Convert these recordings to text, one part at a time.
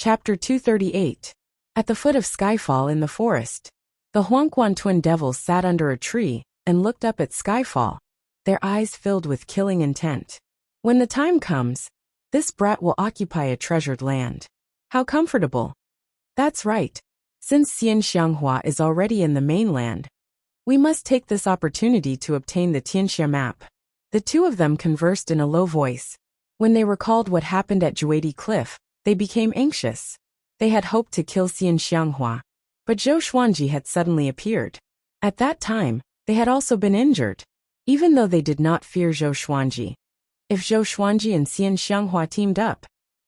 Chapter 238. At the foot of Skyfall in the forest. The Huangquan twin devils sat under a tree and looked up at Skyfall, their eyes filled with killing intent. When the time comes, this brat will occupy a treasured land. How comfortable. That's right. Since Xianxianghua is already in the mainland, we must take this opportunity to obtain the Tianxia map. The two of them conversed in a low voice. When they recalled what happened at Juedi Cliff, they became anxious. They had hoped to kill Xianxianghua, but Zhou Xuanji had suddenly appeared. At that time, they had also been injured, even though they did not fear Zhou Xuanji. If Zhou Xuanji and Xianxianghua teamed up,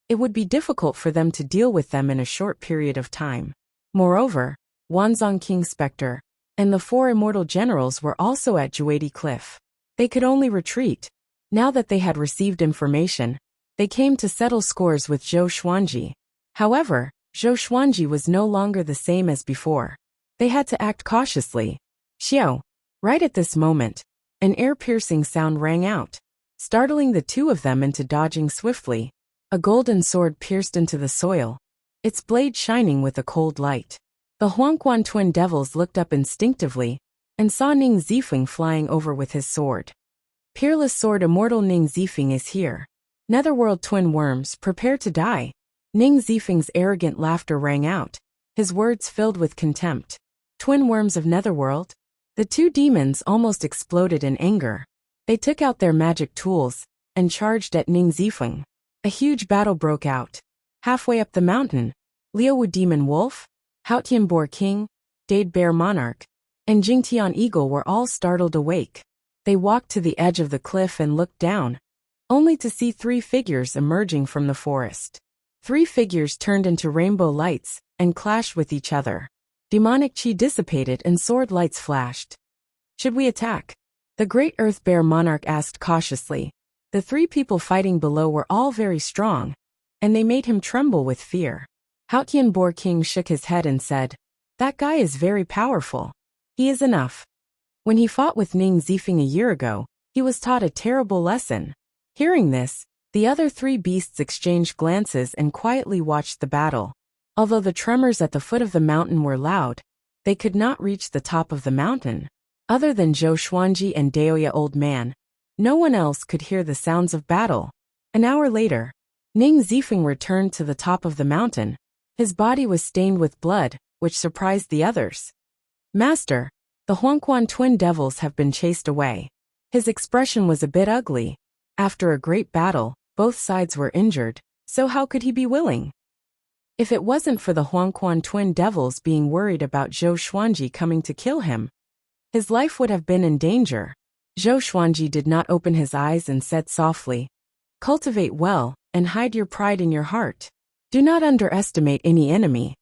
it would be difficult for them to deal with them in a short period of time. Moreover, Wanzong King Spectre and the four immortal generals were also at Juedi Cliff. They could only retreat. Now that they had received information, they came to settle scores with Zhou Xuanji. However, Zhou Xuanji was no longer the same as before. They had to act cautiously. Xiao. Right at this moment, an ear-piercing sound rang out, startling the two of them into dodging swiftly. A golden sword pierced into the soil, its blade shining with a cold light. The Huangquan twin devils looked up instinctively and saw Ning Zifeng flying over with his sword. Peerless sword immortal Ning Zifeng is here. Netherworld twin worms, prepare to die. Ning Zifeng's arrogant laughter rang out, his words filled with contempt. Twin worms of Netherworld? The two demons almost exploded in anger. They took out their magic tools and charged at Ning Zifeng. A huge battle broke out. Halfway up the mountain, Liuwu Demon Wolf, Haotian Boar King, Dade Bear Monarch, and Jingtian Eagle were all startled awake. They walked to the edge of the cliff and looked down, only to see three figures emerging from the forest. Three figures turned into rainbow lights and clashed with each other. Demonic chi dissipated and sword lights flashed. Should we attack? The great Earth Bear Monarch asked cautiously. The three people fighting below were all very strong, and they made him tremble with fear. Haotian Boar King shook his head and said, "That guy is very powerful. He is enough." When he fought with Ning Zifeng a year ago, he was taught a terrible lesson. Hearing this, the other three beasts exchanged glances and quietly watched the battle. Although the tremors at the foot of the mountain were loud, they could not reach the top of the mountain. Other than Zhou Xuanji and Daoya Old Man, no one else could hear the sounds of battle. An hour later, Ning Zifeng returned to the top of the mountain. His body was stained with blood, which surprised the others. "Master, the Huangquan twin devils have been chased away." His expression was a bit ugly. After a great battle, both sides were injured, so how could he be willing? If it wasn't for the Huangquan twin devils being worried about Zhou Xuanji coming to kill him, his life would have been in danger. Zhou Xuanji did not open his eyes and said softly, "Cultivate well, and hide your pride in your heart. Do not underestimate any enemy."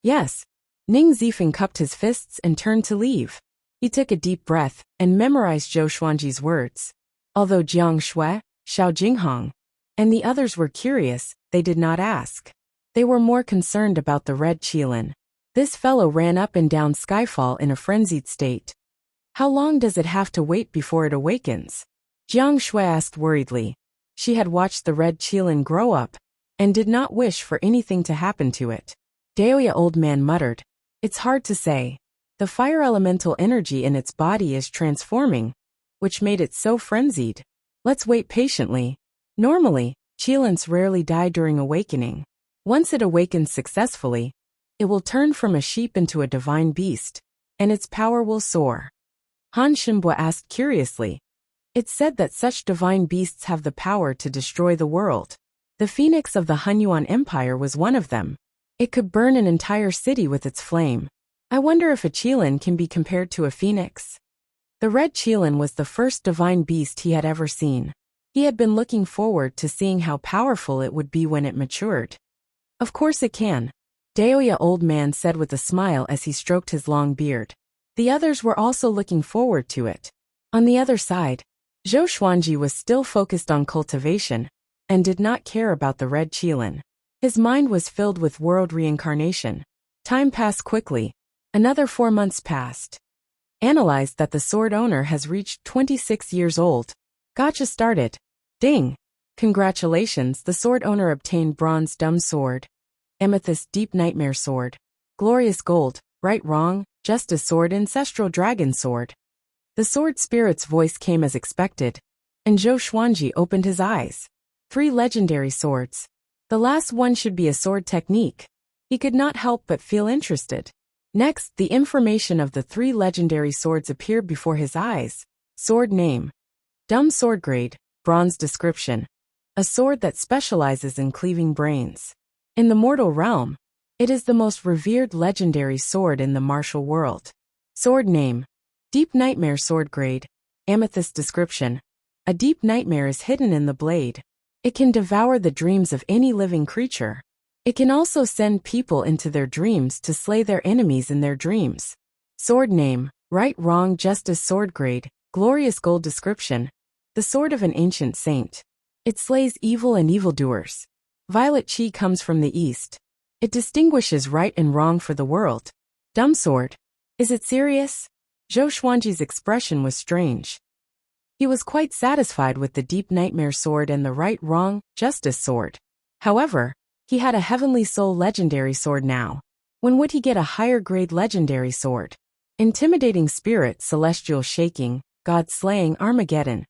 Yes. Ning Zifeng cupped his fists and turned to leave. He took a deep breath and memorized Zhou Xuanji's words. Although Jiang Shui, Xiao Jinghong, and the others were curious, they did not ask. They were more concerned about the red Qilin. This fellow ran up and down Skyfall in a frenzied state. How long does it have to wait before it awakens? Jiang Shui asked worriedly. She had watched the red Qilin grow up and did not wish for anything to happen to it. Daoya Old Man muttered, "It's hard to say. The fire elemental energy in its body is transforming, which made it so frenzied. Let's wait patiently." Normally, Qilins rarely die during awakening. Once it awakens successfully, it will turn from a sheep into a divine beast, and its power will soar. Han Shinbo asked curiously. It's said that such divine beasts have the power to destroy the world. The phoenix of the Hunyuan Empire was one of them. It could burn an entire city with its flame. I wonder if a Qilin can be compared to a phoenix. The red Qilin was the first divine beast he had ever seen. He had been looking forward to seeing how powerful it would be when it matured. Of course it can, Daoya Old Man said with a smile as he stroked his long beard. The others were also looking forward to it. On the other side, Zhou Xuanji was still focused on cultivation and did not care about the red Qilin. His mind was filled with world reincarnation. Time passed quickly. Another 4 months passed. Analyzed that the sword owner has reached 26 years old. Gotcha started. Ding! Congratulations, the sword owner obtained bronze dumb sword. amethyst deep nightmare sword. Glorious gold, right wrong, justice sword ancestral dragon sword. The sword spirit's voice came as expected, and Zhou Xuanji opened his eyes. 3 legendary swords. The last one should be a sword technique. He could not help but feel interested. Next, the information of the 3 legendary swords appeared before his eyes. Sword name. Dumb sword grade, bronze description. A sword that specializes in cleaving brains. In the mortal realm, it is the most revered legendary sword in the martial world. Sword name. Deep nightmare sword grade. Amethyst description. A deep nightmare is hidden in the blade. It can devour the dreams of any living creature. It can also send people into their dreams to slay their enemies in their dreams. Sword name. Right wrong justice sword grade. Glorious gold description. The sword of an ancient saint. It slays evil and evildoers. Violet chi comes from the east. It distinguishes right and wrong for the world. Dumb sword. Is it serious? Zhou Xuanji's expression was strange. He was quite satisfied with the deep nightmare sword and the right wrong justice sword. However, he had a heavenly soul legendary sword now. When would he get a higher grade legendary sword? Intimidating spirit, celestial shaking, god slaying Armageddon.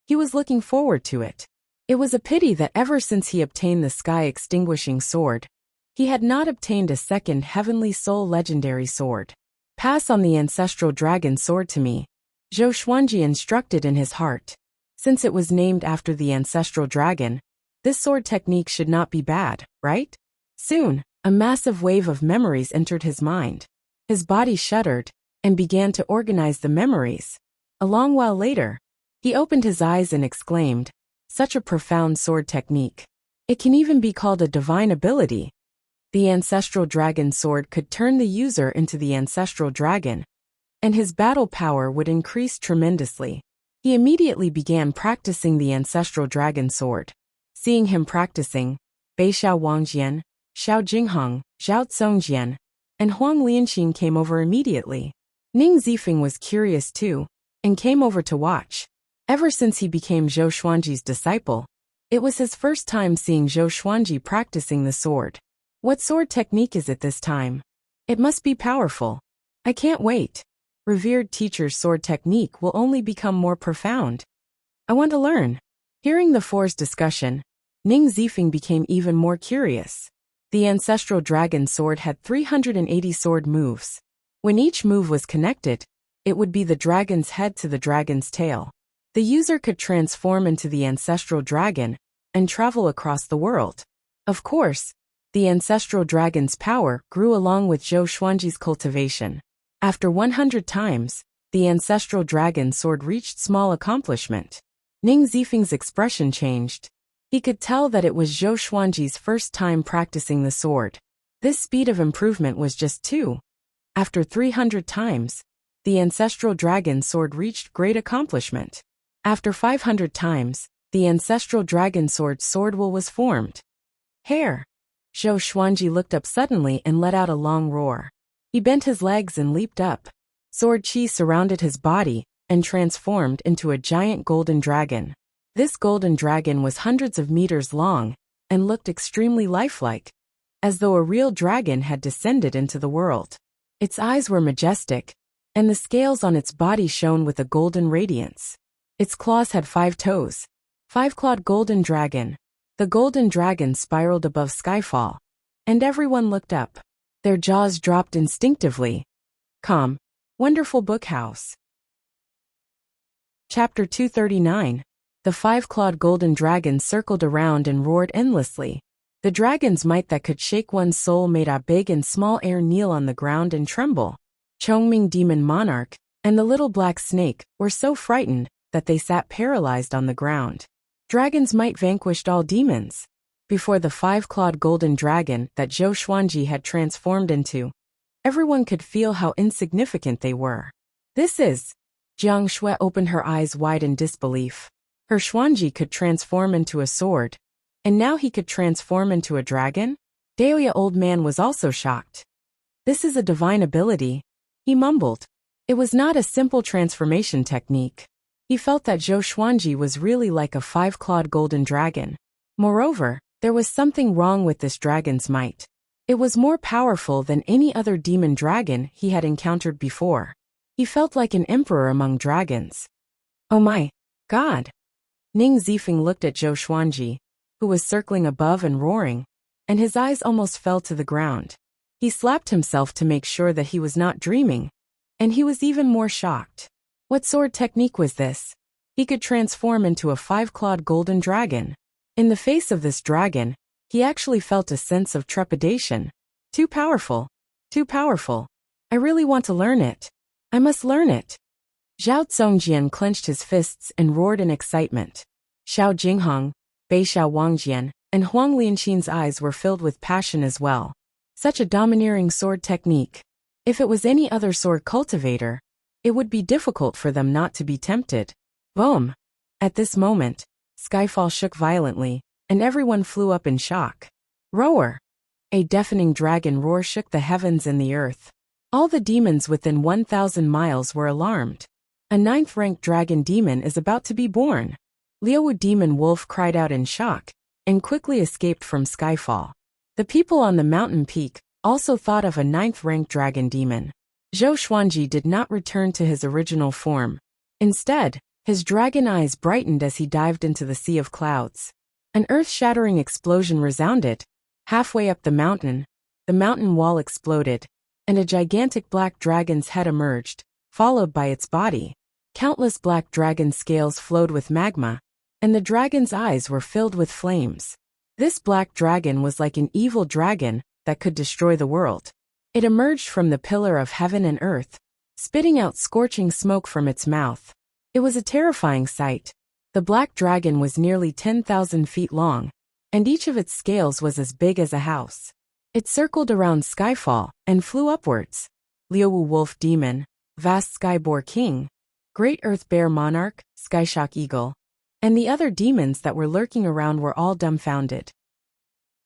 He was looking forward to it. It was a pity that ever since he obtained the sky extinguishing sword, he had not obtained a second heavenly soul legendary sword. Pass on the ancestral dragon sword to me. Zhou Xuanji instructed in his heart. Since it was named after the ancestral dragon, this sword technique should not be bad, right? Soon, a massive wave of memories entered his mind. His body shuddered and began to organize the memories. A long while later, he opened his eyes and exclaimed, "Such a profound sword technique. It can even be called a divine ability." The ancestral dragon sword could turn the user into the ancestral dragon, and his battle power would increase tremendously. He immediately began practicing the ancestral dragon sword. Seeing him practicing, Bei Xiao Wangjian, Xiao Jingheng, Zhao Tsongjian, and Huang Lianxin came over immediately. Ning Zifeng was curious too, and came over to watch. Ever since he became Zhou Xuanji's disciple, it was his first time seeing Zhou Xuanji practicing the sword. What sword technique is it this time? It must be powerful. I can't wait. Revered teacher's sword technique will only become more profound. I want to learn. Hearing the four's discussion, Ning Zifeng became even more curious. The ancestral dragon sword had 380 sword moves. When each move was connected, it would be the dragon's head to the dragon's tail. The user could transform into the ancestral dragon and travel across the world. Of course, the ancestral dragon's power grew along with Zhou Xuanji's cultivation. After 100 times, the ancestral dragon sword reached small accomplishment. Ning Zifeng's expression changed. He could tell that it was Zhou Xuanji's first time practicing the sword. This speed of improvement was just 2. After 300 times, the ancestral dragon sword reached great accomplishment. After 500 times, the ancestral dragon sword will was formed. Hair! Zhou Xuanji looked up suddenly and let out a long roar. He bent his legs and leaped up. Sword chi surrounded his body and transformed into a giant golden dragon. This golden dragon was hundreds of meters long and looked extremely lifelike, as though a real dragon had descended into the world. Its eyes were majestic, and the scales on its body shone with a golden radiance. Its claws had 5 toes. 5-clawed golden dragon. The golden dragon spiraled above skyfall, and everyone looked up. Their jaws dropped instinctively. Calm. Wonderful book house. Chapter 239. The 5-clawed golden dragon circled around and roared endlessly. The dragon's might that could shake one's soul made a big and small air kneel on the ground and tremble. Chongming demon monarch and the little black snake were so frightened that they sat paralyzed on the ground. Dragon's might vanquished all demons. Before the 5-clawed golden dragon that Zhou Xuanji had transformed into, everyone could feel how insignificant they were. This is... Jiang Shui opened her eyes wide in disbelief. Her Xuanji could transform into a sword, and now he could transform into a dragon? Daoya old man was also shocked. This is a divine ability, he mumbled. It was not a simple transformation technique. He felt that Zhou Xuanji was really like a 5-clawed golden dragon. Moreover, there was something wrong with this dragon's might. It was more powerful than any other demon dragon he had encountered before. He felt like an emperor among dragons. Oh my God! Ning Zifeng looked at Zhou Xuanji, who was circling above and roaring, and his eyes almost fell to the ground. He slapped himself to make sure that he was not dreaming, and he was even more shocked. What sword technique was this? He could transform into a 5-clawed golden dragon. In the face of this dragon, he actually felt a sense of trepidation. Too powerful. Too powerful. I really want to learn it. I must learn it. Zhao Zongjian clenched his fists and roared in excitement. Xiao Jinghong, Bei Xiao Wangjian, and Huang Lianxin's eyes were filled with passion as well. Such a domineering sword technique. If it was any other sword cultivator, it would be difficult for them not to be tempted. Boom! At this moment, Skyfall shook violently, and everyone flew up in shock. Roar! A deafening dragon roar shook the heavens and the earth. All the demons within 1,000 miles were alarmed. A 9th-ranked dragon demon is about to be born. Liuwu Demon Wolf cried out in shock, and quickly escaped from Skyfall. The people on the mountain peak also thought of a 9th-ranked dragon demon. Zhou Xuanji did not return to his original form. Instead, his dragon eyes brightened as he dived into the sea of clouds. An earth-shattering explosion resounded. Halfway up the mountain wall exploded, and a gigantic black dragon's head emerged, followed by its body. Countless black dragon scales flowed with magma, and the dragon's eyes were filled with flames. This black dragon was like an evil dragon that could destroy the world. It emerged from the pillar of heaven and earth, spitting out scorching smoke from its mouth. It was a terrifying sight. The black dragon was nearly 10,000 feet long, and each of its scales was as big as a house. It circled around Skyfall and flew upwards. Liuwu Wolf Demon, Vast Sky Boar King, Great Earth Bear Monarch, Skyshock Eagle, and the other demons that were lurking around were all dumbfounded.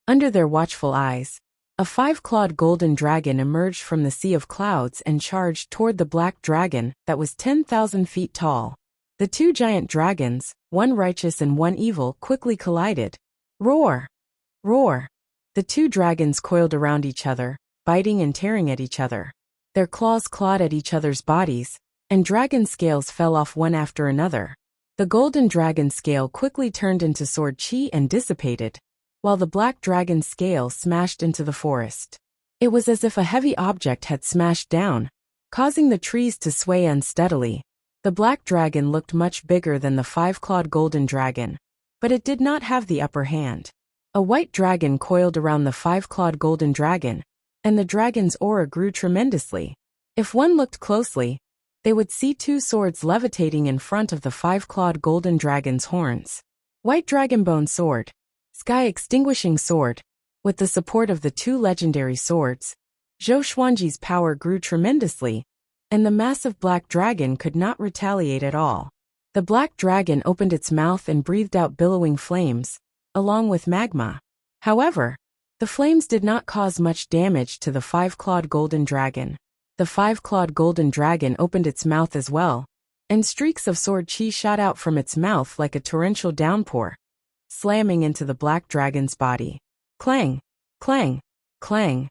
Under their watchful eyes, a 5-clawed golden dragon emerged from the sea of clouds and charged toward the black dragon that was 10,000 feet tall. The two giant dragons, one righteous and one evil, quickly collided. Roar! Roar! The two dragons coiled around each other, biting and tearing at each other. Their claws clawed at each other's bodies, and dragon scales fell off one after another. The golden dragon scale quickly turned into sword chi and dissipated, while the black dragon scale smashed into the forest. It was as if a heavy object had smashed down, causing the trees to sway unsteadily. The black dragon looked much bigger than the 5-clawed golden dragon, but it did not have the upper hand. A white dragon coiled around the 5-clawed golden dragon, and the dragon's aura grew tremendously. If one looked closely, they would see two swords levitating in front of the 5-clawed golden dragon's horns. White Dragonbone Sword, Sky Extinguishing Sword. With the support of the two legendary swords, Zhou Xuanji's power grew tremendously, and the massive black dragon could not retaliate at all. The black dragon opened its mouth and breathed out billowing flames, along with magma. However, the flames did not cause much damage to the 5-clawed golden dragon. The 5-clawed golden dragon opened its mouth as well, and streaks of sword chi shot out from its mouth like a torrential downpour, slamming into the black dragon's body. Clang! Clang! Clang!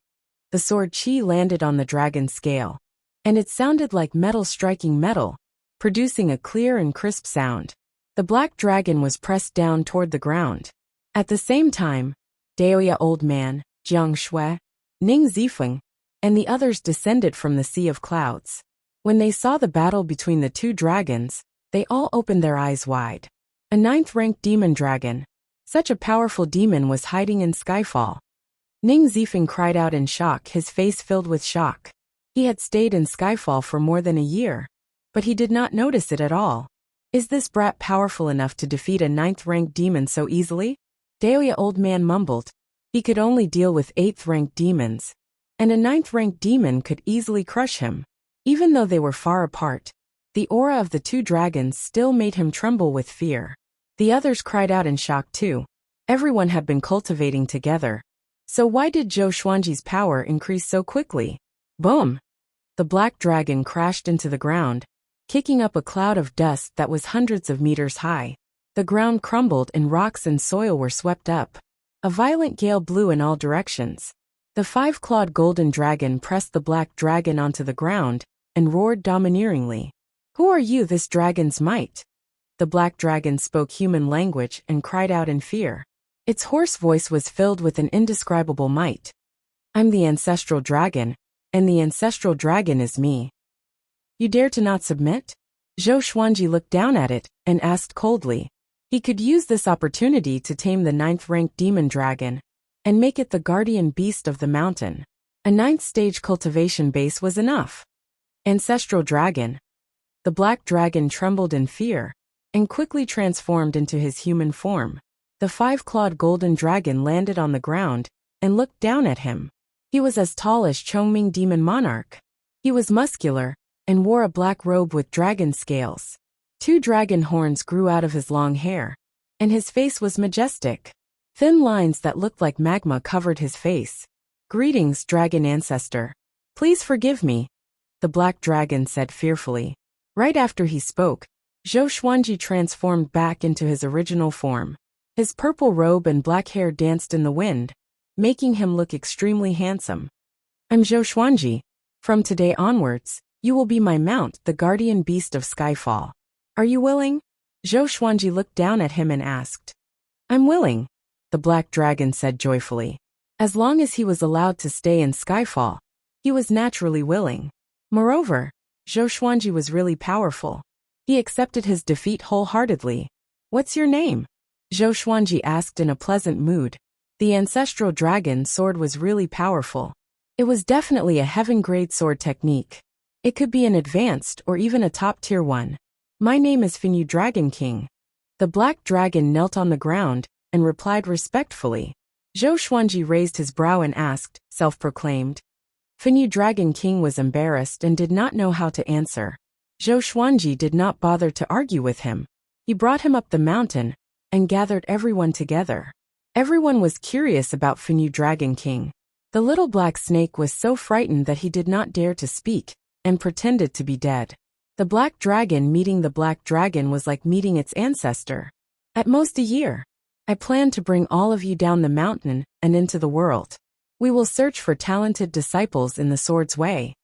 The sword chi landed on the dragon's scale, and it sounded like metal striking metal, producing a clear and crisp sound. The black dragon was pressed down toward the ground. At the same time, Daoya Old Man, Jiang Shui, Ning Zifeng, and the others descended from the sea of clouds. When they saw the battle between the two dragons, they all opened their eyes wide. A 9th-ranked demon dragon. Such a powerful demon was hiding in Skyfall. Ning Zifeng cried out in shock, his face filled with shock. He had stayed in Skyfall for more than a year, but he did not notice it at all. Is this brat powerful enough to defeat a 9th-ranked demon so easily? Daoya Old Man mumbled. He could only deal with 8th-ranked demons, and a 9th-ranked demon could easily crush him. Even though they were far apart, the aura of the two dragons still made him tremble with fear. The others cried out in shock too. Everyone had been cultivating together. So why did Zhou Xuanji's power increase so quickly? Boom! The black dragon crashed into the ground, kicking up a cloud of dust that was hundreds of meters high. The ground crumbled and rocks and soil were swept up. A violent gale blew in all directions. The five-clawed golden dragon pressed the black dragon onto the ground and roared domineeringly. "Who are you, this dragon's might?" The black dragon spoke human language and cried out in fear. Its hoarse voice was filled with an indescribable might. "I'm the ancestral dragon, and the ancestral dragon is me. You dare to not submit?" Zhou Xuanji looked down at it and asked coldly. He could use this opportunity to tame the 9th-ranked demon dragon and make it the guardian beast of the mountain. A 9th-stage cultivation base was enough. Ancestral dragon. The black dragon trembled in fear and quickly transformed into his human form. The five-clawed golden dragon landed on the ground and looked down at him. He was as tall as Chongming Demon Monarch. He was muscular and wore a black robe with dragon scales. 2 dragon horns grew out of his long hair, and his face was majestic. Thin lines that looked like magma covered his face. "Greetings, dragon ancestor. Please forgive me," the black dragon said fearfully. Right after he spoke, Zhou Xuanji transformed back into his original form. His purple robe and black hair danced in the wind, making him look extremely handsome. "I'm Zhou Xuanji. From today onwards, you will be my mount, the guardian beast of Skyfall. Are you willing?" Zhou Xuanji looked down at him and asked. "I'm willing," the black dragon said joyfully. As long as he was allowed to stay in Skyfall, he was naturally willing. Moreover, Zhou Xuanji was really powerful. He accepted his defeat wholeheartedly. "What's your name?" Zhou Xuanji asked in a pleasant mood. The ancestral dragon sword was really powerful. It was definitely a heaven-grade sword technique. It could be an advanced or even a top-tier one. "My name is Finyu Dragon King." The black dragon knelt on the ground and replied respectfully. Zhou Xuanji raised his brow and asked, self-proclaimed. Finyu Dragon King was embarrassed and did not know how to answer. Zhou Xuanji did not bother to argue with him. He brought him up the mountain and gathered everyone together. Everyone was curious about Finyu Dragon King. The little black snake was so frightened that he did not dare to speak and pretended to be dead. The black dragon meeting the black dragon was like meeting its ancestor. "At most a year. I plan to bring all of you down the mountain and into the world. We will search for talented disciples in the sword's way."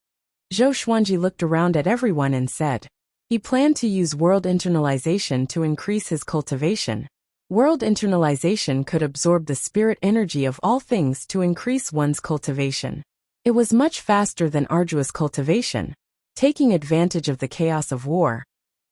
Zhou Xuanji looked around at everyone and said. He planned to use world internalization to increase his cultivation. World internalization could absorb the spirit energy of all things to increase one's cultivation. It was much faster than arduous cultivation. Taking advantage of the chaos of war,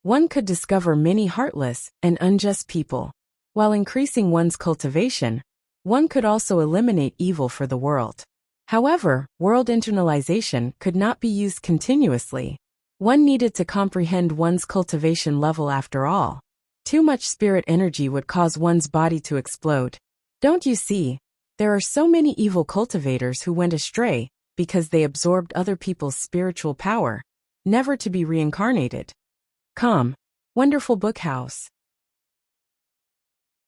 one could discover many heartless and unjust people. While increasing one's cultivation, one could also eliminate evil for the world. However, world internalization could not be used continuously. One needed to comprehend one's cultivation level after all. Too much spirit energy would cause one's body to explode. Don't you see? There are so many evil cultivators who went astray because they absorbed other people's spiritual power, never to be reincarnated. Calm. Wonderful Book House.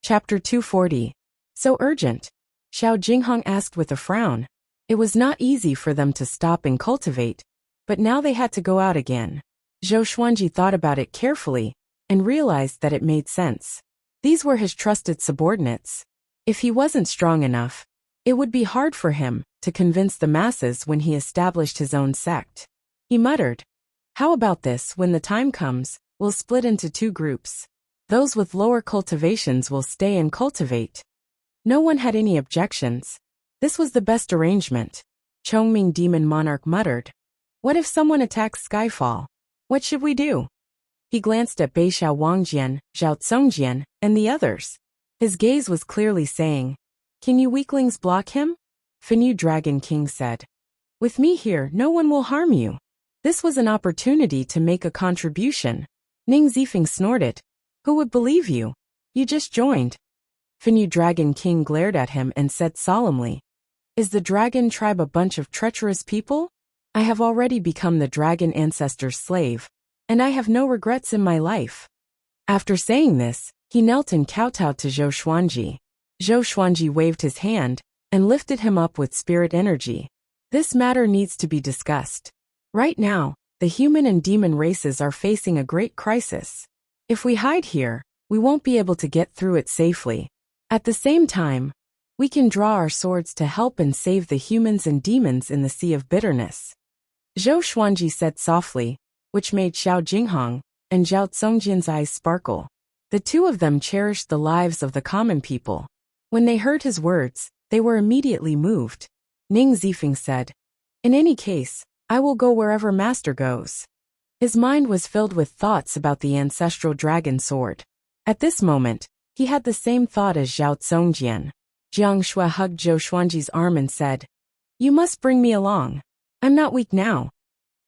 Chapter 240. So urgent? Xiao Jinghong asked with a frown. It was not easy for them to stop and cultivate, but now they had to go out again. Zhou Xuanji thought about it carefully and realized that it made sense. These were his trusted subordinates. If he wasn't strong enough, it would be hard for him to convince the masses when he established his own sect. He muttered, "How about this? When the time comes, we'll split into 2 groups. Those with lower cultivations will stay and cultivate." No one had any objections. This was the best arrangement. Chongming Demon Monarch muttered, "What if someone attacks Skyfall? What should we do?" He glanced at Beixiao Wangjian, Zhao Tsongjian, and the others. His gaze was clearly saying, "Can you weaklings block him?" Finyu Dragon King said, "With me here, no one will harm you." This was an opportunity to make a contribution. Ning Zifeng snorted, "Who would believe you? You just joined." Finyu Dragon King glared at him and said solemnly, "Is the dragon tribe a bunch of treacherous people? I have already become the dragon ancestor's slave, and I have no regrets in my life." After saying this, he knelt and kowtowed to Zhou Xuanji. Zhou Xuanji waved his hand and lifted him up with spirit energy. "This matter needs to be discussed. Right now, the human and demon races are facing a great crisis. If we hide here, we won't be able to get through it safely. At the same time, We can draw our swords to help and save the humans and demons in the sea of bitterness. Zhou Xuanji said softly, which made Xiao Jinghong and Zhao Zongjian's eyes sparkle. The two of them cherished the lives of the common people. When they heard his words, they were immediately moved. Ning Zifeng said, "In any case, I will go wherever Master goes." His mind was filled with thoughts about the ancestral dragon sword. At this moment, he had the same thought as Zhao Zongjian. Jiang Shui hugged Zhou Xuanji's arm and said, "You must bring me along. I'm not weak now."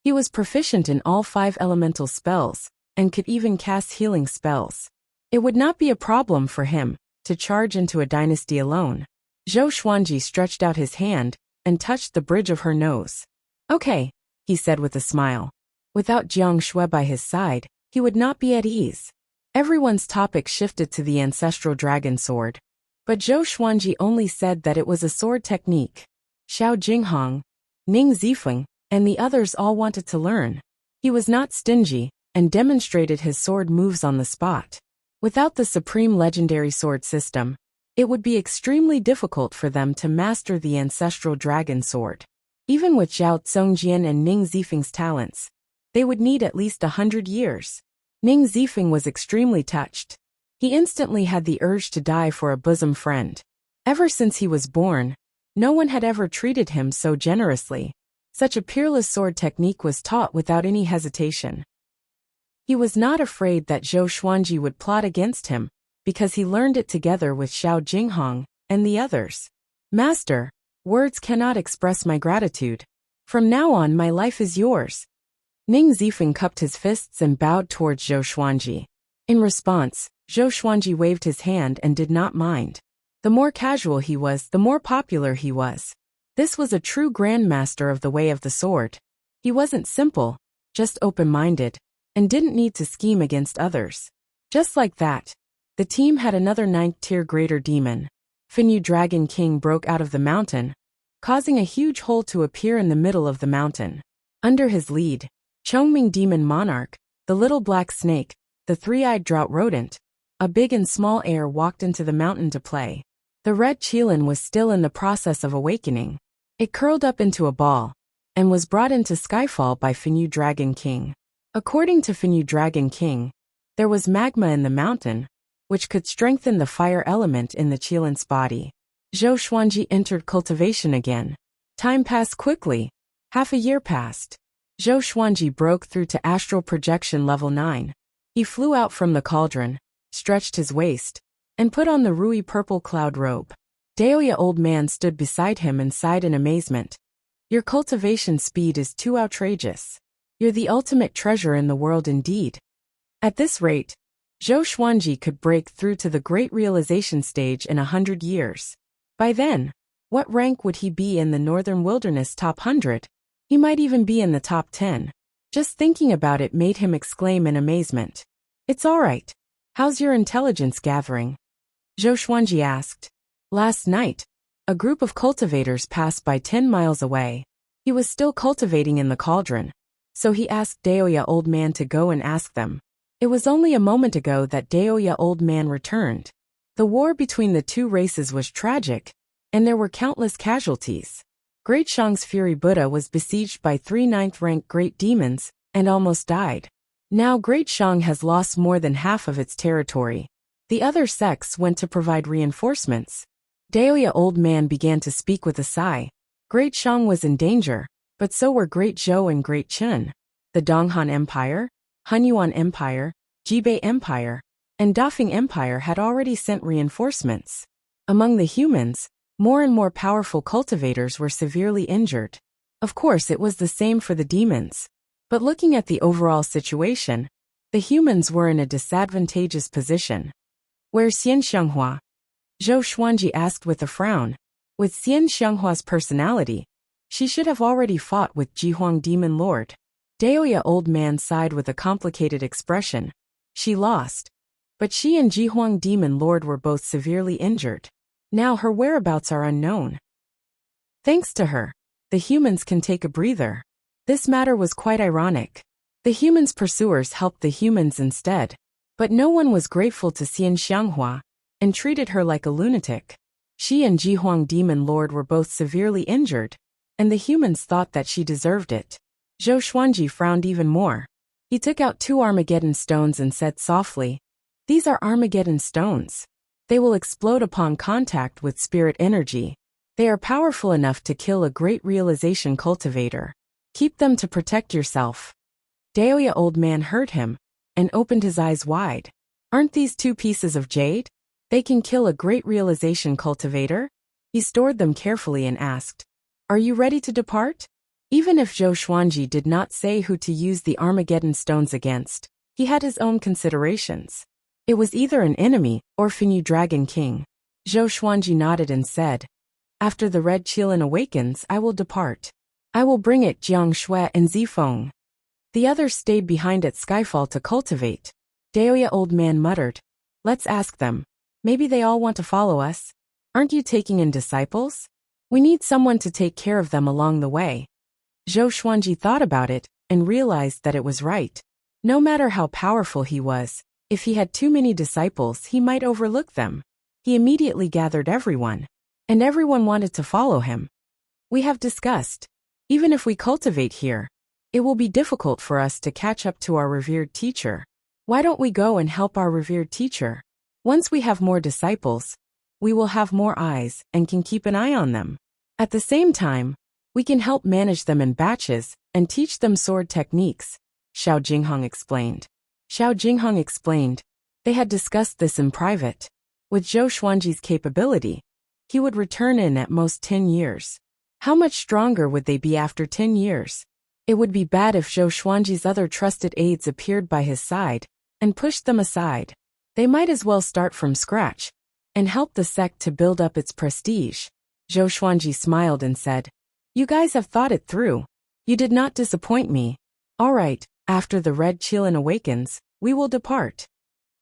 He was proficient in all 5 elemental spells, and could even cast healing spells. It would not be a problem for him to charge into a dynasty alone. Zhou Xuanji stretched out his hand and touched the bridge of her nose. "Okay," he said with a smile. Without Jiang Shui by his side, he would not be at ease. Everyone's topic shifted to the ancestral dragon sword. But Zhou Xuanji only said that it was a sword technique. Xiao Jinghong, Ning Zifeng, and the others all wanted to learn. He was not stingy, and demonstrated his sword moves on the spot. Without the supreme legendary sword system, it would be extremely difficult for them to master the ancestral dragon sword. Even with Zhao Zongjian and Ning Zifeng's talents, they would need at least 100 years. Ning Zifeng was extremely touched. He instantly had the urge to die for a bosom friend. Ever since he was born, no one had ever treated him so generously. Such a peerless sword technique was taught without any hesitation. He was not afraid that Zhou Xuanji would plot against him, because he learned it together with Xiao Jinghong and the others. "Master, words cannot express my gratitude. From now on my life is yours." Ning Zifeng cupped his fists and bowed towards Zhou Xuanji. In response, Zhou Xuanji waved his hand and did not mind. The more casual he was, the more popular he was. This was a true grandmaster of the way of the sword. He wasn't simple, just open-minded, and didn't need to scheme against others. Just like that, the team had another 9th-tier greater demon. Finyu Dragon King broke out of the mountain, causing a huge hole to appear in the middle of the mountain. Under his lead, Chongming Demon Monarch, the little black snake, the 3-eyed drought rodent, a big and small heir walked into the mountain to play. The red qilin was still in the process of awakening. It curled up into a ball, and was brought into Skyfall by Finyu Dragon King. According to Finyu Dragon King, there was magma in the mountain, which could strengthen the fire element in the qilin's body. Zhou Xuanji entered cultivation again. Time passed quickly. Half a year passed. Zhou Xuanji broke through to astral projection level 9. He flew out from the cauldron, stretched his waist, and put on the ruby purple cloud robe. Daoya Old Man stood beside him and sighed in amazement. "Your cultivation speed is too outrageous. You're the ultimate treasure in the world indeed." At this rate, Zhou Xuanji could break through to the great realization stage in 100 years. By then, what rank would he be in the Northern Wilderness top 100? He might even be in the top 10. Just thinking about it made him exclaim in amazement. "It's all right. How's your intelligence gathering?" Zhou Xuanji asked. Last night, a group of cultivators passed by 10 miles away. He was still cultivating in the cauldron, so he asked Daoya Old Man to go and ask them. It was only a moment ago that Daoya Old Man returned. The war between the two races was tragic, and there were countless casualties. Great Shang's Fury Buddha was besieged by 3 9th-rank great demons, and almost died. Now Great Shang has lost more than half of its territory. The other sects went to provide reinforcements. Daoya Old Man began to speak with a sigh. Great Shang was in danger, but so were Great Zhou and Great Qin. The Donghan Empire, Hunyuan Empire, Jibei Empire, and Dafeng Empire had already sent reinforcements. Among the humans, more and more powerful cultivators were severely injured. Of course, it was the same for the demons. But looking at the overall situation, the humans were in a disadvantageous position. "Where's Xian Xianghua?" Zhou Xuanji asked with a frown. With Xian Xianghua's personality, she should have already fought with Jihuang Demon Lord. Daoya Old Man sighed with a complicated expression. She lost. But she and Jihuang Demon Lord were both severely injured. Now her whereabouts are unknown. Thanks to her, the humans can take a breather. This matter was quite ironic. The humans' pursuers helped the humans instead, but no one was grateful to Xian Xianghua, and treated her like a lunatic. She and Jihuang Demon Lord were both severely injured, and the humans thought that she deserved it. Zhou Xuanji frowned even more. He took out 2 Armageddon stones and said softly, "These are Armageddon stones. They will explode upon contact with spirit energy. They are powerful enough to kill a great realization cultivator. Keep them to protect yourself." Daoya Old Man heard him and opened his eyes wide. "Aren't these 2 pieces of jade? They can kill a great realization cultivator?" He stored them carefully and asked, "Are you ready to depart?" Even if Zhou Xuanji did not say who to use the Armageddon stones against, he had his own considerations. It was either an enemy or Finyu Dragon King. Zhou Xuanji nodded and said, "After the Red Qilin awakens, I will depart. I will bring it Jiang Shui and Zifeng." The others stayed behind at Skyfall to cultivate. Daoya Old Man muttered, "Let's ask them. Maybe they all want to follow us. Aren't you taking in disciples? We need someone to take care of them along the way." Zhou Xuanji thought about it and realized that it was right. No matter how powerful he was, if he had too many disciples, he might overlook them. He immediately gathered everyone, and everyone wanted to follow him. "We have discussed. Even if we cultivate here, it will be difficult for us to catch up to our revered teacher. Why don't we go and help our revered teacher? Once we have more disciples, we will have more eyes and can keep an eye on them. At the same time, we can help manage them in batches and teach them sword techniques," Xiao Jinghong explained. They had discussed this in private. With Zhou Xuanji's capability, he would return in at most 10 years. How much stronger would they be after 10 years? It would be bad if Zhou Xuanji's other trusted aides appeared by his side and pushed them aside. They might as well start from scratch and help the sect to build up its prestige. Zhou Xuanji smiled and said, "You guys have thought it through. You did not disappoint me. All right, after the Red Qilin awakens, we will depart."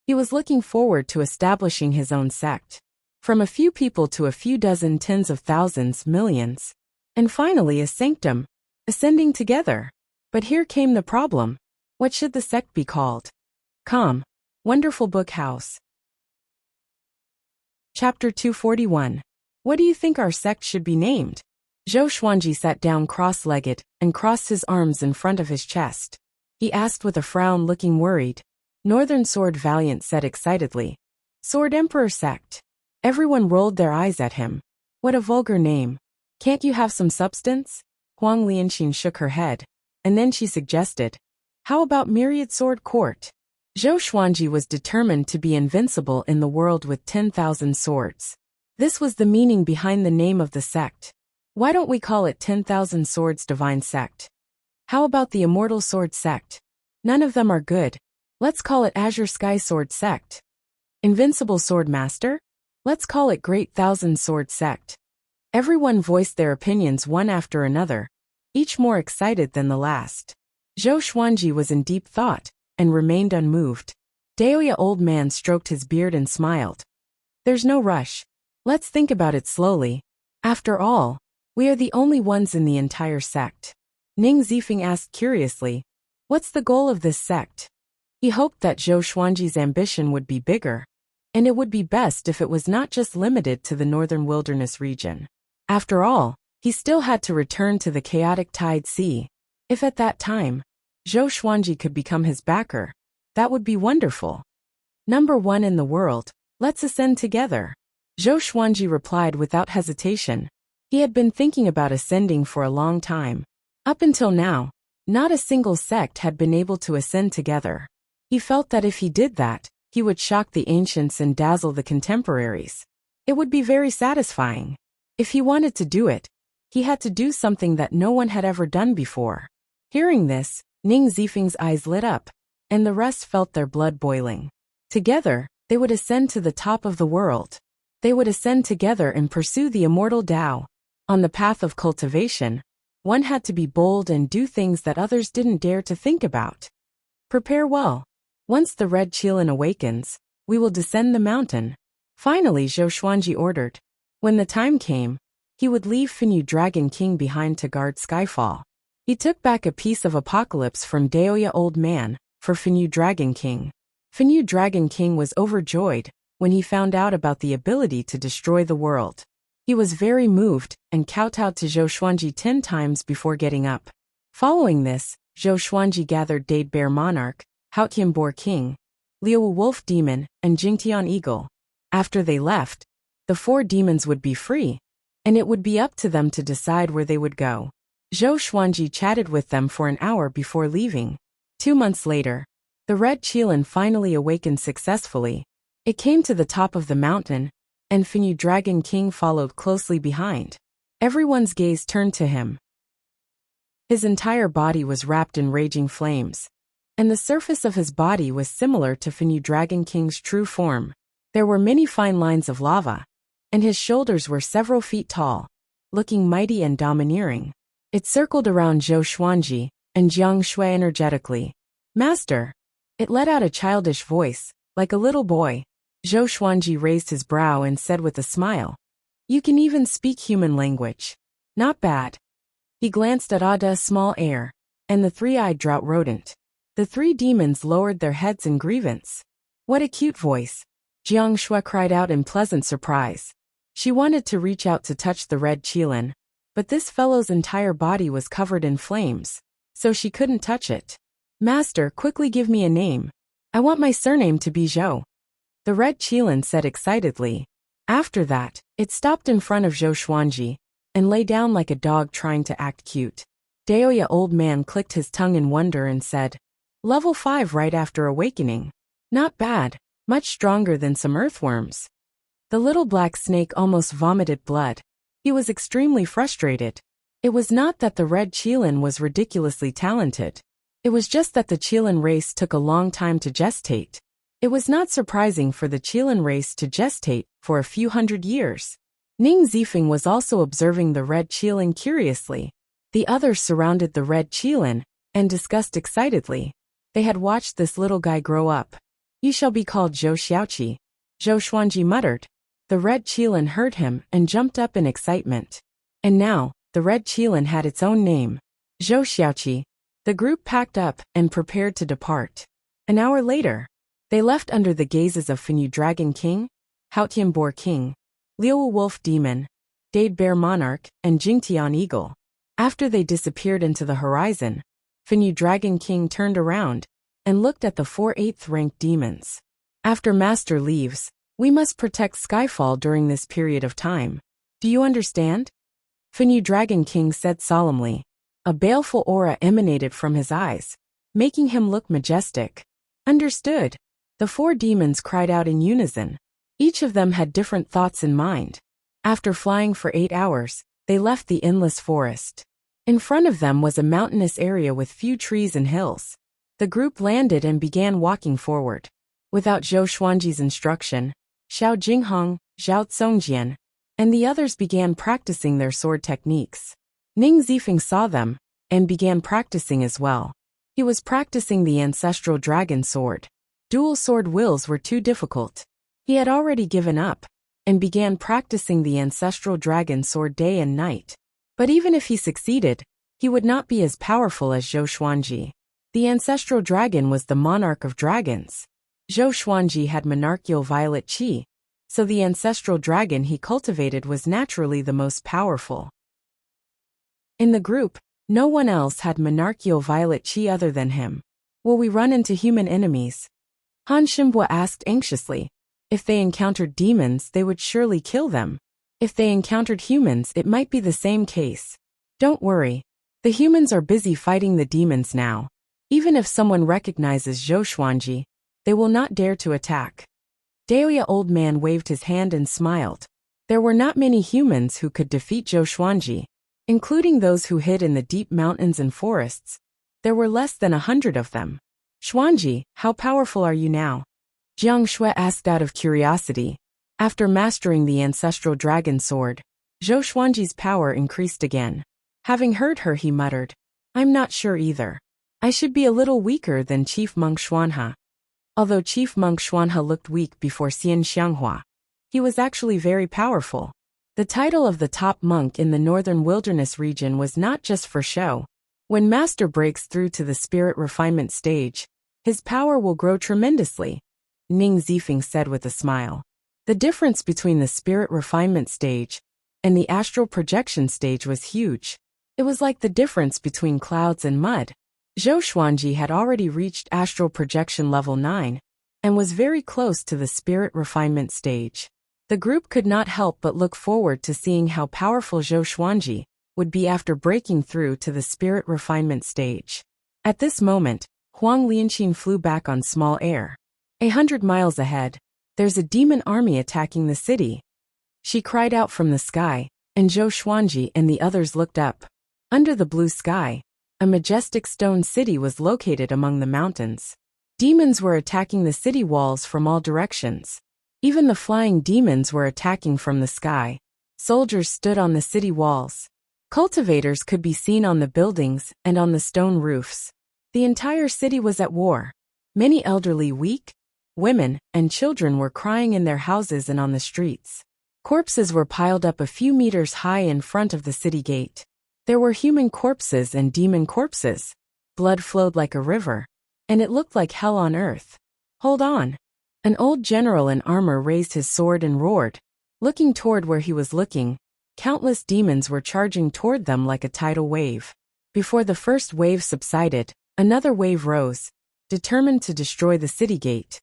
He was looking forward to establishing his own sect. From a few people to a few dozen, tens of thousands, millions. And finally a sanctum, ascending together. But here came the problem. What should the sect be called? Calm. Wonderful Book House. Chapter 241. What do you think our sect should be named? Zhou Xuanji sat down cross-legged and crossed his arms in front of his chest. He asked with a frown, looking worried. Northern Sword Valiant said excitedly, "Sword Emperor Sect." Everyone rolled their eyes at him. What a vulgar name. Can't you have some substance? Huang Lianxin shook her head, and then she suggested, "How about Myriad Sword Court?" Zhou Xuanji was determined to be invincible in the world with 10,000 swords. This was the meaning behind the name of the sect. Why don't we call it 10,000 Swords Divine Sect? How about the Immortal Sword Sect? None of them are good. Let's call it Azure Sky Sword Sect. Invincible Sword Master? Let's call it Great Thousand Sword Sect. Everyone voiced their opinions one after another, each more excited than the last. Zhou Xuanji was in deep thought and remained unmoved. Daoya Old Man stroked his beard and smiled. "There's no rush. Let's think about it slowly. After all, we are the only ones in the entire sect." Ning Zifeng asked curiously, "What's the goal of this sect?" He hoped that Zhou Xuanji's ambition would be bigger, and it would be best if it was not just limited to the northern wilderness region. After all, he still had to return to the chaotic Tide Sea. If at that time, Zhou Xuanji could become his backer, that would be wonderful. "Number 1 in the world, let's ascend together." Zhou Xuanji replied without hesitation. He had been thinking about ascending for a long time. Up until now, not a single sect had been able to ascend together. He felt that if he did that, he would shock the ancients and dazzle the contemporaries. It would be very satisfying. If he wanted to do it, he had to do something that no one had ever done before. Hearing this, Ning Zifeng's eyes lit up, and the rest felt their blood boiling. Together, they would ascend to the top of the world. They would ascend together and pursue the immortal Tao. On the path of cultivation, one had to be bold and do things that others didn't dare to think about. Prepare well. Once the Red Qilin awakens, we will descend the mountain. Finally, Zhou Xuanji ordered. When the time came, he would leave Finyu Dragon King behind to guard Skyfall. He took back a piece of Apocalypse from Daoya Old Man for Finyu Dragon King. Finyu Dragon King was overjoyed when he found out about the ability to destroy the world. He was very moved and kowtowed to Zhou Xuanji 10 times before getting up. Following this, Zhou Xuanji gathered Dade Bear Monarch, Haotian Boar King, Liu Wolf Demon, and Jingtian Eagle. After they left, the 4 demons would be free, and it would be up to them to decide where they would go. Zhou Xuanji chatted with them for an hour before leaving. 2 months later, the red Qilin finally awakened successfully. It came to the top of the mountain, and Fenyu Dragon King followed closely behind. Everyone's gaze turned to him. His entire body was wrapped in raging flames, and the surface of his body was similar to Fenyu Dragon King's true form. There were many fine lines of lava, and his shoulders were several feet tall, looking mighty and domineering. It circled around Zhou Xuanji and Jiang Shui energetically. "Master!" It let out a childish voice, like a little boy. Zhou Xuanji raised his brow and said with a smile, "You can even speak human language. Not bad." He glanced at Ada's small heir, and the 3-eyed drought rodent. The 3 demons lowered their heads in grievance. "What a cute voice!" Jiang Shui cried out in pleasant surprise. She wanted to reach out to touch the red Qilin, but this fellow's entire body was covered in flames, so she couldn't touch it. "Master, quickly give me a name. I want my surname to be Zhou," the red Qilin said excitedly. After that, it stopped in front of Zhou Xuanji and lay down like a dog trying to act cute. Daoya Old Man clicked his tongue in wonder and said, "Level 5 right after awakening. Not bad, much stronger than some earthworms." The little black snake almost vomited blood. He was extremely frustrated. It was not that the red Qilin was ridiculously talented. It was just that the Qilin race took a long time to gestate. It was not surprising for the Qilin race to gestate for a few hundred years. Ning Zifeng was also observing the red Qilin curiously. The others surrounded the red Qilin and discussed excitedly. They had watched this little guy grow up. "You shall be called Zhou Xiaoqi," Zhou Xuanji muttered. The red Qilin heard him and jumped up in excitement. And now, the red Qilin had its own name, Zhou Xiaoqi. The group packed up and prepared to depart. An hour later, they left under the gazes of Fenyu Dragon King, Haotian Boar King, Liu Wolf Demon, Dade Bear Monarch, and Jingtian Eagle. After they disappeared into the horizon, Fenyu Dragon King turned around and looked at the 4 8th-ranked demons. "After Master leaves, we must protect Skyfall during this period of time. Do you understand?" Fenyu Dragon King said solemnly. A baleful aura emanated from his eyes, making him look majestic. "Understood." The 4 demons cried out in unison. Each of them had different thoughts in mind. After flying for 8 hours, they left the endless forest. In front of them was a mountainous area with few trees and hills. The group landed and began walking forward. Without Zhou Xuanji's instruction, Xiao Jinghong, Zhao Tsongjian, and the others began practicing their sword techniques. Ning Zifeng saw them and began practicing as well. He was practicing the ancestral dragon sword. Dual sword wills were too difficult. He had already given up and began practicing the ancestral dragon sword day and night. But even if he succeeded, he would not be as powerful as Zhou Xuanji. The ancestral dragon was the monarch of dragons. Zhou Xuanji had monarchical violet qi, so the ancestral dragon he cultivated was naturally the most powerful. In the group, no one else had monarchical violet qi other than him. "Will we run into human enemies?" Han Shimbwa asked anxiously. If they encountered demons, they would surely kill them. If they encountered humans, it might be the same case. "Don't worry. The humans are busy fighting the demons now. Even if someone recognizes Zhou Xuanji, they will not dare to attack." Daoya Old Man waved his hand and smiled. There were not many humans who could defeat Zhou Xuanji, including those who hid in the deep mountains and forests. There were less than 100 of them. "Xuanji, how powerful are you now?" Jiang Shui asked out of curiosity. After mastering the ancestral dragon sword, Zhou Xuanji's power increased again. Having heard her, he muttered, "I'm not sure either. I should be a little weaker than Chief Monk Xuanhe." Although Chief Monk Xuanhe looked weak before Xian Xianghua, he was actually very powerful. The title of the top monk in the northern wilderness region was not just for show. When Master breaks through to the spirit refinement stage, his power will grow tremendously, Ning Zifeng said with a smile. The difference between the spirit refinement stage and the astral projection stage was huge. It was like the difference between clouds and mud. Zhou Xuanji had already reached astral projection level 9 and was very close to the spirit refinement stage. The group could not help but look forward to seeing how powerful Zhou Xuanji would be after breaking through to the spirit refinement stage. At this moment, Huang Lianqin flew back on small air. 100 miles ahead, there's a demon army attacking the city. She cried out from the sky, and Zhou Xuanji and the others looked up. Under the blue sky, a majestic stone city was located among the mountains. Demons were attacking the city walls from all directions. Even the flying demons were attacking from the sky. Soldiers stood on the city walls. Cultivators could be seen on the buildings and on the stone roofs. The entire city was at war. Many elderly, weak, women, and children were crying in their houses and on the streets. Corpses were piled up a few meters high in front of the city gate. There were human corpses and demon corpses. Blood flowed like a river, and it looked like hell on earth. Hold on. An old general in armor raised his sword and roared. Looking toward where he was looking, countless demons were charging toward them like a tidal wave. Before the first wave subsided, another wave rose, determined to destroy the city gate.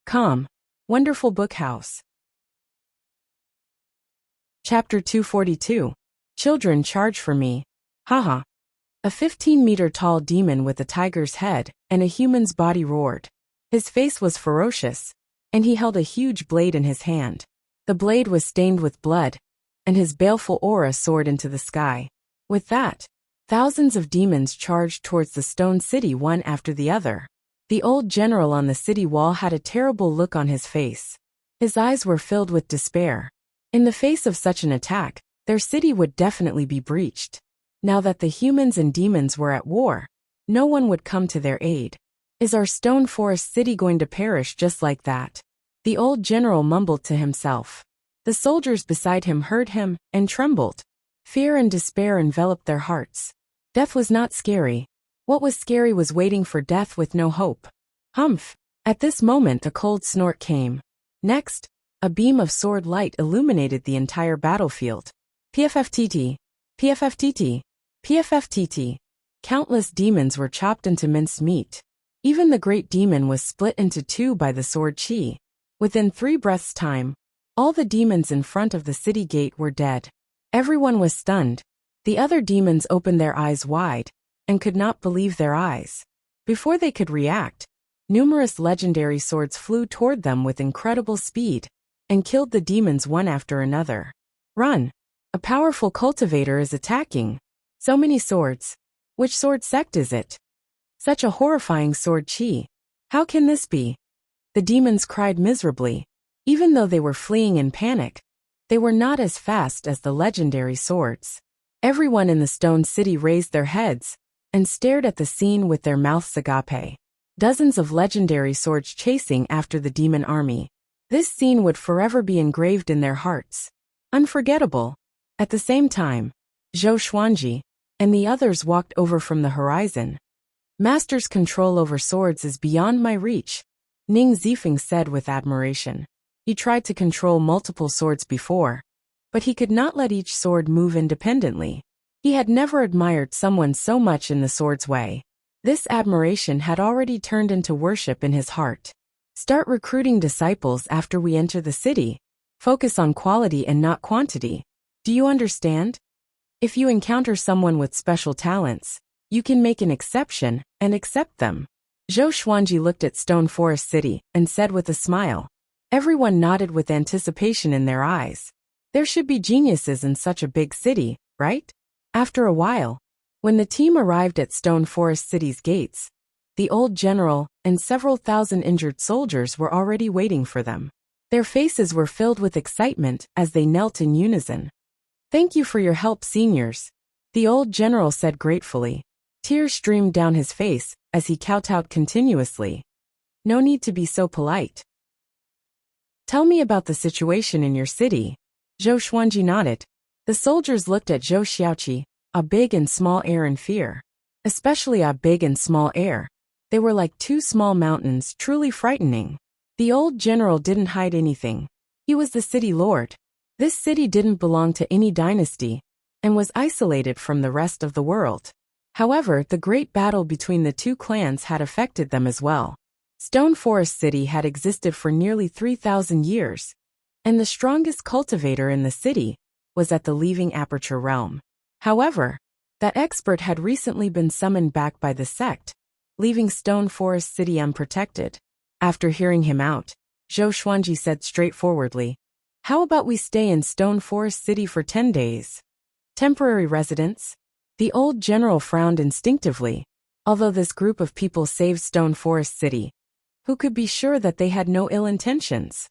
Calm. Wonderful book house. Chapter 242. Children, charge for me. Haha. A 15-meter-tall demon with a tiger's head and a human's body roared. His face was ferocious, and he held a huge blade in his hand. The blade was stained with blood, and his baleful aura soared into the sky. With that, thousands of demons charged towards the stone city one after the other. The old general on the city wall had a terrible look on his face. His eyes were filled with despair. In the face of such an attack, their city would definitely be breached. Now that the humans and demons were at war, no one would come to their aid. Is our stone forest city going to perish just like that? The old general mumbled to himself. The soldiers beside him heard him and trembled. Fear and despair enveloped their hearts. Death was not scary. What was scary was waiting for death with no hope. Humph! At this moment a cold snort came. Next, a beam of sword light illuminated the entire battlefield. PFFTT, PFFTT, PFFTT. Countless demons were chopped into minced meat. Even the great demon was split into two by the sword chi. Within 3 breaths' time, all the demons in front of the city gate were dead. Everyone was stunned. The other demons opened their eyes wide and could not believe their eyes. Before they could react, numerous legendary swords flew toward them with incredible speed and killed the demons one after another. Run! A powerful cultivator is attacking. So many swords. Which sword sect is it? Such a horrifying sword chi. How can this be? The demons cried miserably. Even though they were fleeing in panic, they were not as fast as the legendary swords. Everyone in the stone city raised their heads and stared at the scene with their mouths agape. Dozens of legendary swords chasing after the demon army. This scene would forever be engraved in their hearts. Unforgettable. At the same time, Zhou Xuanji and the others walked over from the horizon. Master's control over swords is beyond my reach, Ning Zifeng said with admiration. He tried to control multiple swords before, but he could not let each sword move independently. He had never admired someone so much in the sword's way. This admiration had already turned into worship in his heart. Start recruiting disciples after we enter the city. Focus on quality and not quantity. Do you understand? If you encounter someone with special talents, you can make an exception and accept them. Zhou Xuanji looked at Stone Forest City and said with a smile. Everyone nodded with anticipation in their eyes. There should be geniuses in such a big city, right? After a while, when the team arrived at Stone Forest City's gates, the old general and several thousand injured soldiers were already waiting for them. Their faces were filled with excitement as they knelt in unison. Thank you for your help, seniors, the old general said gratefully. Tears streamed down his face as he kowtowed continuously. No need to be so polite. Tell me about the situation in your city. Zhou Xuanji nodded. The soldiers looked at Zhou Xiaoqi, a big and small air in fear. Especially a big and small air. They were like two small mountains, truly frightening. The old general didn't hide anything. He was the city lord. This city didn't belong to any dynasty and was isolated from the rest of the world. However, the great battle between the two clans had affected them as well. Stone Forest City had existed for nearly 3,000 years, and the strongest cultivator in the city was at the Leaving Aperture realm. However, that expert had recently been summoned back by the sect, leaving Stone Forest City unprotected. After hearing him out, Zhou Xuanji said straightforwardly, "How about we stay in Stone Forest City for 10 days? Temporary residence?" The old general frowned instinctively. Although this group of people saved Stone Forest City, who could be sure that they had no ill intentions?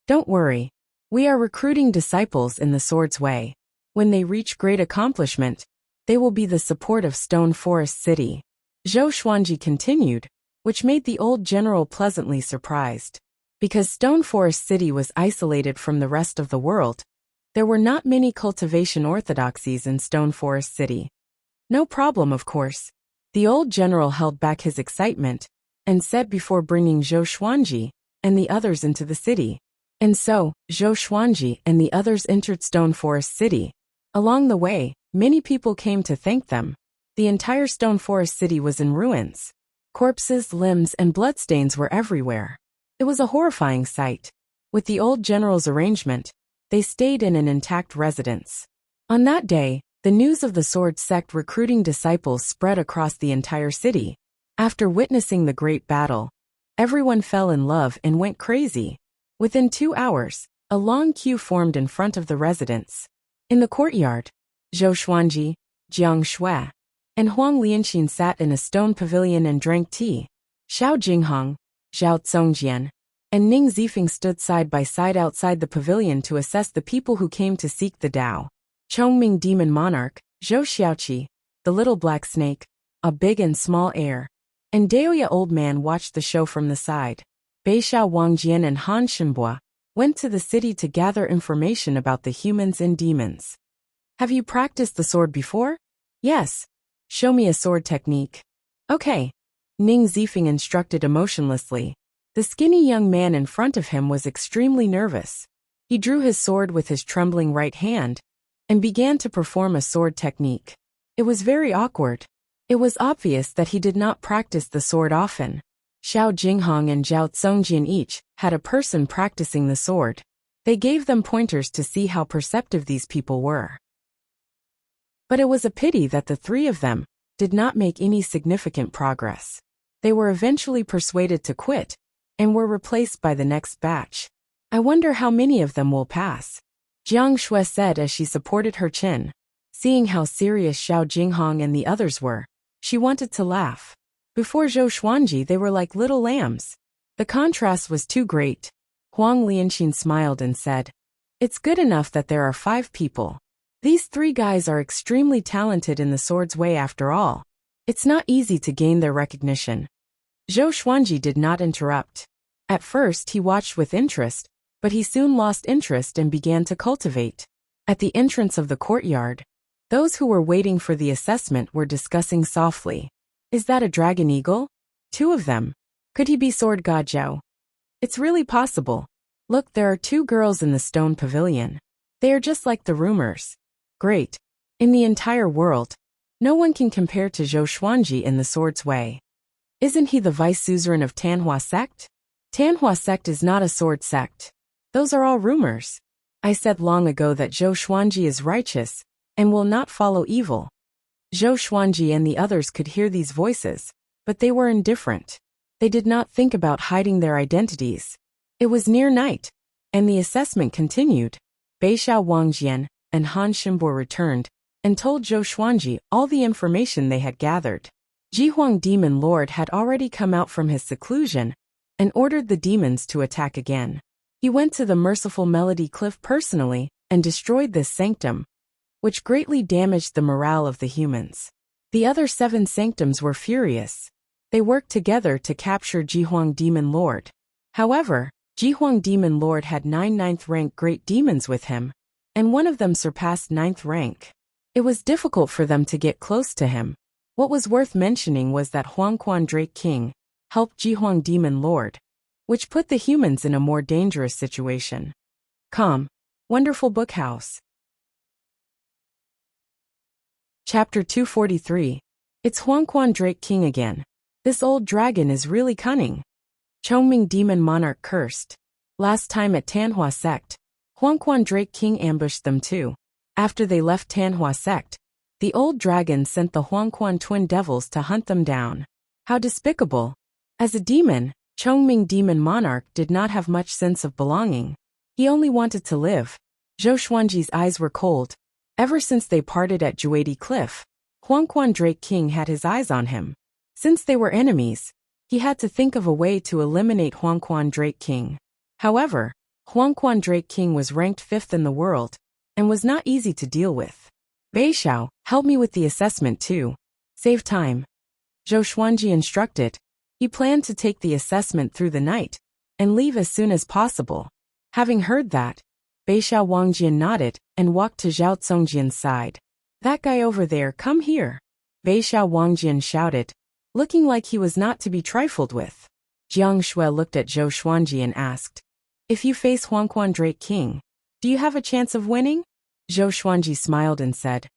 "Don't worry. We are recruiting disciples in the sword's way. When they reach great accomplishment, they will be the support of Stone Forest City," Zhou Xuanji continued, which made the old general pleasantly surprised. Because Stone Forest City was isolated from the rest of the world, there were not many cultivation orthodoxies in Stone Forest City. No problem, of course. The old general held back his excitement and said before bringing Zhou Xuanji and the others into the city. And so, Zhou Xuanji and the others entered Stone Forest City. Along the way, many people came to thank them. The entire Stone Forest City was in ruins. Corpses, limbs, and bloodstains were everywhere. It was a horrifying sight. With the old general's arrangement, they stayed in an intact residence. On that day, the news of the sword sect recruiting disciples spread across the entire city. After witnessing the great battle, everyone fell in love and went crazy. Within 2 hours, a long queue formed in front of the residence. In the courtyard, Zhou Xuanji, Jiang Shui, and Huang Lianxin sat in a stone pavilion and drank tea. Xiao Jinghong, Zhao Zongjian, and Ning Zifeng stood side by side outside the pavilion to assess the people who came to seek the Tao. Chongming Demon Monarch, Zhou Xiaoqi, the Little Black Snake, a big and small heir, and Daoya Old Man watched the show from the side. Beixiao Wangjian and Han Shenbua went to the city to gather information about the humans and demons. "Have you practiced the sword before?" "Yes." "Show me a sword technique." "Okay." Ning Zifeng instructed emotionlessly. The skinny young man in front of him was extremely nervous. He drew his sword with his trembling right hand and began to perform a sword technique. It was very awkward. It was obvious that he did not practice the sword often. Xiao Jinghong and Zhao Zongjian each had a person practicing the sword. They gave them pointers to see how perceptive these people were. But it was a pity that the three of them did not make any significant progress. They were eventually persuaded to quit and were replaced by the next batch. "I wonder how many of them will pass," Jiang Shui said as she supported her chin. Seeing how serious Xiao Jinghong and the others were, she wanted to laugh. Before Zhou Xuanji, they were like little lambs. The contrast was too great. Huang Lianxin smiled and said, "It's good enough that there are 5 people. These 3 guys are extremely talented in the sword's way after all. It's not easy to gain their recognition." Zhou Xuanji did not interrupt. At first he watched with interest, but he soon lost interest and began to cultivate. At the entrance of the courtyard, those who were waiting for the assessment were discussing softly. "Is that a dragon eagle?" 2 of them. "Could he be sword god Zhao?" "It's really possible. Look, there are 2 girls in the stone pavilion. They are just like the rumors." "Great. In the entire world, no one can compare to Zhou Xuanji in the sword's way. Isn't he the vice suzerain of Tanhua sect?" "Tanhua sect is not a sword sect. Those are all rumors. I said long ago that Zhou Xuanji is righteous and will not follow evil." Zhou Xuanji and the others could hear these voices, but they were indifferent. They did not think about hiding their identities. It was near night, and the assessment continued. Beixiao Wangjian and Han Shenbua returned and told Zhou Xuanji all the information they had gathered. Jihuang Demon Lord had already come out from his seclusion and ordered the demons to attack again. He went to the Merciful Melody Cliff personally and destroyed this sanctum, which greatly damaged the morale of the humans. The other 7 sanctums were furious. They worked together to capture Jihuang Demon Lord. However, Jihuang Demon Lord had 9 ninth-rank great demons with him, and one of them surpassed 9th rank. It was difficult for them to get close to him. What was worth mentioning was that Huangquan Drake King helped Jihuang Demon Lord, which put the humans in a more dangerous situation. Wonderful Book House. Chapter 243. It's Huangquan Drake King again. This old dragon is really cunning. Chongming Demon Monarch cursed. Last time at Tanhua Sect, Huangquan Drake King ambushed them too. After they left Tanhua Sect, the old dragon sent the Huangquan twin devils to hunt them down. How despicable. As a demon, Chongming Demon Monarch did not have much sense of belonging. He only wanted to live. Zhou Xuanji's eyes were cold. Ever since they parted at Juadi Cliff, Huangquan Drake King had his eyes on him. Since they were enemies, he had to think of a way to eliminate Huangquan Drake King. However, Huangquan Drake King was ranked 5th in the world, and was not easy to deal with. Beishao, help me with the assessment too. Save time. Zhou Xuanji instructed. He planned to take the assessment through the night, and leave as soon as possible. Having heard that, Beishao Wangjian nodded, and walked to Zhao Congjian's side. That guy over there, come here. Beishao Wangjian shouted, looking like he was not to be trifled with. Jiang Shui looked at Zhou Xuanji and asked, if you face Huangquan Drake King, do you have a chance of winning? Zhou Xuanji smiled and said,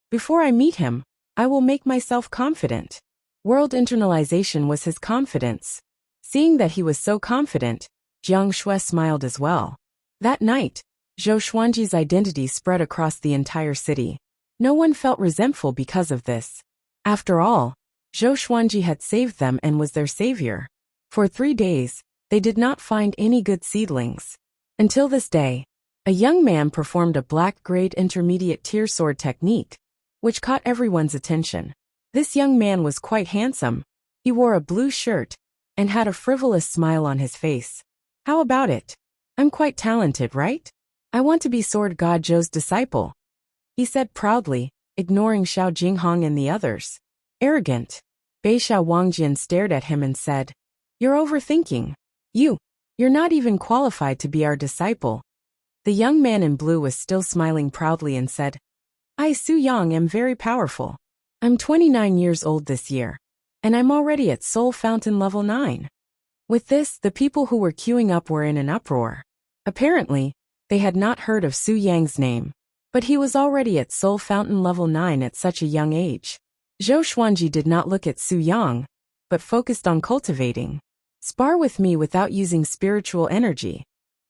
before I meet him, I will make myself confident. World internalization was his confidence. Seeing that he was so confident, Jiang Shui smiled as well. That night, Zhou Xuanji's identity spread across the entire city. No one felt resentful because of this. After all, Zhou Xuanji had saved them and was their savior. For 3 days, they did not find any good seedlings. Until this day, a young man performed a black-grade intermediate tier sword technique, which caught everyone's attention. This young man was quite handsome. He wore a blue shirt, and had a frivolous smile on his face. How about it? I'm quite talented, right? I want to be Sword God Zhou's disciple, he said proudly, ignoring Xiao Jinghong and the others. Arrogant. Beishao Wangjian stared at him and said, you're overthinking. You're not even qualified to be our disciple. The young man in blue was still smiling proudly and said, I, Su Yang, am very powerful. I'm 29 years old this year, and I'm already at Soul Fountain level 9. With this, the people who were queuing up were in an uproar. Apparently, they had not heard of Su Yang's name, but he was already at Soul Fountain level 9 at such a young age. Zhou Xuanji did not look at Su Yang, but focused on cultivating. Spar with me without using spiritual energy.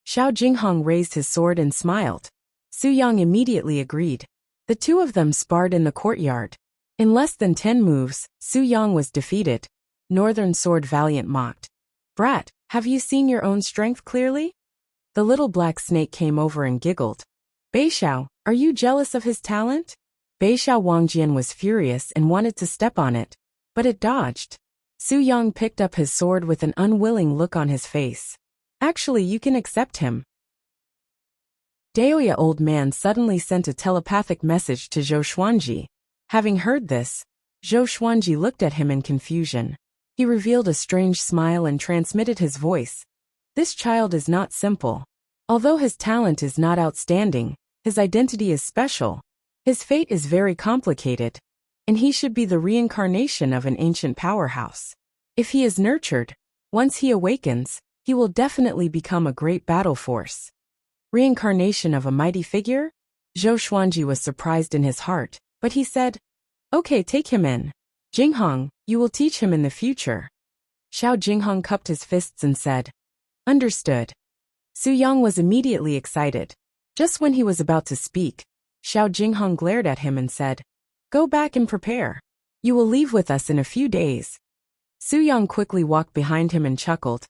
Xiao Jinghong raised his sword and smiled. Su Yang immediately agreed. The two of them sparred in the courtyard. In less than 10 moves, Su Yang was defeated. Northern Sword Valiant mocked. Brat, have you seen your own strength clearly? The little black snake came over and giggled. Beishao, are you jealous of his talent? Beishao Wangjian was furious and wanted to step on it, but it dodged. Su Yang picked up his sword with an unwilling look on his face. Actually, you can accept him. Daoya old man suddenly sent a telepathic message to Zhou Xuanji. Having heard this, Zhou Xuanji looked at him in confusion. He revealed a strange smile and transmitted his voice. This child is not simple. Although his talent is not outstanding, his identity is special. His fate is very complicated, and he should be the reincarnation of an ancient powerhouse. If he is nurtured, once he awakens, he will definitely become a great battle force. Reincarnation of a mighty figure? Zhou Xuanji was surprised in his heart, but he said, okay, take him in. Jinghong, you will teach him in the future. Xiao Jinghong cupped his fists and said, understood. Su Yang was immediately excited. Just when he was about to speak, Xiao Jinghong glared at him and said, go back and prepare. You will leave with us in a few days. Su Yang quickly walked behind him and chuckled.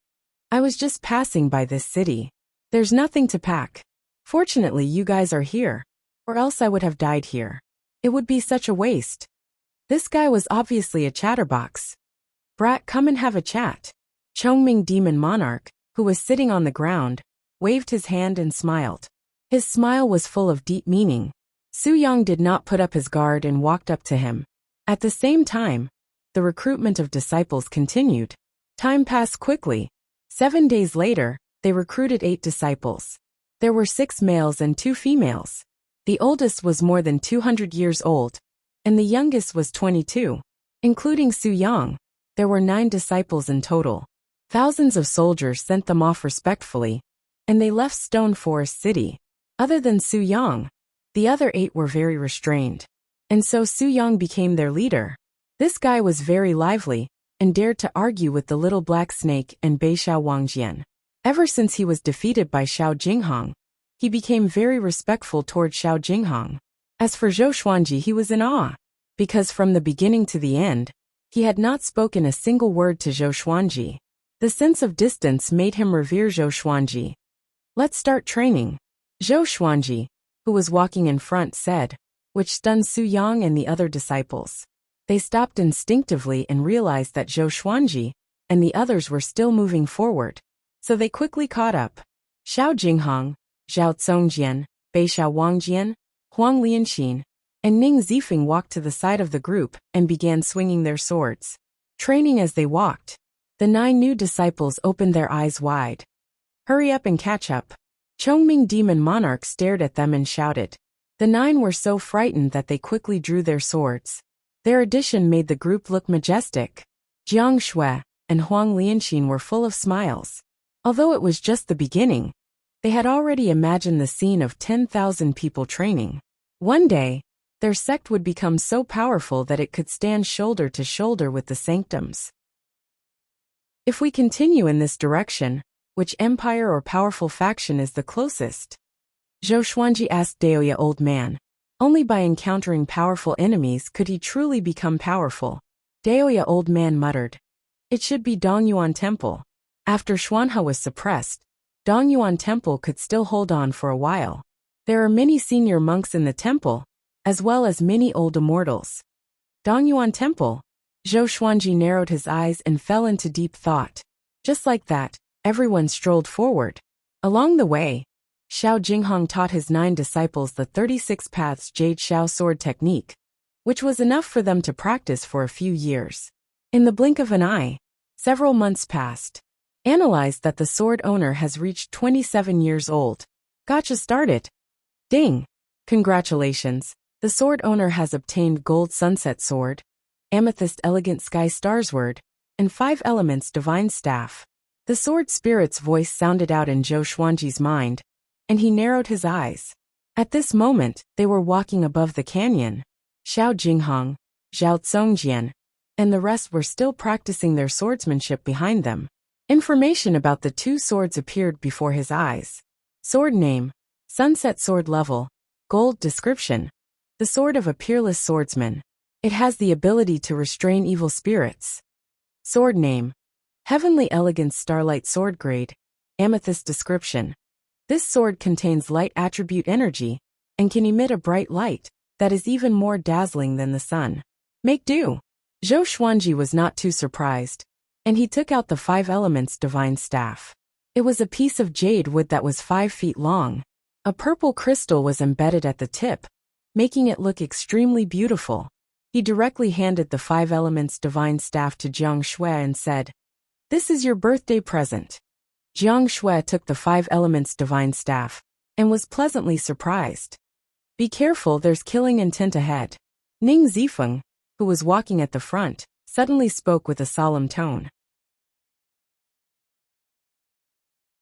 I was just passing by this city. There's nothing to pack. Fortunately, you guys are here, or else I would have died here. It would be such a waste. This guy was obviously a chatterbox. Brat, come and have a chat. Chongming Demon Monarch, who was sitting on the ground, waved his hand and smiled. His smile was full of deep meaning. Su Yang did not put up his guard and walked up to him. At the same time, the recruitment of disciples continued. Time passed quickly. 7 days later, they recruited 8 disciples. There were 6 males and 2 females. The oldest was more than 200 years old, and the youngest was 22. Including Su Yang, there were 9 disciples in total. Thousands of soldiers sent them off respectfully, and they left Stone Forest City. Other than Su Yang, the other 8 were very restrained. And so Su Yang became their leader. This guy was very lively, and dared to argue with the little black snake and Bei Xiao Wangjian. Ever since he was defeated by Xiao Jinghong, he became very respectful toward Xiao Jinghong. As for Zhou Xuanji, he was in awe, because from the beginning to the end, he had not spoken a single word to Zhou Xuanji. The sense of distance made him revere Zhou Xuanji. Let's start training. Zhou Xuanji, who was walking in front, said, which stunned Su Yang and the other disciples. They stopped instinctively and realized that Zhou Xuanji and the others were still moving forward, so they quickly caught up. Xiao Jinghong, Zhao Zongjian, Bei Xiao Wangjian, Huang Lianxin, and Ning Zifeng walked to the side of the group and began swinging their swords. Training as they walked, the 9 new disciples opened their eyes wide. Hurry up and catch up. Chongming Demon Monarch stared at them and shouted. The 9 were so frightened that they quickly drew their swords. Their addition made the group look majestic. Jiang Shui and Huang Lianxin were full of smiles. Although it was just the beginning, they had already imagined the scene of 10,000 people training. One day, their sect would become so powerful that it could stand shoulder to shoulder with the sanctums. If we continue in this direction, which empire or powerful faction is the closest? Zhou Xuanji asked Daoya Old Man. Only by encountering powerful enemies could he truly become powerful. Daoya Old Man muttered. It should be Dongyuan Temple. After Xuanhe was suppressed, Dongyuan Temple could still hold on for a while. There are many senior monks in the temple, as well as many old immortals. Dongyuan Temple? Zhou Xuanji narrowed his eyes and fell into deep thought. Just like that, everyone strolled forward. Along the way, Xiao Jinghong taught his 9 disciples the 36 Paths Jade Xiao sword technique, which was enough for them to practice for a few years. In the blink of an eye, several months passed. Analyzed that the sword owner has reached 27 years old. Gotcha started. Ding! Congratulations, the sword owner has obtained Gold Sunset Sword, Amethyst Elegant Sky Starsword, and 5 Elements Divine Staff. The sword spirit's voice sounded out in Zhou Xuanji's mind, and he narrowed his eyes. At this moment, they were walking above the canyon. Xiao Jinghong, Zhao Zongjian, and the rest were still practicing their swordsmanship behind them. Information about the 2 swords appeared before his eyes. Sword name, Sunset Sword level, Gold description. The sword of a peerless swordsman. It has the ability to restrain evil spirits. Sword name, Heavenly Elegance Starlight Sword grade, Amethyst description. This sword contains light attribute energy, and can emit a bright light that is even more dazzling than the sun. Make do. Zhou Xuanji was not too surprised, and he took out the 5 Elements Divine Staff. It was a piece of jade wood that was 5 feet long. A purple crystal was embedded at the tip, making it look extremely beautiful. He directly handed the 5 Elements Divine Staff to Jiang Shui and said, "This is your birthday present." Jiang Shui took the 5 Elements Divine Staff, and was pleasantly surprised. Be careful, there's killing intent ahead. Ning Zifeng, who was walking at the front, suddenly spoke with a solemn tone.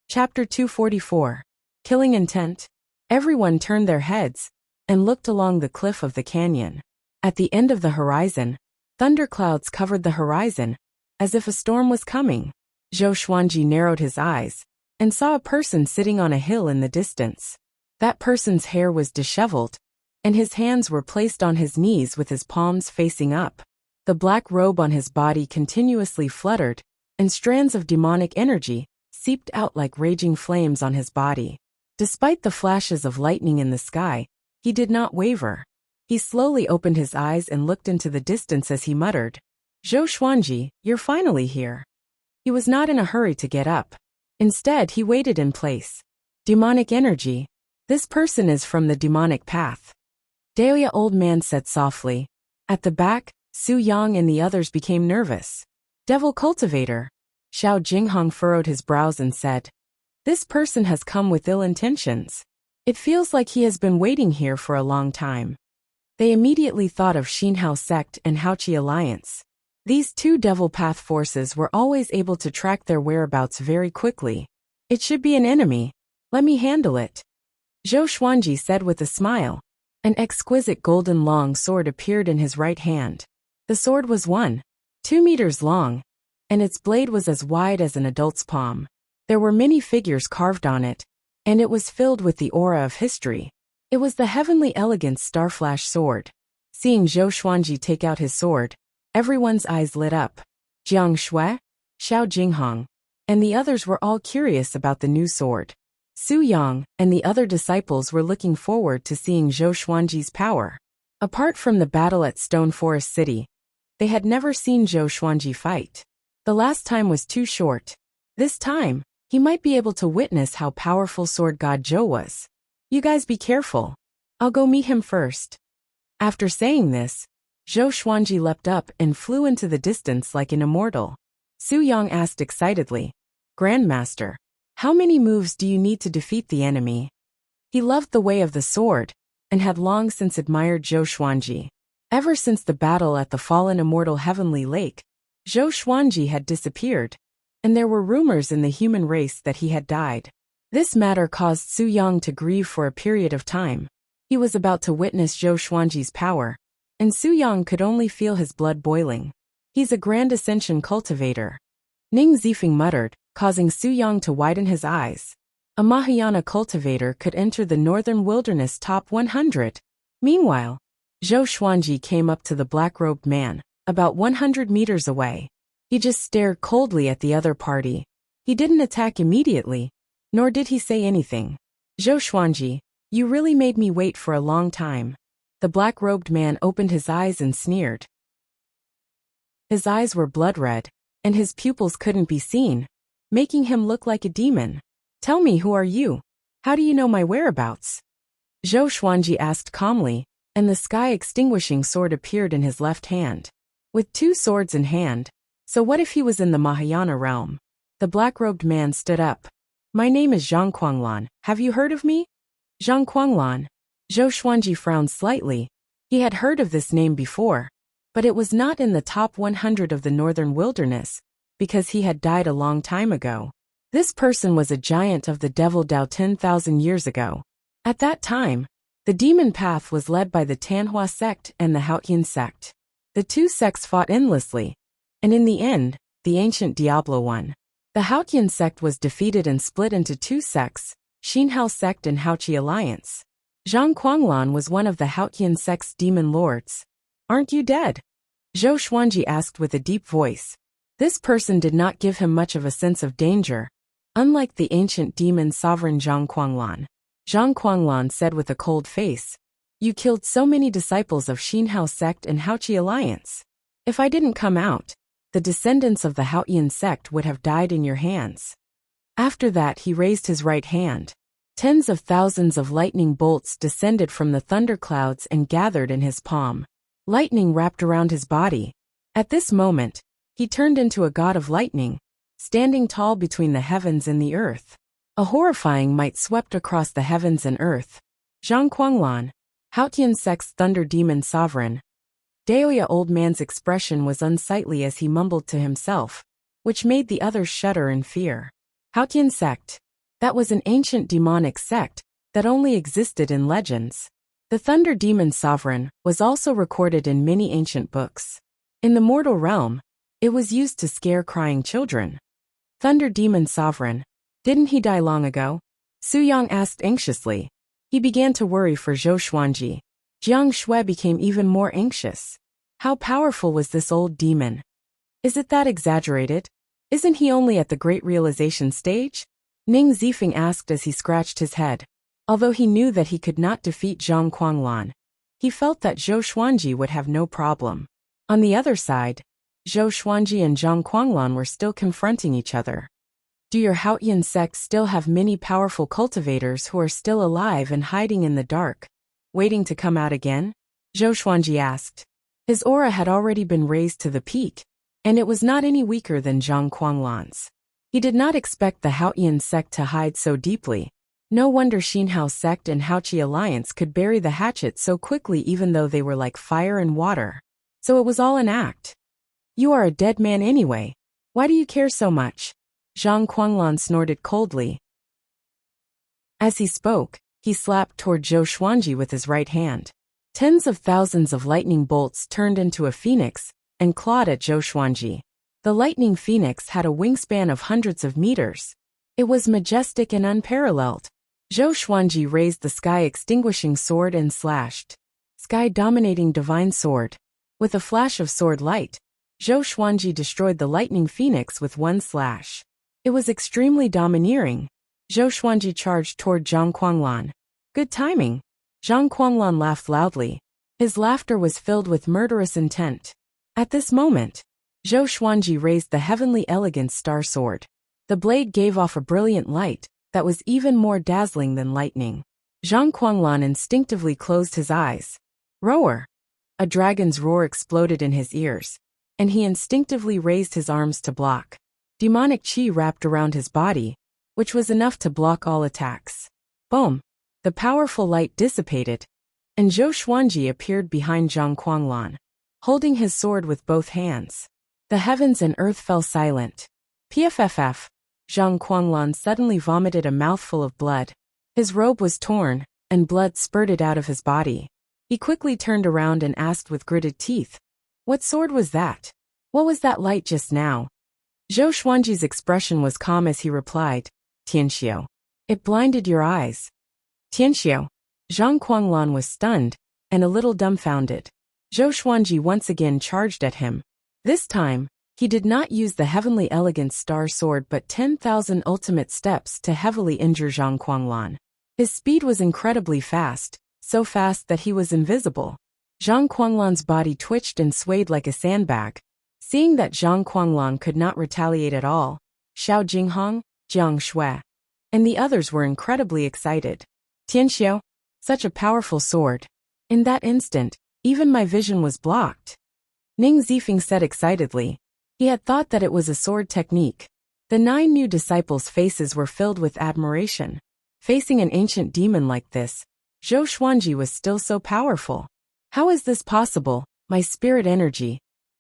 Chapter 244. Killing Intent. Everyone turned their heads, and looked along the cliff of the canyon. At the end of the horizon, thunderclouds covered the horizon, as if a storm was coming. Zhou Xuanji narrowed his eyes, and saw a person sitting on a hill in the distance. That person's hair was disheveled, and his hands were placed on his knees with his palms facing up. The black robe on his body continuously fluttered, and strands of demonic energy seeped out like raging flames on his body. Despite the flashes of lightning in the sky, he did not waver. He slowly opened his eyes and looked into the distance as he muttered, "Zhou Xuanji, you're finally here." He was not in a hurry to get up. Instead, he waited in place. Demonic energy. This person is from the demonic path. Daoya Old Man said softly. At the back, Su Yang and the others became nervous. Devil Cultivator. Xiao Jinghong furrowed his brows and said, "This person has come with ill intentions. It feels like he has been waiting here for a long time." They immediately thought of Xinhao sect and Haoqi alliance. These 2 devil path forces were always able to track their whereabouts very quickly. It should be an enemy. Let me handle it. Zhou Xuanji said with a smile. An exquisite golden long sword appeared in his right hand. The sword was 1.2 meters long, and its blade was as wide as an adult's palm. There were many figures carved on it, and it was filled with the aura of history. It was the heavenly elegance Starflash sword. Seeing Zhou Xuanji take out his sword, everyone's eyes lit up. Jiang Shui, Xiao Jinghong, and the others were all curious about the new sword. Su Yang and the other disciples were looking forward to seeing Zhou Xuanji's power. Apart from the battle at Stone Forest City, they had never seen Zhou Xuanji fight. The last time was too short. This time, he might be able to witness how powerful Sword God Zhou was. You guys be careful. I'll go meet him first. After saying this, Zhou Xuanji leapt up and flew into the distance like an immortal. Su Yang asked excitedly, Grandmaster, how many moves do you need to defeat the enemy? He loved the way of the sword, and had long since admired Zhou Xuanji. Ever since the battle at the fallen immortal Heavenly Lake, Zhou Xuanji had disappeared, and there were rumors in the human race that he had died. This matter caused Su Yang to grieve for a period of time. He was about to witness Zhou Xuanji's power, and Su Yang could only feel his blood boiling. He's a grand ascension cultivator. Ning Zifeng muttered, causing Su Yang to widen his eyes. A Mahayana cultivator could enter the northern wilderness top 100. Meanwhile, Zhou Xuanji came up to the black-robed man, about 100 meters away. He just stared coldly at the other party. He didn't attack immediately, nor did he say anything. Zhou Xuanji, you really made me wait for a long time. The black-robed man opened his eyes and sneered. His eyes were blood-red, and his pupils couldn't be seen, making him look like a demon. Tell me, who are you? How do you know my whereabouts? Zhou Xuanji asked calmly, and the sky-extinguishing sword appeared in his left hand. With two swords in hand, so what if he was in the Mahayana realm? The black-robed man stood up. My name is Zhang Kuanglan. Have you heard of me? Zhang Kuanglan. Zhou Xuanji frowned slightly. He had heard of this name before, but it was not in the top 100 of the northern wilderness, because he had died a long time ago. This person was a giant of the Devil Dao 10,000 years ago. At that time, the demon path was led by the Tanhua sect and the Haotian sect. The two sects fought endlessly, and in the end, the ancient Diablo won. The Haotian sect was defeated and split into two sects, Xinhao sect and Haoqi alliance. Zhang Kuanglan was one of the Haotian sect's demon lords. Aren't you dead? Zhou Xuanji asked with a deep voice. This person did not give him much of a sense of danger, unlike the ancient demon sovereign Zhang Kuanglan. Zhang Kuanglan said with a cold face, You killed so many disciples of Xinhao sect and Haoqi alliance. If I didn't come out, the descendants of the Haotian sect would have died in your hands. After that he raised his right hand. Tens of thousands of lightning bolts descended from the thunderclouds and gathered in his palm. Lightning wrapped around his body. At this moment, he turned into a god of lightning, standing tall between the heavens and the earth. A horrifying might swept across the heavens and earth. Zhang Kuanglan, Haotian sect's thunder demon sovereign. Daoya old man's expression was unsightly as he mumbled to himself, which made the others shudder in fear. Haotian sect. That was an ancient demonic sect that only existed in legends. The thunder demon sovereign was also recorded in many ancient books. In the mortal realm, it was used to scare crying children. Thunder demon sovereign. Didn't he die long ago? Su Yang asked anxiously. He began to worry for Zhou Xuanji. Jiang Shui became even more anxious. How powerful was this old demon? Is it that exaggerated? Isn't he only at the great realization stage? Ning Zifeng asked as he scratched his head. Although he knew that he could not defeat Zhang Kuanglan, he felt that Zhou Xuanji would have no problem. On the other side, Zhou Xuanji and Zhang Kuanglan were still confronting each other. Do your Haotian sect still have many powerful cultivators who are still alive and hiding in the dark, waiting to come out again? Zhou Xuanji asked. His aura had already been raised to the peak, and it was not any weaker than Zhang Kuanglan's. He did not expect the Haotian sect to hide so deeply. No wonder Xinhao sect and Haoqi alliance could bury the hatchet so quickly even though they were like fire and water. So it was all an act. You are a dead man anyway. Why do you care so much? Zhang Kuanglan snorted coldly. As he spoke, he slapped toward Zhou Xuanji with his right hand. Tens of thousands of lightning bolts turned into a phoenix and clawed at Zhou Xuanji. The lightning phoenix had a wingspan of hundreds of meters. It was majestic and unparalleled. Zhou Xuanji raised the sky-extinguishing sword and slashed. Sky-dominating divine sword. With a flash of sword light, Zhou Xuanji destroyed the lightning phoenix with one slash. It was extremely domineering. Zhou Xuanji charged toward Zhang Kuanglan. Good timing. Zhang Kuanglan laughed loudly. His laughter was filled with murderous intent. At this moment, Zhou Xuanji raised the heavenly elegance star sword. The blade gave off a brilliant light that was even more dazzling than lightning. Zhang Kuanglan instinctively closed his eyes. Roar! A dragon's roar exploded in his ears, and he instinctively raised his arms to block. Demonic chi wrapped around his body, which was enough to block all attacks. Boom! The powerful light dissipated, and Zhou Xuanji appeared behind Zhang Kuanglan, holding his sword with both hands. The heavens and earth fell silent. Pfff! Zhang Kuanglan suddenly vomited a mouthful of blood. His robe was torn, and blood spurted out of his body. He quickly turned around and asked with gritted teeth, "What sword was that? What was that light just now?" Zhou Xuanji's expression was calm as he replied, "Tianxiu. It blinded your eyes." Tianxiu. Zhang Kuanglan was stunned and a little dumbfounded. Zhou Xuanji once again charged at him. This time, he did not use the heavenly elegance star sword but 10,000 ultimate steps to heavily injure Zhang Kuanglan. His speed was incredibly fast, so fast that he was invisible. Zhang Kuanglan's body twitched and swayed like a sandbag. Seeing that Zhang Kuanglan could not retaliate at all, Xiao Jinghong, Jiang Shui, and the others were incredibly excited. Tianxiu, such a powerful sword. In that instant, even my vision was blocked. Ning Zifeng said excitedly. He had thought that it was a sword technique. The 9 new disciples' faces were filled with admiration. Facing an ancient demon like this, Zhou Xuanji was still so powerful. How is this possible, my spirit energy?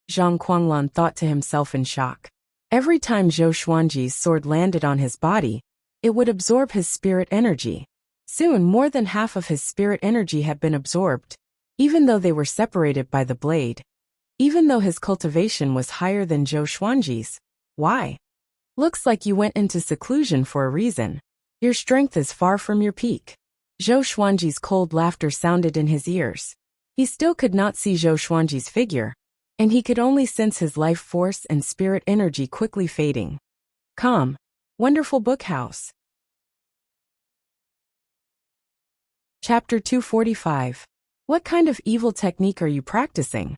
Zhang Kuanglan thought to himself in shock. Every time Zhou Xuanji's sword landed on his body, it would absorb his spirit energy. Soon more than half of his spirit energy had been absorbed, even though they were separated by the blade. Even though his cultivation was higher than Zhou Xuanji's. Why? Looks like you went into seclusion for a reason. Your strength is far from your peak. Zhou Xuanji's cold laughter sounded in his ears. He still could not see Zhou Xuanji's figure, and he could only sense his life force and spirit energy quickly fading. Calm. Wonderful book house. Chapter 245. What kind of evil technique are you practicing?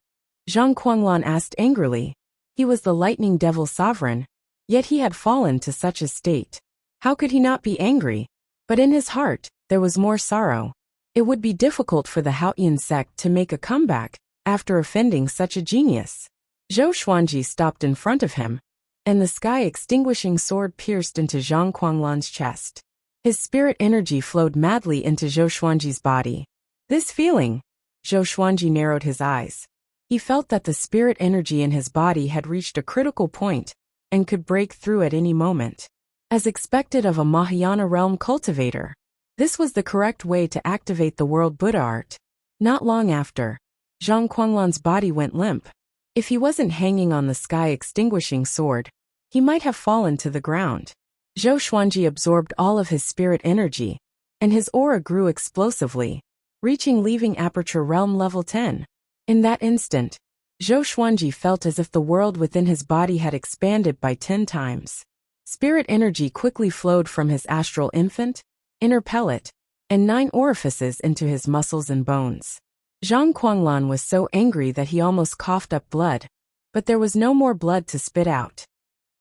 Zhang Kuanglan asked angrily. He was the lightning devil sovereign, yet he had fallen to such a state. How could he not be angry? But in his heart, there was more sorrow. It would be difficult for the Haoyan sect to make a comeback after offending such a genius. Zhou Xuanji stopped in front of him, and the sky-extinguishing sword pierced into Zhang Kuanglan's chest. His spirit energy flowed madly into Zhou Xuanji's body. This feeling, Zhou Xuanji narrowed his eyes. He felt that the spirit energy in his body had reached a critical point and could break through at any moment. As expected of a Mahayana realm cultivator, this was the correct way to activate the world Buddha art. Not long after, Zhang Kuanglan's body went limp. If he wasn't hanging on the sky-extinguishing sword, he might have fallen to the ground. Zhou Xuanji absorbed all of his spirit energy, and his aura grew explosively, reaching leaving aperture realm level 10. In that instant, Zhou Xuanji felt as if the world within his body had expanded by 10 times. Spirit energy quickly flowed from his astral infant, inner pellet, and 9 orifices into his muscles and bones. Zhang Kuanglan was so angry that he almost coughed up blood, but there was no more blood to spit out.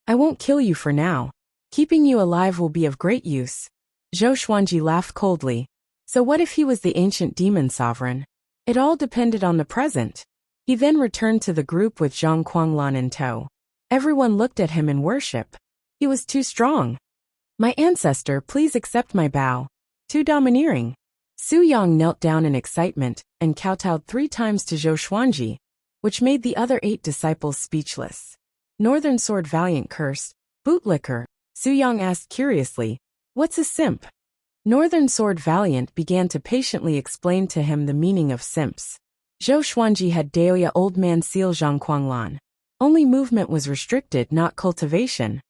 I won't kill you for now. Keeping you alive will be of great use. Zhou Xuanji laughed coldly. So what if he was the ancient demon sovereign? It all depended on the present. He then returned to the group with Zhang Kuanglan in tow. Everyone looked at him in worship. He was too strong. My ancestor, please accept my bow. Too domineering. Su Yang knelt down in excitement and kowtowed 3 times to Zhou Xuanji, which made the other 8 disciples speechless. Northern Sword Valiant cursed, bootlicker. Su Yang asked curiously, what's a simp? Northern Sword Valiant began to patiently explain to him the meaning of simps. Zhou Xuanji had Daoya Old Man seal Zhangquanglan. Only movement was restricted, not cultivation.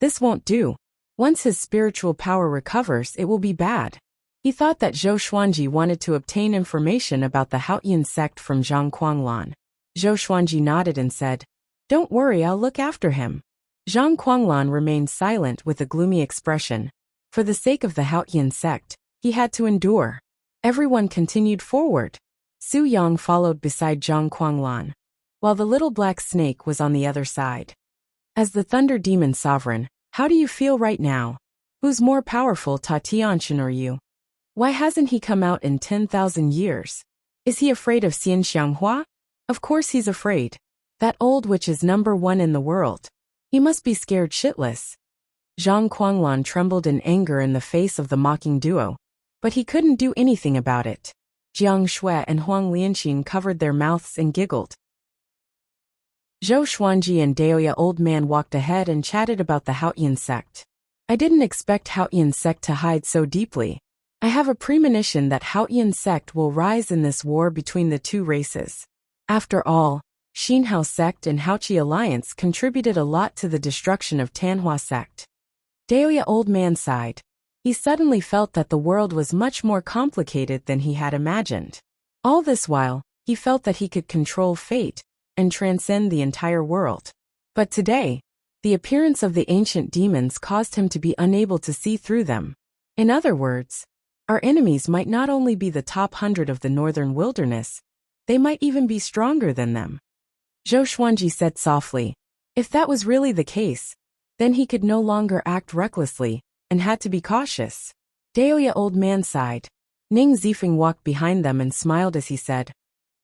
This won't do. Once his spiritual power recovers, it will be bad. He thought that Zhou Xuanji wanted to obtain information about the Haotian sect from Zhang Quanglan. Zhou Xuanji nodded and said, "Don't worry, I'll look after him." Zhang Quanglan remained silent with a gloomy expression. For the sake of the Haotian sect, he had to endure. Everyone continued forward. Su Yang followed beside Zhang Quanglan, while the little black snake was on the other side. As the Thunder Demon Sovereign, how do you feel right now? Who's more powerful, Ta Tianxian or you? Why hasn't he come out in 10,000 years? Is he afraid of Xian Xianghua? Of course he's afraid. That old witch is #1 in the world. He must be scared shitless. Zhang Quanglan trembled in anger in the face of the mocking duo, but he couldn't do anything about it. Jiang Shui and Huang Lianxin covered their mouths and giggled. Zhou Xuanji and Daoya Old Man walked ahead and chatted about the Haotian sect. I didn't expect Haotian sect to hide so deeply. I have a premonition that Haotian sect will rise in this war between the two races. After all, Xinhao sect and Haoqi alliance contributed a lot to the destruction of Tanhua sect. Daoya Old Man sighed. He suddenly felt that the world was much more complicated than he had imagined. All this while, he felt that he could control fate and transcend the entire world. But today, the appearance of the ancient demons caused him to be unable to see through them. In other words, our enemies might not only be the top 100 of the northern wilderness, they might even be stronger than them. Zhou Xuanji said softly. If that was really the case, then he could no longer act recklessly, and had to be cautious. Daoya Old Man sighed. Ning Zifeng walked behind them and smiled as he said,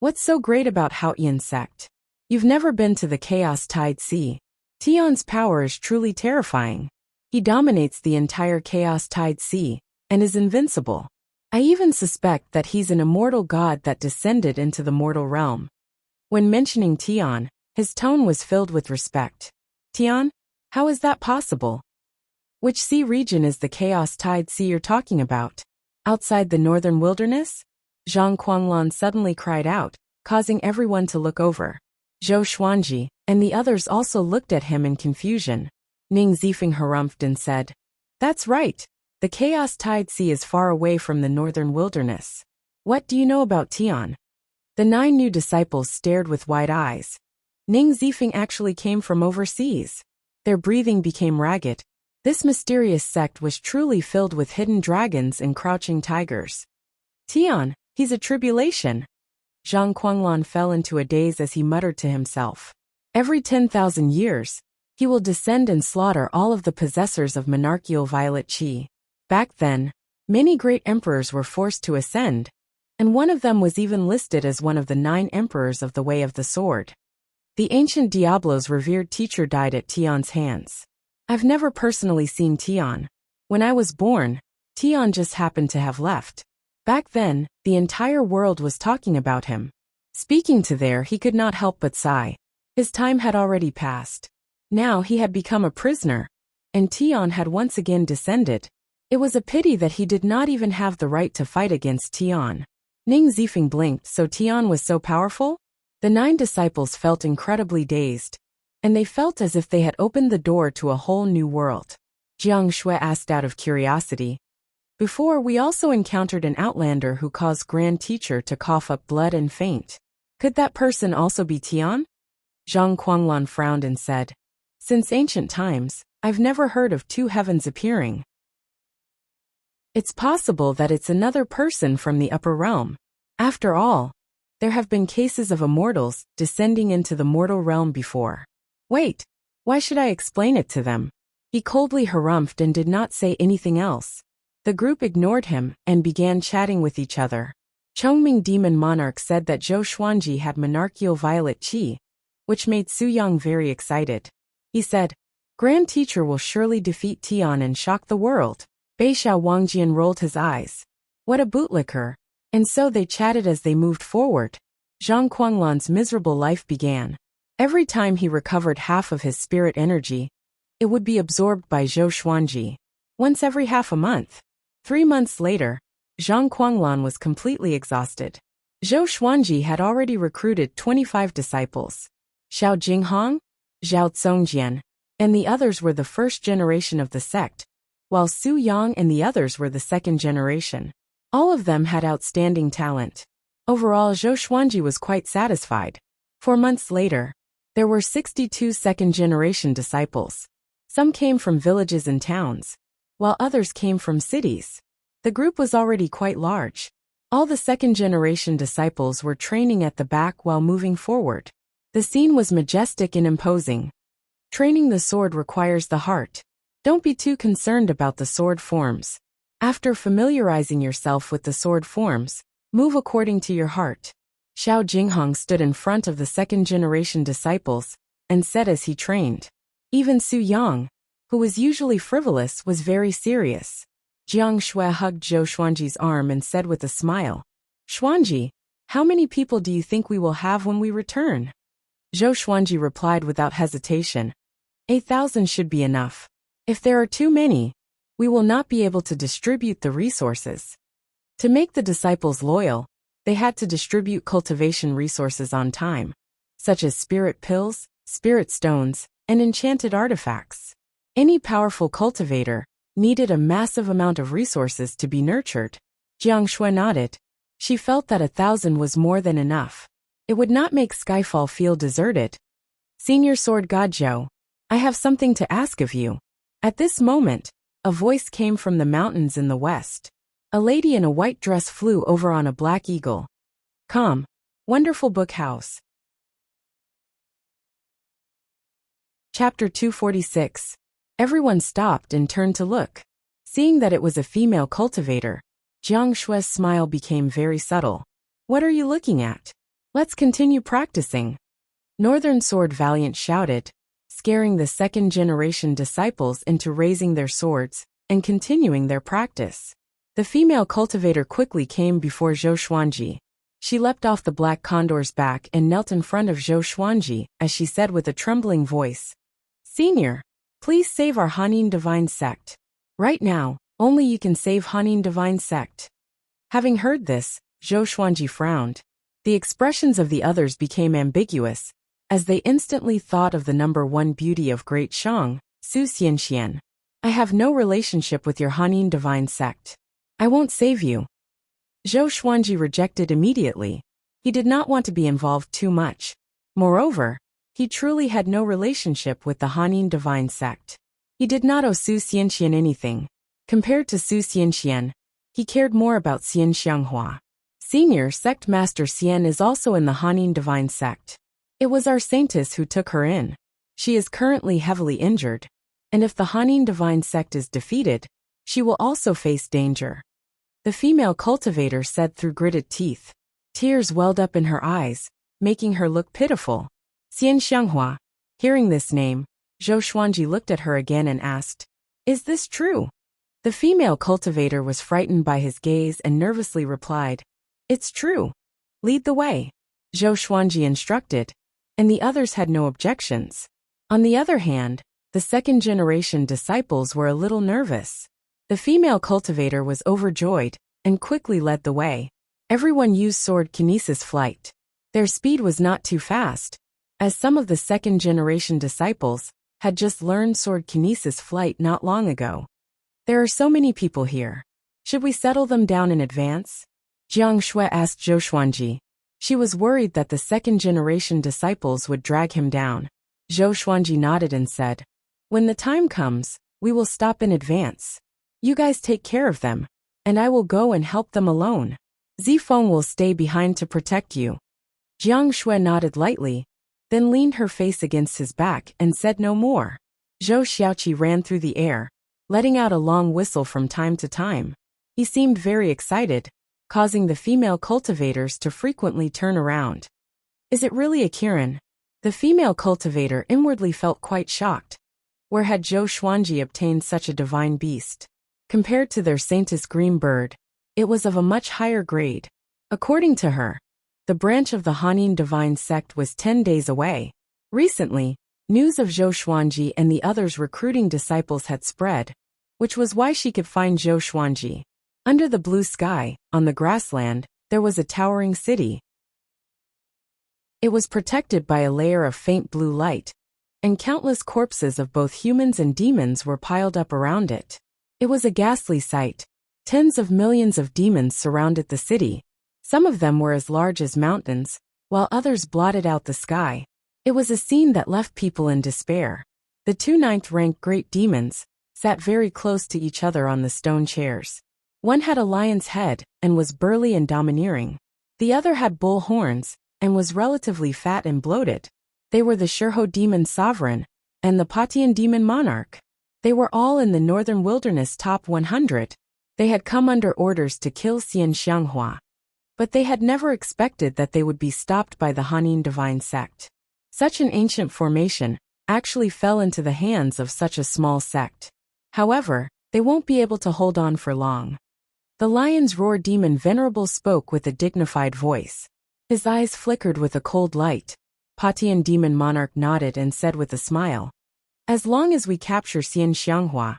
"What's so great about Haotian sect? You've never been to the Chaos Tide Sea. Tian's power is truly terrifying. He dominates the entire Chaos Tide Sea, and is invincible. I even suspect that he's an immortal god that descended into the mortal realm." When mentioning Tian, his tone was filled with respect. "Tian? How is that possible? Which sea region is the Chaos Tide Sea you're talking about? Outside the northern wilderness?" Zhang Quanglan suddenly cried out, causing everyone to look over. Zhou Xuanji and the others also looked at him in confusion. Ning Zifeng harumphed and said, "That's right. The Chaos Tide Sea is far away from the northern wilderness. What do you know about Tian?" The 9 new disciples stared with wide eyes. Ning Zifeng actually came from overseas. Their breathing became ragged. This mysterious sect was truly filled with hidden dragons and crouching tigers. "Tian, he's a tribulation." Zhang Quanglan fell into a daze as he muttered to himself. "Every 10,000 years, he will descend and slaughter all of the possessors of monarchical violet qi." Back then, many great emperors were forced to ascend, and one of them was even listed as one of the 9 emperors of the Way of the Sword. The ancient Diablo's revered teacher died at Tian's hands. I've never personally seen Tian. When I was born, Tian just happened to have left. Back then, the entire world was talking about him. Speaking to there, he could not help but sigh. His time had already passed. Now he had become a prisoner, and Tian had once again descended. It was a pity that he did not even have the right to fight against Tian. Ning Zifeng blinked. So Tian was so powerful? The 9 disciples felt incredibly dazed, and they felt as if they had opened the door to a whole new world. Jiang Shui asked out of curiosity. "Before, we also encountered an outlander who caused Grand Teacher to cough up blood and faint. Could that person also be Tian?" Zhang Quanglan frowned and said, "Since ancient times, I've never heard of 2 heavens appearing. It's possible that it's another person from the upper realm. After all, there have been cases of immortals descending into the mortal realm before. Wait, why should I explain it to them?" He coldly harumphed and did not say anything else. The group ignored him and began chatting with each other. Chongming Demon Monarch said that Zhou Xuanji had monarchical violet qi, which made Su Yang very excited. He said, "Grand Teacher will surely defeat Tian and shock the world." Beishao Wangjian rolled his eyes. What a bootlicker. And so they chatted as they moved forward. Zhang Quanglan's miserable life began. Every time he recovered half of his spirit energy, it would be absorbed by Zhou Xuanji. Once every half a month. 3 months later, Zhang Guanglan was completely exhausted. Zhou Xuanji had already recruited 25 disciples. Xiao Jinghong, Zhao Zongjian, and the others were the first generation of the sect, while Su Yang and the others were the second generation. All of them had outstanding talent. Overall, Zhou Xuanji was quite satisfied. 4 months later, there were 62 second-generation disciples. Some came from villages and towns, while others came from cities. The group was already quite large. All the second-generation disciples were training at the back while moving forward. The scene was majestic and imposing. Training the sword requires the heart. Don't be too concerned about the sword forms. After familiarizing yourself with the sword forms, move according to your heart. Xiao Jinghong stood in front of the second-generation disciples and said as he trained. Even Su Yang, who was usually frivolous, was very serious. Jiang Shui hugged Zhou Xuanji's arm and said with a smile, "Xuanji, how many people do you think we will have when we return?" Zhou Xuanji replied without hesitation, 8,000 should be enough. If there are too many, we will not be able to distribute the resources. To make the disciples loyal, they had to distribute cultivation resources on time, such as spirit pills, spirit stones, and enchanted artifacts. Any powerful cultivator needed a massive amount of resources to be nurtured. Jiang Shui nodded. She felt that 1,000 was more than enough. It would not make Skyfall feel deserted. Senior Sword God Zhou, I have something to ask of you. At this moment, a voice came from the mountains in the west. A lady in a white dress flew over on a black eagle. Come, wonderful book house. Chapter 246. Everyone stopped and turned to look. Seeing that it was a female cultivator, Jiang Shui's smile became very subtle. What are you looking at? Let's continue practicing. Northern Sword Valiant shouted, scaring the second-generation disciples into raising their swords and continuing their practice. The female cultivator quickly came before Zhou Xuanji. She leapt off the black condor's back and knelt in front of Zhou Xuanji as she said with a trembling voice, "Senior, please save our Hanin Divine Sect. Right now, only you can save Hanin Divine Sect." Having heard this, Zhou Xuanji frowned. The expressions of the others became ambiguous, as they instantly thought of the number 1 beauty of Great Shang, Su Xianxian. I have no relationship with your Hanin Divine Sect. I won't save you. Zhou Xuanji rejected immediately. He did not want to be involved too much. Moreover, he truly had no relationship with the Hanin Divine Sect. He did not owe Su Xianxian anything. Compared to Su Xianxian, he cared more about Xian Xianghua. Senior Sect Master Xian is also in the Hanin Divine Sect. It was our saintess who took her in. She is currently heavily injured, and if the Hanin Divine Sect is defeated, she will also face danger. The female cultivator said through gritted teeth. Tears welled up in her eyes, making her look pitiful. Xian Xianghua. Hearing this name, Zhou Xuanji looked at her again and asked, "Is this true?" The female cultivator was frightened by his gaze and nervously replied, "It's true. Lead the way." Zhou Xuanji instructed, and the others had no objections. On the other hand, the second-generation disciples were a little nervous. The female cultivator was overjoyed and quickly led the way. Everyone used sword kinesis flight. Their speed was not too fast, as some of the second-generation disciples had just learned sword kinesis flight not long ago. There are so many people here. Should we settle them down in advance? Jiang Shui asked Zhou Xuanji. She was worried that the second-generation disciples would drag him down. Zhou Xuanji nodded and said, "When the time comes, we will stop in advance. You guys take care of them, and I will go and help them alone. Zifeng will stay behind to protect you." Jiang Shui nodded lightly, then leaned her face against his back and said no more. Zhou Xiaoqi ran through the air, letting out a long whistle from time to time. He seemed very excited, causing the female cultivators to frequently turn around. Is it really a Kirin? The female cultivator inwardly felt quite shocked. Where had Zhou Xuanji obtained such a divine beast? Compared to their saintess green bird, it was of a much higher grade. According to her, the branch of the Hanin Divine Sect was 10 days away. Recently, news of Zhou Xuanji and the others recruiting disciples had spread, which was why she could find Zhou Xuanji. Under the blue sky, on the grassland, there was a towering city. It was protected by a layer of faint blue light, and countless corpses of both humans and demons were piled up around it. It was a ghastly sight. Tens of millions of demons surrounded the city. Some of them were as large as mountains, while others blotted out the sky. It was a scene that left people in despair. The two ninth-rank great demons sat very close to each other on the stone chairs. One had a lion's head and was burly and domineering. The other had bull horns and was relatively fat and bloated. They were the Shurho demon sovereign and the Patian demon monarch. They were all in the northern wilderness top 100. They had come under orders to kill Xian Xianghua. But they had never expected that they would be stopped by the Hanin divine sect. Such an ancient formation actually fell into the hands of such a small sect. However, they won't be able to hold on for long. The lion's roar demon Venerable spoke with a dignified voice. His eyes flickered with a cold light. Patian demon monarch nodded and said with a smile, "As long as we capture Xian Xianghua,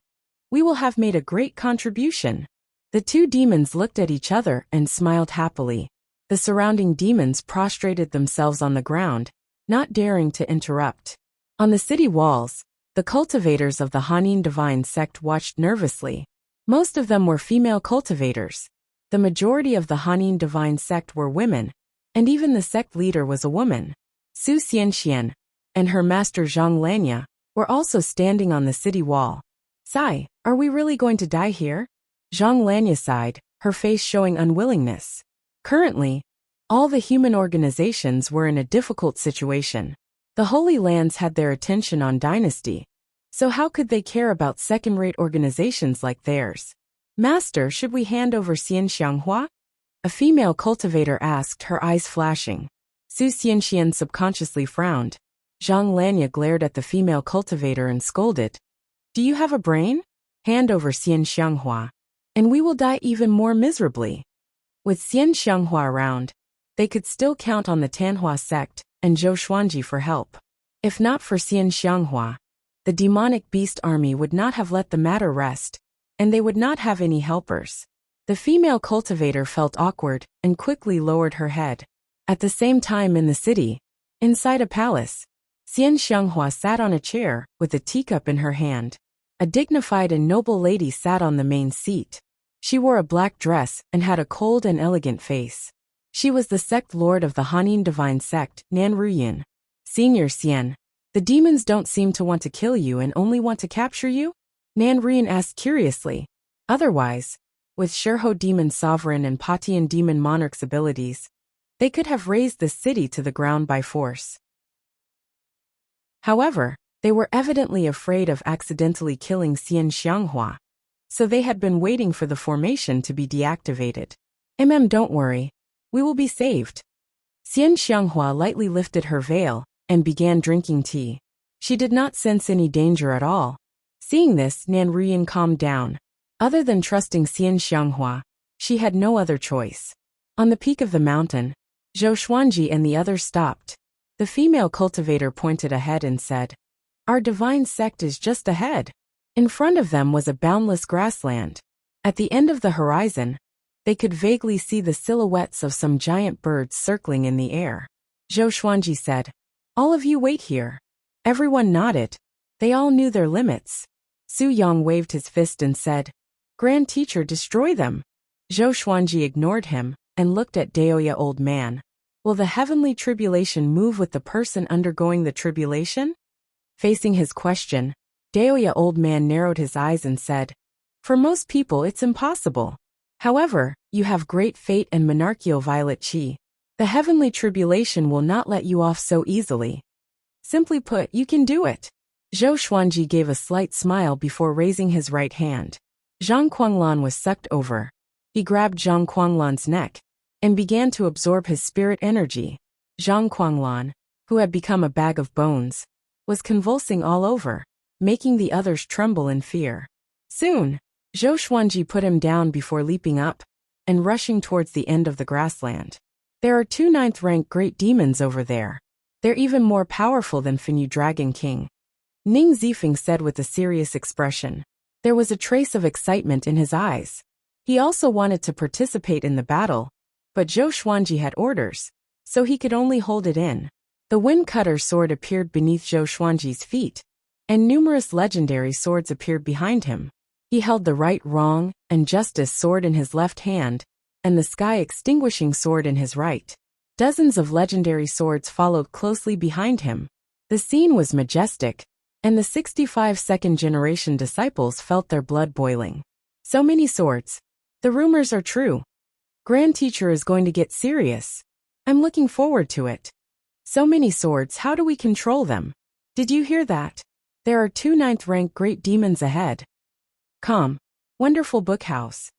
we will have made a great contribution." The two demons looked at each other and smiled happily. The surrounding demons prostrated themselves on the ground, not daring to interrupt. On the city walls, the cultivators of the Hanin divine sect watched nervously. Most of them were female cultivators. The majority of the Hanin divine sect were women, and even the sect leader was a woman. Su Xianxian and her master Zhang Lanya were also standing on the city wall. "Sai, are we really going to die here?" Zhang Lanya sighed, her face showing unwillingness. Currently, all the human organizations were in a difficult situation. The Holy Lands had their attention on dynasty, so how could they care about second-rate organizations like theirs? "Master, should we hand over Xian Xianghua?" A female cultivator asked, her eyes flashing. Su Xianxian subconsciously frowned. Zhang Lanya glared at the female cultivator and scolded. "Do you have a brain? Hand over Xian Xianghua, and we will die even more miserably." With Xian Xianghua around, they could still count on the Tanhua sect and Zhou Xuanji for help. If not for Xian Xianghua, the demonic beast army would not have let the matter rest, and they would not have any helpers. The female cultivator felt awkward and quickly lowered her head. At the same time in the city, inside a palace, Xian Xianghua sat on a chair with a teacup in her hand. A dignified and noble lady sat on the main seat. She wore a black dress and had a cold and elegant face. She was the sect lord of the Hanin divine sect, Nan Ruyin. "Senior Xian, the demons don't seem to want to kill you and only want to capture you?" Nan Ruyin asked curiously. Otherwise, with Shurho demon sovereign and Patian demon monarch's abilities, they could have razed the city to the ground by force. However, they were evidently afraid of accidentally killing Xian Xianghua, so they had been waiting for the formation to be deactivated. Don't worry. We will be saved." Xian Xianghua lightly lifted her veil and began drinking tea. She did not sense any danger at all. Seeing this, Nan Ruyin calmed down. Other than trusting Xian Xianghua, she had no other choice. On the peak of the mountain, Zhou Xuanji and the others stopped. The female cultivator pointed ahead and said, "Our divine sect is just ahead." In front of them was a boundless grassland. At the end of the horizon, they could vaguely see the silhouettes of some giant birds circling in the air. Zhou Xuanji said, "All of you wait here." Everyone nodded. They all knew their limits. Su Yang waved his fist and said, "Grand Teacher, destroy them." Zhou Xuanji ignored him and looked at Daoya Old Man. Will the heavenly tribulation move with the person undergoing the tribulation? Facing his question, Daoya Old Man narrowed his eyes and said, "For most people it's impossible. However, you have great fate and monarchial violet chi. The heavenly tribulation will not let you off so easily. Simply put, you can do it." Zhou Xuanji gave a slight smile before raising his right hand. Zhang Kuanglan was sucked over. He grabbed Zhang Kuanglan's neck and began to absorb his spirit energy. Zhang Kuanglan, who had become a bag of bones, was convulsing all over, making the others tremble in fear. Soon, Zhou Xuanji put him down before leaping up and rushing towards the end of the grassland. "There are two ninth-rank great demons over there. They're even more powerful than Finyu Dragon King," Ning Zifeng said with a serious expression. There was a trace of excitement in his eyes. He also wanted to participate in the battle, but Zhou Xuanji had orders, so he could only hold it in. The wind cutter sword appeared beneath Zhou Xuanji's feet, and numerous legendary swords appeared behind him. He held the right, wrong, and justice sword in his left hand, and the sky extinguishing sword in his right. Dozens of legendary swords followed closely behind him. The scene was majestic, and the 65 second-generation disciples felt their blood boiling. So many swords. The rumors are true. Grand Teacher is going to get serious. I'm looking forward to it. So many swords, how do we control them? Did you hear that? There are 2 9th-rank great demons ahead. Calm. Wonderful book house.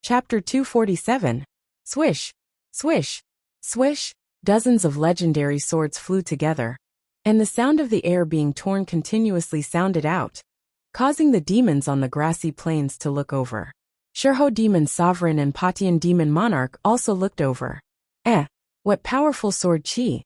Chapter 247. Swish. Swish. Swish. Dozens of legendary swords flew together, and the sound of the air being torn continuously sounded out, causing the demons on the grassy plains to look over. Shurho Demon Sovereign and Patian Demon Monarch also looked over. What powerful sword chi!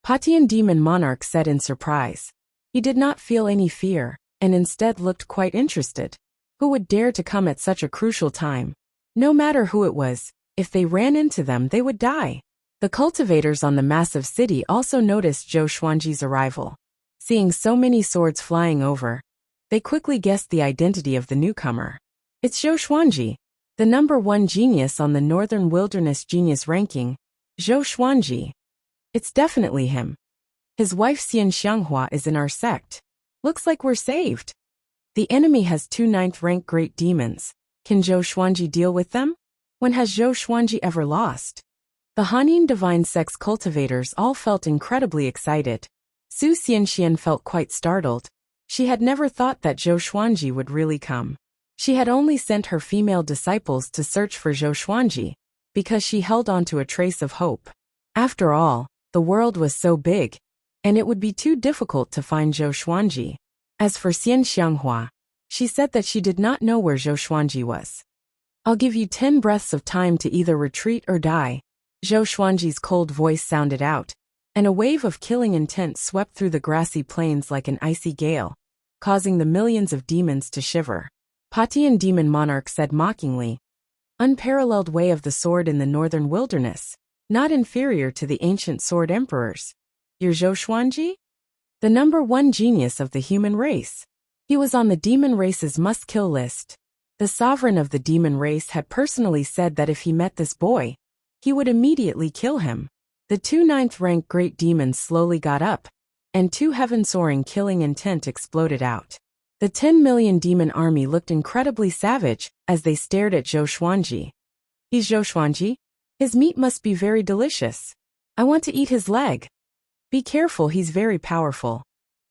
Patian Demon Monarch said in surprise. He did not feel any fear, and instead looked quite interested. Who would dare to come at such a crucial time? No matter who it was, if they ran into them they would die. The cultivators on the massive city also noticed Zhou Xuanji's arrival. Seeing so many swords flying over, they quickly guessed the identity of the newcomer. It's Zhou Xuanji, the #1 genius on the Northern Wilderness Genius ranking. Zhou Xuanji. It's definitely him. His wife Xian Xianghua is in our sect. Looks like we're saved. The enemy has 2 9th-rank great demons. Can Zhou Xuanji deal with them? When has Zhou Xuanji ever lost? The Hanin Divine Sect's cultivators all felt incredibly excited. Su Xianxian felt quite startled. She had never thought that Zhou Xuanji would really come. She had only sent her female disciples to search for Zhou Xuanji, because she held on to a trace of hope. After all, the world was so big, and it would be too difficult to find Zhou Xuanji. As for Xian Xianghua, she said that she did not know where Zhou Xuanji was. I'll give you 10 breaths of time to either retreat or die. Zhou Xuanji's cold voice sounded out, and a wave of killing intent swept through the grassy plains like an icy gale, causing the millions of demons to shiver. Patian Demon Monarch said mockingly, "Unparalleled way of the sword in the northern wilderness, not inferior to the ancient sword emperors. You're Zhou Xuanji? The #1 genius of the human race." He was on the demon race's must-kill list. The sovereign of the demon race had personally said that if he met this boy, he would immediately kill him. The 2 9th-rank great demons slowly got up, and 2 heaven-soaring killing intent exploded out. The 10 million demon army looked incredibly savage as they stared at Zhou Xuanji. He's Zhou Xuanji? His meat must be very delicious. I want to eat his leg. Be careful, he's very powerful.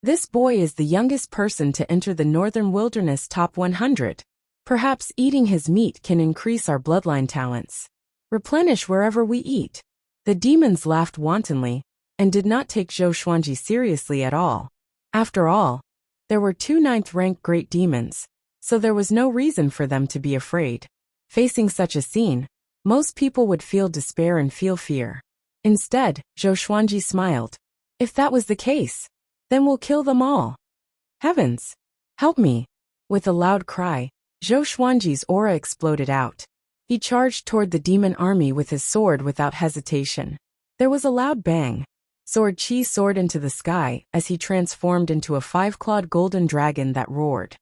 This boy is the youngest person to enter the Northern Wilderness Top 100. Perhaps eating his meat can increase our bloodline talents. Replenish wherever we eat. The demons laughed wantonly, and did not take Zhou Xuanji seriously at all. After all, there were 2 9th-rank great demons, so there was no reason for them to be afraid. Facing such a scene, most people would feel despair and feel fear. Instead, Zhou Xuanji smiled. If that was the case, then we'll kill them all. Heavens! Help me! With a loud cry, Zhou Xuanji's aura exploded out. He charged toward the demon army with his sword without hesitation. There was a loud bang. Sword chi soared into the sky as he transformed into a 5-clawed golden dragon that roared.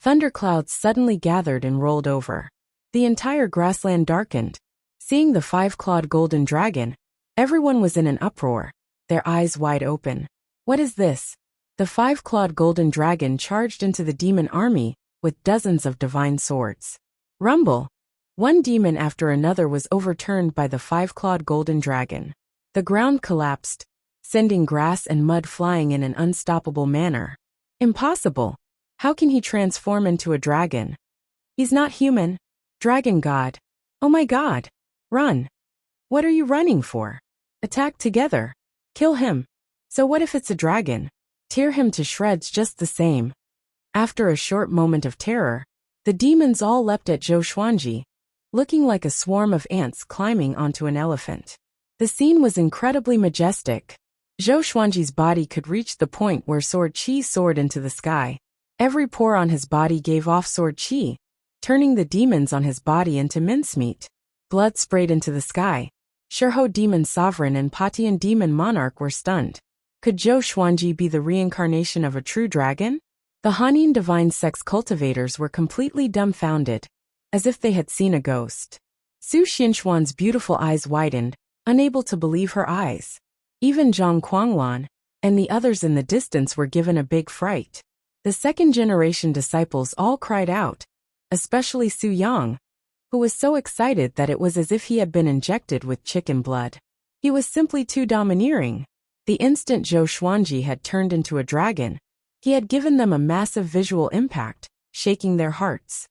Thunderclouds suddenly gathered and rolled over. The entire grassland darkened. Seeing the 5-clawed golden dragon, everyone was in an uproar, their eyes wide open. What is this? The 5-clawed golden dragon charged into the demon army with dozens of divine swords. Rumble! One demon after another was overturned by the 5-clawed golden dragon. The ground collapsed, sending grass and mud flying in an unstoppable manner. Impossible! How can he transform into a dragon? He's not human. Dragon god. Oh my god! Run! What are you running for? Attack together. Kill him. So what if it's a dragon? Tear him to shreds just the same. After a short moment of terror, the demons all leapt at Zhou Xuanji, looking like a swarm of ants climbing onto an elephant. The scene was incredibly majestic. Zhou Xuanji's body could reach the point where sword chi soared into the sky, Every pore on his body gave off sword chi, turning the demons on his body into mincemeat. Blood sprayed into the sky. Shurho Demon Sovereign and Patian Demon Monarch were stunned. Could Zhou Xuanji be the reincarnation of a true dragon? The Hanin divine sex cultivators were completely dumbfounded, as if they had seen a ghost. Su Xinshuan's beautiful eyes widened, unable to believe her eyes. Even Zhang Quanglan and the others in the distance were given a big fright. The second-generation disciples all cried out, especially Su Yang, who was so excited that it was as if he had been injected with chicken blood. He was simply too domineering. The instant Zhou Xuanji had turned into a dragon, he had given them a massive visual impact, shaking their hearts.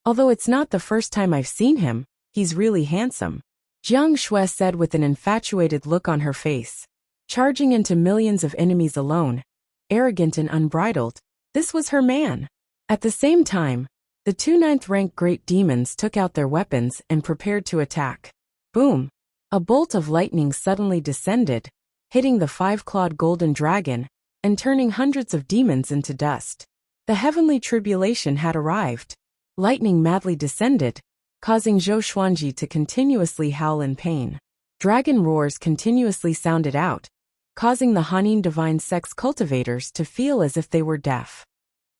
Although it's not the first time I've seen him, he's really handsome, Jiang Shui said with an infatuated look on her face. Charging into millions of enemies alone, arrogant and unbridled, this was her man. At the same time, the two ninth-rank great demons took out their weapons and prepared to attack. Boom! A bolt of lightning suddenly descended, hitting the five-clawed golden dragon and turning hundreds of demons into dust. The heavenly tribulation had arrived. Lightning madly descended, causing Zhou Xuanji to continuously howl in pain. Dragon roars continuously sounded out, causing the Hanin divine sex cultivators to feel as if they were deaf.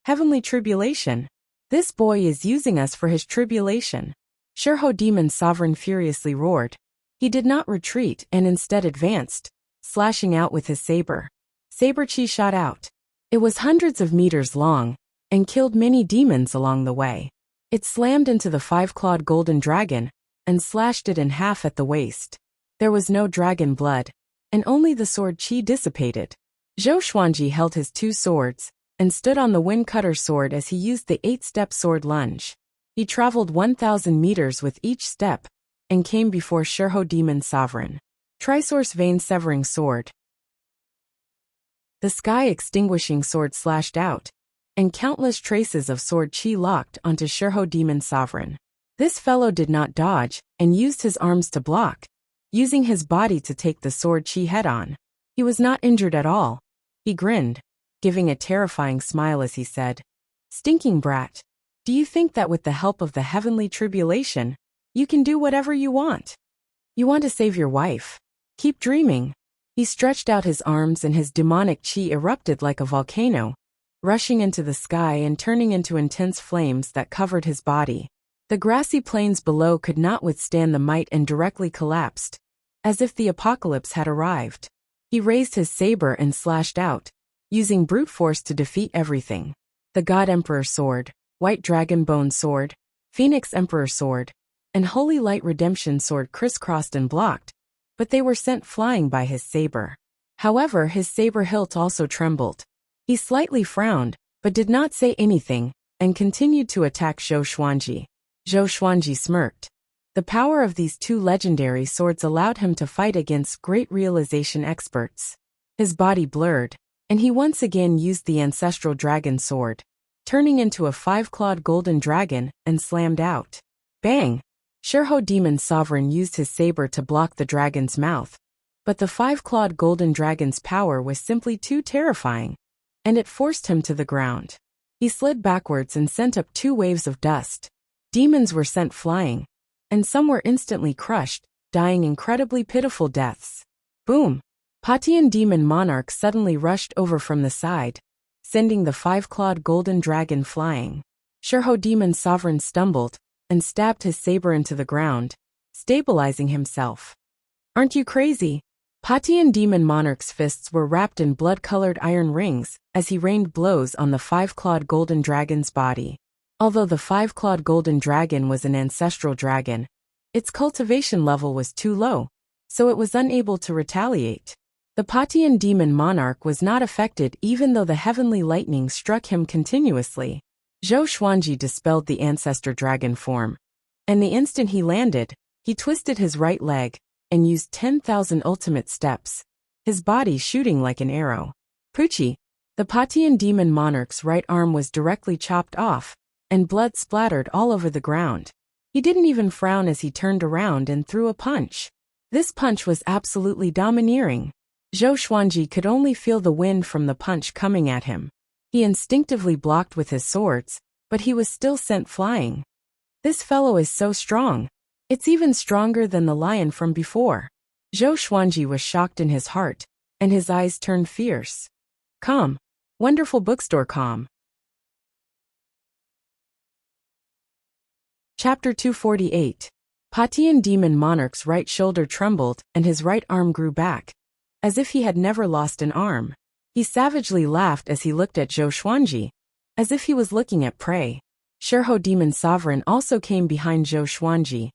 Heavenly tribulation. This boy is using us for his tribulation. Shurho Demon Sovereign furiously roared. He did not retreat and instead advanced, slashing out with his saber. Saber chi shot out. It was hundreds of meters long and killed many demons along the way. It slammed into the five-clawed golden dragon and slashed it in half at the waist. There was no dragon blood, and only the sword chi dissipated. Zhou Xuanji held his two swords and stood on the wind cutter sword as he used the 8-step sword lunge. He traveled 1,000 meters with each step and came before Shurho Demon Sovereign. Trisource Vein Severing Sword. The sky extinguishing sword slashed out, and countless traces of sword chi locked onto Shurho Demon Sovereign. This fellow did not dodge and used his arms to block, using his body to take the sword chi head-on. He was not injured at all. He grinned, giving a terrifying smile as he said, "Stinking brat, do you think that with the help of the heavenly tribulation, you can do whatever you want? You want to save your wife? Keep dreaming." He stretched out his arms and his demonic chi erupted like a volcano, rushing into the sky and turning into intense flames that covered his body. The grassy plains below could not withstand the might and directly collapsed, as if the apocalypse had arrived. He raised his saber and slashed out, using brute force to defeat everything. The God Emperor Sword, White Dragon Bone Sword, Phoenix Emperor Sword, and Holy Light Redemption Sword crisscrossed and blocked, but they were sent flying by his saber. However, his saber hilt also trembled. He slightly frowned, but did not say anything, and continued to attack Zhou Xuanji. Zhou Xuanji smirked. The power of these two legendary swords allowed him to fight against great realization experts. His body blurred, and he once again used the ancestral dragon sword, turning into a five-clawed golden dragon, and slammed out. Bang! Shurho Demon Sovereign used his saber to block the dragon's mouth, but the five-clawed golden dragon's power was simply too terrifying, and it forced him to the ground. He slid backwards and sent up 2 waves of dust. Demons were sent flying, and some were instantly crushed, dying incredibly pitiful deaths. Boom! Patian Demon Monarch suddenly rushed over from the side, sending the five-clawed golden dragon flying. Shurho Demon Sovereign stumbled and stabbed his saber into the ground, stabilizing himself. Aren't you crazy? Patian Demon Monarch's fists were wrapped in blood-colored iron rings as he rained blows on the five-clawed golden dragon's body. Although the five-clawed golden dragon was an ancestral dragon, its cultivation level was too low, so it was unable to retaliate. The Patian Demon Monarch was not affected even though the heavenly lightning struck him continuously. Zhou Xuanji dispelled the ancestor dragon form, and the instant he landed, he twisted his right leg and used 10,000 ultimate steps, his body shooting like an arrow. Poochie! The Patian Demon Monarch's right arm was directly chopped off, and blood splattered all over the ground. He didn't even frown as he turned around and threw a punch. This punch was absolutely domineering. Zhou Xuanji could only feel the wind from the punch coming at him. He instinctively blocked with his swords, but he was still sent flying. This fellow is so strong. It's even stronger than the lion from before. Zhou Xuanji was shocked in his heart, and his eyes turned fierce. Calm. Wonderful bookstore calm. Chapter 248. Patian Demon Monarch's right shoulder trembled and his right arm grew back, as if he had never lost an arm. He savagely laughed as he looked at Zhou Xuanji, as if he was looking at prey. Shirho Demon Sovereign also came behind Zhou Xuanji,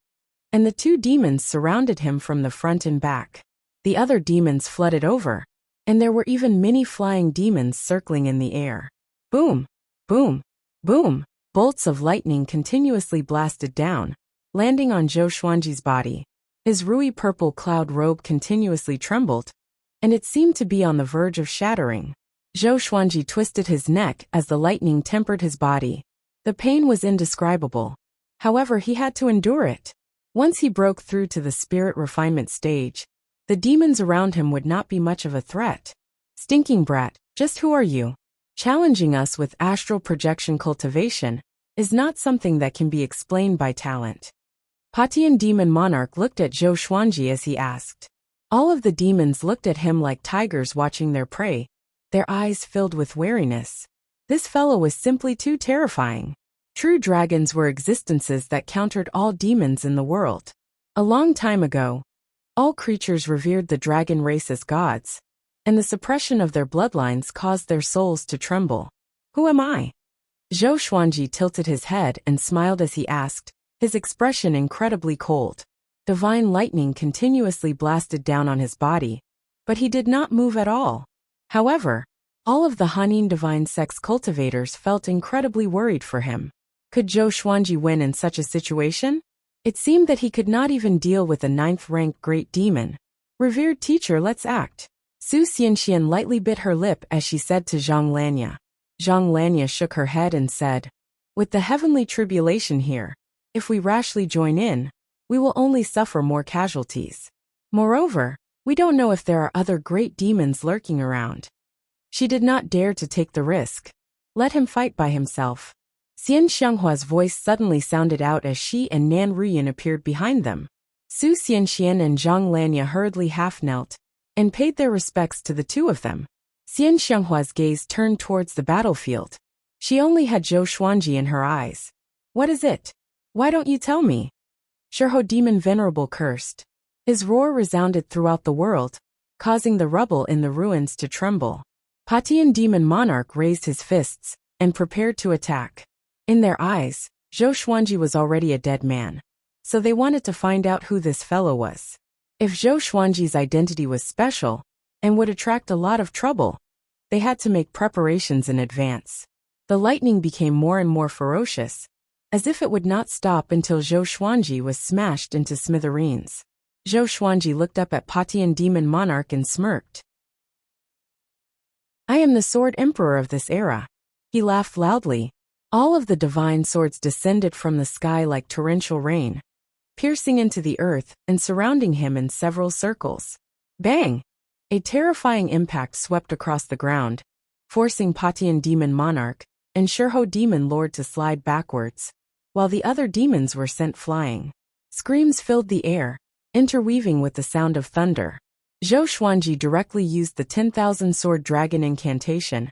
and the two demons surrounded him from the front and back. The other demons flooded over, and there were even many flying demons circling in the air. Boom! Boom! Boom! Bolts of lightning continuously blasted down, landing on Zhou Xuanji's body. His ruby purple cloud robe continuously trembled, and it seemed to be on the verge of shattering. Zhou Xuanji twisted his neck as the lightning tempered his body. The pain was indescribable. However, he had to endure it. Once he broke through to the spirit refinement stage, the demons around him would not be much of a threat. Stinking brat, just who are you? Challenging us with astral projection cultivation is not something that can be explained by talent. Patian Demon Monarch looked at Zhou Xuanji as he asked. All of the demons looked at him like tigers watching their prey, their eyes filled with wariness. This fellow was simply too terrifying. True dragons were existences that countered all demons in the world. A long time ago, all creatures revered the dragon race as gods, and the suppression of their bloodlines caused their souls to tremble. Who am I? Zhou Xuanji tilted his head and smiled as he asked, his expression incredibly cold. Divine lightning continuously blasted down on his body, but he did not move at all. However, all of the Hanin divine sex cultivators felt incredibly worried for him. Could Zhou Xuanji win in such a situation? It seemed that he could not even deal with a 9th-ranked great demon. Revered teacher, let's act. Su Xianxian lightly bit her lip as she said to Zhang Lanya. Zhang Lanya shook her head and said, with the heavenly tribulation here, if we rashly join in, we will only suffer more casualties. Moreover, we don't know if there are other great demons lurking around. She did not dare to take the risk. Let him fight by himself. Xian Xianghua's voice suddenly sounded out as she and Nan Ruyan appeared behind them. Su Xianxian and Zhang Lanya hurriedly half-knelt and paid their respects to the two of them. Xian Xianghua's gaze turned towards the battlefield. She only had Zhou Xuanji in her eyes. What is it? Why don't you tell me? Shirho Demon Venerable cursed. His roar resounded throughout the world, causing the rubble in the ruins to tremble. Patian Demon Monarch raised his fists and prepared to attack. In their eyes, Zhou Xuanji was already a dead man, so they wanted to find out who this fellow was. If Zhou Xuanji's identity was special and would attract a lot of trouble, they had to make preparations in advance. The lightning became more and more ferocious, as if it would not stop until Zhou Xuanji was smashed into smithereens. Zhou Xuanji looked up at Patian Demon Monarch and smirked. I am the Sword Emperor of this era. He laughed loudly. All of the divine swords descended from the sky like torrential rain, piercing into the earth and surrounding him in several circles. Bang! A terrifying impact swept across the ground, forcing Patian Demon Monarch and Shirho Demon Lord to slide backwards, while the other demons were sent flying. Screams filled the air, interweaving with the sound of thunder. Zhou Xuanji directly used the 10,000 sword dragon incantation,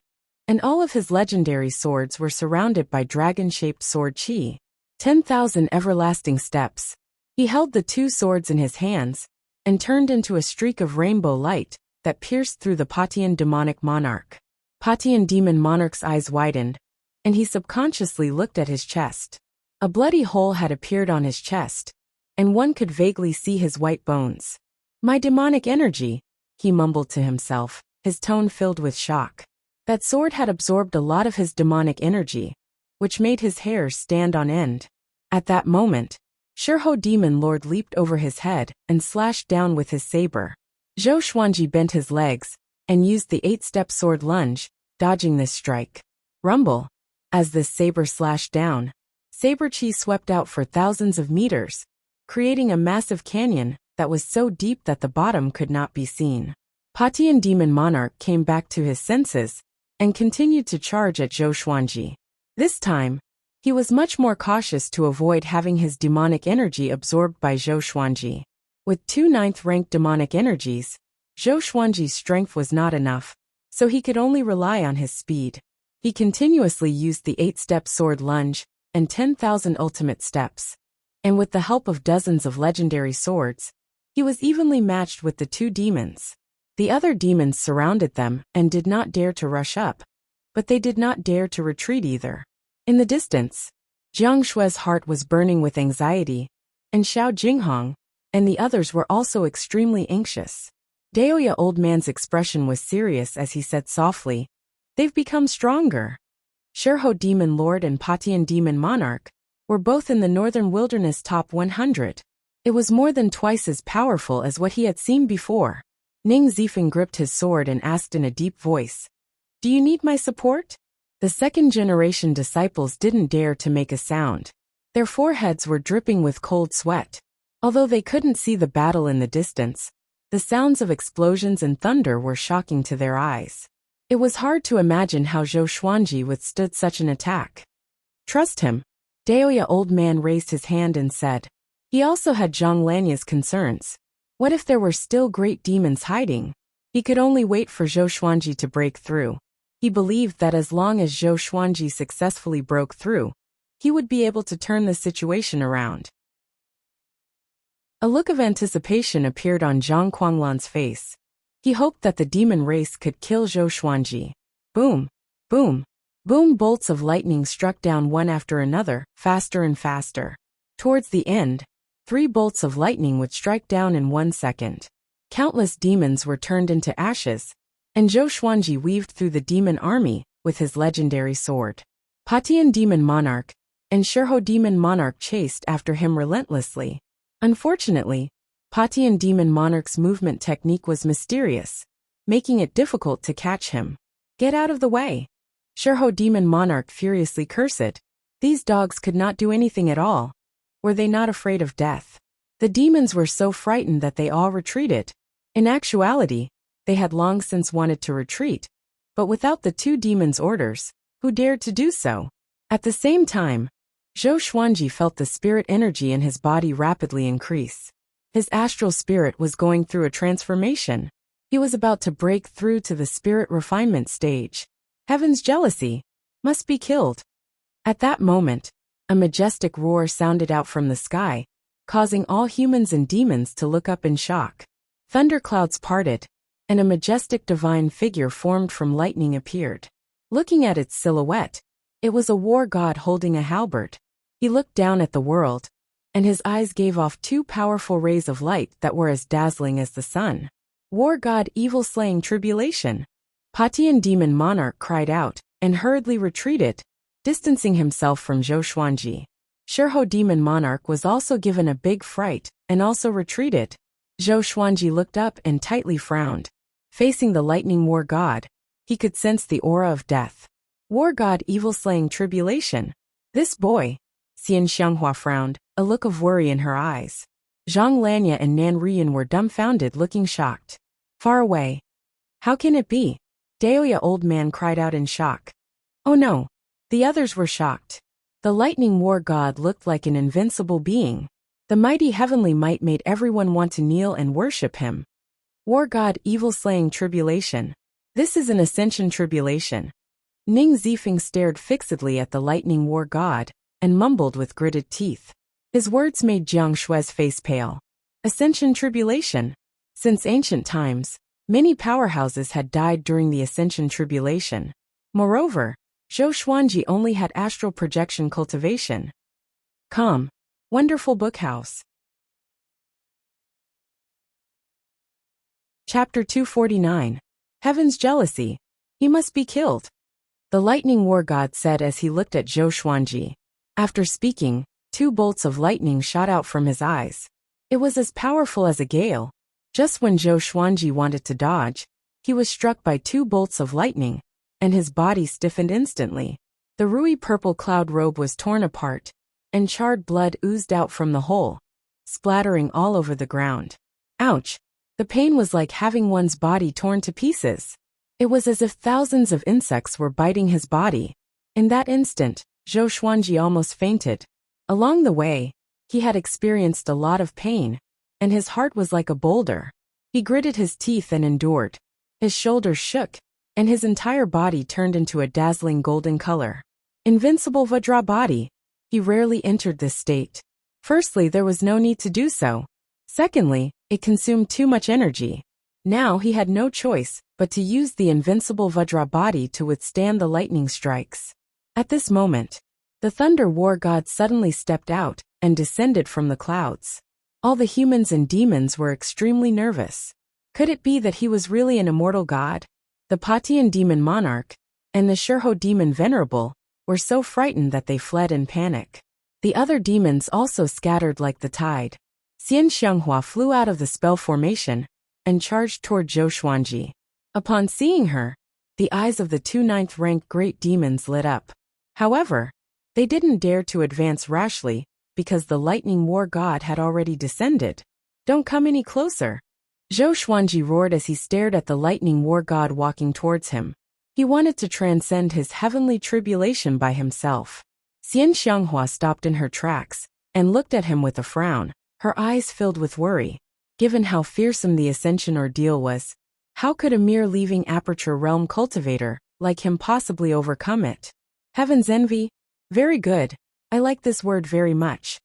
and all of his legendary swords were surrounded by dragon-shaped sword chi. 10,000 everlasting steps. He held the two swords in his hands and turned into a streak of rainbow light that pierced through the Patian Demonic Monarch. Patian Demon Monarch's eyes widened, and he subconsciously looked at his chest. A bloody hole had appeared on his chest, and one could vaguely see his white bones. My demonic energy, he mumbled to himself, his tone filled with shock. That sword had absorbed a lot of his demonic energy, which made his hair stand on end. At that moment, Shirho Demon Lord leaped over his head and slashed down with his saber. Zhou Xuanji bent his legs and used the 8-step sword lunge, dodging this strike. Rumble. As this saber slashed down, saber chi swept out for thousands of meters, creating a massive canyon that was so deep that the bottom could not be seen. Patian Demon Monarch came back to his senses and continued to charge at Zhou Xuanji. This time, he was much more cautious to avoid having his demonic energy absorbed by Zhou Xuanji. With 2 ninth-ranked demonic energies, Zhou Xuanji's strength was not enough, so he could only rely on his speed. He continuously used the 8-step sword lunge and 10,000 ultimate steps. And with the help of dozens of legendary swords, he was evenly matched with the 2 demons. The other demons surrounded them and did not dare to rush up, but they did not dare to retreat either. In the distance, Jiang Shui's heart was burning with anxiety, and Xiao Jinghong and the others were also extremely anxious. Daoya old man's expression was serious as he said softly, "They've become stronger." Sherho Demon Lord and Patian Demon Monarch were both in the Northern Wilderness top 100. It was more than twice as powerful as what he had seen before. Ning Zifeng gripped his sword and asked in a deep voice, "Do you need my support?" The second-generation disciples didn't dare to make a sound. Their foreheads were dripping with cold sweat. Although they couldn't see the battle in the distance, the sounds of explosions and thunder were shocking to their eyes. It was hard to imagine how Zhou Xuanji withstood such an attack. "Trust him." Daoya old man raised his hand and said. He also had Zhang Lanya's concerns. What if there were still great demons hiding? He could only wait for Zhou Xuanji to break through. He believed that as long as Zhou Xuanji successfully broke through, he would be able to turn the situation around. A look of anticipation appeared on Zhang Quanglan's face. He hoped that the demon race could kill Zhou Xuanji. Boom! Boom! Boom! Bolts of lightning struck down one after another, faster and faster. Towards the end, 3 bolts of lightning would strike down in 1 second. Countless demons were turned into ashes, and Zhou Xuanji weaved through the demon army with his legendary sword. Patian Demon Monarch and Sherho Demon Monarch chased after him relentlessly. Unfortunately, Patian Demon Monarch's movement technique was mysterious, making it difficult to catch him. "Get out of the way!" Sherho Demon Monarch furiously cursed. These dogs could not do anything at all. Were they not afraid of death? The demons were so frightened that they all retreated. In actuality, they had long since wanted to retreat, but without the 2 demons' orders, who dared to do so? At the same time, Zhou Xuanji felt the spirit energy in his body rapidly increase. His astral spirit was going through a transformation. He was about to break through to the spirit refinement stage. Heaven's jealousy must be killed. At that moment, a majestic roar sounded out from the sky, causing all humans and demons to look up in shock. Thunderclouds parted, and a majestic divine figure formed from lightning appeared. Looking at its silhouette, it was a war god holding a halberd. He looked down at the world, and his eyes gave off 2 powerful rays of light that were as dazzling as the sun. War god evil-slaying tribulation. Patian Demon Monarch cried out, and hurriedly retreated, distancing himself from Zhou Xuanji. Sherho Demon Monarch was also given a big fright, and also retreated. Zhou Xuanji looked up and tightly frowned. Facing the lightning war god, he could sense the aura of death. War god evil-slaying tribulation. This boy. Xian Xianghua frowned, a look of worry in her eyes. Zhang Lanya and Nan Rian were dumbfounded, looking shocked. Far away. How can it be? Daoya old man cried out in shock. Oh no. The others were shocked. The lightning war god looked like an invincible being. The mighty heavenly might made everyone want to kneel and worship him. War god evil-slaying tribulation. This is an ascension tribulation. Ning Zifeng stared fixedly at the lightning war god, and mumbled with gritted teeth. His words made Jiang Shui's face pale. Ascension tribulation. Since ancient times, many powerhouses had died during the ascension tribulation. Moreover, Zhou Xuanji only had astral projection cultivation. Calm. Wonderful Bookhouse. Chapter 249. Heaven's jealousy. He must be killed. The lightning war god said as he looked at Zhou Xuanji. After speaking, 2 bolts of lightning shot out from his eyes. It was as powerful as a gale. Just when Zhou Xuanji wanted to dodge, he was struck by 2 bolts of lightning, and his body stiffened instantly. The ruby purple cloud robe was torn apart, and charred blood oozed out from the hole, splattering all over the ground. Ouch! The pain was like having one's body torn to pieces. It was as if thousands of insects were biting his body. In that instant, Zhou Xuanji almost fainted. Along the way, he had experienced a lot of pain, and his heart was like a boulder. He gritted his teeth and endured. His shoulders shook, and his entire body turned into a dazzling golden color. Invincible Vajra body. He rarely entered this state. Firstly, there was no need to do so. Secondly, it consumed too much energy. Now he had no choice but to use the invincible Vajra body to withstand the lightning strikes. At this moment, the Thunder War God suddenly stepped out and descended from the clouds. All the humans and demons were extremely nervous. Could it be that he was really an immortal god? The Patian demon monarch and the Shurho demon venerable were so frightened that they fled in panic. The other demons also scattered like the tide. Xian Xianghua flew out of the spell formation and charged toward Zhou Xuanji. Upon seeing her, the eyes of the two ninth-ranked great demons lit up. However, they didn't dare to advance rashly because the lightning war god had already descended. Don't come any closer. Zhou Xuanji roared as he stared at the lightning war god walking towards him. He wanted to transcend his heavenly tribulation by himself. Xian Xianghua stopped in her tracks and looked at him with a frown, her eyes filled with worry. Given how fearsome the ascension ordeal was, how could a mere leaving Aperture Realm cultivator like him possibly overcome it? Heaven's envy? Very good. I like this word very much.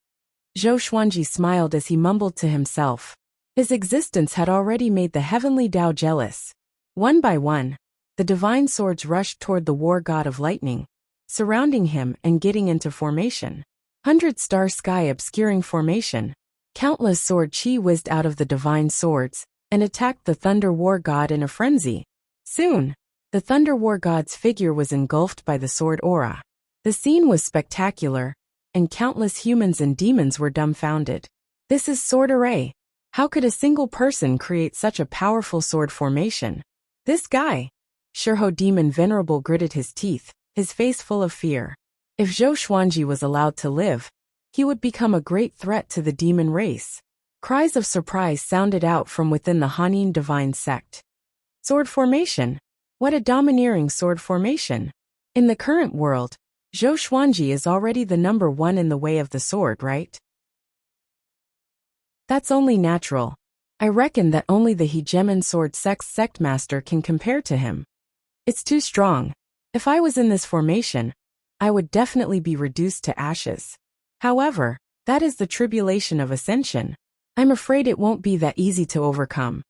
Zhou Xuanji smiled as he mumbled to himself. His existence had already made the heavenly Tao jealous. One by one, the divine swords rushed toward the war god of lightning, surrounding him and getting into formation. 100-star sky obscuring formation. Countless sword chi whizzed out of the divine swords and attacked the Thunder War God in a frenzy. Soon, the Thunder War God's figure was engulfed by the sword aura. The scene was spectacular, and countless humans and demons were dumbfounded. This is sword array. How could a single person create such a powerful sword formation? This guy. Shurho demon venerable gritted his teeth, his face full of fear. If Zhou Xuanji was allowed to live, he would become a great threat to the demon race. Cries of surprise sounded out from within the Hanin divine sect. Sword formation. What a domineering sword formation. In the current world, Zhou Xuanji is already the number one in the way of the sword, right? That's only natural. I reckon that only the Hegemon Sword sect master can compare to him. It's too strong. If I was in this formation, I would definitely be reduced to ashes. However, that is the tribulation of ascension. I'm afraid it won't be that easy to overcome.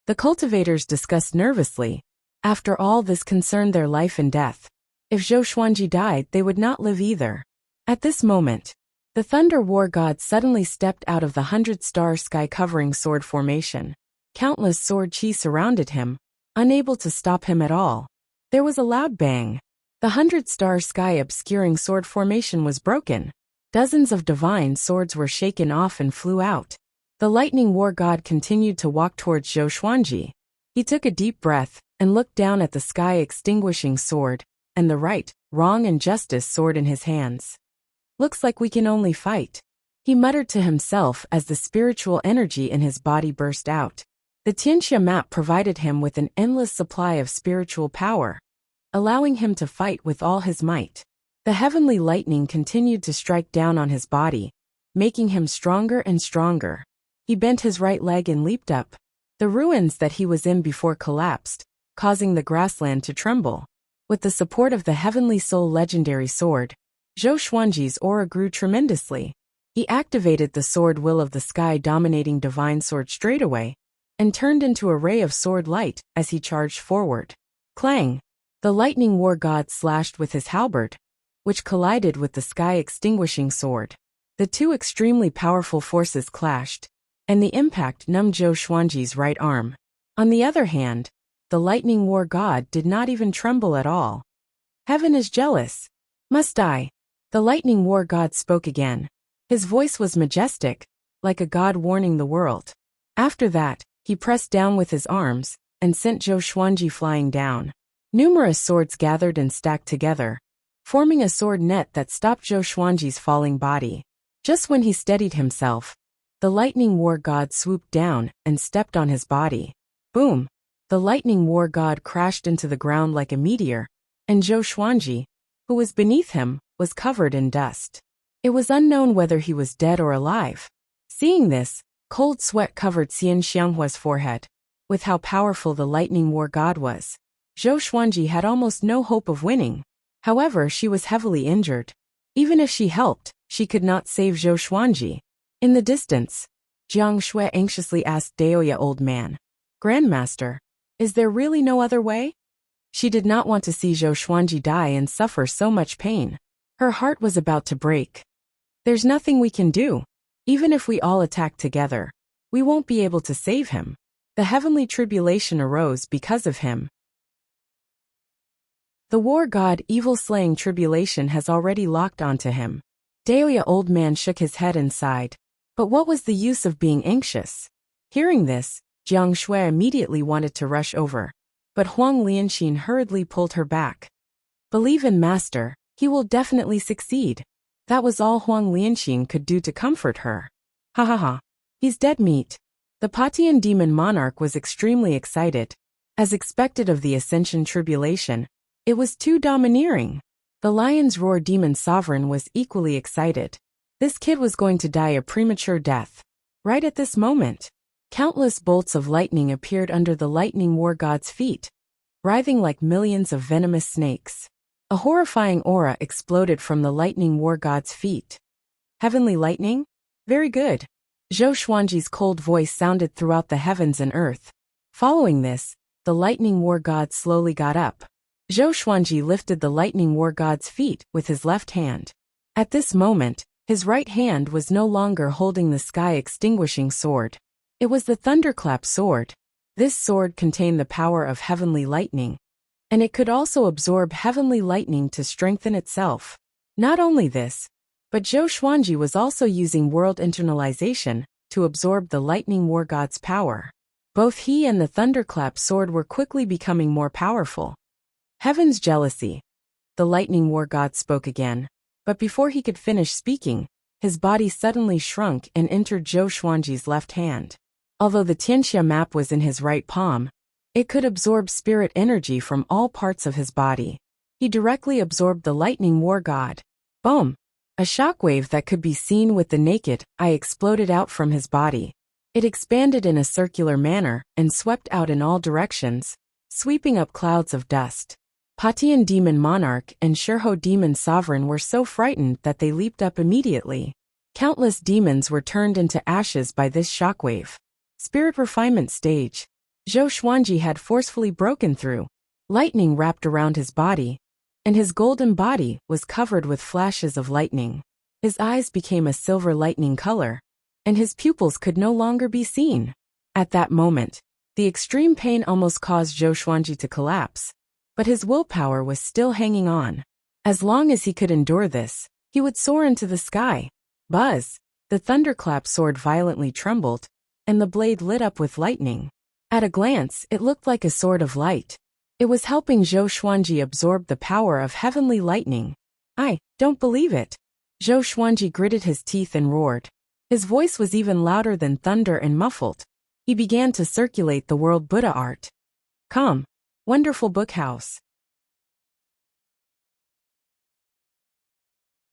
The cultivators discussed nervously. After all, this concerned their life and death. If Zhou Xuanji died, they would not live either. At this moment, the Thunder War God suddenly stepped out of the 100-star sky-covering sword formation. Countless sword chi surrounded him, unable to stop him at all. There was a loud bang. The 100-star sky-obscuring sword formation was broken. Dozens of divine swords were shaken off and flew out. The lightning war god continued to walk towards Zhou Xuanji. He took a deep breath and looked down at the sky-extinguishing sword and the right, wrong and justice sword in his hands. Looks like we can only fight. He muttered to himself as the spiritual energy in his body burst out. The Tianxia map provided him with an endless supply of spiritual power, allowing him to fight with all his might. The heavenly lightning continued to strike down on his body, making him stronger and stronger. He bent his right leg and leaped up. The ruins that he was in before collapsed, causing the grassland to tremble. With the support of the Heavenly Soul legendary sword, Zhou Xuanji's aura grew tremendously. He activated the sword will of the sky dominating divine sword straightaway, and turned into a ray of sword light as he charged forward. Clang! The lightning war god slashed with his halberd, which collided with the sky-extinguishing sword. The two extremely powerful forces clashed, and the impact numbed Zhou Xuanji's right arm. On the other hand, the lightning war god did not even tremble at all. Heaven is jealous. Must I? The lightning war god spoke again. His voice was majestic, like a god warning the world. After that, he pressed down with his arms and sent Zhou Xuanji flying down. Numerous swords gathered and stacked together, forming a sword net that stopped Zhou Xuanji's falling body. Just when he steadied himself, the lightning war god swooped down and stepped on his body. Boom! The lightning war god crashed into the ground like a meteor, and Zhou Xuanji, who was beneath him, was covered in dust. It was unknown whether he was dead or alive. Seeing this, cold sweat covered Xian Xianghua's forehead. With how powerful the lightning war god was, Zhou Xuanji had almost no hope of winning. However, she was heavily injured. Even if she helped, she could not save Zhou Xuanji. In the distance, Jiang Shui anxiously asked Daoya old man, "Grandmaster, is there really no other way?" She did not want to see Zhou Xuanji die and suffer so much pain. Her heart was about to break. "There's nothing we can do. Even if we all attack together, we won't be able to save him. The heavenly tribulation arose because of him. The war god evil-slaying tribulation has already locked onto him." Daoya old man shook his head and sighed. But what was the use of being anxious? Hearing this, Jiang Shui immediately wanted to rush over. But Huang Lianxin hurriedly pulled her back. "Believe in Master, he will definitely succeed." That was all Huang Lianxin could do to comfort her. "Ha ha ha. He's dead meat." The Patian demon monarch was extremely excited. As expected of the Ascension tribulation, it was too domineering. The Lion's Roar demon sovereign was equally excited. This kid was going to die a premature death. Right at this moment, countless bolts of lightning appeared under the lightning war god's feet, writhing like millions of venomous snakes. A horrifying aura exploded from the lightning war god's feet. "Heavenly lightning? Very good." Zhou Xuanji's cold voice sounded throughout the heavens and earth. Following this, the lightning war god slowly got up. Zhou Xuanji lifted the lightning war god's feet with his left hand. At this moment, his right hand was no longer holding the sky-extinguishing sword. It was the thunderclap sword. This sword contained the power of heavenly lightning, and it could also absorb heavenly lightning to strengthen itself. Not only this, but Zhou Xuanji was also using world internalization to absorb the lightning war god's power. Both he and the thunderclap sword were quickly becoming more powerful. "Heaven's jealousy." The lightning war god spoke again. But before he could finish speaking, his body suddenly shrunk and entered Zhou Xuanji's left hand. Although the Tianxia map was in his right palm, it could absorb spirit energy from all parts of his body. He directly absorbed the lightning war god. Boom! A shockwave that could be seen with the naked eye exploded out from his body. It expanded in a circular manner and swept out in all directions, sweeping up clouds of dust. Patian demon monarch and Shirho demon sovereign were so frightened that they leaped up immediately. Countless demons were turned into ashes by this shockwave. Spirit refinement stage. Zhou Xuanji had forcefully broken through. Lightning wrapped around his body, and his golden body was covered with flashes of lightning. His eyes became a silver lightning color, and his pupils could no longer be seen. At that moment, the extreme pain almost caused Zhou Xuanji to collapse. But his willpower was still hanging on. As long as he could endure this, he would soar into the sky. Buzz! The thunderclap sword violently trembled, and the blade lit up with lightning. At a glance, it looked like a sword of light. It was helping Zhou Xuanji absorb the power of heavenly lightning. "I don't believe it." Zhou Xuanji gritted his teeth and roared. His voice was even louder than thunder and muffled. He began to circulate the world Buddha art. "Come. Wonderful Book House."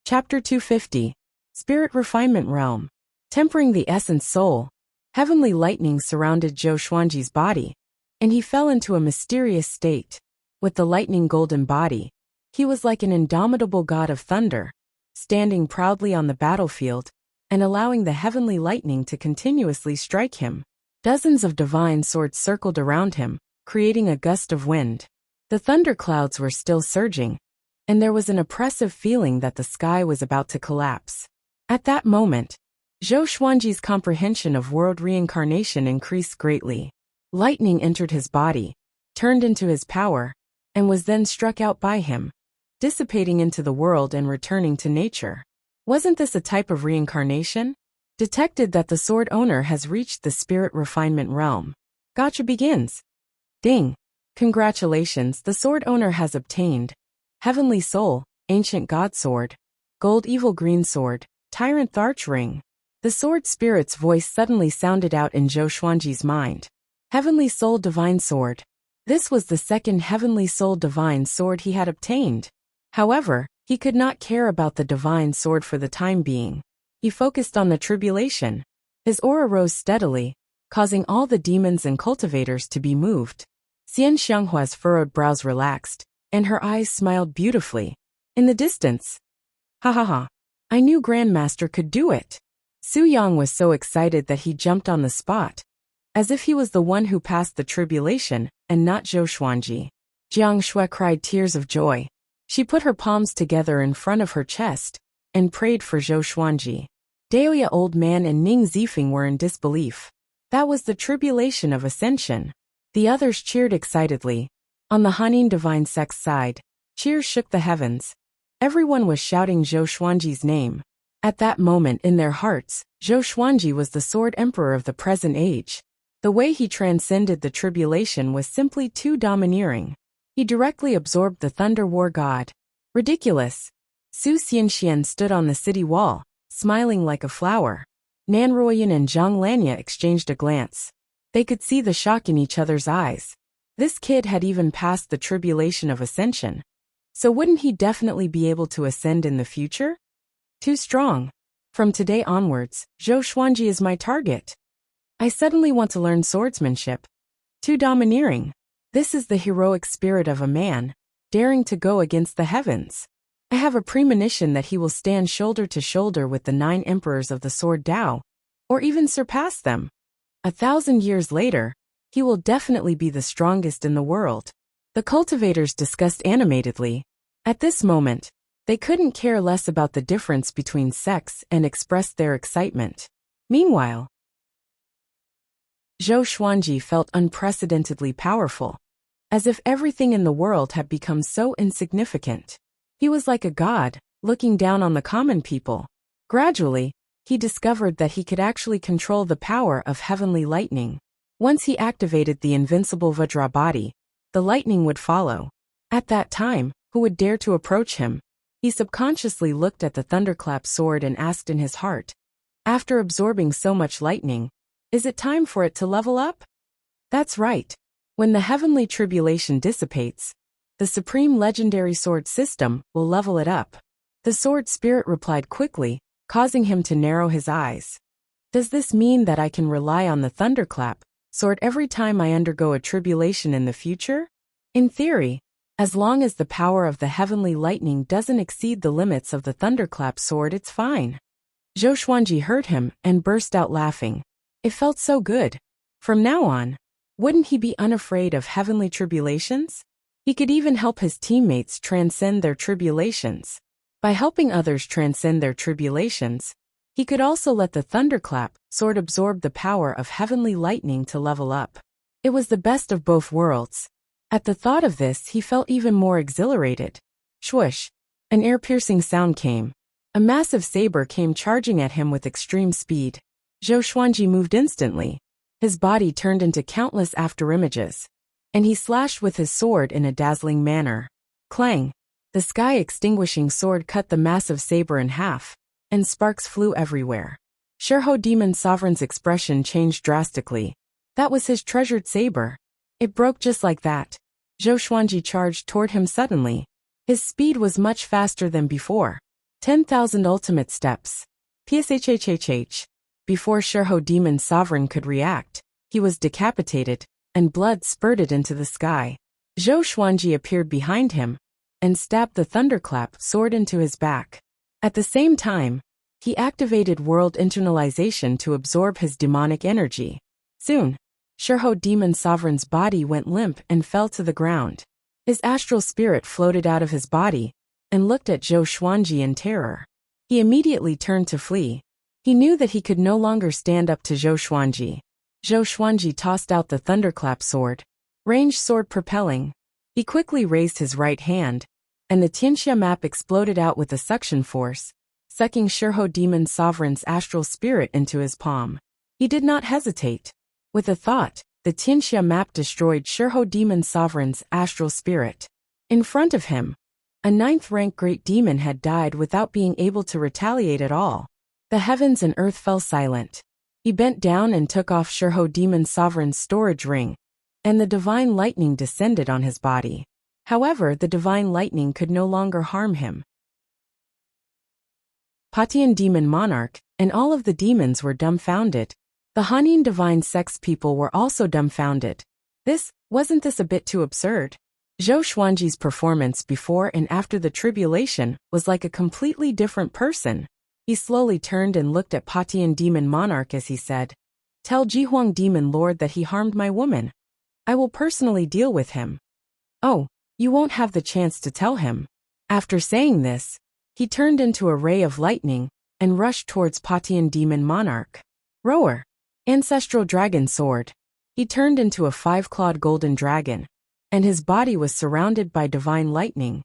Chapter 250. Spirit Refinement Realm. Tempering the essence soul. Heavenly lightning surrounded Zhou Xuanji's body, and he fell into a mysterious state. With the lightning golden body, he was like an indomitable god of thunder, standing proudly on the battlefield, and allowing the heavenly lightning to continuously strike him. Dozens of divine swords circled around him, creating a gust of wind. The thunderclouds were still surging, and there was an oppressive feeling that the sky was about to collapse. At that moment, Zhou Xuanji's comprehension of world reincarnation increased greatly. Lightning entered his body, turned into his power, and was then struck out by him, dissipating into the world and returning to nature. Wasn't this a type of reincarnation? Detected that the sword owner has reached the spirit refinement realm. Gacha begins. Ding! Congratulations, the sword owner has obtained Heavenly Soul, Ancient God Sword, Gold Evil Green Sword, Tyrant Tharch Ring. The sword spirit's voice suddenly sounded out in Zhou Xuanji's mind. Heavenly Soul Divine Sword. This was the second Heavenly Soul Divine Sword he had obtained. However, he could not care about the Divine Sword for the time being. He focused on the tribulation. His aura rose steadily, causing all the demons and cultivators to be moved. Xian Xianghua's furrowed brows relaxed, and her eyes smiled beautifully. In the distance. Ha ha ha. I knew Grandmaster could do it. Su Yang was so excited that he jumped on the spot, as if he was the one who passed the tribulation, and not Zhou Xuanji. Jiang Shui cried tears of joy. She put her palms together in front of her chest, and prayed for Zhou Xuanji. Daoya Old Man and Ning Zifeng were in disbelief. That was the tribulation of ascension. The others cheered excitedly. On the Hanin divine sect's side, cheers shook the heavens. Everyone was shouting Zhou Xuanji's name. At that moment in their hearts, Zhou Xuanji was the sword emperor of the present age. The way he transcended the tribulation was simply too domineering. He directly absorbed the Thunder War god. Ridiculous. Su Xianxian stood on the city wall, smiling like a flower. Nan Ruoyan and Zhang Lanya exchanged a glance. They could see the shock in each other's eyes. This kid had even passed the tribulation of ascension. So wouldn't he definitely be able to ascend in the future? Too strong. From today onwards, Zhou Xuanji is my target. I suddenly want to learn swordsmanship. Too domineering. This is the heroic spirit of a man, daring to go against the heavens. I have a premonition that he will stand shoulder to shoulder with the 9 emperors of the Sword Dao, or even surpass them. 1,000 years later, he will definitely be the strongest in the world. The cultivators discussed animatedly. At this moment, they couldn't care less about the difference between sects and expressed their excitement. Meanwhile, Zhou Xuanji felt unprecedentedly powerful, as if everything in the world had become so insignificant. He was like a god, looking down on the common people. Gradually, he discovered that he could actually control the power of heavenly lightning. Once he activated the invincible Vajra body, the lightning would follow. At that time, who would dare to approach him? He subconsciously looked at the thunderclap sword and asked in his heart, after absorbing so much lightning, is it time for it to level up? That's right. When the heavenly tribulation dissipates, the supreme legendary sword system will level it up. The sword spirit replied quickly, causing him to narrow his eyes. Does this mean that I can rely on the thunderclap sword every time I undergo a tribulation in the future? In theory, as long as the power of the heavenly lightning doesn't exceed the limits of the thunderclap sword, it's fine. Zhou Xuanji heard him and burst out laughing. It felt so good. From now on, wouldn't he be unafraid of heavenly tribulations? He could even help his teammates transcend their tribulations. By helping others transcend their tribulations, he could also let the thunderclap sword absorb the power of heavenly lightning to level up. It was the best of both worlds. At the thought of this, he felt even more exhilarated. Swoosh! An ear-piercing sound came. A massive saber came charging at him with extreme speed. Zhou Xuanji moved instantly. His body turned into countless afterimages, and he slashed with his sword in a dazzling manner. Clang! The sky-extinguishing sword cut the massive saber in half, and sparks flew everywhere. Shurho Demon Sovereign's expression changed drastically. That was his treasured saber. It broke just like that. Zhou Xuanji charged toward him suddenly. His speed was much faster than before. 10,000 ultimate steps. Pshhhh. Before Shurho Demon Sovereign could react, he was decapitated, and blood spurted into the sky. Zhou Xuanji appeared behind him, and stabbed the thunderclap sword into his back. At the same time, he activated world internalization to absorb his demonic energy. Soon, Shurho Demon Sovereign's body went limp and fell to the ground. His astral spirit floated out of his body, and looked at Zhou Xuanji in terror. He immediately turned to flee. He knew that he could no longer stand up to Zhou Xuanji. Zhou Xuanji tossed out the thunderclap sword, ranged sword propelling. He quickly raised his right hand, and the Tianxia map exploded out with a suction force, sucking Shurho Demon Sovereign's astral spirit into his palm. He did not hesitate. With a thought, the Tianxia map destroyed Shurho Demon Sovereign's astral spirit. In front of him, a 9th-rank great demon had died without being able to retaliate at all. The heavens and earth fell silent. He bent down and took off Shurho Demon Sovereign's storage ring, and the divine lightning descended on his body. However, the divine lightning could no longer harm him. Patian Demon Monarch and all of the demons were dumbfounded. The Hanin divine sex people were also dumbfounded. Wasn't this a bit too absurd? Zhou Xuanji's performance before and after the tribulation was like a completely different person. He slowly turned and looked at Patian Demon Monarch as he said, "Tell Jihuang Demon Lord that he harmed my woman. I will personally deal with him." "Oh, you won't have the chance to tell him." After saying this, he turned into a ray of lightning and rushed towards Patian Demon Monarch. Roar! Ancestral Dragon Sword. He turned into a 5-clawed golden dragon, and his body was surrounded by divine lightning,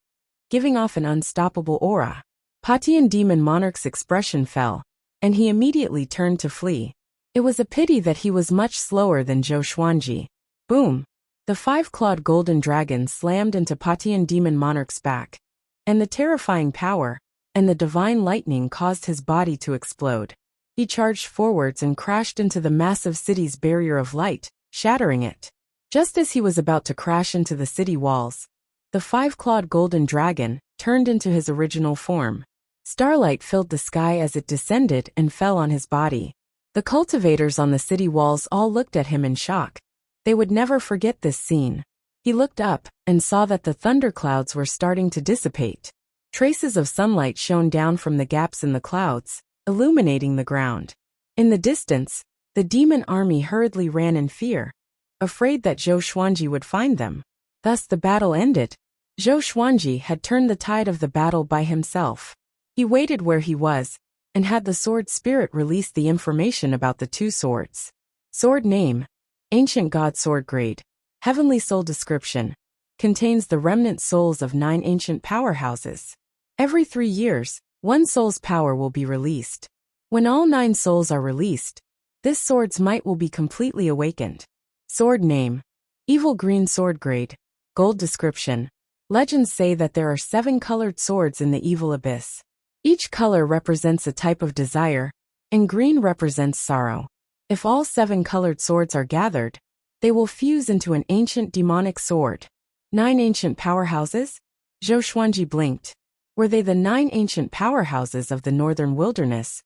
giving off an unstoppable aura. Patian Demon Monarch's expression fell, and he immediately turned to flee. It was a pity that he was much slower than Zhou Xuanji. Boom! The 5-clawed golden dragon slammed into Patian Demon Monarch's back, and the terrifying power and the divine lightning caused his body to explode. He charged forwards and crashed into the massive city's barrier of light, shattering it. Just as he was about to crash into the city walls, the 5-clawed golden dragon turned into his original form. Starlight filled the sky as it descended and fell on his body. The cultivators on the city walls all looked at him in shock. They would never forget this scene. He looked up and saw that the thunderclouds were starting to dissipate. Traces of sunlight shone down from the gaps in the clouds, illuminating the ground. In the distance, the demon army hurriedly ran in fear, afraid that Zhou Xuanji would find them. Thus the battle ended. Zhou Xuanji had turned the tide of the battle by himself. He waited where he was, and had the sword spirit release the information about the 2 swords. Sword name: Ancient God Sword Grade. Heavenly Soul description: contains the remnant souls of 9 ancient powerhouses. Every 3 years, 1 soul's power will be released. When all 9 souls are released, this sword's might will be completely awakened. Sword name: Evil Green Sword Grade. Gold description: legends say that there are 7 colored swords in the evil abyss. Each color represents a type of desire, and green represents sorrow. If all 7 colored swords are gathered, they will fuse into an ancient demonic sword. 9 ancient powerhouses? Zhou Xuanji blinked. Were they the 9 ancient powerhouses of the northern wilderness,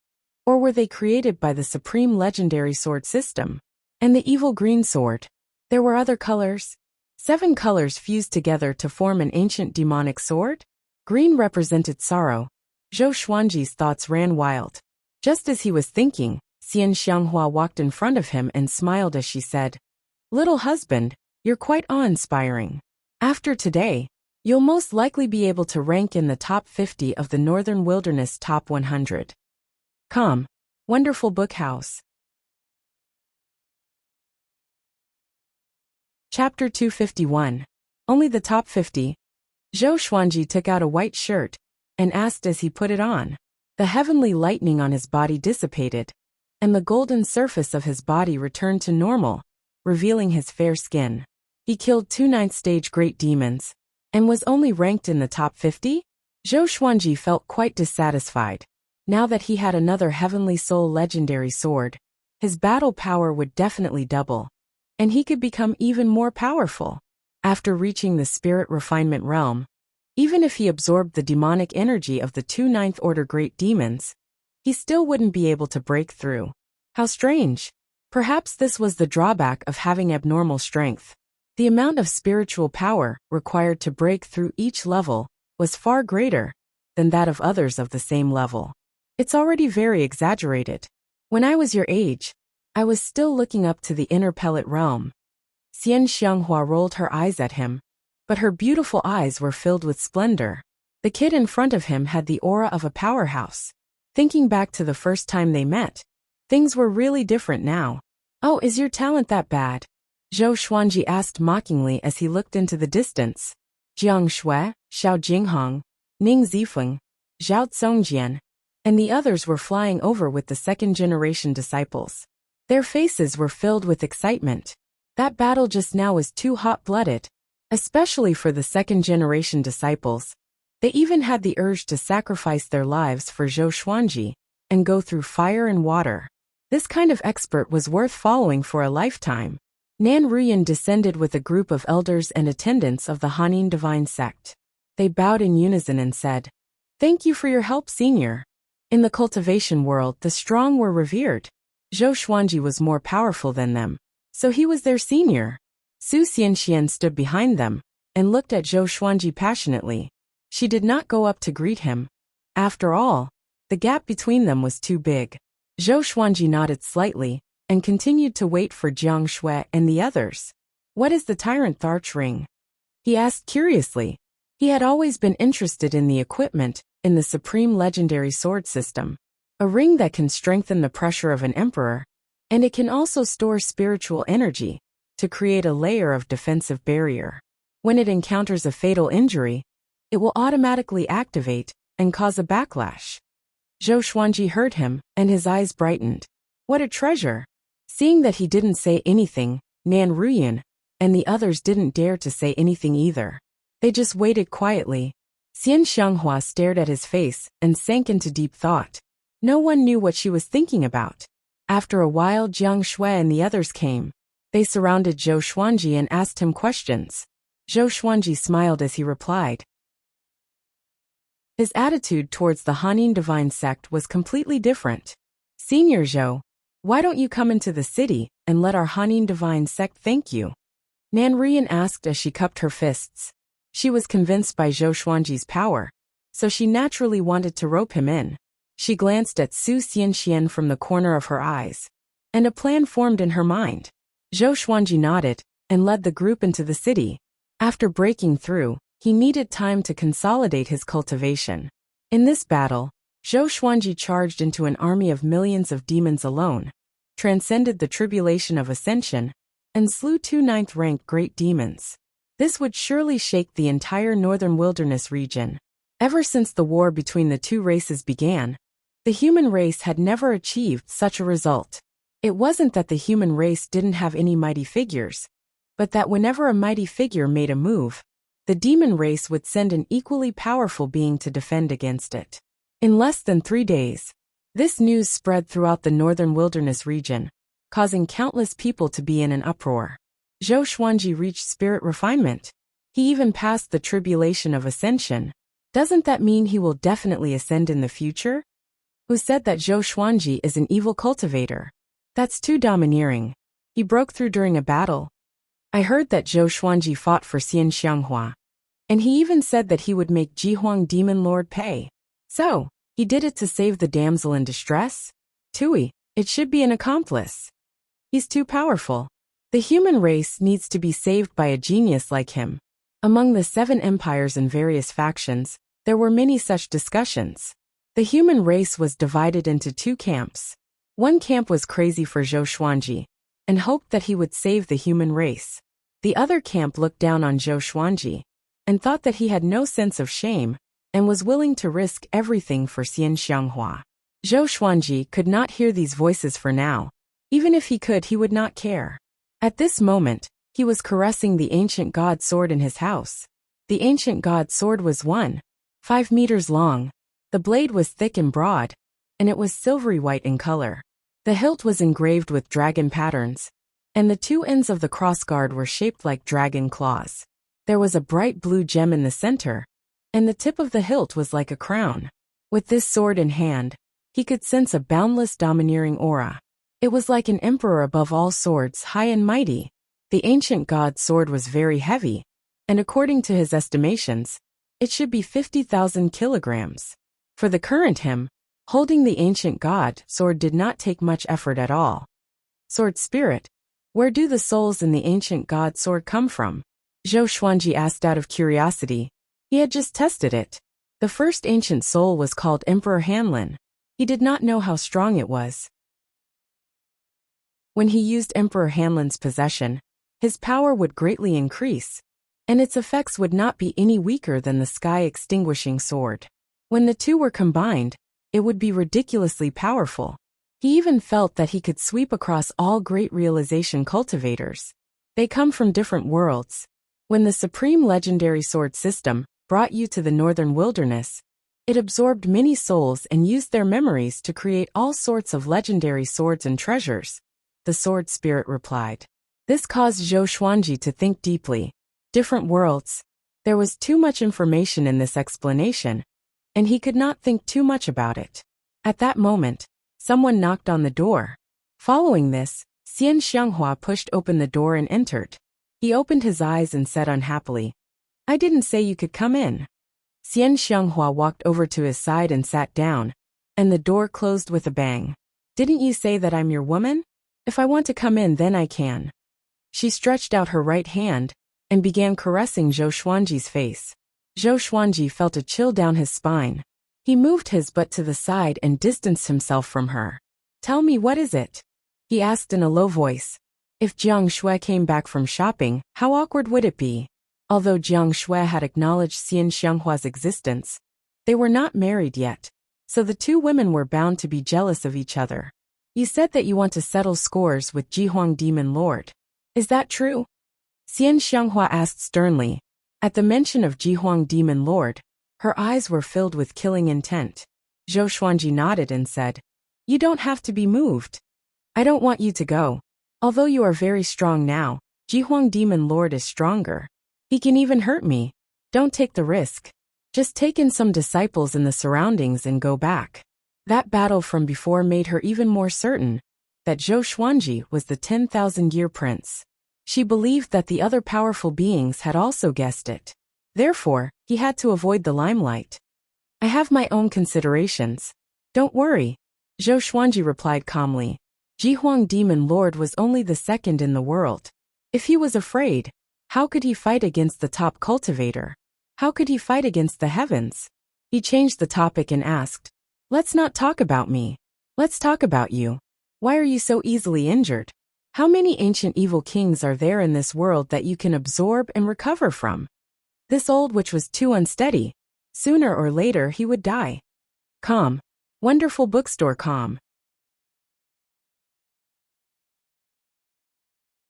or were they created by the supreme legendary sword system? And the evil green sword? There were other colors? 7 colors fused together to form an ancient demonic sword? Green represented sorrow. Zhou Xuanji's thoughts ran wild. Just as he was thinking, Xian Xianghua walked in front of him and smiled as she said, "Little husband, you're quite awe-inspiring. After today, you'll most likely be able to rank in the top 50 of the Northern Wilderness Top 100. Come, wonderful book house." Chapter 251. Only the top 50. Zhou Xuanji took out a white shirt and asked as he put it on. The heavenly lightning on his body dissipated, and the golden surface of his body returned to normal, revealing his fair skin. He killed 2 9th-stage great demons, and was only ranked in the top 50? Zhou Xuanji felt quite dissatisfied. Now that he had another Heavenly Soul legendary sword, his battle power would definitely double, and he could become even more powerful. After reaching the spirit refinement realm, even if he absorbed the demonic energy of the 2 9th-order great demons, he still wouldn't be able to break through. How strange. Perhaps this was the drawback of having abnormal strength. The amount of spiritual power required to break through each level was far greater than that of others of the same level. It's already very exaggerated. When I was your age, I was still looking up to the inner pellet realm. Xian Xianghua rolled her eyes at him, but her beautiful eyes were filled with splendor. The kid in front of him had the aura of a powerhouse. Thinking back to the first time they met, things were really different now. "Oh, is your talent that bad?" Zhou Xuanji asked mockingly as he looked into the distance. Jiang Shui, Xiao Jinghong, Ning Zifeng, Zhao Tsongjian, and the others were flying over with the second-generation disciples. Their faces were filled with excitement. That battle just now was too hot-blooded, especially for the second-generation disciples. They even had the urge to sacrifice their lives for Zhou Xuanji and go through fire and water. This kind of expert was worth following for a lifetime. Nan Ruyan descended with a group of elders and attendants of the Hanin divine sect. They bowed in unison and said, "Thank you for your help, senior." In the cultivation world, the strong were revered. Zhou Xuanji was more powerful than them, so he was their senior. Su Xianxian stood behind them and looked at Zhou Xuanji passionately. She did not go up to greet him. After all, the gap between them was too big. Zhou Xuanji nodded slightly and continued to wait for Jiang Shui and the others. "What is the Tyrant Tharch ring?" he asked curiously. He had always been interested in the equipment in the Supreme Legendary Sword system. A ring that can strengthen the pressure of an emperor, and it can also store spiritual energy to create a layer of defensive barrier. When it encounters a fatal injury, it will automatically activate and cause a backlash. Zhou Xuanji heard him, and his eyes brightened. What a treasure! Seeing that he didn't say anything, Nan Ruyan and the others didn't dare to say anything either. They just waited quietly. Xian Xianghua stared at his face and sank into deep thought. No one knew what she was thinking about. After a while, Jiang Shui and the others came. They surrounded Zhou Xuanji and asked him questions. Zhou Xuanji smiled as he replied. His attitude towards the Hanin divine sect was completely different. "Senior Zhou, why don't you come into the city and let our Hanin divine sect thank you?" Nan Ruyan asked as she cupped her fists. She was convinced by Zhou Xuanji's power, so she naturally wanted to rope him in. She glanced at Su Xianxian from the corner of her eyes, and a plan formed in her mind. Zhou Xuanji nodded and led the group into the city. After breaking through, he needed time to consolidate his cultivation. In this battle, Zhou Xuanji charged into an army of millions of demons alone, transcended the tribulation of ascension, and slew 2 9th-ranked great demons. This would surely shake the entire northern wilderness region. Ever since the war between the two races began, the human race had never achieved such a result. It wasn't that the human race didn't have any mighty figures, but that whenever a mighty figure made a move, the demon race would send an equally powerful being to defend against it. In less than 3 days, this news spread throughout the northern wilderness region, causing countless people to be in an uproar. Zhou Xuanji reached spirit refinement. He even passed the tribulation of ascension. Doesn't that mean he will definitely ascend in the future? Who said that Zhou Xuanji is an evil cultivator? That's too domineering. He broke through during a battle. I heard that Zhou Xuanji fought for Xian Xianghua, and he even said that he would make Jihuang Demon Lord pay. So, he did it to save the damsel in distress? Tui, it should be an accomplice. He's too powerful. The human race needs to be saved by a genius like him. Among the 7 empires and various factions, there were many such discussions. The human race was divided into 2 camps. One camp was crazy for Zhou Xuanji and hoped that he would save the human race. The other camp looked down on Zhou Xuanji and thought that he had no sense of shame and was willing to risk everything for Xian Xianghua. Zhou Xuanji could not hear these voices for now. Even if he could, he would not care. At this moment, he was caressing the ancient god sword in his house. The ancient god sword was 1.5 meters long. The blade was thick and broad, and it was silvery white in color. The hilt was engraved with dragon patterns, and the 2 ends of the crossguard were shaped like dragon claws. There was a bright blue gem in the center, and the tip of the hilt was like a crown. With this sword in hand, he could sense a boundless domineering aura. It was like an emperor above all swords, high and mighty. The ancient god sword was very heavy, and according to his estimations, it should be 50,000 kilograms. For the current him, holding the ancient god sword did not take much effort at all. Sword spirit, where do the souls in the ancient god sword come from? Zhou Xuanji asked out of curiosity. He had just tested it. The first ancient soul was called Emperor Hanlin. He did not know how strong it was. When he used Emperor Hanlin's possession, his power would greatly increase, and its effects would not be any weaker than the sky-extinguishing sword. When the 2 were combined, it would be ridiculously powerful. He even felt that he could sweep across all great realization cultivators. They come from different worlds. When the Supreme Legendary Sword system brought you to the northern wilderness, It absorbed many souls and used their memories to create all sorts of legendary swords and treasures, the sword spirit replied. This caused Zhou Xuanji to think deeply. Different worlds. There was too much information in this explanation, and he could not think too much about it. At that moment, someone knocked on the door. Following this, Xian Xianghua pushed open the door and entered. He opened his eyes and said unhappily, "I didn't say you could come in." Xian Xianghua walked over to his side and sat down, and the door closed with a bang. "Didn't you say that I'm your woman? If I want to come in, then I can." She stretched out her right hand and began caressing Zhou Xuanji's face. Zhou Xuanji felt a chill down his spine. He moved his butt to the side and distanced himself from her. "Tell me, what is it?" he asked in a low voice. If Jiang Shui came back from shopping, how awkward would it be? Although Jiang Shui had acknowledged Xian Xianghua's existence, they were not married yet, so the two women were bound to be jealous of each other. "You said that you want to settle scores with Jihuang Demon Lord. Is that true?" Xian Xianghua asked sternly. At the mention of Jihuang Demon Lord, her eyes were filled with killing intent. Zhou Xuanji nodded and said, "You don't have to be moved. I don't want you to go. Although you are very strong now, Jihuang Demon Lord is stronger. He can even hurt me. Don't take the risk. Just take in some disciples in the surroundings and go back." That battle from before made her even more certain that Zhou Xuanji was the 10,000-year prince. She believed that the other powerful beings had also guessed it. Therefore, he had to avoid the limelight. "I have my own considerations. Don't worry," Zhou Xuanji replied calmly. Jihuang Demon Lord was only the second in the world. If he was afraid, how could he fight against the top cultivator? How could he fight against the heavens? He changed the topic and asked, "Let's not talk about me. Let's talk about you. Why are you so easily injured? How many ancient evil kings are there in this world that you can absorb and recover from? This old witch was too unsteady. Sooner or later he would die." Calm. Wonderful bookstore calm.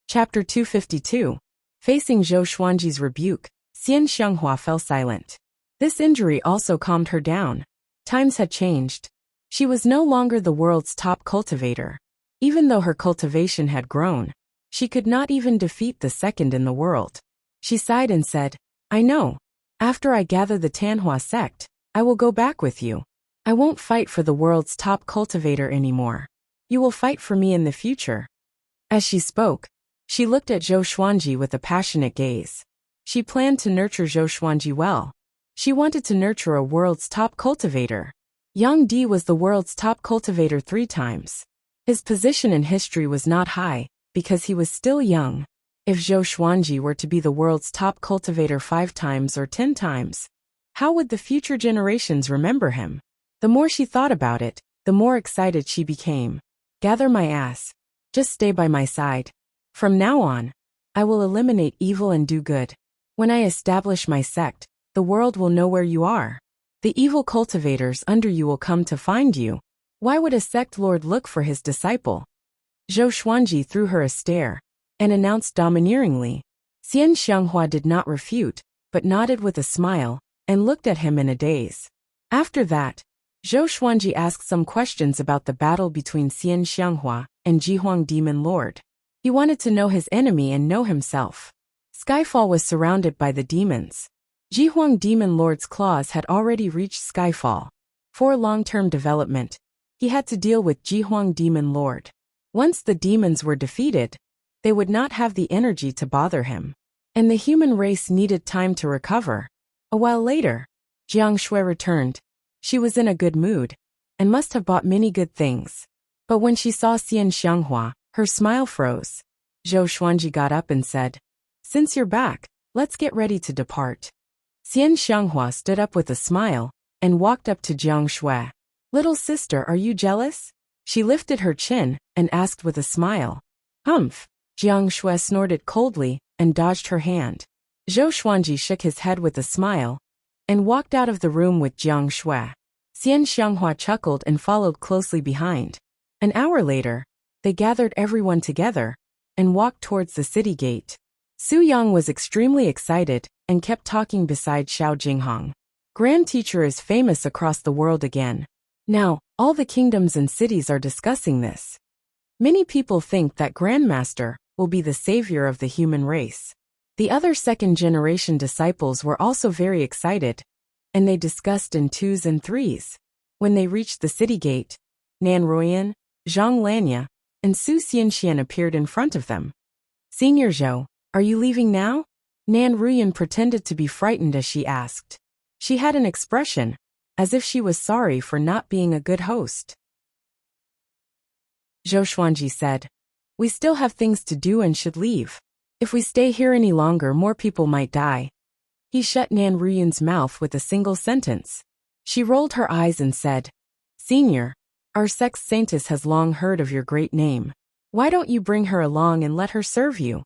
Chapter 252. Facing Zhou Xuanji's rebuke, Xian Xianghua fell silent. This injury also calmed her down. Times had changed. She was no longer the world's top cultivator. Even though her cultivation had grown, she could not even defeat the second in the world. She sighed and said, "I know. After I gather the Tanhua sect, I will go back with you. I won't fight for the world's top cultivator anymore. You will fight for me in the future." As she spoke, she looked at Zhou Xuanji with a passionate gaze. She planned to nurture Zhou Xuanji well. She wanted to nurture a world's top cultivator. Yang Di was the world's top cultivator 3 times. His position in history was not high, because he was still young. If Zhou Xuanji were to be the world's top cultivator 5 times or 10 times, how would the future generations remember him? The more she thought about it, the more excited she became. "Gather my ass. Just stay by my side. From now on, I will eliminate evil and do good. When I establish my sect, the world will know where you are. The evil cultivators under you will come to find you. Why would a sect lord look for his disciple?" Zhou Xuanji threw her a stare and announced domineeringly. Xian Xianghua did not refute, but nodded with a smile and looked at him in a daze. After that, Zhou Xuanji asked some questions about the battle between Xian Xianghua and Jihuang Demon Lord. He wanted to know his enemy and know himself. Skyfall was surrounded by the demons. Jihuang Demon Lord's claws had already reached Skyfall. For long-term development, he had to deal with Jihuang Demon Lord. Once the demons were defeated, they would not have the energy to bother him. And the human race needed time to recover. A while later, Jiang Shui returned. She was in a good mood, and must have bought many good things. But when she saw Xian Xianghua, her smile froze. Zhou Xuanji got up and said, "Since you're back, let's get ready to depart." Xian Xianghua stood up with a smile and walked up to Jiang Shui. "Little sister, are you jealous?" She lifted her chin and asked with a smile. "Humph." Jiang Shui snorted coldly and dodged her hand. Zhou Xuanji shook his head with a smile and walked out of the room with Jiang Shui. Xian Xianghua chuckled and followed closely behind. An hour later, they gathered everyone together and walked towards the city gate. Su Yang was extremely excited and kept talking beside Xiao Jinghong. Grand Teacher is famous across the world again. Now, all the kingdoms and cities are discussing this. Many people think that Grandmaster will be the savior of the human race. The other second-generation disciples were also very excited, and they discussed in twos and threes. When they reached the city gate, Nan Ruoyan, Zhang Lanya, and Su Xianxian appeared in front of them. Senior Zhou, are you leaving now? Nan Ruoyan pretended to be frightened as she asked. She had an expression, as if she was sorry for not being a good host. Zhou Xuanji said, "We still have things to do and should leave. If we stay here any longer, more people might die." He shut Nan Ruoyan's mouth with a single sentence. She rolled her eyes and said, "Senior, our sex saintess has long heard of your great name. Why don't you bring her along and let her serve you?"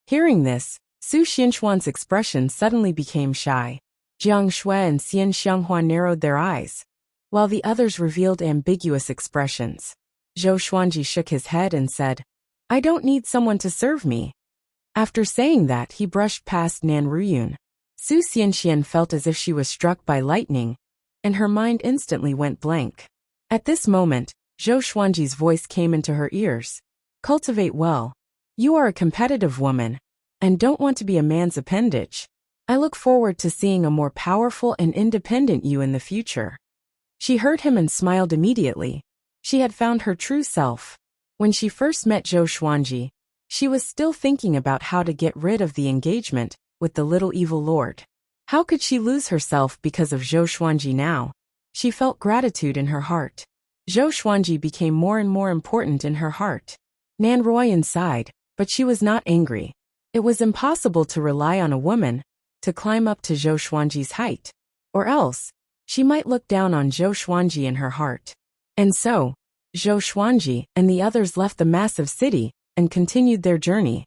Hearing this, Su Xianxuan's expression suddenly became shy. Jiang Shui and Xian Xianghua narrowed their eyes, while the others revealed ambiguous expressions. Zhou Xuanji shook his head and said, "I don't need someone to serve me." After saying that, he brushed past Nan Ruoyan. Su Xianxian felt as if she was struck by lightning, and her mind instantly went blank. At this moment, Zhou Xuanji's voice came into her ears. "Cultivate well. You are a competitive woman, and don't want to be a man's appendage. I look forward to seeing a more powerful and independent you in the future." She heard him and smiled immediately. She had found her true self. When she first met Zhou Xuanji, she was still thinking about how to get rid of the engagement with the little evil lord. How could she lose herself because of Zhou Xuanji now? She felt gratitude in her heart. Zhou Xuanji became more and more important in her heart. Nan Ruoyan sighed, but she was not angry. It was impossible to rely on a woman to climb up to Zhou Xuanji's height, or else she might look down on Zhou Xuanji in her heart. And so, Zhou Xuanji and the others left the massive city and continued their journey.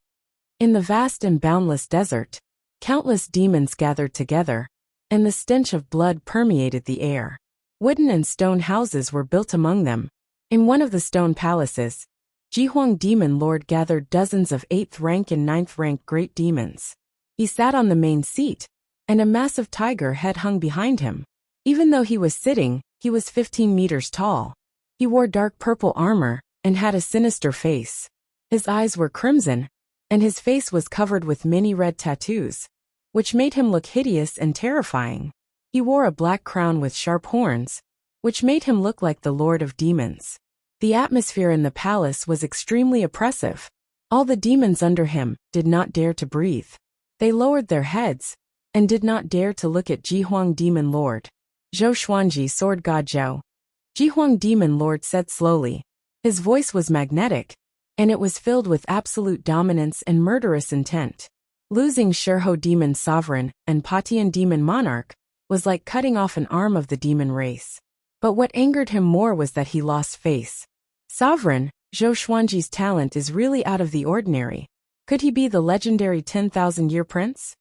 In the vast and boundless desert, countless demons gathered together, and the stench of blood permeated the air. Wooden and stone houses were built among them. In one of the stone palaces, Jihuang Demon Lord gathered dozens of 8th rank and 9th rank great demons. He sat on the main seat, and a massive tiger head hung behind him. Even though he was sitting, he was 15 meters tall. He wore dark purple armor and had a sinister face. His eyes were crimson, and his face was covered with many red tattoos, which made him look hideous and terrifying. He wore a black crown with sharp horns, which made him look like the Lord of Demons. The atmosphere in the palace was extremely oppressive. All the demons under him did not dare to breathe. They lowered their heads and did not dare to look at Jihuang Demon Lord. "Zhou Xuanji, Sword God Zhou," Jihuang Demon Lord said slowly. His voice was magnetic, and it was filled with absolute dominance and murderous intent. Losing Sherho Demon Sovereign and Patian Demon Monarch was like cutting off an arm of the demon race. But what angered him more was that he lost face. Sovereign, Zhou Xuanji's talent is really out of the ordinary. Could he be the legendary 10,000-year prince?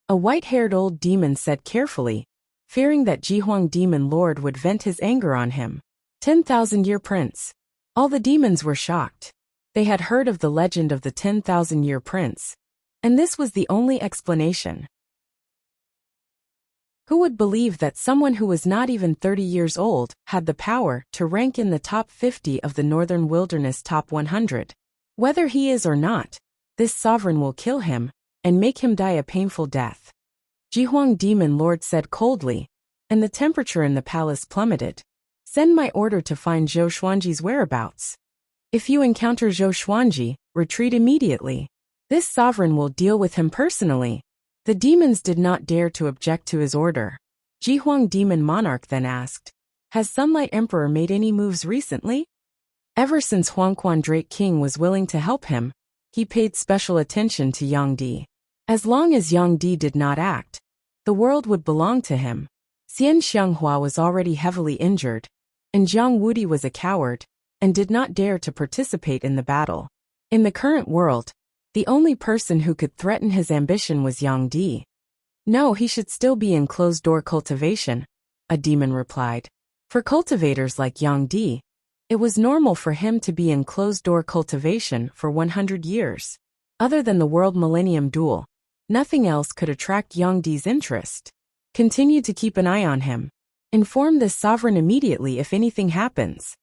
A white-haired old demon said carefully, fearing that Jihuang Demon Lord would vent his anger on him. 10,000-year prince. All the demons were shocked. They had heard of the legend of the 10,000-year prince, and this was the only explanation. Who would believe that someone who was not even 30 years old had the power to rank in the top 50 of the Northern Wilderness top 100? Whether he is or not, this sovereign will kill him and make him die a painful death. Jihuang Demon Lord said coldly, and the temperature in the palace plummeted. "Send my order to find Zhou Xuanji's whereabouts. If you encounter Zhou Xuanji, retreat immediately. This sovereign will deal with him personally." The demons did not dare to object to his order. Jihuang Demon Monarch then asked, "Has Sunlight Emperor made any moves recently?" Ever since Huangquan Drake King was willing to help him, he paid special attention to Yang Di. As long as Yang Di did not act, the world would belong to him. Xian Xianghua was already heavily injured, and Jiang Wudi was a coward and did not dare to participate in the battle. In the current world, the only person who could threaten his ambition was Yang Di. "No, he should still be in closed-door cultivation," a demon replied. For cultivators like Yang Di, it was normal for him to be in closed-door cultivation for 100 years. Other than the World Millennium Duel, nothing else could attract Yang Di's interest. Continue to keep an eye on him. Inform this sovereign immediately if anything happens.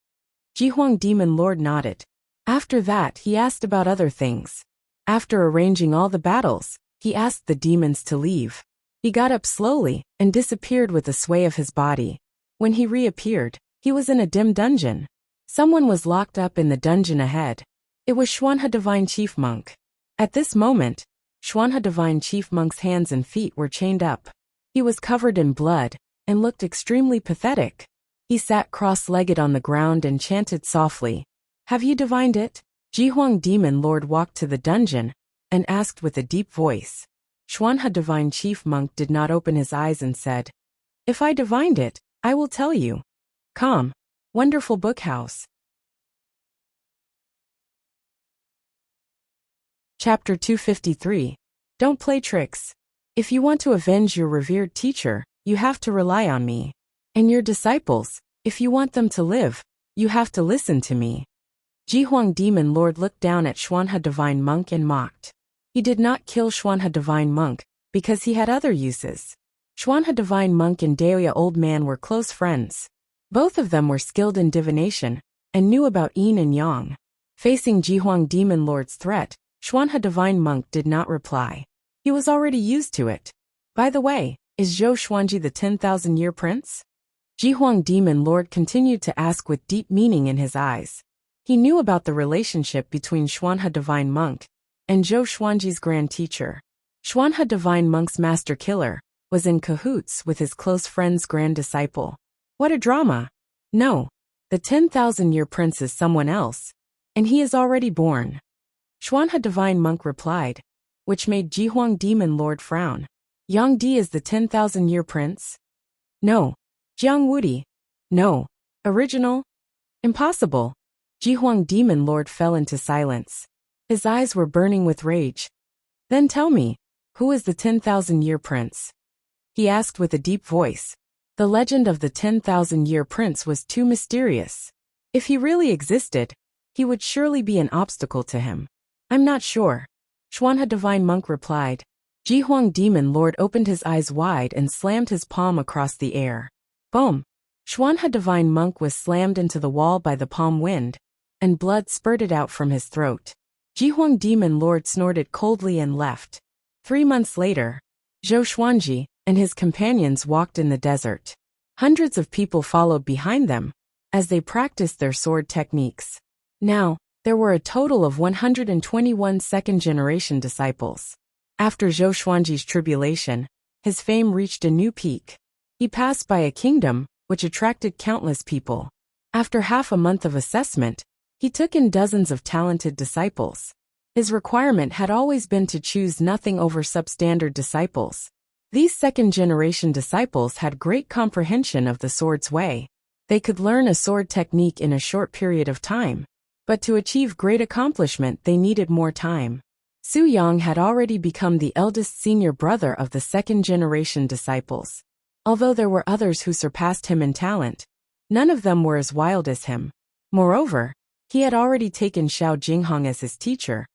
Jihuang Demon Lord nodded. After that, he asked about other things. After arranging all the battles, he asked the demons to leave. He got up slowly and disappeared with a sway of his body. When he reappeared, he was in a dim dungeon. Someone was locked up in the dungeon ahead. It was Xuanhe Divine Chief Monk. At this moment, Xuanhe Divine Chief Monk's hands and feet were chained up. He was covered in blood and looked extremely pathetic. He sat cross-legged on the ground and chanted softly. Have you divined it? Jihuang Demon Lord walked to the dungeon and asked with a deep voice. Xuanhe Divine Chief Monk did not open his eyes and said, If I divined it, I will tell you. Calm. Wonderful book house. Chapter 253. Don't play tricks. If you want to avenge your revered teacher, you have to rely on me. And your disciples, if you want them to live, you have to listen to me. Jihuang Demon Lord looked down at Xuanhe Divine Monk and mocked. He did not kill Xuanhe Divine Monk because he had other uses. Xuanhe Divine Monk and Daoya Old Man were close friends. Both of them were skilled in divination and knew about yin and yang. Facing Jihuang Demon Lord's threat, Xuanhe Divine Monk did not reply. He was already used to it. By the way, is Zhou Xuanji the 10,000-year prince? Jihuang Demon Lord continued to ask with deep meaning in his eyes. He knew about the relationship between Xuanhe Divine Monk and Zhou Xuanji's grand teacher. Xuanhe Divine Monk's master killer was in cahoots with his close friend's grand disciple. What a drama! No, the 10,000-year prince is someone else, and he is already born. Xuanhe Divine Monk replied, which made Jihuang Demon Lord frown. Yang Di is the 10,000-year prince? No. Jiang Wudi? No. Original? Impossible. Jihuang Demon Lord fell into silence. His eyes were burning with rage. Then tell me, who is the 10,000-year prince? He asked with a deep voice. The legend of the 10,000-year prince was too mysterious. If he really existed, he would surely be an obstacle to him. I'm not sure. Xuanhe Divine Monk replied. Jihuang Demon Lord opened his eyes wide and slammed his palm across the air. Boom! Xuanhe Divine Monk was slammed into the wall by the palm wind, and blood spurted out from his throat. Jihuang Demon Lord snorted coldly and left. 3 months later, Zhou Xuanji and his companions walked in the desert. Hundreds of people followed behind them as they practiced their sword techniques. Now, there were a total of 121 second-generation disciples. After Zhou Xuanji's tribulation, his fame reached a new peak. He passed by a kingdom which attracted countless people. After half a month of assessment, he took in dozens of talented disciples. His requirement had always been to choose nothing over substandard disciples. These second-generation disciples had great comprehension of the sword's way. They could learn a sword technique in a short period of time. But to achieve great accomplishment they needed more time. Su Yang had already become the eldest senior brother of the second-generation disciples. Although there were others who surpassed him in talent, none of them were as wild as him. Moreover, he had already taken Xiao Jinghong as his teacher,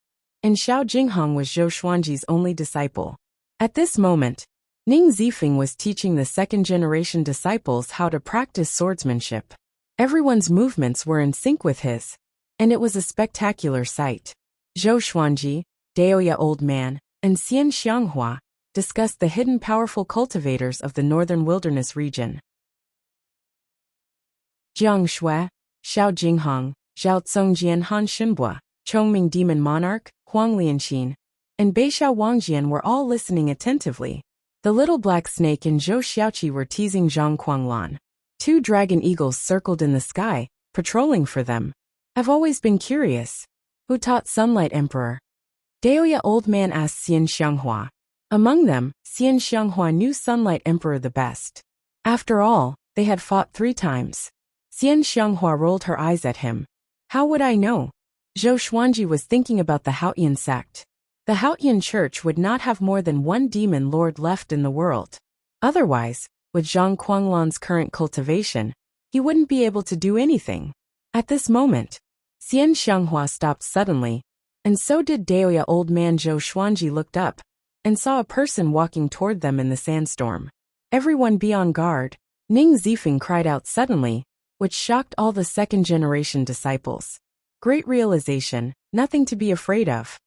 and Xiao Jinghong was Zhou Xuanji's only disciple. At this moment, Ning Zifeng was teaching the second-generation disciples how to practice swordsmanship. Everyone's movements were in sync with his, and it was a spectacular sight. Zhou Xuanji, Daoya Old Man, and Xian Xianghua discussed the hidden powerful cultivators of the northern wilderness region. Jiang Shui, Xiao Jinghong, Zhao Tsongjian Han Shinbua, Chongming Demon Monarch, Huang Lianxin, and Beixiao Wangjian were all listening attentively. The little black snake and Zhou Xiaoqi were teasing Zhang Kuanglan. 2 dragon eagles circled in the sky, patrolling for them. I've always been curious. Who taught Sunlight Emperor? Daoya Old Man asked Xian Xianghua. Among them, Xian Xianghua knew Sunlight Emperor the best. After all, they had fought 3 times. Xian Xianghua rolled her eyes at him. How would I know? Zhou Xuanji was thinking about the Haotian sect. The Haotian church would not have more than 1 demon lord left in the world. Otherwise, with Zhang Kuanglan's current cultivation, he wouldn't be able to do anything. At this moment, Xian Xianghua stopped suddenly, and so did Daoya Old Man. Zhou Xuanji looked up and saw a person walking toward them in the sandstorm. Everyone be on guard, Ning Zifeng cried out suddenly, which shocked all the second-generation disciples. Great realization, nothing to be afraid of.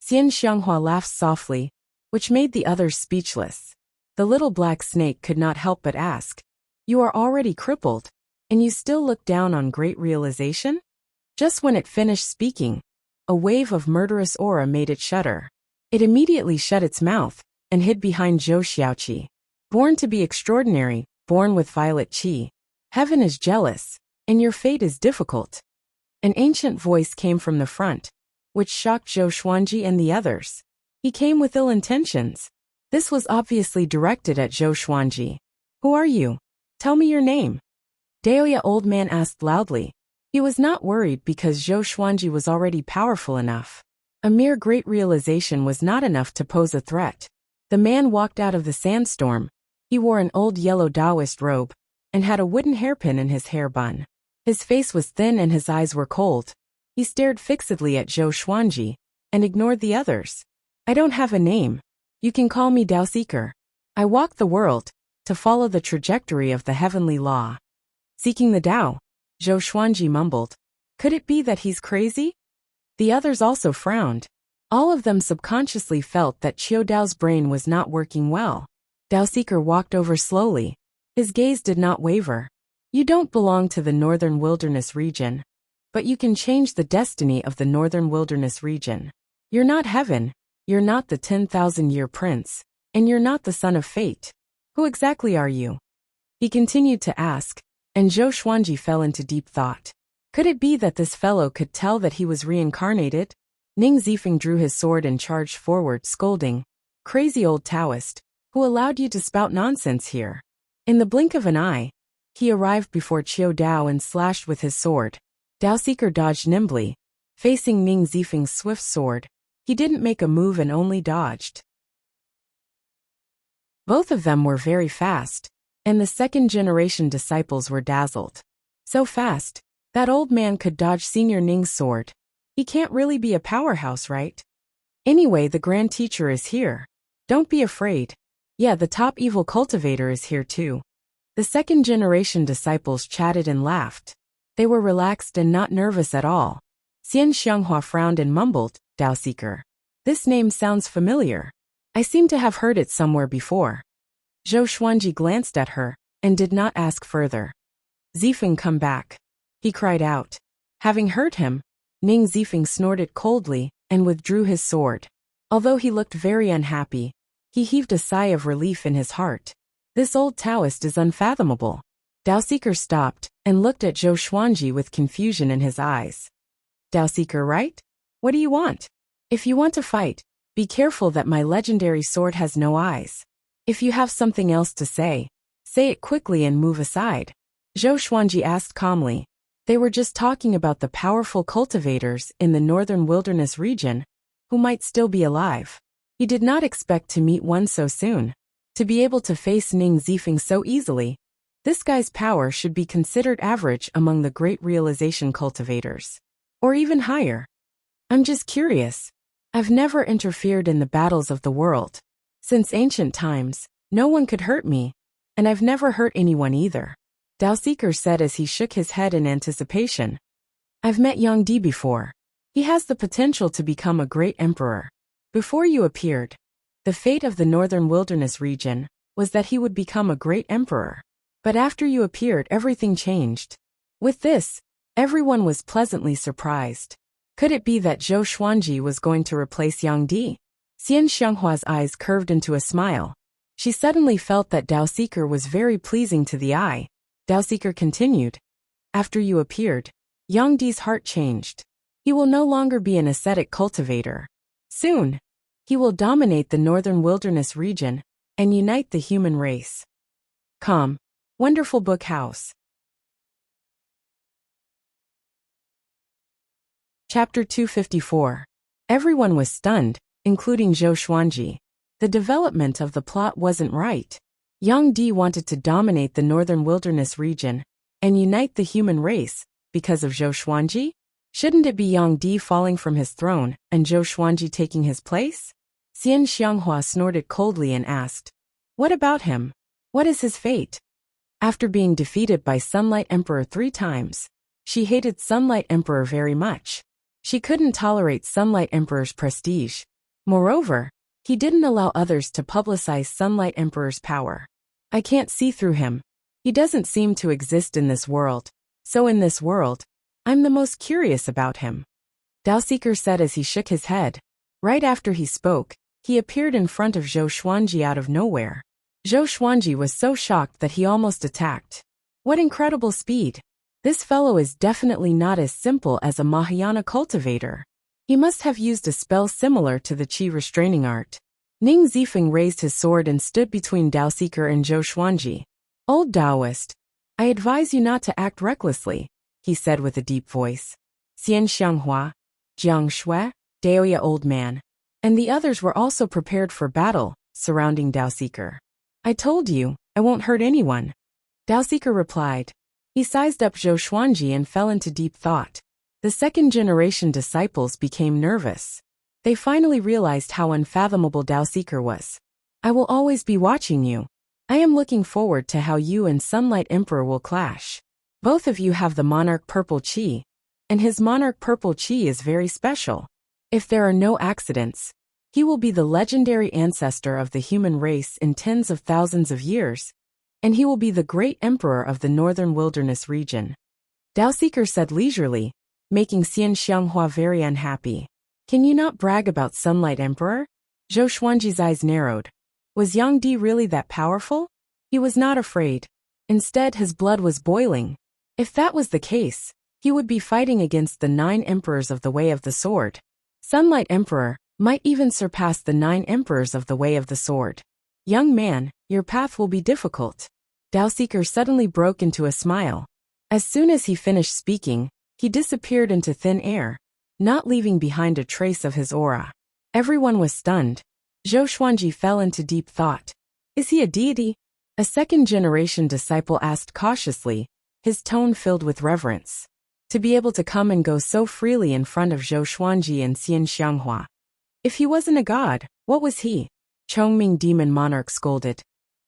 Xian Xianghua laughed softly, which made the others speechless. The little black snake could not help but ask, "You are already crippled, and you still look down on great realization?" Just when it finished speaking, a wave of murderous aura made it shudder. It immediately shut its mouth and hid behind Zhou Xiaoqi. Born to be extraordinary, born with violet qi. Heaven is jealous, and your fate is difficult. An ancient voice came from the front, which shocked Zhou Xuanji and the others. He came with ill intentions. This was obviously directed at Zhou Xuanji. "Who are you? Tell me your name." Daoya old man asked loudly. He was not worried because Zhou Xuanji was already powerful enough. A mere great realization was not enough to pose a threat. The man walked out of the sandstorm. He wore an old yellow Taoist robe and had a wooden hairpin in his hair bun. His face was thin and his eyes were cold. He stared fixedly at Zhou Xuanji and ignored the others. "I don't have a name. You can call me Tao Seeker. I walk the world to follow the trajectory of the heavenly law." "Seeking the Tao," Zhou Xuanji mumbled. Could it be that he's crazy? The others also frowned. All of them subconsciously felt that Qiu Dao's brain was not working well. Tao Seeker walked over slowly. His gaze did not waver. "You don't belong to the Northern Wilderness region, but you can change the destiny of the Northern Wilderness region. You're not heaven, you're not the 10,000-year prince, and you're not the son of fate. Who exactly are you?" He continued to ask, and Zhou Xuanji fell into deep thought. Could it be that this fellow could tell that he was reincarnated? Ning Zifeng drew his sword and charged forward, scolding, "Crazy old Taoist, who allowed you to spout nonsense here?" In the blink of an eye, he arrived before Qiu Dao and slashed with his sword. Tao Seeker dodged nimbly. Facing Ning Zifeng's swift sword, he didn't make a move and only dodged. Both of them were very fast, and the second-generation disciples were dazzled. So fast, that old man could dodge Senior Ning's sword. He can't really be a powerhouse, right? Anyway, the Grand Teacher is here. Don't be afraid. Yeah, the top evil cultivator is here too. The second-generation disciples chatted and laughed. They were relaxed and not nervous at all. Xian Xianghua frowned and mumbled, "Tao Seeker. This name sounds familiar. I seem to have heard it somewhere before." Zhou Xuanji glanced at her and did not ask further. "Zifeng, come back," he cried out. Having heard him, Ning Zifeng snorted coldly and withdrew his sword. Although he looked very unhappy, he heaved a sigh of relief in his heart. This old Taoist is unfathomable. Tao Seeker stopped and looked at Zhou Xuanji with confusion in his eyes. "Tao Seeker, right? What do you want? If you want to fight, be careful that my legendary sword has no eyes. If you have something else to say it quickly and move aside." Zhou Xuanji asked calmly. They were just talking about the powerful cultivators in the Northern Wilderness region, who might still be alive. He did not expect to meet one so soon. To be able to face Ning Zifeng so easily, this guy's power should be considered average among the great realization cultivators. Or even higher. "I'm just curious. I've never interfered in the battles of the world. Since ancient times, no one could hurt me, and I've never hurt anyone either," Tao Seeker said as he shook his head in anticipation. "I've met Yang Di before. He has the potential to become a great emperor. Before you appeared, the fate of the Northern Wilderness region was that he would become a great emperor. But after you appeared, everything changed." With this, everyone was pleasantly surprised. Could it be that Zhou Xuanji was going to replace Yang Di? Xian Xianghua's eyes curved into a smile. She suddenly felt that Tao Seeker was very pleasing to the eye. Tao Seeker continued, "After you appeared, Yang Di's heart changed. He will no longer be an ascetic cultivator. Soon, he will dominate the Northern Wilderness region and unite the human race." Com. Wonderful Book House. Chapter 254. Everyone was stunned, including Zhou Xuanji. The development of the plot wasn't right. Yang Di wanted to dominate the Northern Wilderness region and unite the human race because of Zhou Xuanji? Shouldn't it be Yang Di falling from his throne and Zhou Xuanji taking his place? Xian Xianghua snorted coldly and asked, "What about him? What is his fate? After being defeated by Sunlight Emperor 3 times, she hated Sunlight Emperor very much. She couldn't tolerate Sunlight Emperor's prestige. Moreover, he didn't allow others to publicize Sunlight Emperor's power. I can't see through him. He doesn't seem to exist in this world. So in this world, I'm the most curious about him. Daoseeker said as he shook his head. Right after he spoke, he appeared in front of Zhou Xuanji out of nowhere. Zhou Xuanji was so shocked that he almost attacked. What incredible speed! This fellow is definitely not as simple as a Mahayana cultivator. He must have used a spell similar to the Qi restraining art. Ning Zifeng raised his sword and stood between Daoseeker and Zhou Xuanji. Old Taoist, I advise you not to act recklessly, he said with a deep voice. Xian Xianghua, Jiang Shui, Daoya old man, and the others were also prepared for battle, surrounding Daoseeker. I told you, I won't hurt anyone. Daoseeker replied. He sized up Zhou Xuanji and fell into deep thought. The second-generation disciples became nervous. They finally realized how unfathomable Daoseeker was. I will always be watching you. I am looking forward to how you and Sunlight Emperor will clash. Both of you have the Monarch Purple Qi, and his Monarch Purple Qi is very special. If there are no accidents, he will be the legendary ancestor of the human race in tens of thousands of years, and he will be the great emperor of the northern wilderness region. Daoseeker said leisurely, making Xian Xianghua very unhappy. Can you not brag about Sunlight Emperor? Zhou Xuanji's eyes narrowed. Was Yang Di really that powerful? He was not afraid. Instead, his blood was boiling. If that was the case, he would be fighting against the 9 emperors of the Way of the Sword. Sunlight Emperor might even surpass the 9 emperors of the Way of the Sword. Young man, your path will be difficult. Daoseeker suddenly broke into a smile. As soon as he finished speaking, he disappeared into thin air, not leaving behind a trace of his aura. Everyone was stunned. Zhou Xuanji fell into deep thought. Is he a deity? A second-generation disciple asked cautiously, his tone filled with reverence. To be able to come and go so freely in front of Zhou Xuanji and Xian Xianghua. If he wasn't a god, what was he? Chongming Demon Monarch scolded.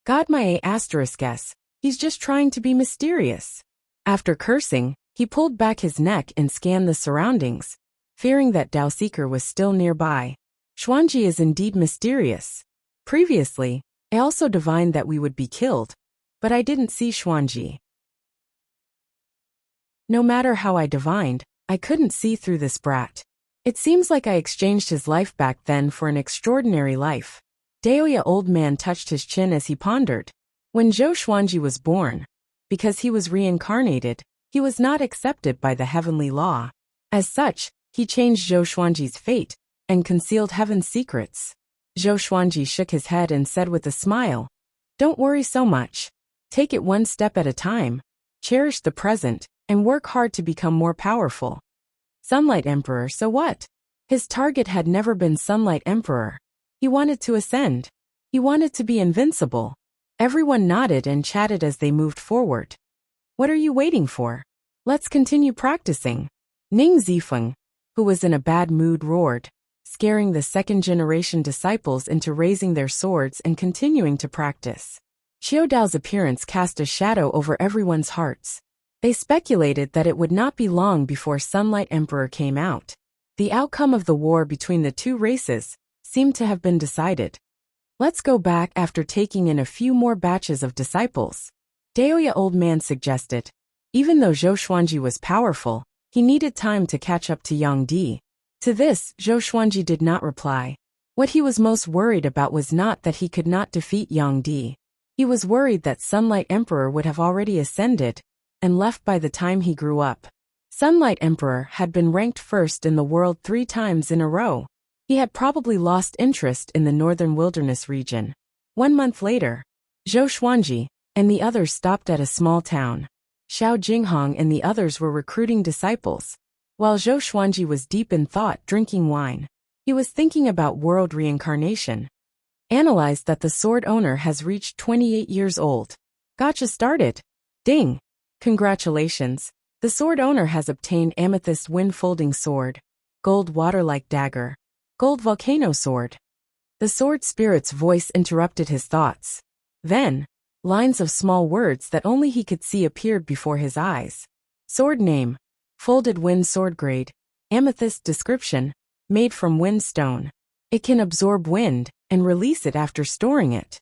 God my *s, he's just trying to be mysterious. After cursing, he pulled back his neck and scanned the surroundings, fearing that Daoseeker was still nearby. Xuanji is indeed mysterious. Previously, I also divined that we would be killed, but I didn't see Xuanji. No matter how I divined, I couldn't see through this brat. It seems like I exchanged his life back then for an extraordinary life. Daoya old man touched his chin as he pondered. When Zhou Xuanji was born, because he was reincarnated, he was not accepted by the heavenly law. As such, he changed Zhou Xuanji's fate and concealed heaven's secrets. Zhou Xuanji shook his head and said with a smile, Don't worry so much. Take it one step at a time. Cherish the present, and work hard to become more powerful. Sunlight Emperor, so what? His target had never been Sunlight Emperor. He wanted to ascend. He wanted to be invincible. Everyone nodded and chatted as they moved forward. What are you waiting for? Let's continue practicing. Ning Zifeng, who was in a bad mood, roared, scaring the second-generation disciples into raising their swords and continuing to practice. Qiu Dao's appearance cast a shadow over everyone's hearts. They speculated that it would not be long before Sunlight Emperor came out. The outcome of the war between the two races seemed to have been decided. Let's go back after taking in a few more batches of disciples. Daoya old man suggested. Even though Zhou Xuanji was powerful, he needed time to catch up to Yang Di. To this, Zhou Xuanji did not reply. What he was most worried about was not that he could not defeat Yang Di. He was worried that Sunlight Emperor would have already ascended and left by the time he grew up. Sunlight Emperor had been ranked first in the world 3 times in a row. He had probably lost interest in the northern wilderness region. 1 month later, Zhou Xuanji and the others stopped at a small town. Xiao Jinghong and the others were recruiting disciples, while Zhou Xuanji was deep in thought drinking wine. He was thinking about world reincarnation. Analyzed that the sword owner has reached 28 years old. Gotcha started. Ding! Congratulations. The sword owner has obtained amethyst wind-folding sword, gold water-like dagger, gold volcano sword. The sword spirit's voice interrupted his thoughts. Then, Lines of small words that only he could see appeared before his eyes. Sword name. Folded wind sword grade. Amethyst description. Made from wind stone. It can absorb wind and release it after storing it.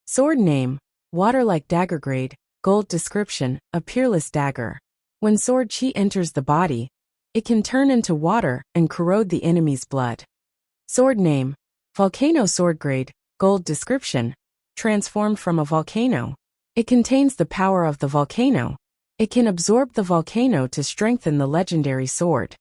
Sword name. Water-like dagger grade. Gold description. A peerless dagger. When sword chi enters the body, it can turn into water and corrode the enemy's blood. Sword name. Volcano sword grade. Gold description. Transformed from a volcano. It contains the power of the volcano. It can absorb the volcano to strengthen the legendary sword.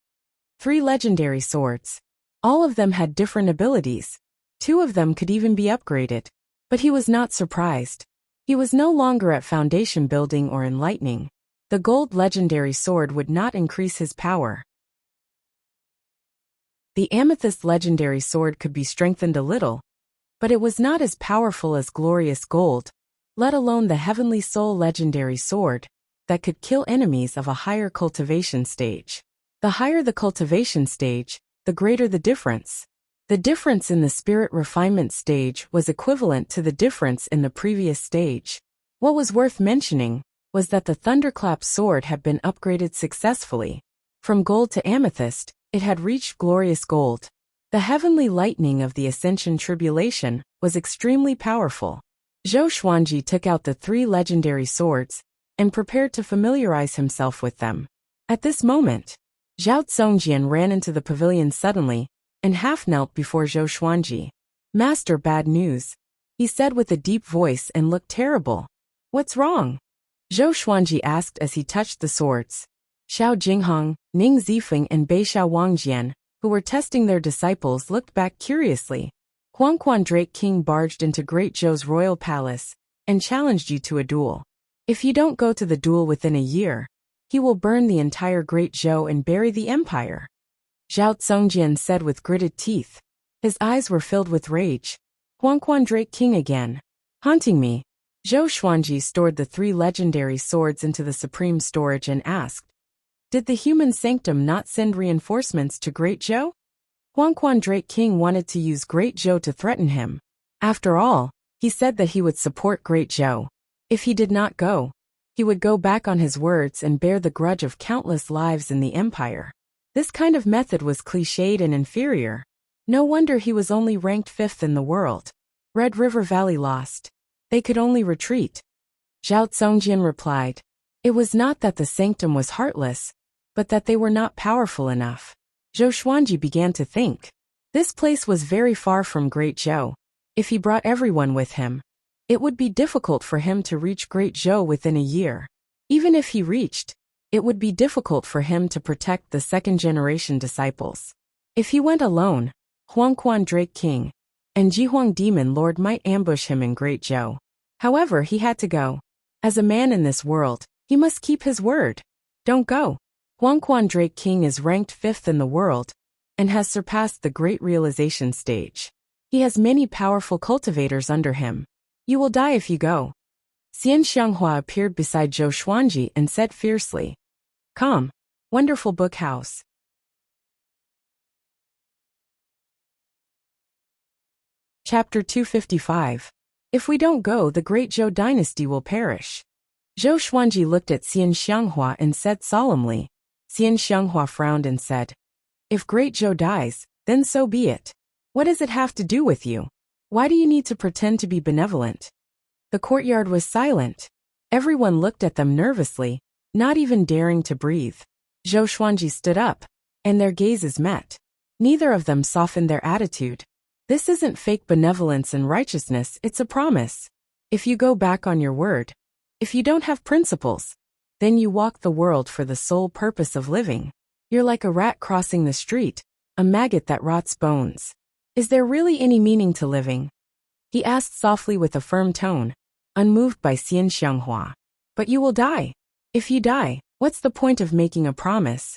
3 legendary swords. All of them had different abilities. 2 of them could even be upgraded. But he was not surprised. He was no longer at foundation building or enlightening. The gold legendary sword would not increase his power. The amethyst legendary sword could be strengthened a little, but it was not as powerful as glorious gold, let alone the heavenly soul legendary sword, that could kill enemies of a higher cultivation stage. The higher the cultivation stage, the greater the difference. The difference in the spirit refinement stage was equivalent to the difference in the previous stage. What was worth mentioning was that the thunderclap sword had been upgraded successfully. From gold to amethyst, it had reached glorious gold. The heavenly lightning of the Ascension Tribulation was extremely powerful. Zhou Xuanji took out the 3 legendary swords and prepared to familiarize himself with them. At this moment, Zhao Tsongjian ran into the pavilion suddenly and half-knelt before Zhou Xuanji. "Master, bad news," he said with a deep voice and looked terrible. "What's wrong?" Zhou Xuanji asked as he touched the swords. Xiao Jinghong, Ning Zifeng and Beishao Wangjian, who were testing their disciples, looked back curiously. Huangquan Drake King barged into Great Zhou's royal palace and challenged you to a duel. If you don't go to the duel within a year, he will burn the entire Great Zhou and bury the empire. Zhao Tsongjian said with gritted teeth. His eyes were filled with rage. Huangquan Drake King again. Haunting me. Zhou Xuanji stored the 3 legendary swords into the supreme storage and asked, "Did the human sanctum not send reinforcements to Great Zhou?" Huangquan Drake King wanted to use Great Zhou to threaten him. After all, he said that he would support Great Zhou. If he did not go, he would go back on his words and bear the grudge of countless lives in the empire. This kind of method was cliched and inferior. No wonder he was only ranked 5th in the world. Red River Valley lost. They could only retreat. Zhao Tsongjian replied. It was not that the sanctum was heartless, but that they were not powerful enough. Zhou Xuanji began to think. This place was very far from Great Zhou. If he brought everyone with him, it would be difficult for him to reach Great Zhou within a year. Even if he reached, it would be difficult for him to protect the second-generation disciples. If he went alone, Huangquan Drake King and Jihuang Demon Lord might ambush him in Great Zhou. However, he had to go. As a man in this world, he must keep his word. Don't go. Huangquan Drake King is ranked 5th in the world and has surpassed the Great Realization stage. He has many powerful cultivators under him. You will die if you go. Xian Xianghua appeared beside Zhou Xuanji and said fiercely. Come. Wonderful book house. Chapter 255. If we don't go, the Great Zhou dynasty will perish. Zhou Xuanji looked at Xian Xianghua and said solemnly. Xian Xianghua frowned and said, If Great Zhou dies, then so be it. What does it have to do with you? Why do you need to pretend to be benevolent? The courtyard was silent. Everyone looked at them nervously, not even daring to breathe. Zhou Xuanji stood up, and their gazes met. Neither of them softened their attitude. This isn't fake benevolence and righteousness, it's a promise. If you go back on your word, if you don't have principles, then you walk the world for the sole purpose of living. You're like a rat crossing the street, a maggot that rots bones. Is there really any meaning to living? He asked softly with a firm tone, unmoved by Xian Xianghua. But you will die. If you die, what's the point of making a promise?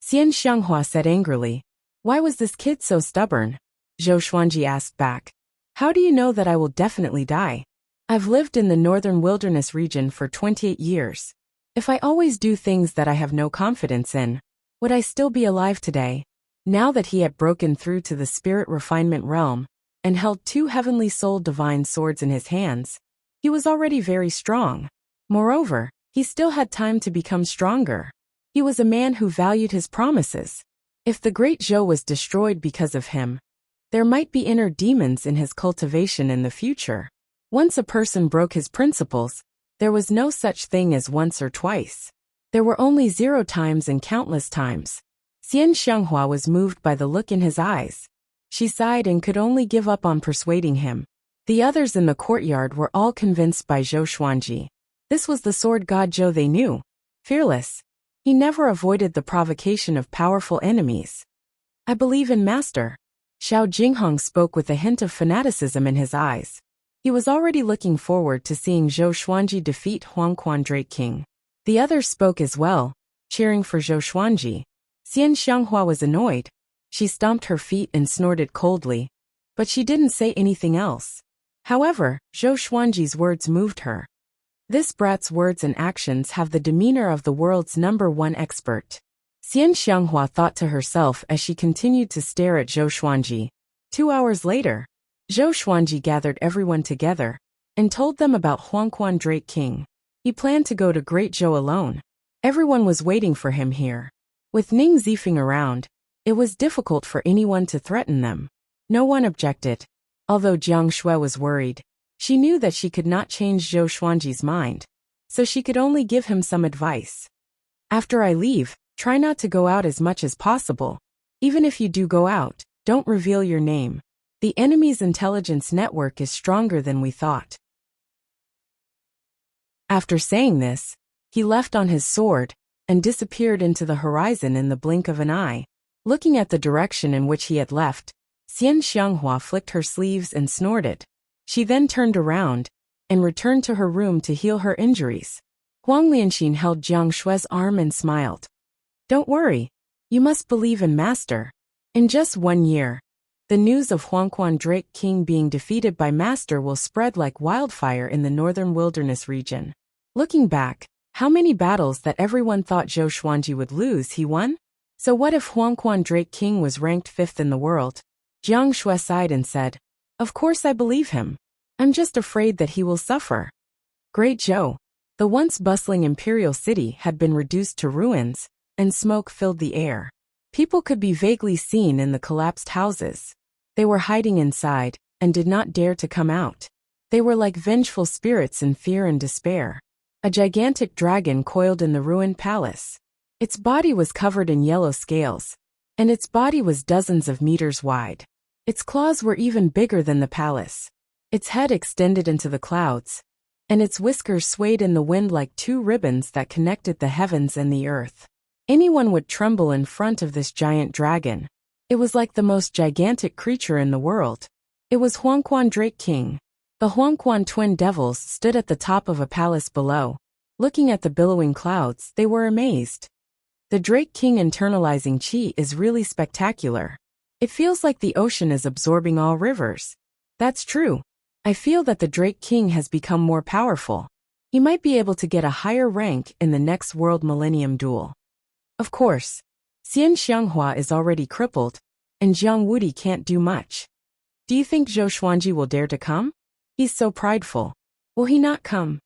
Xian Xianghua said angrily. Why was this kid so stubborn? Zhou Xuanji asked back. How do you know that I will definitely die? I've lived in the northern wilderness region for 28 years. If I always do things that I have no confidence in, would I still be alive today? Now that he had broken through to the spirit refinement realm and held 2 heavenly soul divine swords in his hands, He was already very strong. Moreover, he still had time to become stronger. He was a man who valued his promises. If the great Zhou was destroyed because of him, there might be inner demons in his cultivation in the future. Once a person broke his principles, there was no such thing as once or twice. There were only 0 times and countless times. Xian Xianghua was moved by the look in his eyes. She sighed and could only give up on persuading him. The others in the courtyard were all convinced by Zhou Xuanji. This was the sword god Zhou they knew. Fearless. He never avoided the provocation of powerful enemies. I believe in Master. Xiao Jinghong spoke with a hint of fanaticism in his eyes. He was already looking forward to seeing Zhou Xuanji defeat Huangquan Drake King. The others spoke as well, cheering for Zhou Xuanji. Xian Xianghua was annoyed. She stomped her feet and snorted coldly, but she didn't say anything else. However, Zhou Xuanji's words moved her. This brat's words and actions have the demeanor of the world's #1 expert. Xian Xianghua thought to herself as she continued to stare at Zhou Xuanji. 2 hours later, Zhou Xuanji gathered everyone together and told them about Huangquan Drake King. He planned to go to Great Zhou alone. Everyone was waiting for him here. With Ning Zifeng around, it was difficult for anyone to threaten them. No one objected. Although Jiang Shui was worried, she knew that she could not change Zhou Xuanji's mind, so she could only give him some advice. After I leave, try not to go out as much as possible. Even if you do go out, don't reveal your name. The enemy's intelligence network is stronger than we thought. After saying this, he left on his sword and disappeared into the horizon in the blink of an eye. Looking at the direction in which he had left, Xian Xianghua flicked her sleeves and snorted. She then turned around and returned to her room to heal her injuries. Huang Lianxin held Jiang Shui's arm and smiled. Don't worry. You must believe in Master. In just 1 year, the news of Huangquan Drake King being defeated by Master will spread like wildfire in the northern wilderness region. Looking back, how many battles that everyone thought Zhou Xuanji would lose he won? So what if Huangquan Drake King was ranked 5th in the world? Jiang Shui sighed and said, Of course I believe him. I'm just afraid that he will suffer. Great Zhou, the once bustling imperial city, had been reduced to ruins, and smoke filled the air. People could be vaguely seen in the collapsed houses. They were hiding inside, and did not dare to come out. They were like vengeful spirits in fear and despair. A gigantic dragon coiled in the ruined palace. Its body was covered in yellow scales, and its body was dozens of meters wide. Its claws were even bigger than the palace. Its head extended into the clouds, and its whiskers swayed in the wind like 2 ribbons that connected the heavens and the earth. Anyone would tremble in front of this giant dragon. It was like the most gigantic creature in the world. It was Huangquan Drake King. The Huangquan twin devils stood at the top of a palace below. Looking at the billowing clouds, they were amazed. The Drake King internalizing chi is really spectacular. It feels like the ocean is absorbing all rivers. That's true. I feel that the Drake King has become more powerful. He might be able to get a higher rank in the next World Millennium Duel. Of course, Xian Xianghua is already crippled, and Jiang Wudi can't do much. Do you think Zhou Xuanji will dare to come? He's so prideful. Will he not come?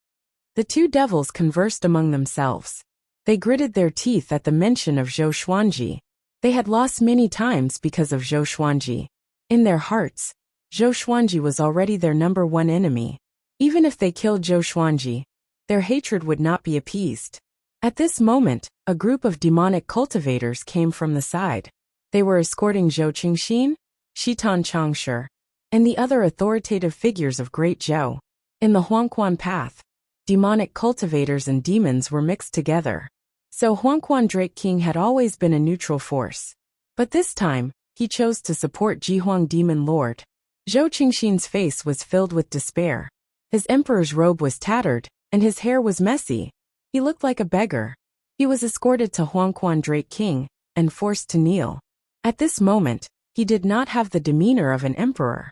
The 2 devils conversed among themselves. They gritted their teeth at the mention of Zhou Xuanji. They had lost many times because of Zhou Xuanji. In their hearts, Zhou Xuanji was already their #1 enemy. Even if they killed Zhou Xuanji, their hatred would not be appeased. At this moment, a group of demonic cultivators came from the side. They were escorting Zhou Qingxin, Shitan Changshi, and the other authoritative figures of Great Zhou. In the Huangquan path, demonic cultivators and demons were mixed together. So Huangquan Drake King had always been a neutral force. But this time, he chose to support Jihuang Demon Lord. Zhou Qingxin's face was filled with despair. His emperor's robe was tattered, and his hair was messy. He looked like a beggar. He was escorted to Huangquan Drake King and forced to kneel. At this moment, he did not have the demeanor of an emperor.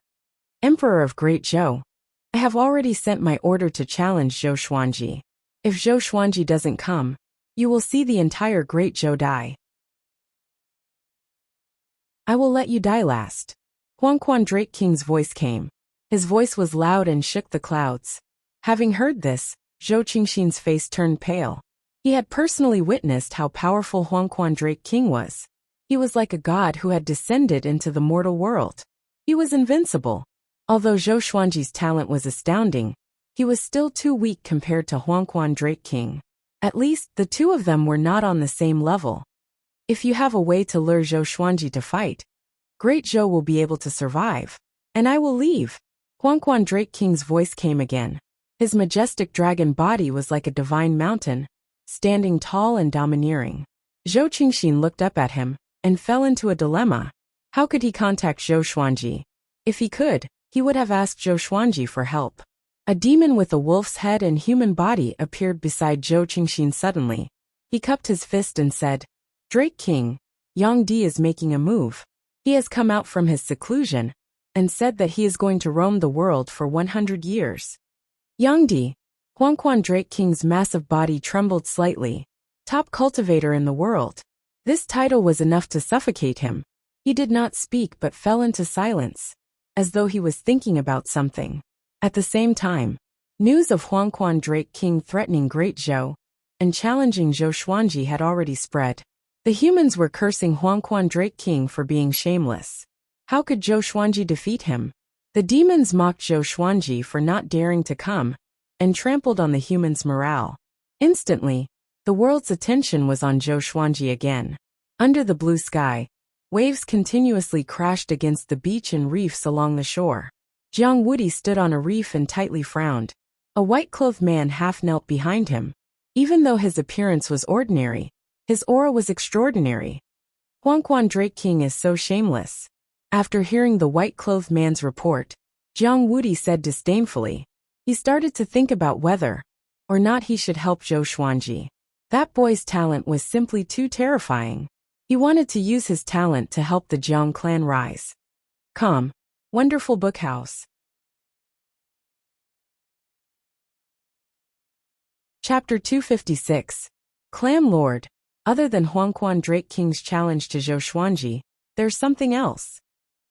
Emperor of Great Zhou, I have already sent my order to challenge Zhou Xuanji. If Zhou Xuanji doesn't come, you will see the entire Great Zhou die. I will let you die last. Huangquan Drake King's voice came. His voice was loud and shook the clouds. Having heard this, Zhou Qingxin's face turned pale. He had personally witnessed how powerful Huangquan Drake King was. He was like a god who had descended into the mortal world. He was invincible. Although Zhou Xuanji's talent was astounding, he was still too weak compared to Huangquan Drake King. At least, the two of them were not on the same level. If you have a way to lure Zhou Xuanji to fight, Great Zhou will be able to survive. And I will leave. Huangquan Drake King's voice came again. His majestic dragon body was like a divine mountain, standing tall and domineering. Zhou Qingxin looked up at him and fell into a dilemma. How could he contact Zhou Xuanji? If he could, he would have asked Zhou Xuanji for help. A demon with a wolf's head and human body appeared beside Zhou Qingxin suddenly. He cupped his fist and said, "Drake King, Yang Di is making a move. He has come out from his seclusion and said that he is going to roam the world for 100 years. Yang Di." Huangquan Drake King's massive body trembled slightly. Top cultivator in the world. This title was enough to suffocate him. He did not speak but fell into silence, as though he was thinking about something. At the same time, news of Huangquan Drake King threatening Great Zhou and challenging Zhou Xuanji had already spread. The humans were cursing Huangquan Drake King for being shameless. How could Zhou Xuanji defeat him? The demons mocked Zhou Xuanji for not daring to come and trampled on the humans' morale. Instantly, the world's attention was on Zhou Xuanji again. Under the blue sky, waves continuously crashed against the beach and reefs along the shore. Jiang Wudi stood on a reef and tightly frowned. A white-clothed man half-knelt behind him. Even though his appearance was ordinary, his aura was extraordinary. Huangquan Drake King is so shameless. After hearing the white-clothed man's report, Jiang Wudi said disdainfully. He started to think about whether or not he should help Zhou Xuanji. That boy's talent was simply too terrifying. He wanted to use his talent to help the Jiang clan rise. Calm. Wonderful Book House. Chapter 256. Clan Lord. Other than Huangquan Drake King's challenge to Zhou Xuanji, there's something else.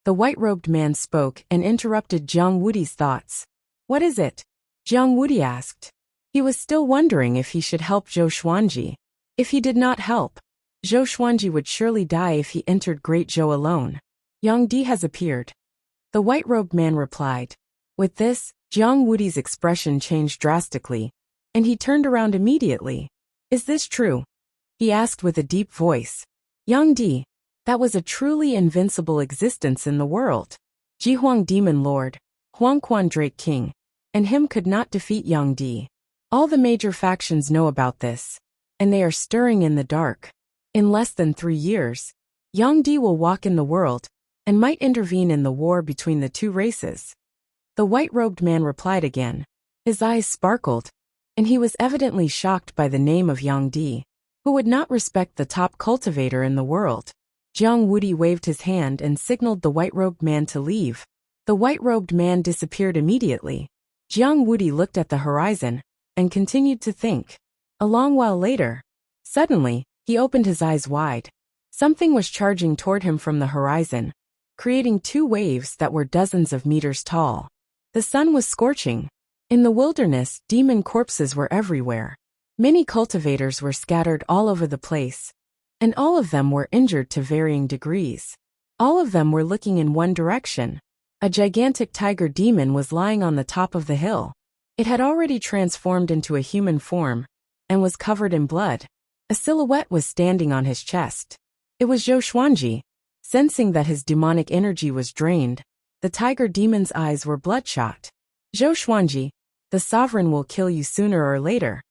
The white-robed man spoke and interrupted Jiang Wudi's thoughts. What is it? Jiang Wudi asked. He was still wondering if he should help Zhou Xuanji. If he did not help, Zhou Xuanji would surely die if he entered Great Zhou alone. Yang Di has appeared. The white-robed man replied. With this, Jiang Wudi's expression changed drastically, and he turned around immediately. Is this true? He asked with a deep voice. Yang Di, that was a truly invincible existence in the world. Jihuang Demon Lord, Huangquan Drake King, and him could not defeat Yang Di. All the major factions know about this, and they are stirring in the dark. In less than 3 years, Yang Di will walk in the world and might intervene in the war between the two races. The white-robed man replied again. His eyes sparkled, and he was evidently shocked by the name of Yang Di, who would not respect the top cultivator in the world. Jiang Wudi waved his hand and signaled the white-robed man to leave. The white-robed man disappeared immediately. Jiang Wudi looked at the horizon and continued to think. A long while later, suddenly, he opened his eyes wide. Something was charging toward him from the horizon, creating 2 waves that were dozens of meters tall. The sun was scorching. In the wilderness, demon corpses were everywhere. Many cultivators were scattered all over the place, and all of them were injured to varying degrees. All of them were looking in one direction. A gigantic tiger demon was lying on the top of the hill. It had already transformed into a human form and was covered in blood. A silhouette was standing on his chest. It was Zhou Xuanji. Sensing that his demonic energy was drained, the tiger demon's eyes were bloodshot. Zhou Xuanji, the sovereign will kill you sooner or later,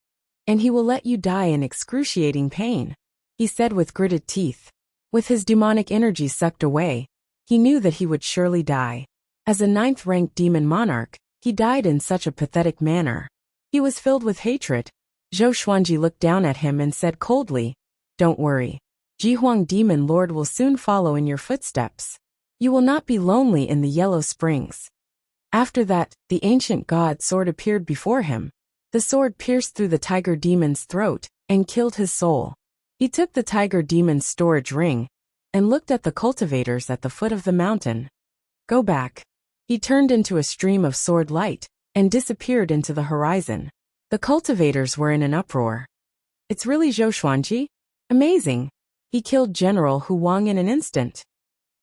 and he will let you die in excruciating pain, he said with gritted teeth. With his demonic energy sucked away, he knew that he would surely die. As a 9th-ranked demon monarch, he died in such a pathetic manner. He was filled with hatred. Zhou Xuanji looked down at him and said coldly, Don't worry. Jihuang Demon Lord will soon follow in your footsteps. You will not be lonely in the Yellow Springs. After that, the ancient god sword appeared before him. The sword pierced through the tiger demon's throat and killed his soul. He took the tiger demon's storage ring and looked at the cultivators at the foot of the mountain. Go back. He turned into a stream of sword light and disappeared into the horizon. The cultivators were in an uproar. It's really Zhou Xuanji? Amazing! He killed General Hu Wang in an instant.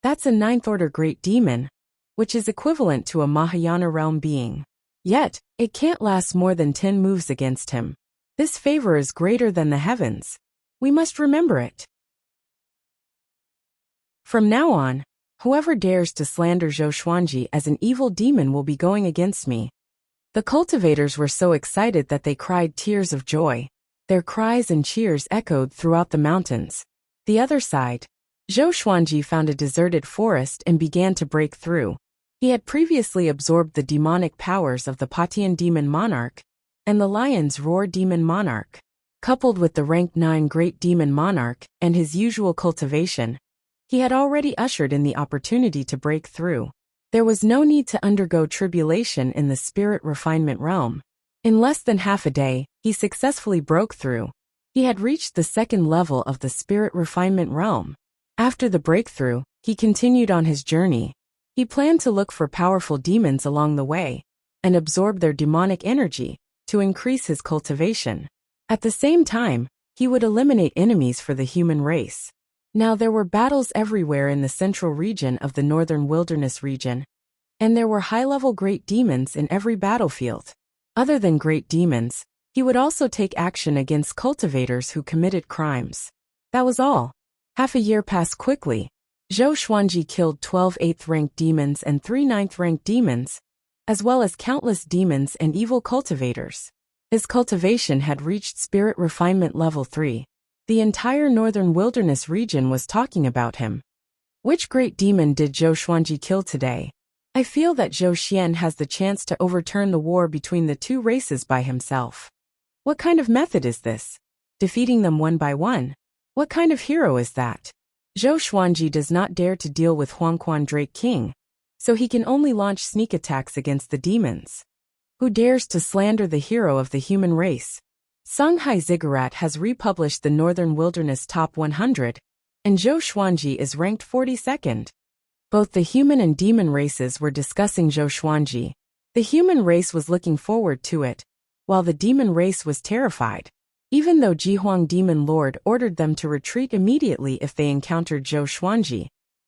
That's a 9th order great demon, which is equivalent to a Mahayana realm being. Yet, it can't last more than 10 moves against him. This favor is greater than the heavens. We must remember it. From now on, whoever dares to slander Zhou Xuanji as an evil demon will be going against me. The cultivators were so excited that they cried tears of joy. Their cries and cheers echoed throughout the mountains. The other side, Zhou Xuanji found a deserted forest and began to break through. He had previously absorbed the demonic powers of the Patian demon monarch and the lion's roar demon monarch. Coupled with the rank 9 great demon monarch and his usual cultivation, he had already ushered in the opportunity to break through. There was no need to undergo tribulation in the spirit refinement realm. In less than half a day, he successfully broke through. He had reached the 2nd level of the spirit refinement realm. After the breakthrough, he continued on his journey. He planned to look for powerful demons along the way and absorb their demonic energy to increase his cultivation. At the same time, he would eliminate enemies for the human race. Now there were battles everywhere in the central region of the northern wilderness region, and there were high-level great demons in every battlefield. Other than great demons, he would also take action against cultivators who committed crimes. That was all. Half a year passed quickly. Zhou Xuanji killed 12 8th-ranked demons and 3 9th-ranked demons, as well as countless demons and evil cultivators. His cultivation had reached spirit refinement level 3. The entire northern wilderness region was talking about him. Which great demon did Zhou Xuanji kill today? I feel that Zhou Xian has the chance to overturn the war between the 2 races by himself. What kind of method is this? Defeating them one by one? What kind of hero is that? Zhou Xuanji does not dare to deal with Huangquan Drake King, so he can only launch sneak attacks against the demons. Who dares to slander the hero of the human race? Songhai Ziggurat has republished the Northern Wilderness Top 100, and Zhou Xuanji is ranked 42nd. Both the human and demon races were discussing Zhou Xuanji. The human race was looking forward to it, while the demon race was terrified. Even though Jihuang Demon Lord ordered them to retreat immediately if they encountered Zhou Xuanji,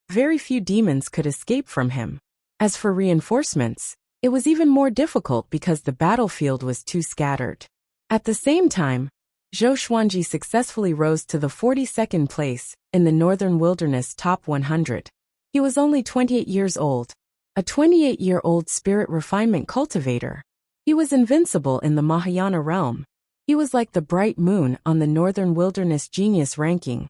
very few demons could escape from him. As for reinforcements, it was even more difficult because the battlefield was too scattered. At the same time, Zhou Xuanji successfully rose to the 42nd place in the Northern Wilderness Top 100. He was only 28 years old, a 28-year-old spirit refinement cultivator. He was invincible in the Mahayana realm. He was like the bright moon on the Northern Wilderness Genius ranking,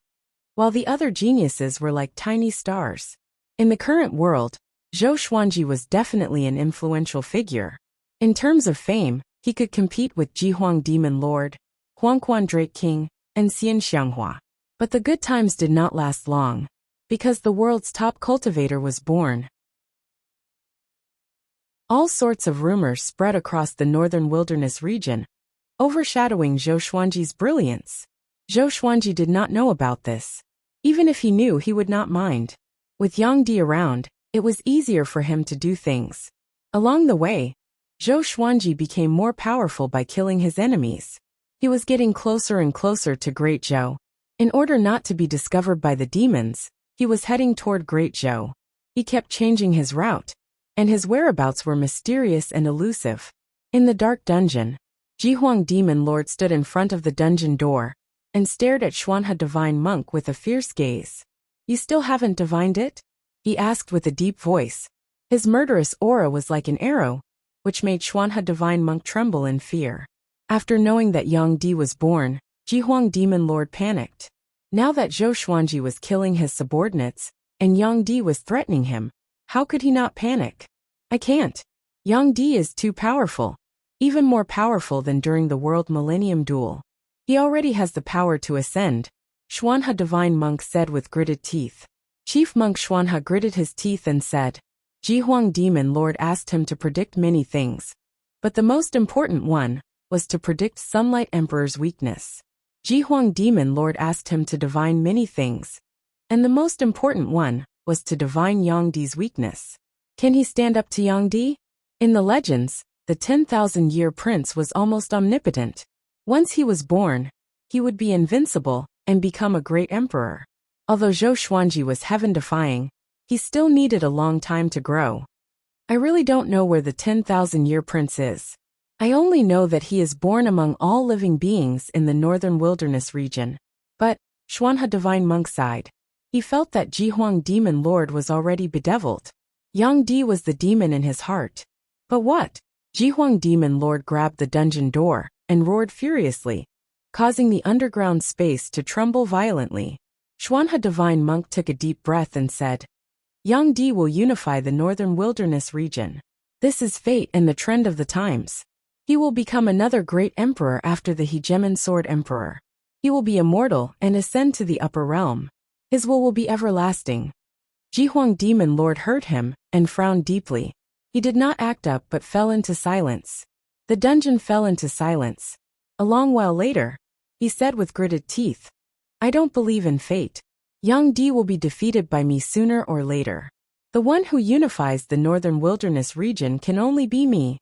while the other geniuses were like tiny stars. In the current world, Zhou Xuanji was definitely an influential figure. In terms of fame, he could compete with Jihuang Demon Lord, Huangquan Drake King, and Xian Xianghua. But the good times did not last long, because the world's top cultivator was born. All sorts of rumors spread across the northern wilderness region, overshadowing Zhou Xuanji's brilliance. Zhou Xuanji did not know about this. Even if he knew, he would not mind. With Yang Di around, it was easier for him to do things. Along the way, Zhou Xuanji became more powerful by killing his enemies. He was getting closer and closer to Great Zhou. In order not to be discovered by the demons, he was heading toward Great Zhou. He kept changing his route, and his whereabouts were mysterious and elusive. In the dark dungeon, Jihuang Demon Lord stood in front of the dungeon door and stared at Xuanhe Divine Monk with a fierce gaze. "You still haven't divined it?" he asked with a deep voice. His murderous aura was like an arrow, which made Xuanhe Divine Monk tremble in fear. After knowing that Yang Di was born, Jihuang Demon Lord panicked. Now that Zhou Xuanji was killing his subordinates, and Yang Di was threatening him, how could he not panic? "I can't. Yang Di is too powerful, even more powerful than during the World Millennium Duel. He already has the power to ascend," Xuanhe Divine Monk said with gritted teeth. Chief Monk Xuanhe gritted his teeth and said, Jihuang Demon Lord asked him to predict many things, but the most important one was to predict Sunlight Emperor's weakness. Jihuang Demon Lord asked him to divine many things, and the most important one was to divine Yang Di's weakness. Can he stand up to Yang Di? In the legends, the 10,000-year prince was almost omnipotent. Once he was born, he would be invincible and become a great emperor. Although Zhou Xuanji was heaven-defying, he still needed a long time to grow. I really don't know where the 10,000-year prince is. I only know that he is born among all living beings in the northern wilderness region. But, Xuanhe Divine Monk sighed. He felt that Jihuang Demon Lord was already bedeviled. Yang Di was the demon in his heart. But what? Jihuang Demon Lord grabbed the dungeon door and roared furiously, causing the underground space to tremble violently. Xuanhe Divine Monk took a deep breath and said, Yang Di will unify the northern wilderness region. This is fate and the trend of the times. He will become another great emperor after the Hegemon Sword Emperor. He will be immortal and ascend to the upper realm. His will be everlasting. Jihuang Demon Lord heard him and frowned deeply. He did not act up but fell into silence. The dungeon fell into silence. A long while later, he said with gritted teeth, I don't believe in fate. Yang Di will be defeated by me sooner or later. The one who unifies the northern wilderness region can only be me.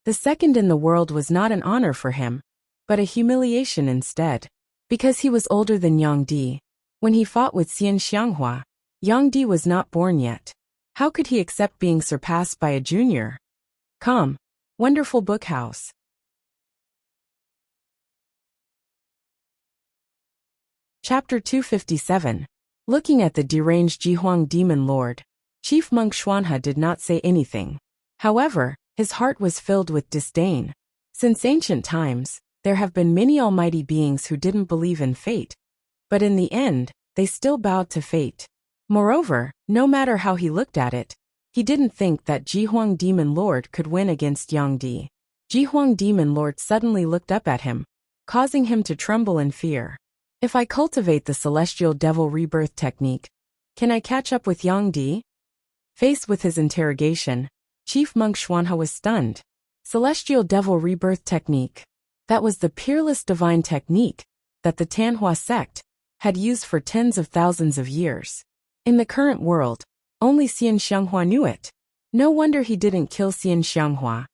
The second in the world was not an honor for him, but a humiliation instead. Because he was older than Yang Di. When he fought with Xian Xianghua, Yang Di was not born yet. How could he accept being surpassed by a junior? Come. Wonderful Book House. Chapter 257. Looking at the deranged Jihuang Demon Lord, Chief Monk Xuanhe did not say anything. However, his heart was filled with disdain. Since ancient times, there have been many almighty beings who didn't believe in fate. But in the end, they still bowed to fate. Moreover, no matter how he looked at it, he didn't think that Jihuang Demon Lord could win against Yang Di. Jihuang Demon Lord suddenly looked up at him, causing him to tremble in fear. If I cultivate the Celestial Devil Rebirth technique, can I catch up with Yang Di? Faced with his interrogation, Chief Monk Xuanhe was stunned. Celestial Devil Rebirth technique. That was the peerless divine technique that the Tanhua sect had used for tens of thousands of years. In the current world, only Xian Xianghua knew it. No wonder he didn't kill Xian Xianghua.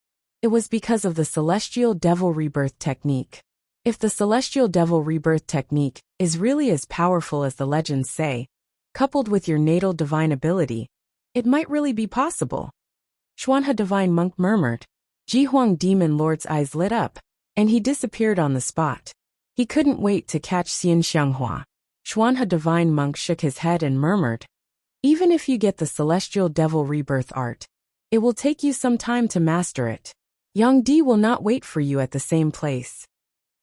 It was because of the Celestial Devil Rebirth technique. If the Celestial Devil Rebirth technique is really as powerful as the legends say, coupled with your natal divine ability, it might really be possible. Xuanhe Divine Monk murmured. Jihuang Demon Lord's eyes lit up, and he disappeared on the spot. He couldn't wait to catch Xian Xianghua. Xuanhe Divine Monk shook his head and murmured, even if you get the Celestial Devil Rebirth art, it will take you some time to master it. Yang Di will not wait for you at the same place.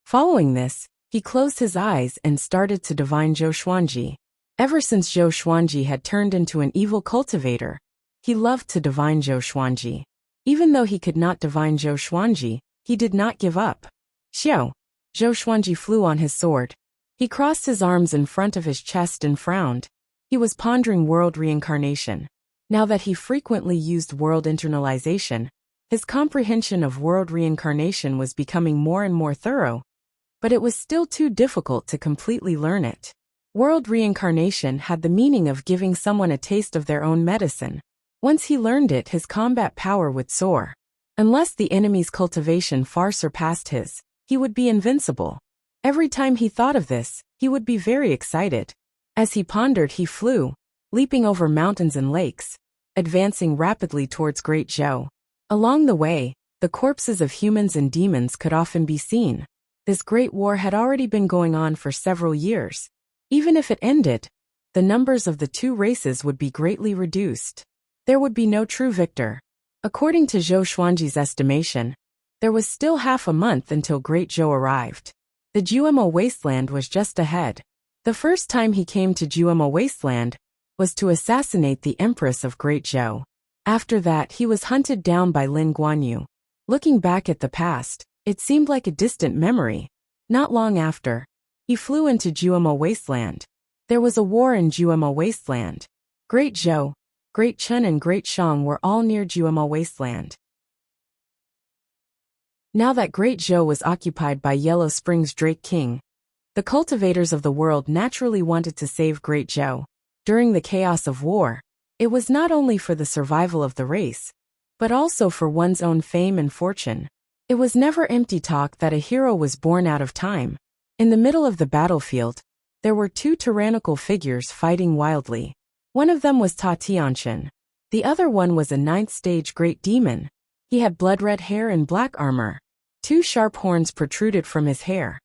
Following this, he closed his eyes and started to divine Zhou Xuanji. Ever since Zhou Xuanji had turned into an evil cultivator, he loved to divine Zhou Xuanji. Even though he could not divine Zhou Xuanji, he did not give up. Xiao! Zhou Xuanji flew on his sword. He crossed his arms in front of his chest and frowned. He was pondering world reincarnation. Now that he frequently used world internalization, his comprehension of world reincarnation was becoming more and more thorough. But it was still too difficult to completely learn it. World reincarnation had the meaning of giving someone a taste of their own medicine. Once he learned it, his combat power would soar. Unless the enemy's cultivation far surpassed his, he would be invincible. Every time he thought of this, he would be very excited. As he pondered, he flew, leaping over mountains and lakes, advancing rapidly towards Great Zhou. Along the way, the corpses of humans and demons could often be seen. This great war had already been going on for several years. Even if it ended, the numbers of the two races would be greatly reduced. There would be no true victor. According to Zhou Xuanji's estimation, there was still half a month until Great Zhou arrived. The Juemo Wasteland was just ahead. The first time he came to Juemo Wasteland was to assassinate the Empress of Great Zhou. After that, he was hunted down by Lin Guanyu. Looking back at the past, it seemed like a distant memory. Not long after, he flew into Juemo Wasteland. There was a war in Juemo Wasteland. Great Zhou, Great Chun and Great Shang were all near Juemo Wasteland. Now that Great Zhou was occupied by Yellow Spring's Drake King, the cultivators of the world naturally wanted to save Great Zhou. During the chaos of war, it was not only for the survival of the race, but also for one's own fame and fortune. It was never empty talk that a hero was born out of time. In the middle of the battlefield, there were two tyrannical figures fighting wildly. One of them was Ta Tianqian. The other one was a ninth-stage great demon. He had blood-red hair and black armor. Two sharp horns protruded from his hair,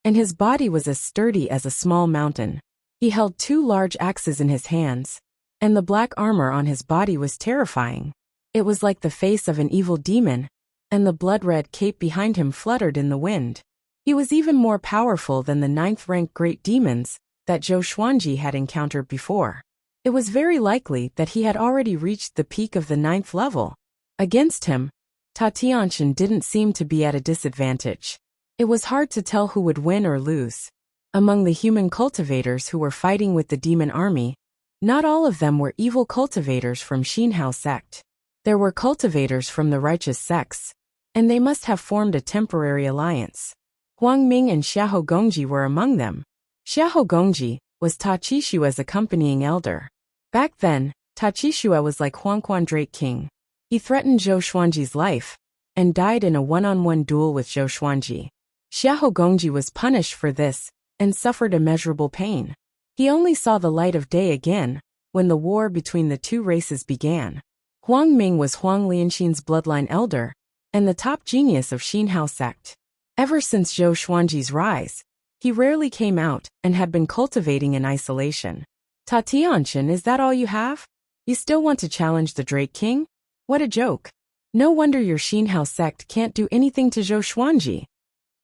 and his body was as sturdy as a small mountain. He held two large axes in his hands, and the black armor on his body was terrifying. It was like the face of an evil demon, and the blood-red cape behind him fluttered in the wind. He was even more powerful than the ninth-rank great demons that Zhou Xuanji had encountered before. It was very likely that he had already reached the peak of the 9th level. Against him, Ta Tianqian didn't seem to be at a disadvantage. It was hard to tell who would win or lose. Among the human cultivators who were fighting with the demon army, not all of them were evil cultivators from Xinhao sect. There were cultivators from the righteous sects, and they must have formed a temporary alliance. Huang Ming and Xiahou Gongji were among them. Xiahou Gongji was Ta Qishua's accompanying elder. Back then, Ta Qishua was like Huangquan Drake King. He threatened Zhou Xuanji's life, and died in a one-on-one duel with Zhou Xuanji. Xiahou Gongji was punished for this, and suffered immeasurable pain. He only saw the light of day again, when the war between the two races began. Huang Ming was Huang Lianxin's bloodline elder, and the top genius of Xinhao sect. Ever since Zhou Xuanji's rise, he rarely came out and had been cultivating in isolation. Ta Tianqian, is that all you have? You still want to challenge the Drake King? What a joke. No wonder your Xinhao sect can't do anything to Zhou Xuanji.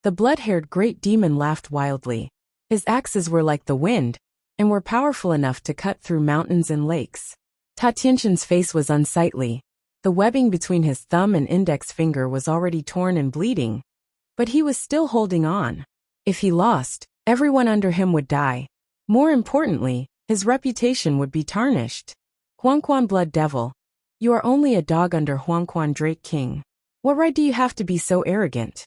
The blood-haired great demon laughed wildly. His axes were like the wind, and were powerful enough to cut through mountains and lakes. Ta Tianqian's face was unsightly. The webbing between his thumb and index finger was already torn and bleeding, but he was still holding on. If he lost, everyone under him would die. More importantly, his reputation would be tarnished. Huangquan Blood Devil, you are only a dog under Huangquan Drake King. What right do you have to be so arrogant?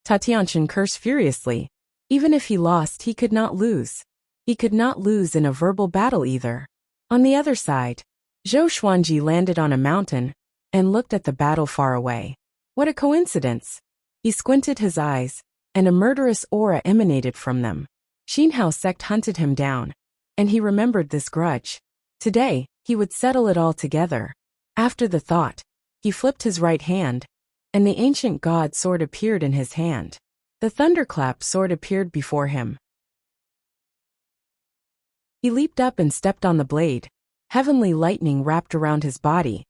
Ta Tianqian cursed furiously. Even if he lost, he could not lose. He could not lose in a verbal battle either. On the other side, Zhou Xuanji landed on a mountain and looked at the battle far away. What a coincidence! He squinted his eyes, and a murderous aura emanated from them. Xinhao sect hunted him down, and he remembered this grudge. Today, he would settle it all together. After the thought, he flipped his right hand, and the ancient god sword appeared in his hand. The thunderclap sword appeared before him. He leaped up and stepped on the blade. Heavenly lightning wrapped around his body,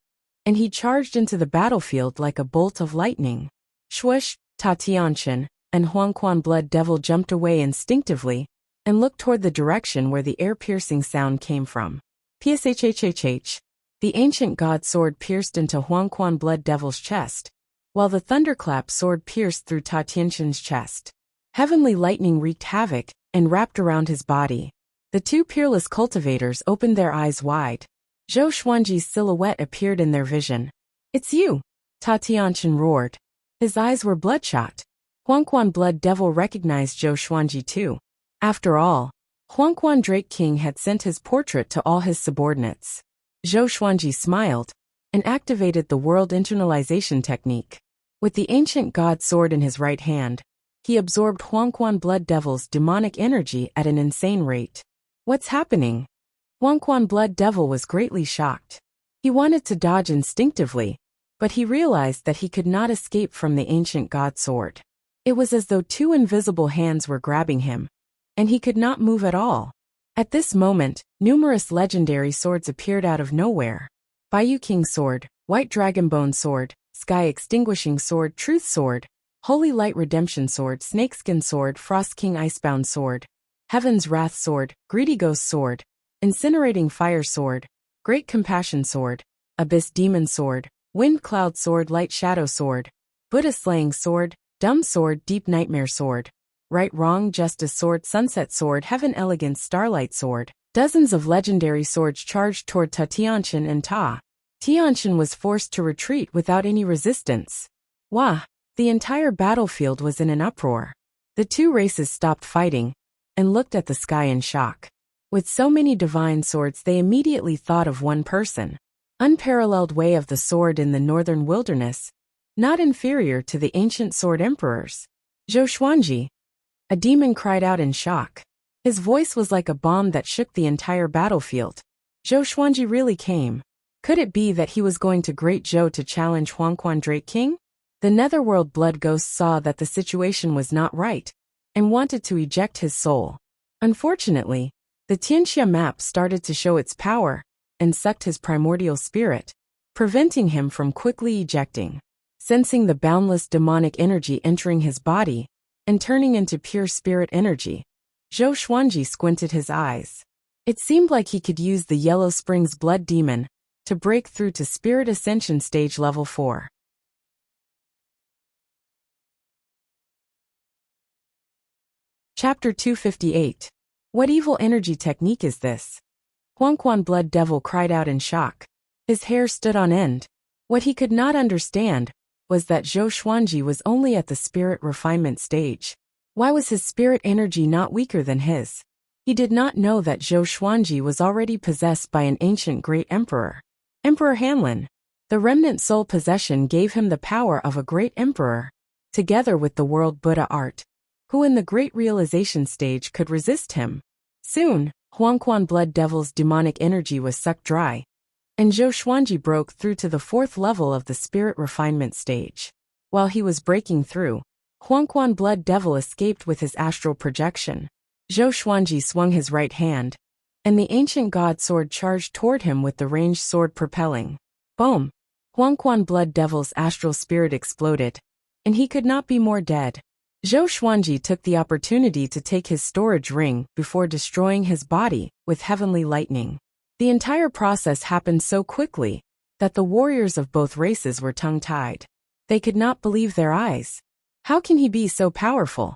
and he charged into the battlefield like a bolt of lightning. Shush! Ta Tianqian and Huangquan Blood Devil jumped away instinctively and looked toward the direction where the air-piercing sound came from. Pshhhh. The ancient god sword pierced into Huangquan Blood Devil's chest, while the thunderclap sword pierced through Ta Tianqian's chest. Heavenly lightning wreaked havoc and wrapped around his body. The two peerless cultivators opened their eyes wide. Zhou Xuanji's silhouette appeared in their vision. It's you! Ta Tianqian roared. His eyes were bloodshot. Huangquan Blood Devil recognized Zhou Xuanji too. After all, Huangquan Drake King had sent his portrait to all his subordinates. Zhou Xuanji smiled and activated the world internalization technique. With the ancient god sword in his right hand, he absorbed Huangquan Blood Devil's demonic energy at an insane rate. What's happening? Huangquan Blood Devil was greatly shocked. He wanted to dodge instinctively, but he realized that he could not escape from the ancient god sword. It was as though two invisible hands were grabbing him, and he could not move at all. At this moment, numerous legendary swords appeared out of nowhere. Baiyu King Sword, White Dragonbone Sword, Sky Extinguishing Sword, Truth Sword, Holy Light Redemption Sword, Snakeskin Sword, Frost King Icebound Sword, Heaven's Wrath Sword, Greedy Ghost Sword, Incinerating Fire Sword, Great Compassion Sword, Abyss Demon Sword, Wind Cloud Sword, Light Shadow Sword, Buddha Slaying Sword, Dumb Sword, Deep Nightmare Sword, Right Wrong Justice Sword, Sunset Sword, Heaven Elegance Starlight Sword. Dozens of legendary swords charged toward Ta Tianqian and Ta. Tianqian was forced to retreat without any resistance. Wah! The entire battlefield was in an uproar. The two races stopped fighting and looked at the sky in shock. With so many divine swords, they immediately thought of one person. unparalleled way of the sword in the northern wilderness, not inferior to the ancient sword emperors. Zhou Xuanji. A demon cried out in shock. His voice was like a bomb that shook the entire battlefield. Zhou Xuanji really came. Could it be that he was going to Great Zhou to challenge Huangquan Drake King? The Netherworld Blood Ghost saw that the situation was not right, and wanted to eject his soul. Unfortunately, the Tianxia map started to show its power, and sucked his primordial spirit, preventing him from quickly ejecting. Sensing the boundless demonic energy entering his body, and turning into pure spirit energy, Zhou Xuanji squinted his eyes. It seemed like he could use the Yellow Springs Blood Demon to break through to Spirit Ascension Stage Level 4. Chapter 258. What evil energy technique is this? Huangquan Blood Devil cried out in shock. His hair stood on end. What he could not understand was that Zhou Xuanji was only at the spirit refinement stage. Why was his spirit energy not weaker than his? He did not know that Zhou Xuanji was already possessed by an ancient great emperor. Emperor Hanlin. The remnant soul possession gave him the power of a great emperor, together with the world Buddha art. Who in the great realization stage could resist him? Soon, Huangquan Blood Devil's demonic energy was sucked dry, and Zhou Xuanji broke through to the 4th level of the spirit refinement stage. While he was breaking through, Huangquan Blood Devil escaped with his astral projection. Zhou Xuanji swung his right hand, and the ancient god sword charged toward him with the ranged sword propelling. Boom! Huangquan Blood Devil's astral spirit exploded, and he could not be more dead. Zhou Xuanji took the opportunity to take his storage ring before destroying his body with heavenly lightning. The entire process happened so quickly that the warriors of both races were tongue-tied. They could not believe their eyes. How can he be so powerful?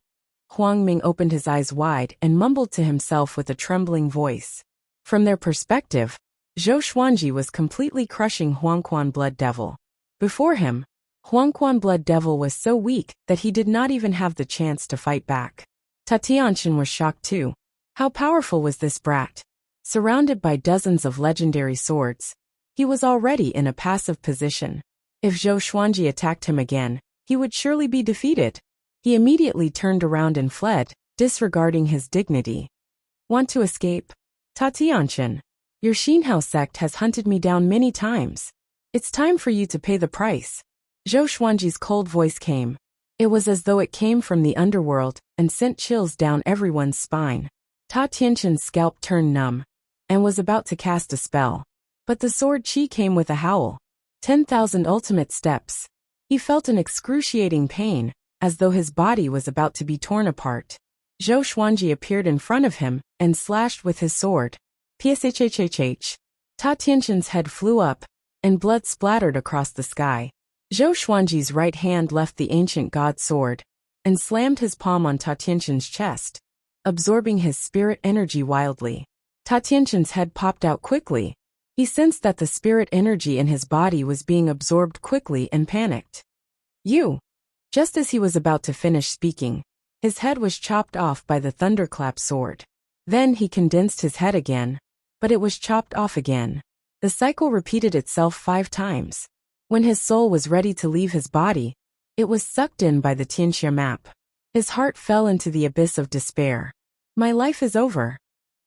Huang Ming opened his eyes wide and mumbled to himself with a trembling voice. From their perspective, Zhou Xuanji was completely crushing Huangquan Blood Devil. Before him, Huangquan Blood Devil was so weak that he did not even have the chance to fight back. Tianxia was shocked too. How powerful was this brat? Surrounded by dozens of legendary swords, he was already in a passive position. If Zhou Xuanji attacked him again, he would surely be defeated. He immediately turned around and fled, disregarding his dignity. Want to escape? Tianxia, your Xinhao sect has hunted me down many times. It's time for you to pay the price. Zhou Xuanji's cold voice came. It was as though it came from the underworld and sent chills down everyone's spine. Tianxia's scalp turned numb and was about to cast a spell. But the sword chi came with a howl. 10,000 ultimate steps. He felt an excruciating pain, as though his body was about to be torn apart. Zhou Xuanji appeared in front of him and slashed with his sword. Pshhhh. Tianxia's head flew up, and blood splattered across the sky. Zhou Xuanji's right hand left the ancient god sword, and slammed his palm on Tianxia's chest, absorbing his spirit energy wildly. Tianxia's head popped out quickly. He sensed that the spirit energy in his body was being absorbed quickly and panicked. You! Just as he was about to finish speaking, his head was chopped off by the thunderclap sword. Then he condensed his head again, but it was chopped off again. The cycle repeated itself 5 times. When his soul was ready to leave his body, it was sucked in by the Tianxia map. His heart fell into the abyss of despair. My life is over.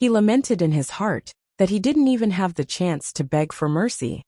He lamented in his heart that he didn't even have the chance to beg for mercy.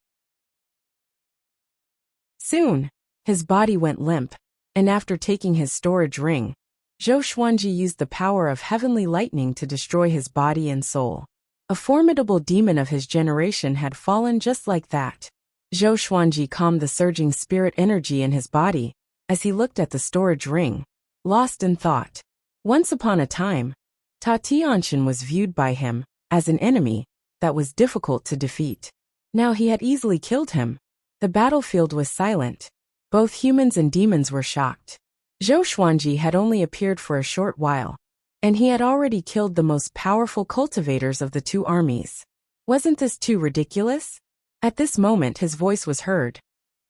Soon, his body went limp, and after taking his storage ring, Zhou Xuanji used the power of heavenly lightning to destroy his body and soul. A formidable demon of his generation had fallen just like that. Zhou Xuanji calmed the surging spirit energy in his body as he looked at the storage ring, lost in thought. Once upon a time, Tianxia was viewed by him as an enemy that was difficult to defeat. Now he had easily killed him. The battlefield was silent. Both humans and demons were shocked. Zhou Xuanji had only appeared for a short while, and he had already killed the most powerful cultivators of the 2 armies. Wasn't this too ridiculous? At this moment his voice was heard.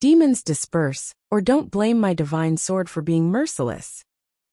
Demons disperse, or don't blame my divine sword for being merciless.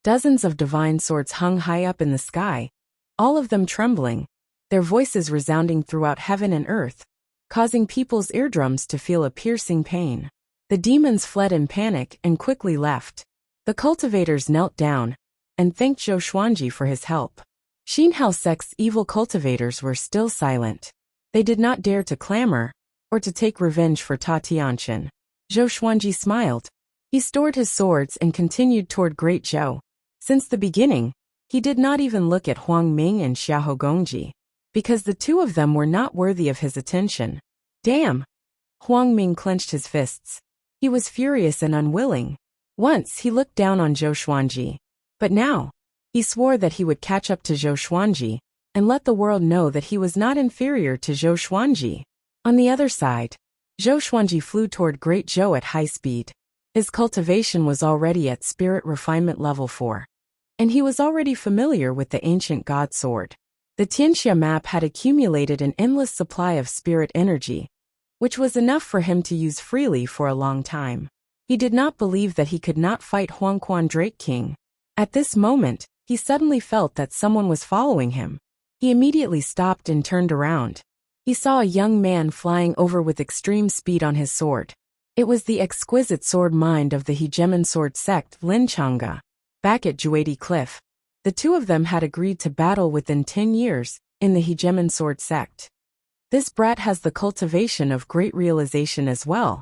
Dozens of divine swords hung high up in the sky, all of them trembling, their voices resounding throughout heaven and earth. causing people's eardrums to feel a piercing pain. The demons fled in panic and quickly left. The cultivators knelt down and thanked Zhou Xuanji for his help. Xinhao sect's evil cultivators were still silent. They did not dare to clamor or to take revenge for Ta Tianqian. Zhou Xuanji smiled. He stored his swords and continued toward Great Zhou. Since the beginning, he did not even look at Huang Ming and Xiahou Gongji, because the two of them were not worthy of his attention. Damn! Huang Ming clenched his fists. He was furious and unwilling. Once he looked down on Zhou Xuanji, but now, he swore that he would catch up to Zhou Xuanji and let the world know that he was not inferior to Zhou Xuanji. On the other side, Zhou Xuanji flew toward Great Zhou at high speed. His cultivation was already at spirit refinement level 4. And he was already familiar with the ancient god sword. The Tianxia map had accumulated an endless supply of spirit energy, which was enough for him to use freely for a long time. He did not believe that he could not fight Huangquan Drake King. At this moment, he suddenly felt that someone was following him. He immediately stopped and turned around. He saw a young man flying over with extreme speed on his sword. It was the exquisite sword mind of the hegemon sword sect Lin Chang'e. Back at Juedi Cliff, the two of them had agreed to battle within 10 years in the hegemon sword sect. This brat has the cultivation of great realization as well.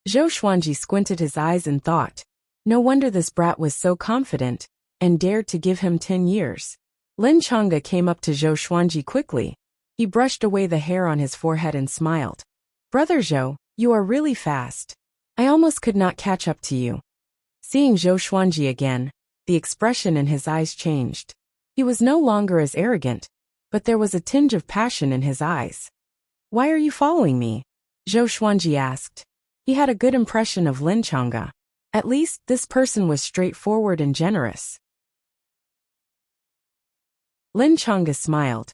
Zhou Xuanji squinted his eyes and thought, no wonder this brat was so confident and dared to give him 10 years. Lin Chang'e came up to Zhou Xuanji quickly. He brushed away the hair on his forehead and smiled. Brother Zhou, you are really fast. I almost could not catch up to you. Seeing Zhou Xuanji again, the expression in his eyes changed. He was no longer as arrogant, but there was a tinge of passion in his eyes. Why are you following me? Zhou Xuanji asked. He had a good impression of Lin Chang'e. At least, this person was straightforward and generous. Lin Chang'e smiled.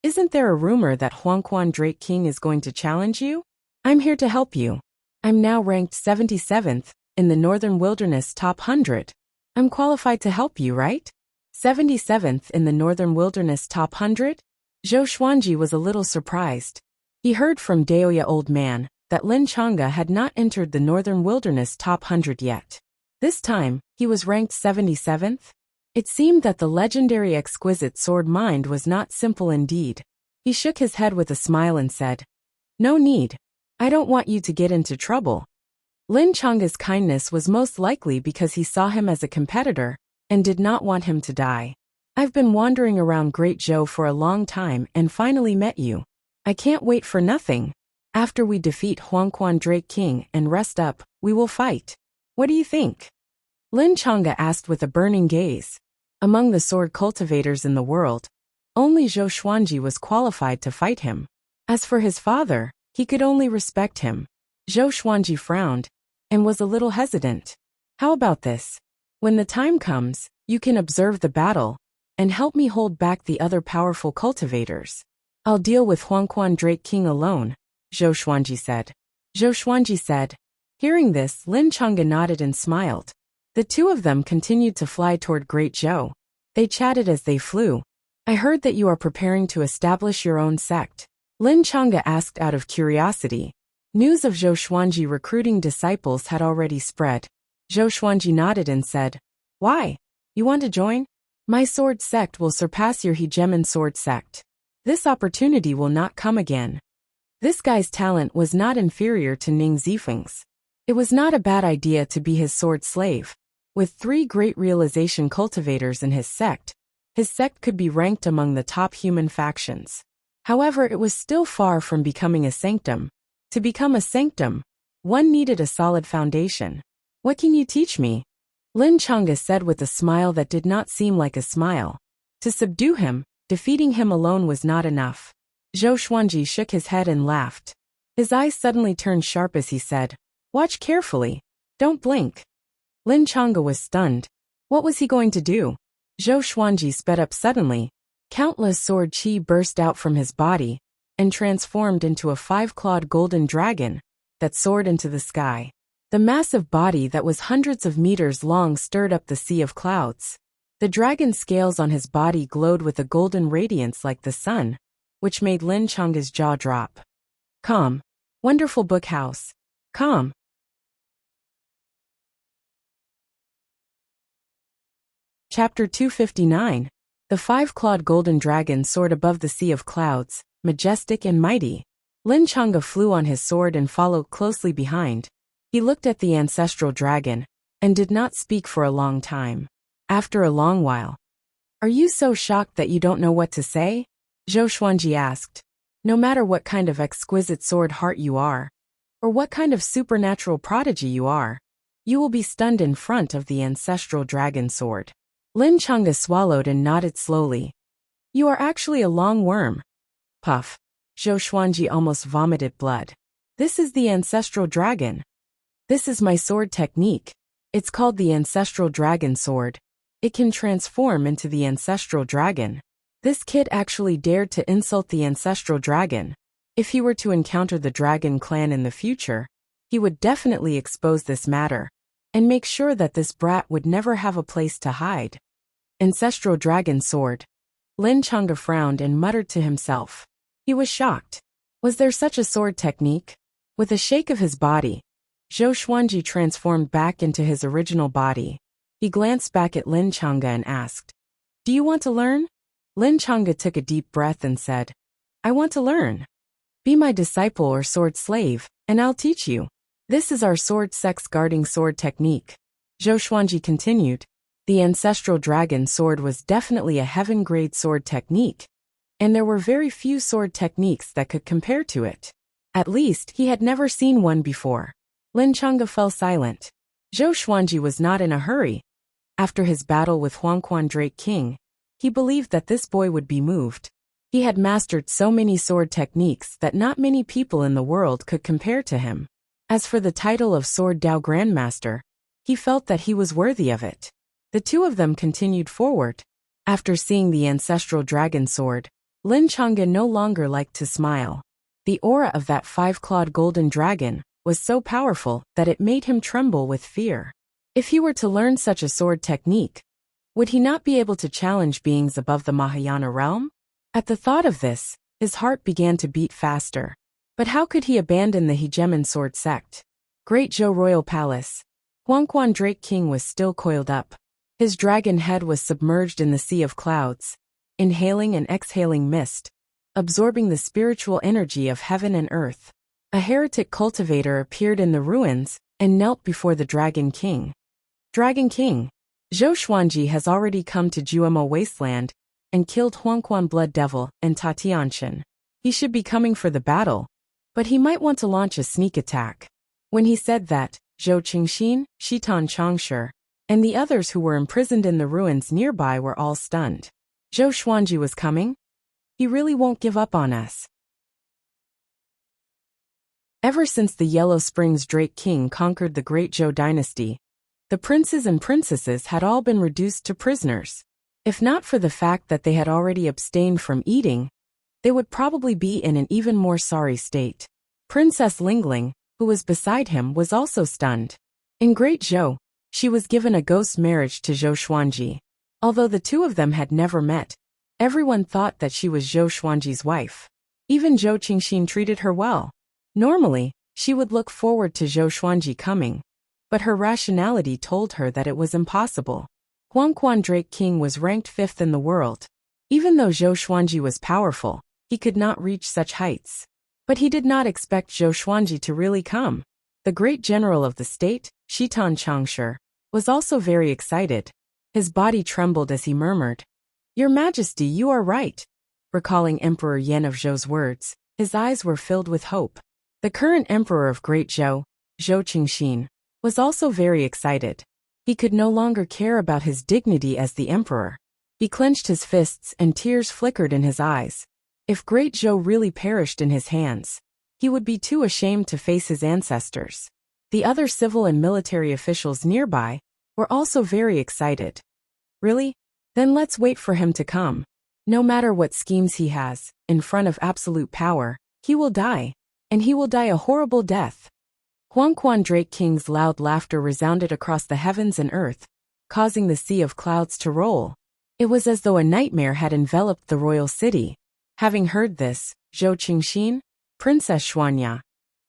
Isn't there a rumor that Huangquan Drake King is going to challenge you? I'm here to help you. I'm now ranked 77th in the Northern Wilderness Top 100. I'm qualified to help you, right? 77th in the Northern Wilderness Top 100? Zhou Xuanji was a little surprised. He heard from Daoya Old Man that Lin Chang'e had not entered the Northern Wilderness Top 100 yet. This time, he was ranked 77th. It seemed that the legendary exquisite sword mind was not simple indeed. He shook his head with a smile and said, No need. I don't want you to get into trouble. Lin Chang'e's kindness was most likely because he saw him as a competitor and did not want him to die. I've been wandering around Great Zhou for a long time and finally met you. I can't wait for nothing. After we defeat Huangquan Drake King and rest up, we will fight. What do you think? Lin Chang'e asked with a burning gaze. Among the sword cultivators in the world, only Zhou Xuanji was qualified to fight him. As for his father, he could only respect him. Zhou Xuanji frowned and was a little hesitant. How about this? When the time comes, you can observe the battle and help me hold back the other powerful cultivators. I'll deal with Huangquan Drake King alone, Zhou Xuanji said. Zhou Xuanji said. Hearing this, Lin Chang'e nodded and smiled. The two of them continued to fly toward Great Zhou. They chatted as they flew. I heard that you are preparing to establish your own sect. Lin Chang'e asked out of curiosity. News of Zhou Xuanji recruiting disciples had already spread. Zhou Xuanji nodded and said, Why? You want to join? My sword sect will surpass your hegemon sword sect. This opportunity will not come again. This guy's talent was not inferior to Ning Zifeng's. It was not a bad idea to be his sword slave. With 3 great realization cultivators in his sect could be ranked among the top human factions. However, it was still far from becoming a sanctum. To become a sanctum, one needed a solid foundation. What can you teach me? Lin Chang'e said with a smile that did not seem like a smile. To subdue him, defeating him alone was not enough. Zhou Xuanji shook his head and laughed. His eyes suddenly turned sharp as he said, Watch carefully. Don't blink. Lin Chang'e was stunned. What was he going to do? Zhou Xuanji sped up suddenly. Countless sword chi burst out from his body and transformed into a 5-clawed golden dragon that soared into the sky. The massive body that was hundreds of meters long stirred up the sea of clouds. The dragon's scales on his body glowed with a golden radiance like the sun, which made Lin Chang'e's jaw drop. Calm, Wonderful Book House. Com. Chapter 259. The five-clawed golden dragon soared above the sea of clouds, majestic and mighty. Lin Chang'e flew on his sword and followed closely behind. He looked at the ancestral dragon, and did not speak for a long time. After a long while, "Are you so shocked that you don't know what to say?" Zhou Xuanji asked. "No matter what kind of exquisite sword heart you are, or what kind of supernatural prodigy you are, you will be stunned in front of the ancestral dragon sword." Lin Chang'e swallowed and nodded slowly. "You are actually a long worm." Puff. Zhou Xuanji almost vomited blood. "This is the ancestral dragon. This is my sword technique. It's called the ancestral dragon sword. It can transform into the ancestral dragon." This kid actually dared to insult the ancestral dragon. If he were to encounter the dragon clan in the future, he would definitely expose this matter, and make sure that this brat would never have a place to hide. Ancestral dragon sword. Lin Chang'e frowned and muttered to himself. He was shocked. Was there such a sword technique? With a shake of his body, Zhou Xuanji transformed back into his original body. He glanced back at Lin Chang'e and asked, "Do you want to learn?" Lin Chang'e took a deep breath and said, "I want to learn. Be my disciple or sword slave, and I'll teach you. This is our sword sex guarding sword technique." Zhou Xuanji continued, "The ancestral dragon sword was definitely a heaven-grade sword technique, and there were very few sword techniques that could compare to it. At least, he had never seen one before." Lin Chang'e fell silent. Zhou Xuanji was not in a hurry. After his battle with Huangquan Drake King, he believed that this boy would be moved. He had mastered so many sword techniques that not many people in the world could compare to him. As for the title of Sword Dao Grandmaster, he felt that he was worthy of it. The two of them continued forward. After seeing the ancestral dragon sword, Lin Chang'e no longer liked to smile. The aura of that five-clawed golden dragon was so powerful that it made him tremble with fear. If he were to learn such a sword technique, would he not be able to challenge beings above the Mahayana realm? At the thought of this, his heart began to beat faster. But how could he abandon the hegemon sword sect? Great Zhou Royal Palace. Huangquan Drake King was still coiled up. His dragon head was submerged in the sea of clouds, inhaling and exhaling mist, absorbing the spiritual energy of heaven and earth. A heretic cultivator appeared in the ruins and knelt before the Dragon King. "Dragon King, Zhou Xuanji has already come to Juemo Wasteland and killed Huangquan Blood Devil and Tatianshan. He should be coming for the battle, but he might want to launch a sneak attack." When he said that, Zhou Qingxin, Shitan Changshi, and the others who were imprisoned in the ruins nearby were all stunned. Zhou Xuanji was coming? He really won't give up on us. Ever since the Yellow Springs Drake King conquered the Great Zhou dynasty, the princes and princesses had all been reduced to prisoners. If not for the fact that they had already abstained from eating, they would probably be in an even more sorry state. Princess Lingling, who was beside him, was also stunned. In Great Zhou, she was given a ghost marriage to Zhou Xuanji. Although the two of them had never met, everyone thought that she was Zhou Xuanji's wife. Even Zhou Qingxin treated her well. Normally, she would look forward to Zhou Xuanji coming, but her rationality told her that it was impossible. Huangquan Drake King was ranked 5th in the world. Even though Zhou Xuanji was powerful, he could not reach such heights. But he did not expect Zhou Xuanji to really come. The great general of the state, Shitan Changshi, was also very excited. His body trembled as he murmured, "Your Majesty, you are right." Recalling Emperor Yan of Zhou's words, his eyes were filled with hope. The current emperor of Great Zhou, Zhou Qingxin, was also very excited. He could no longer care about his dignity as the emperor. He clenched his fists and tears flickered in his eyes. If Great Zhou really perished in his hands, he would be too ashamed to face his ancestors. The other civil and military officials nearby were also very excited. Really? Then let's wait for him to come. No matter what schemes he has, in front of absolute power, he will die. And he will die a horrible death. Huangquan Drake King's loud laughter resounded across the heavens and earth, causing the sea of clouds to roll. It was as though a nightmare had enveloped the royal city. Having heard this, Zhou Qingxin, Princess Xuanya,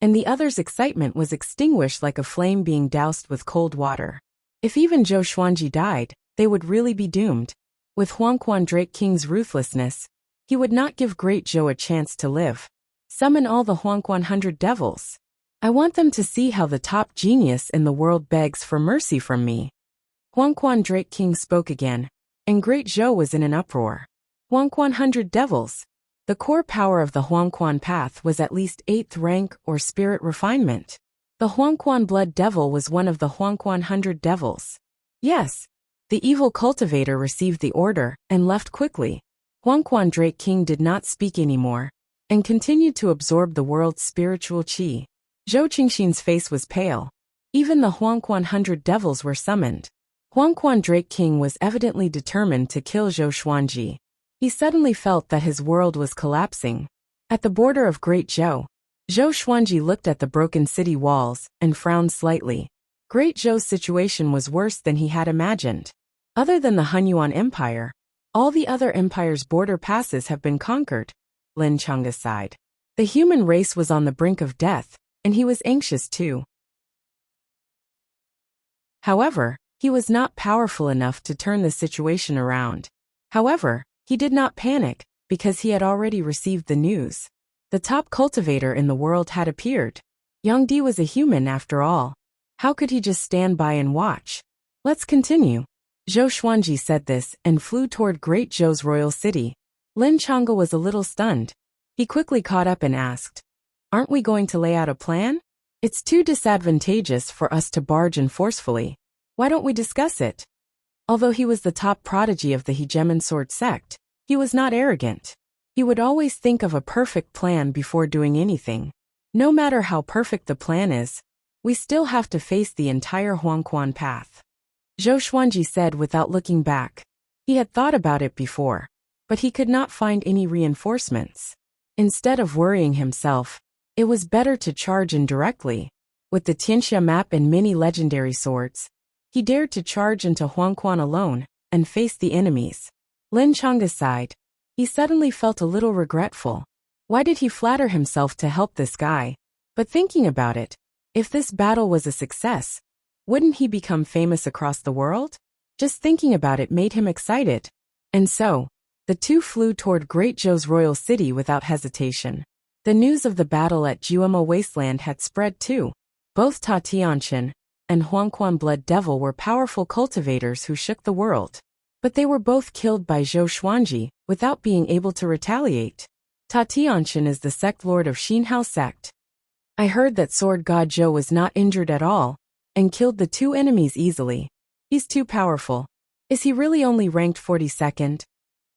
and the other's excitement was extinguished like a flame being doused with cold water. If even Zhou Xuanji died, they would really be doomed. With Huangquan Drake King's ruthlessness, he would not give Great Zhou a chance to live. Summon all the Huangquan 100 devils. I want them to see how the top genius in the world begs for mercy from me. Huangquan Drake King spoke again, and Great Zhou was in an uproar. Huangquan 100 devils. The core power of the Huangquan path was at least 8th rank or spirit refinement. The Huangquan blood devil was one of the Huangquan 100 devils. Yes. The evil cultivator received the order and left quickly. Huangquan Drake King did not speak anymore, and continued to absorb the world's spiritual qi. Zhou Qingxin's face was pale. Even the Huangquan 100 devils were summoned. Huangquan Drake King was evidently determined to kill Zhou Xuanji. He suddenly felt that his world was collapsing. At the border of Great Zhou, Zhou Xuanji looked at the broken city walls and frowned slightly. Great Zhou's situation was worse than he had imagined. Other than the Hunyuan Empire, all the other empires' border passes have been conquered. Lin Chang'e sighed. The human race was on the brink of death, and he was anxious too. However, he was not powerful enough to turn the situation around. However, he did not panic, because he had already received the news. The top cultivator in the world had appeared. Yang Di was a human after all. How could he just stand by and watch? Let's continue. Zhou Xuanji said this and flew toward Great Zhou's royal city. Lin Chang'e was a little stunned. He quickly caught up and asked, "Aren't we going to lay out a plan? It's too disadvantageous for us to barge in forcefully. Why don't we discuss it?" Although he was the top prodigy of the Hegemon Sword sect, he was not arrogant. He would always think of a perfect plan before doing anything. No matter how perfect the plan is, we still have to face the entire Huangquan path. Zhou Xuanji said without looking back. He had thought about it before, but he could not find any reinforcements. Instead of worrying himself, it was better to charge in directly. With the Tianxia map and many legendary swords, he dared to charge into Huangquan alone and face the enemies. Lin Chang'e sighed. He suddenly felt a little regretful. Why did he flatter himself to help this guy? But thinking about it, if this battle was a success, wouldn't he become famous across the world? Just thinking about it made him excited. And so, the two flew toward Great Zhou's royal city without hesitation. The news of the battle at Juemo Wasteland had spread too. Both Ta Tianqian and Huangquan Blood Devil were powerful cultivators who shook the world. But they were both killed by Zhou Xuanji without being able to retaliate. Ta Tianqian is the sect lord of Xinhao sect. I heard that Sword God Zhou was not injured at all, and killed the two enemies easily. He's too powerful. Is he really only ranked 42nd?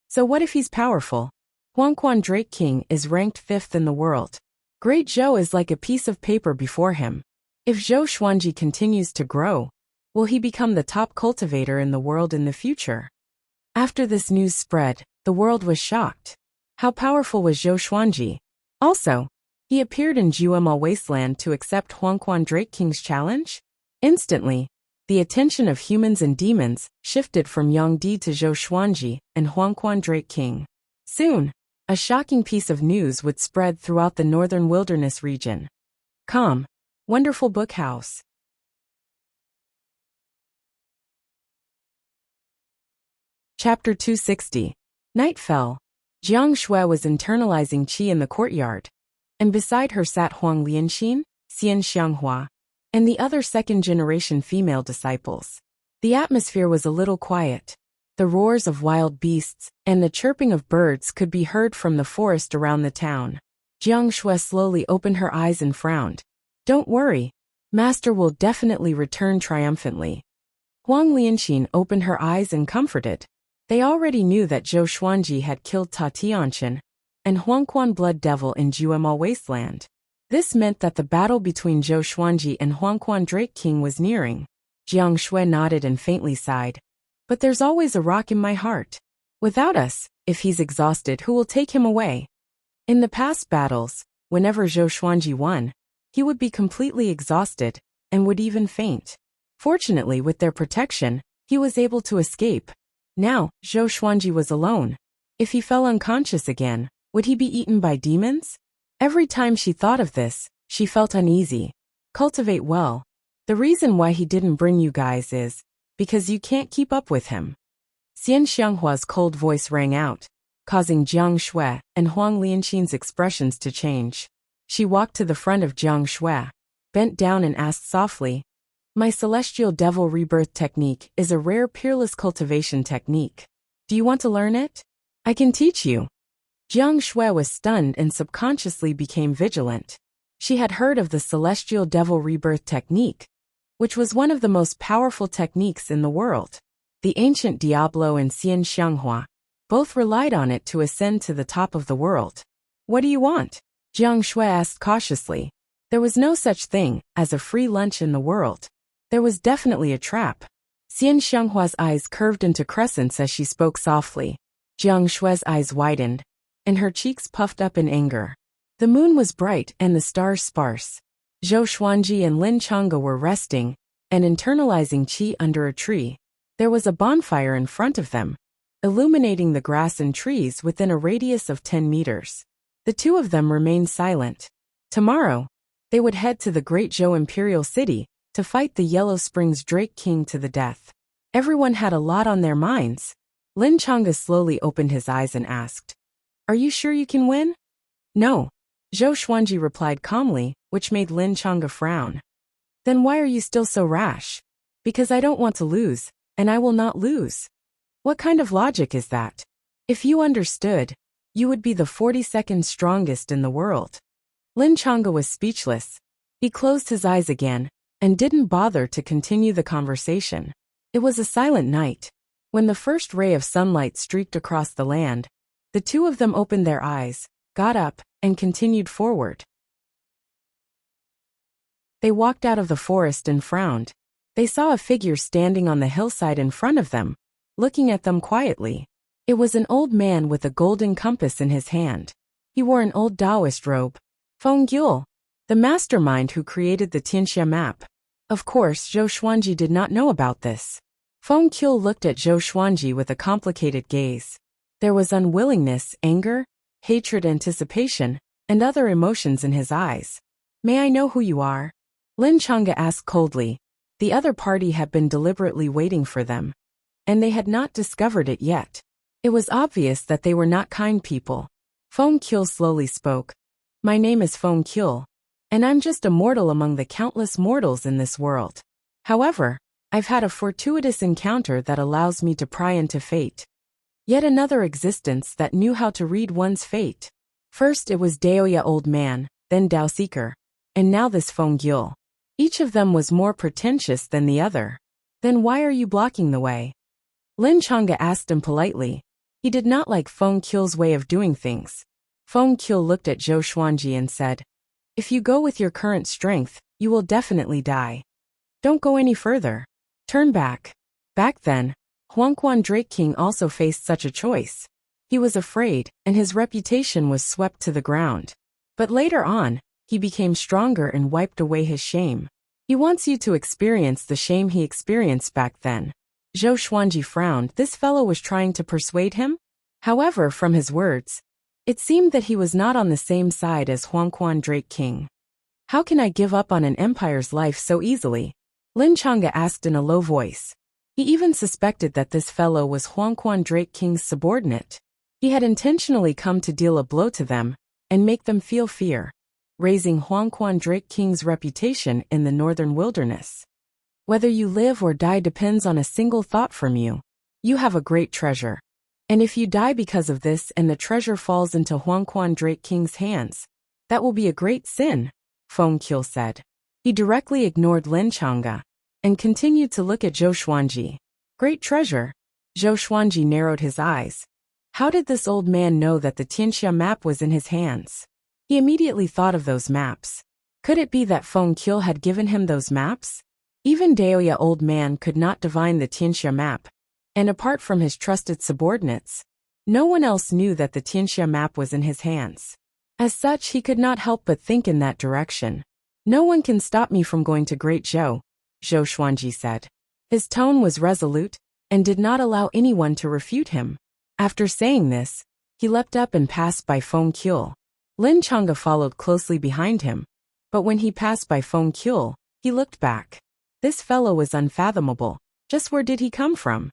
So what if he's powerful? Huangquan Drake King is ranked 5th in the world. Great Zhou is like a piece of paper before him. If Zhou Xuanji continues to grow, will he become the top cultivator in the world in the future? After this news spread, the world was shocked. How powerful was Zhou Xuanji? Also, he appeared in Juemo Wasteland to accept Huangquan Drake King's challenge? Instantly, the attention of humans and demons shifted from Yang Di to Zhou Xuanji and Huangquan Drake King. Soon, a shocking piece of news would spread throughout the northern wilderness region. Calm. Wonderful Book House. Chapter 260. Night fell. Jiang Shui was internalizing qi in the courtyard, and beside her sat Huang Lianxin, Xian Xianghua, and the other second-generation female disciples. The atmosphere was a little quiet. The roars of wild beasts and the chirping of birds could be heard from the forest around the town. Jiang Shui slowly opened her eyes and frowned. Don't worry. Master will definitely return triumphantly. Huang Lianxin opened her eyes and comforted. They already knew that Zhou Xuanji had killed Ta Tianqian and Huangquan Blood Devil in Juemo Wasteland. This meant that the battle between Zhou Xuanji and Huangquan Drake King was nearing. Jiang Shui nodded and faintly sighed. But there's always a rock in my heart. Without us, if he's exhausted, who will take him away? In the past battles, whenever Zhou Xuanji won, he would be completely exhausted and would even faint. Fortunately, with their protection, he was able to escape. Now, Zhou Xuanji was alone. If he fell unconscious again, would he be eaten by demons? Every time she thought of this, She felt uneasy. Cultivate well. The reason why he didn't bring you guys is because you can't keep up with him. Xian Xianghua's cold voice rang out, causing Jiang Shui and Huang Lianqin's expressions to change. She walked to the front of Jiang Shui, bent down and asked softly, "My celestial devil rebirth technique is a rare peerless cultivation technique. Do you want to learn it? I can teach you." Jiang Shui was stunned and subconsciously became vigilant. She had heard of the celestial devil rebirth technique, which was one of the most powerful techniques in the world. The ancient Diablo and Xian Xianghua both relied on it to ascend to the top of the world. "What do you want?" Jiang Shui asked cautiously. There was no such thing as a free lunch in the world. There was definitely a trap. Xian Xianghua's eyes curved into crescents as she spoke softly. Jiang Shui's eyes widened, and her cheeks puffed up in anger. The moon was bright and the stars sparse. Zhou Xuanji and Lin Changge were resting and internalizing qi under a tree. There was a bonfire in front of them, illuminating the grass and trees within a radius of 10 meters. The two of them remained silent. Tomorrow, they would head to the Great Zhou Imperial City to fight the Yellow Springs Drake King to the death. Everyone had a lot on their minds. Lin Changge slowly opened his eyes and asked, "Are you sure you can win?" "No," Zhou Xuanji replied calmly, which made Lin Changge frown. "Then why are you still so rash?" "Because I don't want to lose, and I will not lose." "What kind of logic is that? If you understood, you would be the 42nd strongest in the world." Lin Changge was speechless. He closed his eyes again and didn't bother to continue the conversation. It was a silent night. When the first ray of sunlight streaked across the land, the two of them opened their eyes, got up, and continued forward. They walked out of the forest and frowned. They saw a figure standing on the hillside in front of them, looking at them quietly. It was an old man with a golden compass in his hand. He wore an old Taoist robe. Feng Yule, the mastermind who created the Tianxia map. Of course, Zhou Xuanji did not know about this. Feng Yule looked at Zhou Xuanji with a complicated gaze. There was unwillingness, anger, hatred, anticipation, and other emotions in his eyes. "May I know who you are?" Lin Changge asked coldly. The other party had been deliberately waiting for them, and they had not discovered it yet. It was obvious that they were not kind people. Feng Yule slowly spoke. "My name is Feng Yule, and I'm just a mortal among the countless mortals in this world. However, I've had a fortuitous encounter that allows me to pry into fate. Yet another existence that knew how to read one's fate. First it was Daoya Old Man, then Dao Seeker, and now this Feng Yule. Each of them was more pretentious than the other. Then why are you blocking the way?" Lin Changge asked him politely. He did not like Feng Yule's way of doing things. Feng Yule looked at Zhou Xuanji and said, "If you go with your current strength, you will definitely die. Don't go any further. Turn back." Back then, Huangquan Drake King also faced such a choice. He was afraid, and his reputation was swept to the ground. But later on, he became stronger and wiped away his shame. He wants you to experience the shame he experienced back then. Zhou Xuanji frowned. This fellow was trying to persuade him? However, from his words, it seemed that he was not on the same side as Huangquan Drake King. "How can I give up on an empire's life so easily?" Lin Changge asked in a low voice. He even suspected that this fellow was Huangquan Drake King's subordinate. He had intentionally come to deal a blow to them and make them feel fear, raising Huangquan Drake King's reputation in the northern wilderness. "Whether you live or die depends on a single thought from you. You have a great treasure. And if you die because of this and the treasure falls into Huangquan Drake King's hands, that will be a great sin," Feng Yule said. He directly ignored Lin Changge and continued to look at Zhou Xuanji. "Great treasure?" Zhou Xuanji narrowed his eyes. How did this old man know that the Tianxia map was in his hands? He immediately thought of those maps. Could it be that Feng Yule had given him those maps? Even Daoya Old Man could not divine the Tianxia map, and apart from his trusted subordinates, no one else knew that the Tianxia map was in his hands. As such, he could not help but think in that direction. "No one can stop me from going to Great Zhou," Zhou Xuanji said. His tone was resolute and did not allow anyone to refute him. After saying this, he leapt up and passed by Feng Yule. Lin Changge followed closely behind him, But when he passed by Feng Kyul, he looked back. This fellow was unfathomable. Just where did he come from?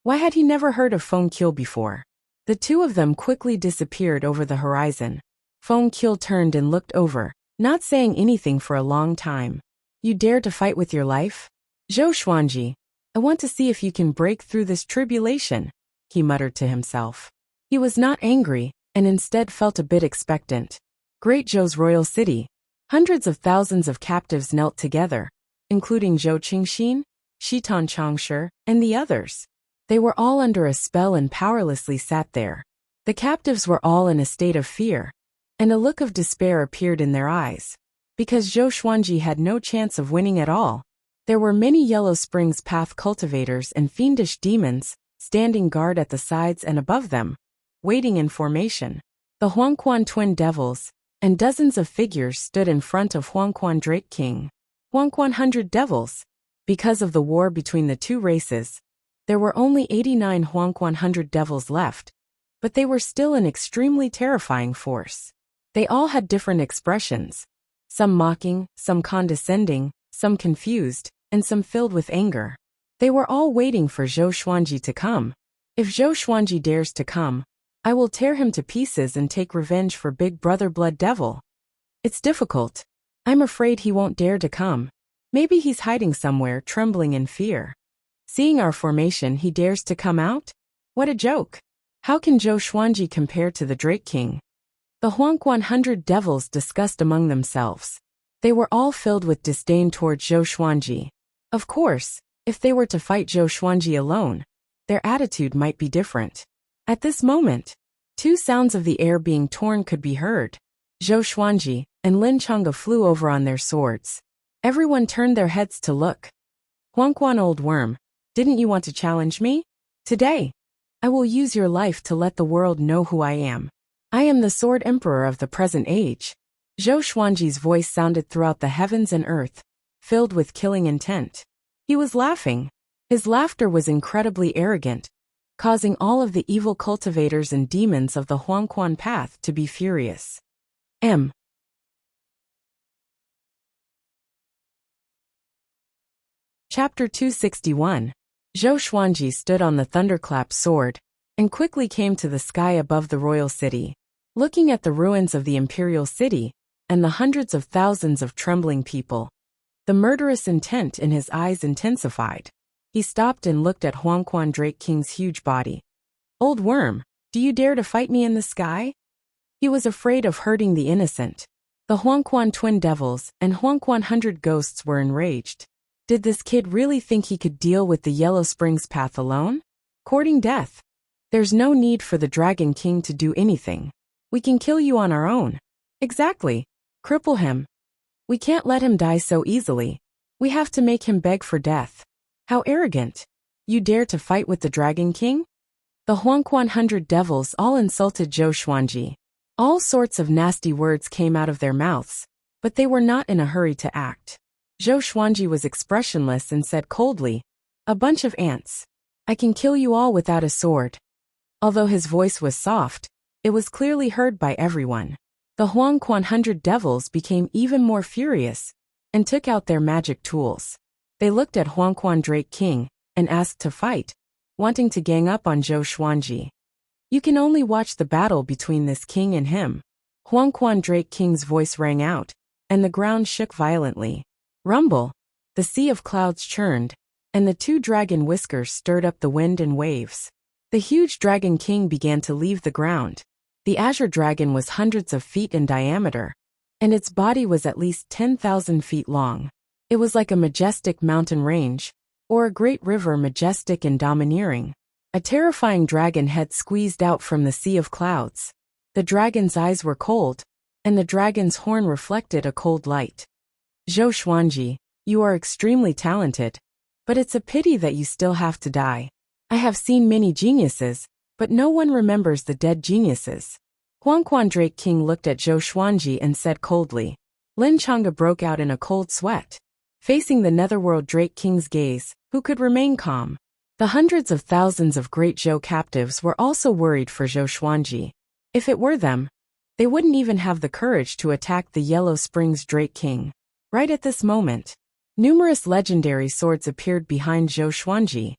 Why had he never heard of Feng Kyul before? The two of them quickly disappeared over the horizon. Feng Kyul turned and looked over, not saying anything for a long time. You dare to fight with your life? Zhou Xuanji, I want to see if you can break through this tribulation, he muttered to himself. He was not angry, and instead felt a bit expectant. Great Zhou's royal city. Hundreds of thousands of captives knelt together, including Zhou Qingxin, Shitan Changshi, and the others. They were all under a spell and powerlessly sat there. The captives were all in a state of fear, and a look of despair appeared in their eyes. Because Zhou Xuanji had no chance of winning at all, there were many Yellow Springs path cultivators and fiendish demons, standing guard at the sides and above them, waiting in formation. The Huangquan twin devils, and dozens of figures stood in front of Huangquan Drake King. Huangquan 100 devils. Because of the war between the two races, there were only 89 Huangquan 100 devils left, but they were still an extremely terrifying force. They all had different expressions, some mocking, some condescending, some confused, and some filled with anger. They were all waiting for Zhou Xuanji to come. If Zhou Xuanji dares to come, I will tear him to pieces and take revenge for Big Brother Blood Devil. It's difficult. I'm afraid he won't dare to come. Maybe he's hiding somewhere, trembling in fear. Seeing our formation, he dares to come out? What a joke. How can Zhou Xuanji compare to the Drake King? The Huangquan 100 devils discussed among themselves. They were all filled with disdain toward Zhou Xuanji. Of course, if they were to fight Zhou Xuanji alone, their attitude might be different. At this moment, two sounds of the air being torn could be heard. Zhou Xuanji and Lin Chang'e flew over on their swords. Everyone turned their heads to look. Huangquan old worm, didn't you want to challenge me? Today, I will use your life to let the world know who I am. I am the Sword Emperor of the present age. Zhou Xuanji's voice sounded throughout the heavens and earth, filled with killing intent. He was laughing. His laughter was incredibly arrogant, causing all of the evil cultivators and demons of the Huangquan path to be furious. Chapter 261. Zhou Xuanji stood on the thunderclap sword, and quickly came to the sky above the royal city. Looking at the ruins of the imperial city, and the hundreds of thousands of trembling people, the murderous intent in his eyes intensified. He stopped and looked at Huangquan Drake King's huge body. Old worm, do you dare to fight me in the sky? He was afraid of hurting the innocent. The Huangquan twin devils and Huangquan 100 ghosts were enraged. Did this kid really think he could deal with the Yellow Springs path alone? Courting death. There's no need for the Dragon King to do anything. We can kill you on our own. Exactly. Cripple him. We can't let him die so easily. We have to make him beg for death. How arrogant. You dare to fight with the Dragon King? The Huangquan 100 devils all insulted Zhou Xuanji. All sorts of nasty words came out of their mouths, but they were not in a hurry to act. Zhou Xuanji was expressionless and said coldly, "A bunch of ants. I can kill you all without a sword." Although his voice was soft, it was clearly heard by everyone. The Huangquan 100 devils became even more furious and took out their magic tools. They looked at Huangquan Drake King and asked to fight, wanting to gang up on Zhou Xuanji. You can only watch the battle between this king and him. Huangquan Drake King's voice rang out, and the ground shook violently. Rumble! The sea of clouds churned, and the two dragon whiskers stirred up the wind and waves. The huge Dragon King began to leave the ground. The azure dragon was hundreds of feet in diameter, and its body was at least 10,000 feet long. It was like a majestic mountain range, or a great river, majestic and domineering. A terrifying dragon head squeezed out from the sea of clouds. The dragon's eyes were cold, and the dragon's horn reflected a cold light. Zhou Xuanji, you are extremely talented, but it's a pity that you still have to die. I have seen many geniuses, but no one remembers the dead geniuses. Huangquan Drake King looked at Zhou Xuanji and said coldly. Lin Chang'e broke out in a cold sweat. Facing the Netherworld Drake King's gaze, who could remain calm? The hundreds of thousands of great Zhou captives were also worried for Zhou Xuanji. If it were them, They wouldn't even have the courage to attack the Yellow Springs Drake King. Right at this moment, numerous legendary swords appeared behind Zhou Xuanji.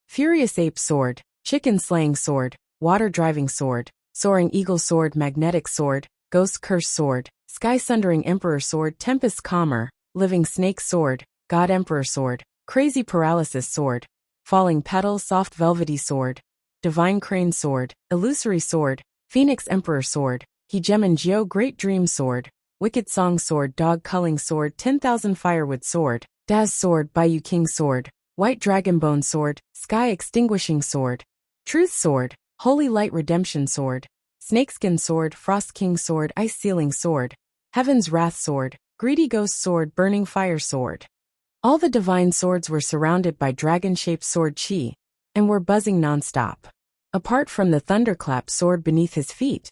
Furious Ape Sword, Chicken Slaying Sword, Water Driving Sword, Soaring Eagle Sword, Magnetic Sword, Ghost Curse Sword, Sky Sundering Emperor Sword, Tempest Calmer, Living Snake Sword, God Emperor Sword, Crazy Paralysis Sword, Falling Petal, Soft Velvety Sword, Divine Crane Sword, Illusory Sword, Phoenix Emperor Sword, Hegemen Jiao Great Dream Sword, Wicked Song Sword, Dog Culling Sword, 10,000 Firewood Sword, Daz Sword, Bayou King Sword, White Dragon Bone Sword, Sky Extinguishing Sword, Truth Sword, Holy Light Redemption Sword, Snakeskin Sword, Frost King Sword, Ice Sealing Sword, Heaven's Wrath Sword, Greedy Ghost Sword, Burning Fire Sword. All the divine swords were surrounded by dragon-shaped sword chi, and were buzzing non-stop. Apart from the thunderclap sword beneath his feet,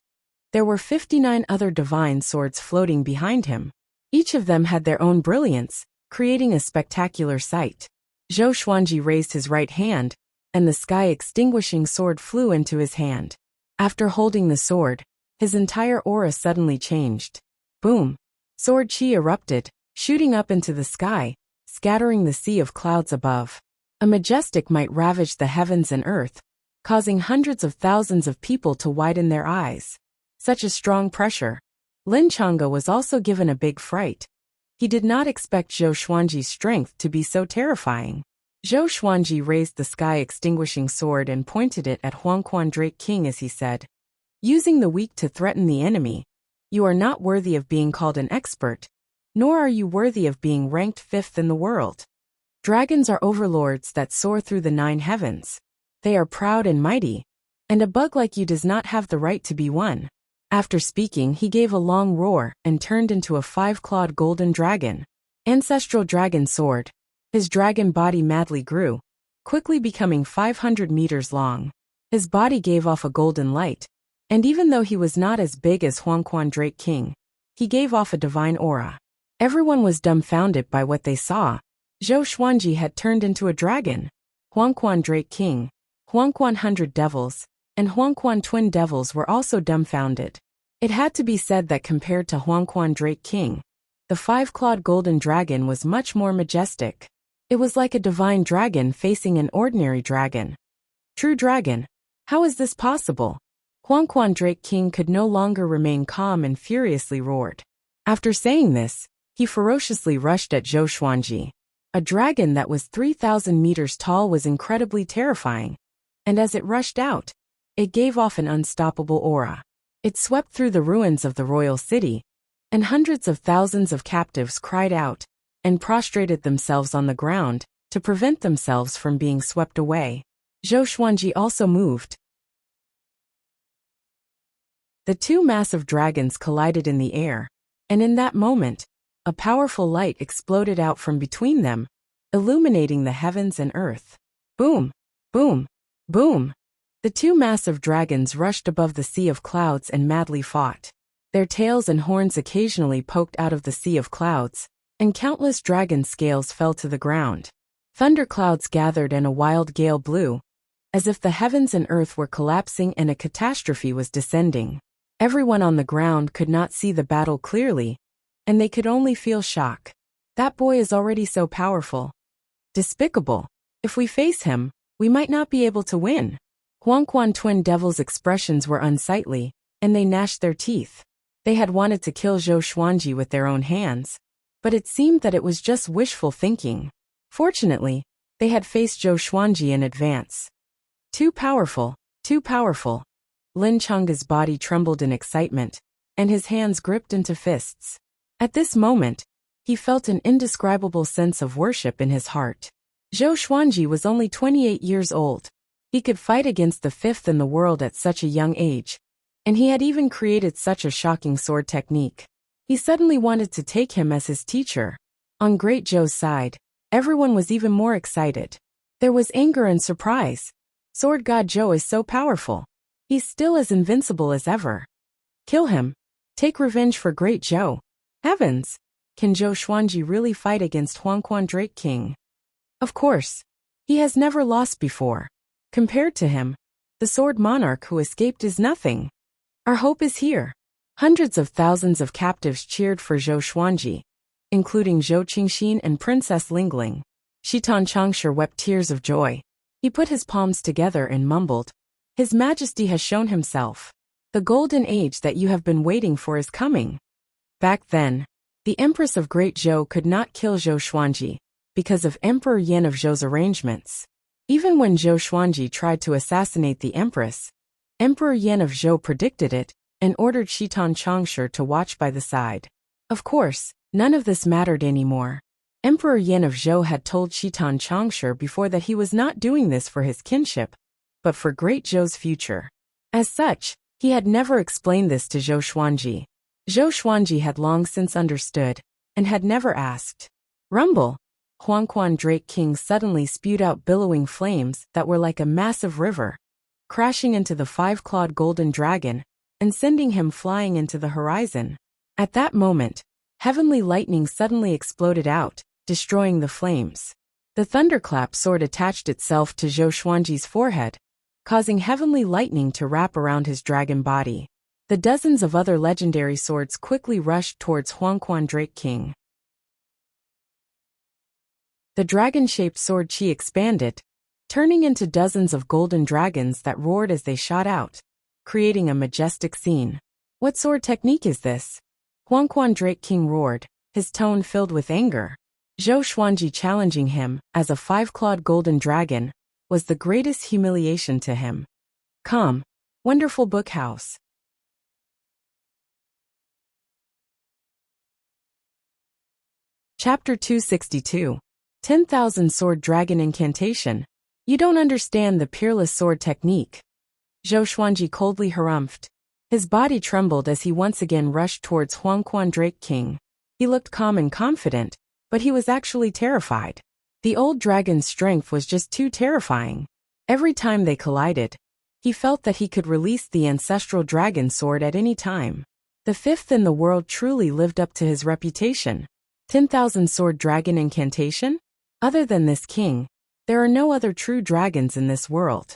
there were 59 other divine swords floating behind him. Each of them had their own brilliance, creating a spectacular sight. Zhou Xuanji raised his right hand, and the Sky Extinguishing Sword flew into his hand. After holding the sword, his entire aura suddenly changed. Boom! Sword chi erupted, shooting up into the sky, scattering the sea of clouds above. A majestic might ravaged the heavens and earth, causing hundreds of thousands of people to widen their eyes. Such a strong pressure. Lin Chang'e was also given a big fright. He did not expect Zhou Xuanji's strength to be so terrifying. Zhou Xuanji raised the Sky Extinguishing Sword and pointed it at Huangquan Drake King as he said, "Using the weak to threaten the enemy, you are not worthy of being called an expert, nor are you worthy of being ranked 5th in the world. Dragons are overlords that soar through the 9 heavens. They are proud and mighty, and a bug like you does not have the right to be one." After speaking, he gave a long roar and turned into a 5-clawed golden dragon. Ancestral Dragon Sword. His dragon body madly grew, quickly becoming 500 meters long. His body gave off a golden light, and even though he was not as big as Huangquan Drake King, he gave off a divine aura. Everyone was dumbfounded by what they saw. Zhou Xuanji had turned into a dragon. Huangquan Drake King, Huangquan 100 Devils, and Huangquan Twin Devils were also dumbfounded. It had to be said that compared to Huangquan Drake King, the 5-clawed golden dragon was much more majestic. It was like a divine dragon facing an ordinary dragon. True dragon. How is this possible? Huangquan Drake King could no longer remain calm and furiously roared. After saying this, he ferociously rushed at Zhou Xuanji. A dragon that was 3,000 meters tall was incredibly terrifying, and as it rushed out, it gave off an unstoppable aura. It swept through the ruins of the royal city, and hundreds of thousands of captives cried out and prostrated themselves on the ground to prevent themselves from being swept away. Zhou Xuanji also moved. The 2 massive dragons collided in the air, and in that moment, a powerful light exploded out from between them, illuminating the heavens and earth. Boom! Boom! Boom! The 2 massive dragons rushed above the sea of clouds and madly fought. Their tails and horns occasionally poked out of the sea of clouds, and countless dragon scales fell to the ground. Thunderclouds gathered and a wild gale blew, as if the heavens and earth were collapsing and a catastrophe was descending. Everyone on the ground could not see the battle clearly, and they could only feel shock. That boy is already so powerful. Despicable. If we face him, we might not be able to win. Huangquan Twin Devils' expressions were unsightly, and they gnashed their teeth. They had wanted to kill Zhou Xuanji with their own hands, but it seemed that it was just wishful thinking. Fortunately, they had faced Zhou Xuanji in advance. Too powerful, too powerful. Lin Chang'e's body trembled in excitement, and his hands gripped into fists. At this moment, he felt an indescribable sense of worship in his heart. Zhou Xuanji was only 28 years old. He could fight against the 5th in the world at such a young age, and he had even created such a shocking sword technique. He suddenly wanted to take him as his teacher. On Great Zhou's side, everyone was even more excited. There was anger and surprise. Sword God Zhou is so powerful. He's still as invincible as ever. Kill him. Take revenge for Great Zhou. Heavens! Can Zhou Xuanji really fight against Huangquan Drake King? Of course. He has never lost before. Compared to him, The sword monarch who escaped is nothing. Our hope is here. Hundreds of thousands of captives cheered for Zhou Xuanji, including Zhou Qingxin and Princess Lingling. Shitan Changsha wept tears of joy. He put his palms together and mumbled, "His Majesty has shown himself. The golden age that you have been waiting for is coming." Back then, the Empress of Great Zhou could not kill Zhou Xuanji because of Emperor Yin of Zhou's arrangements. Even when Zhou Xuanji tried to assassinate the Empress, Emperor Yin of Zhou predicted it and ordered Shitan Changsha to watch by the side. Of course, none of this mattered anymore. Emperor Yin of Zhou had told Shitan Changsha before that he was not doing this for his kinship, but for Great Zhou's future. As such, he had never explained this to Zhou Xuanji. Zhou Xuanji had long since understood, and had never asked. Rumble! Huangquan Drake King suddenly spewed out billowing flames that were like a massive river, crashing into the five-clawed golden dragon, and sending him flying into the horizon. At that moment, heavenly lightning suddenly exploded out, destroying the flames. The thunderclap sword attached itself to Zhou Xuanji's forehead, causing heavenly lightning to wrap around his dragon body. The dozens of other legendary swords quickly rushed towards Huangquan Drake King. The dragon-shaped sword chi expanded, turning into dozens of golden dragons that roared as they shot out, creating a majestic scene. What sword technique is this? Huangquan Drake King roared, his tone filled with anger. Zhou Xuanji challenging him as a five-clawed golden dragon was the greatest humiliation to him. Come, wonderful book house. Chapter 262. 10,000 Sword Dragon Incantation. You don't understand the peerless sword technique. Zhou Xuanji coldly harumphed. His body trembled as he once again rushed towards Huangquan Drake King. He looked calm and confident, but he was actually terrified. The old dragon's strength was just too terrifying. Every time they collided, he felt that he could release the ancestral dragon sword at any time. The fifth in the world truly lived up to his reputation. 10,000 Sword Dragon Incantation? Other than this king, there are no other true dragons in this world.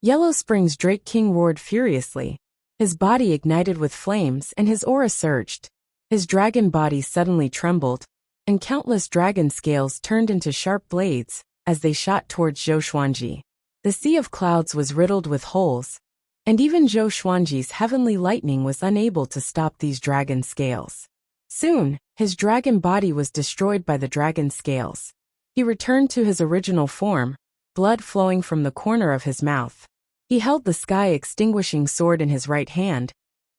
Yellow Springs Drake King roared furiously. His body ignited with flames and his aura surged. His dragon body suddenly trembled, and countless dragon scales turned into sharp blades as they shot towards Zhou Xuanji. The sea of clouds was riddled with holes, and even Zhou Xuanji's heavenly lightning was unable to stop these dragon scales. Soon, his dragon body was destroyed by the dragon scales. He returned to his original form, blood flowing from the corner of his mouth. He held the sky-extinguishing sword in his right hand,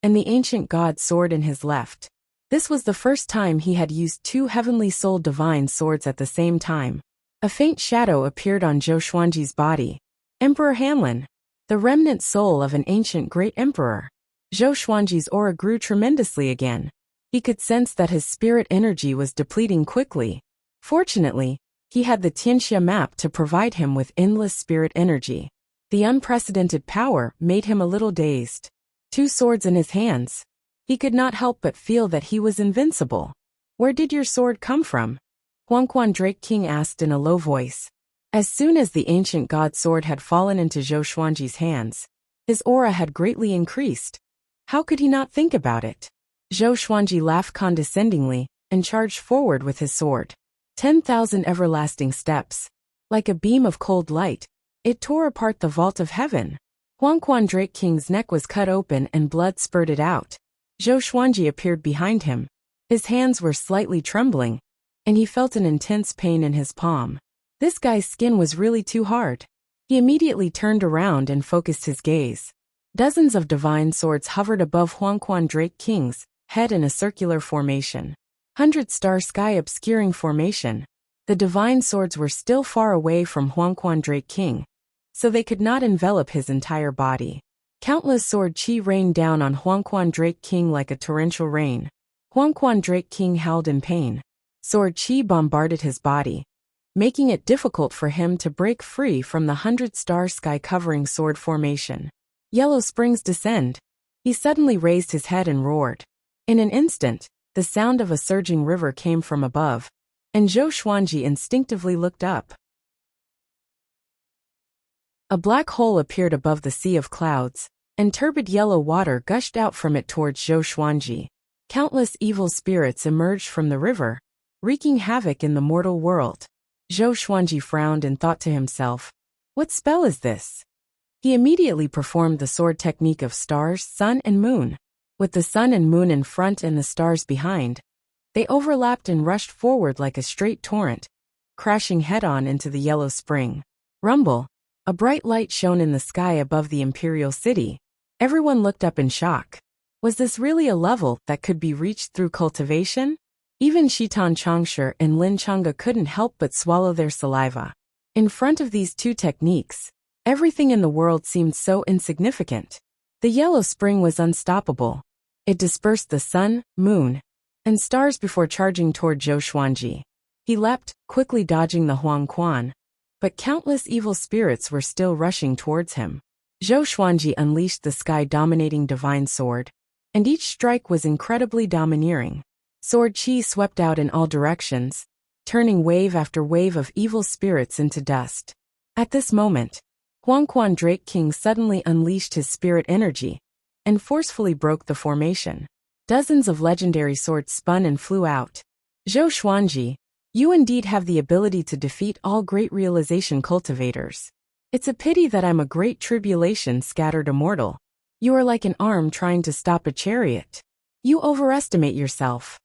and the ancient god sword in his left. This was the first time he had used two heavenly soul divine swords at the same time. A faint shadow appeared on Zhou Xuanji's body. Emperor Hanlin, the remnant soul of an ancient great emperor. Zhou Xuanji's aura grew tremendously again. He could sense that his spirit energy was depleting quickly. Fortunately, he had the Tianxia map to provide him with endless spirit energy. The unprecedented power made him a little dazed. Two swords in his hands. He could not help but feel that he was invincible. Where did your sword come from? Huangquan Drake King asked in a low voice. As soon as the ancient god sword had fallen into Zhou Xuanji's hands, his aura had greatly increased. How could he not think about it? Zhou Xuanji laughed condescendingly and charged forward with his sword. 10,000 everlasting steps. Like a beam of cold light, it tore apart the vault of heaven. Huangquan Drake King's neck was cut open and blood spurted out. Zhou Xuanji appeared behind him. His hands were slightly trembling, and he felt an intense pain in his palm. This guy's skin was really too hard. He immediately turned around and focused his gaze. Dozens of divine swords hovered above Huangquan Drake King's head in a circular formation. 100-star sky obscuring formation. The divine swords were still far away from Huangquan Drake King, so they could not envelop his entire body. Countless sword chi rained down on Huangquan Drake King like a torrential rain. Huangquan Drake King howled in pain. Sword chi bombarded his body, making it difficult for him to break free from the 100-star sky covering sword formation. Yellow Springs descend. He suddenly raised his head and roared. In an instant, the sound of a surging river came from above, and Zhou Xuanji instinctively looked up. A black hole appeared above the sea of clouds, and turbid yellow water gushed out from it towards Zhou Xuanji. Countless evil spirits emerged from the river, wreaking havoc in the mortal world. Zhou Xuanji frowned and thought to himself, "What spell is this?" He immediately performed the sword technique of stars, sun, and moon. With the sun and moon in front and the stars behind, they overlapped and rushed forward like a straight torrent, crashing head-on into the yellow spring. Rumble! A bright light shone in the sky above the imperial city. Everyone looked up in shock. Was this really a level that could be reached through cultivation? Even Shitan Changshe and Lin Changge couldn't help but swallow their saliva. In front of these two techniques, everything in the world seemed so insignificant. The yellow spring was unstoppable. It dispersed the sun, moon, and stars before charging toward Zhou Xuanji. He leapt, quickly dodging the Huang Quan, but countless evil spirits were still rushing towards him. Zhou Xuanji unleashed the sky-dominating divine sword, and each strike was incredibly domineering. Sword chi swept out in all directions, turning wave after wave of evil spirits into dust. At this moment, Huang Quan Drake King suddenly unleashed his spirit energy and forcefully broke the formation. Dozens of legendary swords spun and flew out. Zhou Xuanji, you indeed have the ability to defeat all great realization cultivators. It's a pity that I'm a great tribulation scattered immortal. You are like an arm trying to stop a chariot. You overestimate yourself.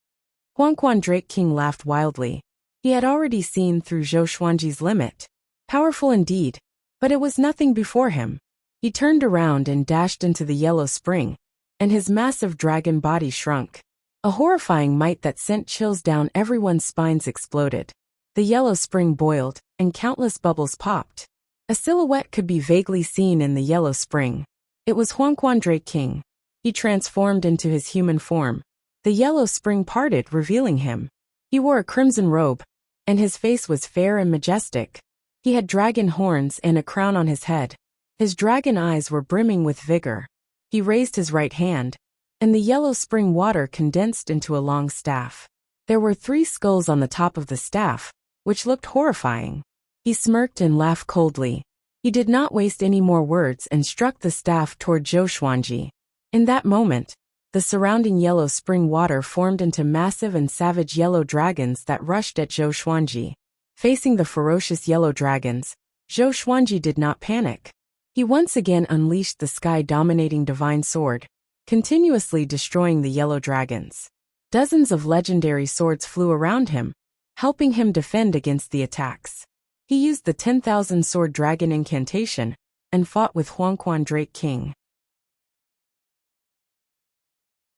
Huang Quan Drake King laughed wildly. He had already seen through Zhou Xuanji's limit. Powerful indeed, but it was nothing before him. He turned around and dashed into the yellow spring, and his massive dragon body shrunk. A horrifying might that sent chills down everyone's spines exploded. The yellow spring boiled, and countless bubbles popped. A silhouette could be vaguely seen in the yellow spring. It was Huang Quan Drake King. He transformed into his human form. The yellow spring parted, revealing him. He wore a crimson robe, and his face was fair and majestic. He had dragon horns and a crown on his head. His dragon eyes were brimming with vigor. He raised his right hand, and the yellow spring water condensed into a long staff. There were 3 skulls on the top of the staff, which looked horrifying. He smirked and laughed coldly. He did not waste any more words and struck the staff toward Zhou Xuanji. In that moment, the surrounding yellow spring water formed into massive and savage yellow dragons that rushed at Zhou Xuanji. Facing the ferocious yellow dragons, Zhou Xuanji did not panic. He once again unleashed the sky-dominating divine sword, continuously destroying the yellow dragons. Dozens of legendary swords flew around him, helping him defend against the attacks. He used the 10,000 sword dragon incantation and fought with Huang Quan Drake King.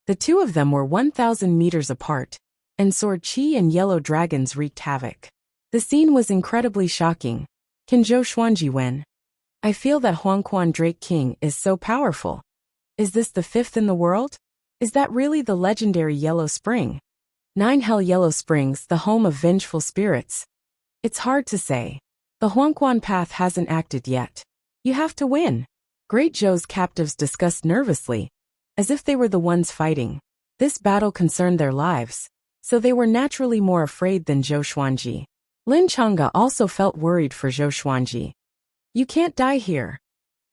The two of them were 1,000 meters apart, and sword chi and yellow dragons wreaked havoc. The scene was incredibly shocking. Can Zhou Xuanji win? I feel that Huang Quan Drake King is so powerful. Is this the 5th in the world? Is that really the legendary Yellow Spring? 9 Hell Yellow Springs, the home of vengeful spirits. It's hard to say. The Huang Quan path hasn't acted yet. You have to win. Great Zhou's captives discussed nervously, as if they were the ones fighting. This battle concerned their lives, so they were naturally more afraid than Zhou Xuanji. Lin Changge also felt worried for Zhou Xuanji. You can't die here.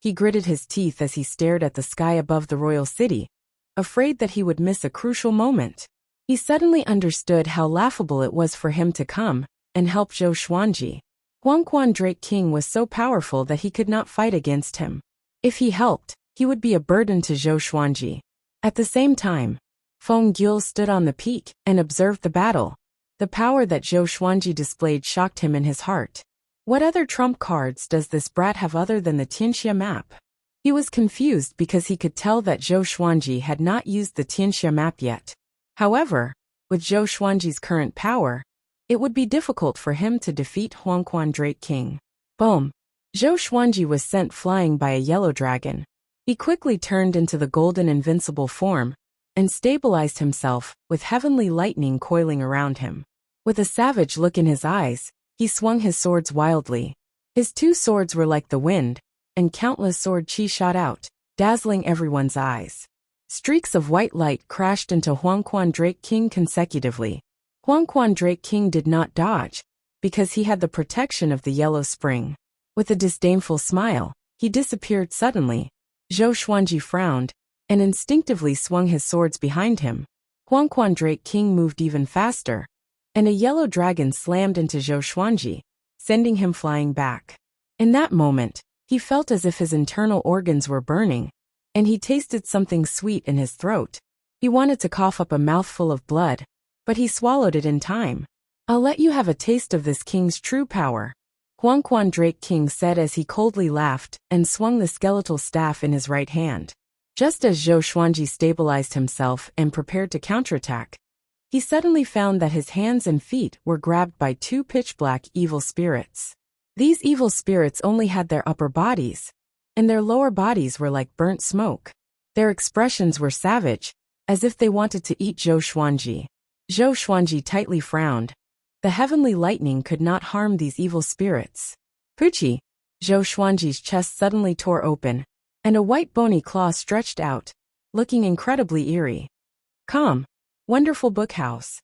He gritted his teeth as he stared at the sky above the royal city, afraid that he would miss a crucial moment. He suddenly understood how laughable it was for him to come and help Zhou Xuanji. Huang Quan Drake King was so powerful that he could not fight against him. If he helped, he would be a burden to Zhou Xuanji. At the same time, Feng Gyul stood on the peak and observed the battle. The power that Zhou Xuanji displayed shocked him in his heart. What other trump cards does this brat have other than the Tianxia map? He was confused because he could tell that Zhou Xuanji had not used the Tianxia map yet. However, with Zhou Xuanji's current power, it would be difficult for him to defeat Huang Quan Drake King. Boom! Zhou Xuanji was sent flying by a yellow dragon. He quickly turned into the golden invincible form and stabilized himself with heavenly lightning coiling around him. With a savage look in his eyes, he swung his swords wildly. His 2 swords were like the wind, and countless sword chi shot out, dazzling everyone's eyes. Streaks of white light crashed into Huang Quan Drake King consecutively. Huang Quan Drake King did not dodge, because he had the protection of the Yellow Spring. With a disdainful smile, he disappeared suddenly. Zhou Xuanji frowned and instinctively swung his swords behind him. Huangquan Drake King moved even faster, and a yellow dragon slammed into Zhou Xuanji, sending him flying back. In that moment, he felt as if his internal organs were burning, and he tasted something sweet in his throat. He wanted to cough up a mouthful of blood, but he swallowed it in time. "I'll let you have a taste of this king's true power," Huangquan Drake King said as he coldly laughed and swung the skeletal staff in his right hand. Just as Zhou Xuanji stabilized himself and prepared to counterattack, he suddenly found that his hands and feet were grabbed by two pitch-black evil spirits. These evil spirits only had their upper bodies, and their lower bodies were like burnt smoke. Their expressions were savage, as if they wanted to eat Zhou Xuanji. Zhou Xuanji tightly frowned. The heavenly lightning could not harm these evil spirits. Puchi! Zhou Xuanji's chest suddenly tore open, and a white bony claw stretched out, looking incredibly eerie. Calm. Wonderful book house.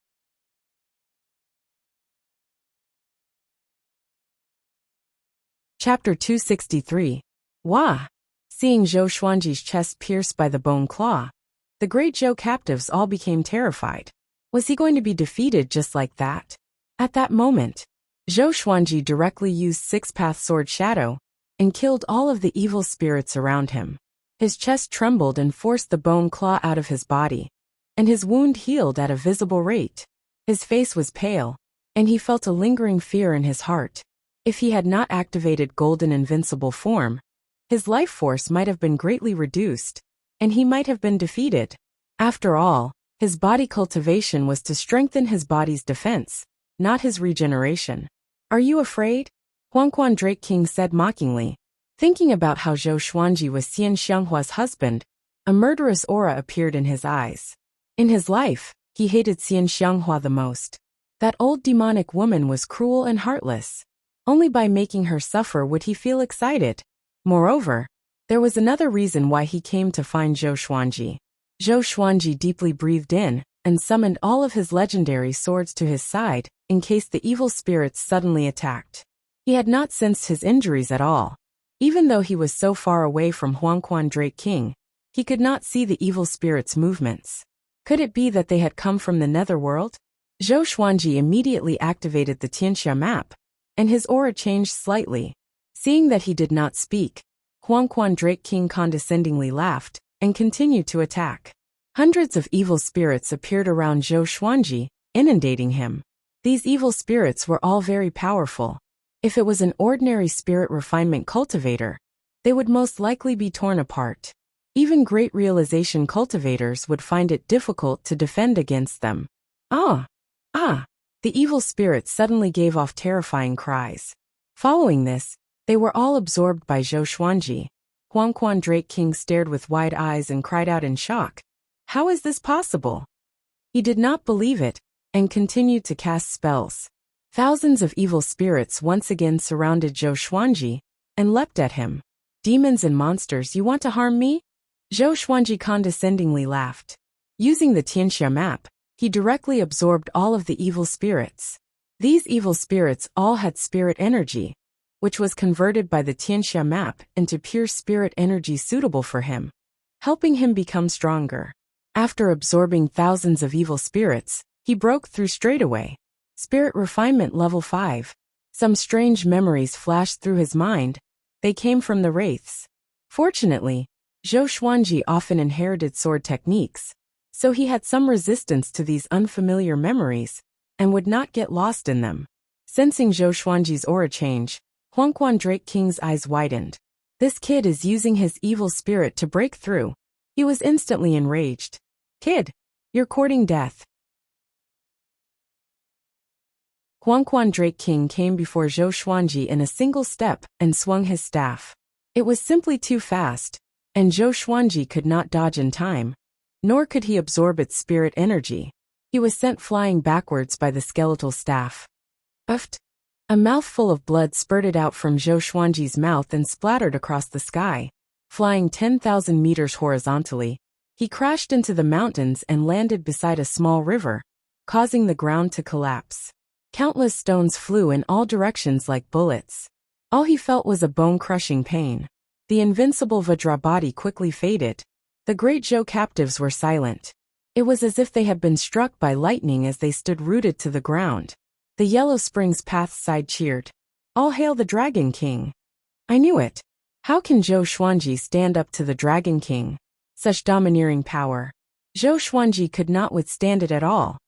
Chapter 263. Wah! Seeing Zhou Xuanji's chest pierced by the bone claw, the great Zhou captives all became terrified. Was he going to be defeated just like that? At that moment, Zhou Xuanji directly used Six-Path Sword Shadow and killed all of the evil spirits around him. His chest trembled and forced the bone claw out of his body, and his wound healed at a visible rate. His face was pale, and he felt a lingering fear in his heart. If he had not activated Golden Invincible Form, his life force might have been greatly reduced, and he might have been defeated. After all, his body cultivation was to strengthen his body's defense, not his regeneration. "Are you afraid?" Huangquan Drake King said mockingly. Thinking about how Zhou Xuanji was Xian Xianghua's husband, a murderous aura appeared in his eyes. In his life, he hated Xian Xianghua the most. That old demonic woman was cruel and heartless. Only by making her suffer would he feel excited. Moreover, there was another reason why he came to find Zhou Xuanji. Zhou Xuanji deeply breathed in and summoned all of his legendary swords to his side in case the evil spirits suddenly attacked. He had not sensed his injuries at all. Even though he was so far away from Huangquan Drake King, he could not see the evil spirits' movements. Could it be that they had come from the netherworld? Zhou Xuanji immediately activated the Tianxia map, and his aura changed slightly. Seeing that he did not speak, Huangquan Drake King condescendingly laughed and continued to attack. Hundreds of evil spirits appeared around Zhou Xuanji, inundating him. These evil spirits were all very powerful. If it was an ordinary spirit refinement cultivator, they would most likely be torn apart. Even great realization cultivators would find it difficult to defend against them. Ah! Ah! The evil spirits suddenly gave off terrifying cries. Following this, they were all absorbed by Zhou Xuanji. Huangquan Drake King stared with wide eyes and cried out in shock. How is this possible? He did not believe it, and continued to cast spells. Thousands of evil spirits once again surrounded Zhou Xuanji and leapt at him. Demons and monsters, you want to harm me? Zhou Xuanji condescendingly laughed. Using the Tianxia map, he directly absorbed all of the evil spirits. These evil spirits all had spirit energy, which was converted by the Tianxia map into pure spirit energy suitable for him, helping him become stronger. After absorbing thousands of evil spirits, he broke through straightaway. Spirit refinement level 5. Some strange memories flashed through his mind. They came from the wraiths. Fortunately, Zhou Xuanji often inherited sword techniques, so he had some resistance to these unfamiliar memories and would not get lost in them. Sensing Zhou Xuanji's aura change, Huangquan Drake King's eyes widened. This kid is using his evil spirit to break through. He was instantly enraged. Kid, you're courting death. Huangquan Drake King came before Zhou Xuanji in a single step and swung his staff. It was simply too fast, and Zhou Xuanji could not dodge in time, nor could he absorb its spirit energy. He was sent flying backwards by the skeletal staff. Uft! A mouthful of blood spurted out from Zhou Xuanji's mouth and splattered across the sky. Flying 10,000 meters horizontally, he crashed into the mountains and landed beside a small river, causing the ground to collapse. Countless stones flew in all directions like bullets. All he felt was a bone-crushing pain. The invincible Vajra body quickly faded. The great Zhou captives were silent. It was as if they had been struck by lightning as they stood rooted to the ground. The Yellow Springs Path side cheered. All hail the Dragon King. I knew it. How can Zhou Xuanji stand up to the Dragon King? Such domineering power. Zhou Xuanji could not withstand it at all.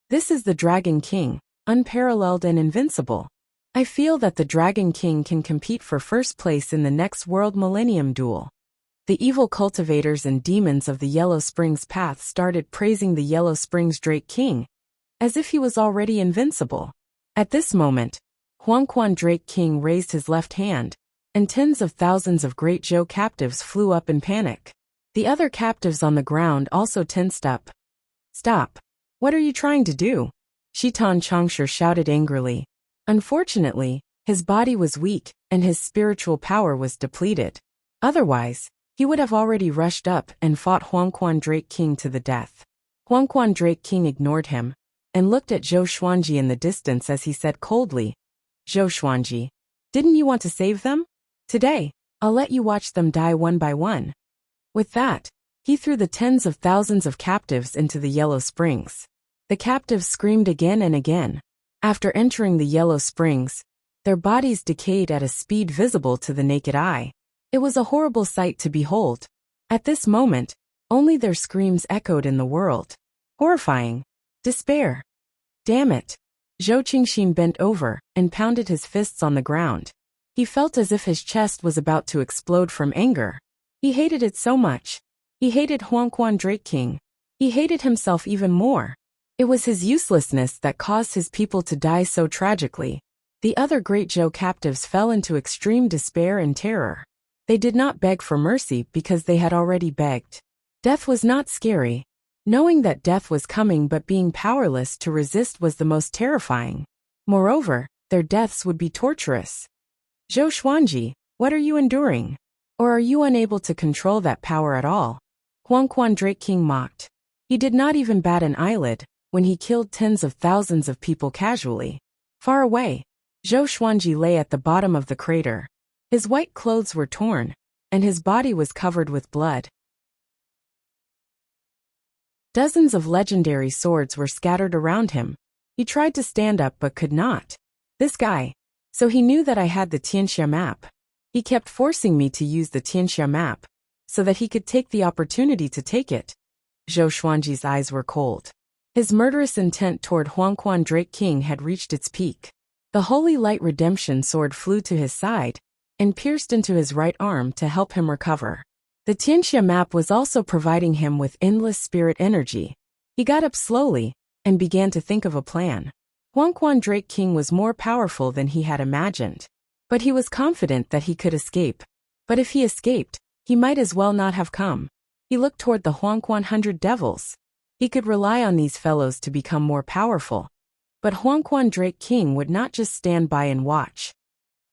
This is the Dragon King, unparalleled and invincible. I feel that the Dragon King can compete for first place in the next World Millennium Duel. The evil cultivators and demons of the Yellow Springs Path started praising the Yellow Springs Drake King, as if he was already invincible. At this moment, Huangquan Drake King raised his left hand, and tens of thousands of great Zhou captives flew up in panic. The other captives on the ground also tensed up. Stop! What are you trying to do? Shitan Changsher shouted angrily. Unfortunately, his body was weak, and his spiritual power was depleted. Otherwise, he would have already rushed up and fought Huangquan Drake King to the death. Huangquan Drake King ignored him, and looked at Zhou Xuanji in the distance as he said coldly, Zhou Xuanji, didn't you want to save them? Today, I'll let you watch them die one by one. With that, he threw the tens of thousands of captives into the Yellow Springs. The captives screamed again and again. After entering the Yellow Springs, their bodies decayed at a speed visible to the naked eye. It was a horrible sight to behold. At this moment, only their screams echoed in the world. Horrifying. Despair. Damn it. Zhou Qingxin bent over and pounded his fists on the ground. He felt as if his chest was about to explode from anger. He hated it so much. He hated Huangquan Drake King. He hated himself even more. It was his uselessness that caused his people to die so tragically. The other great Zhou captives fell into extreme despair and terror. They did not beg for mercy because they had already begged. Death was not scary. Knowing that death was coming but being powerless to resist was the most terrifying. Moreover, their deaths would be torturous. Zhou Xuanji, what are you enduring? Or are you unable to control that power at all? Huangquan Drake King mocked. He did not even bat an eyelid when he killed tens of thousands of people casually. Far away, Zhou Xuanji lay at the bottom of the crater. His white clothes were torn, and his body was covered with blood. Dozens of legendary swords were scattered around him. He tried to stand up but could not. This guy. So he knew that I had the Tianxia map. He kept forcing me to use the Tianxia map, so that he could take the opportunity to take it. Zhou Xuanji's eyes were cold. His murderous intent toward Huangquan Drake King had reached its peak. The Holy Light Redemption sword flew to his side, and pierced into his right arm to help him recover. The Tianxia map was also providing him with endless spirit energy. He got up slowly, and began to think of a plan. Huangquan Drake King was more powerful than he had imagined. But he was confident that he could escape. But if he escaped, he might as well not have come. He looked toward the Huangquan 100 Devils. He could rely on these fellows to become more powerful. But Huangquan Drake King would not just stand by and watch.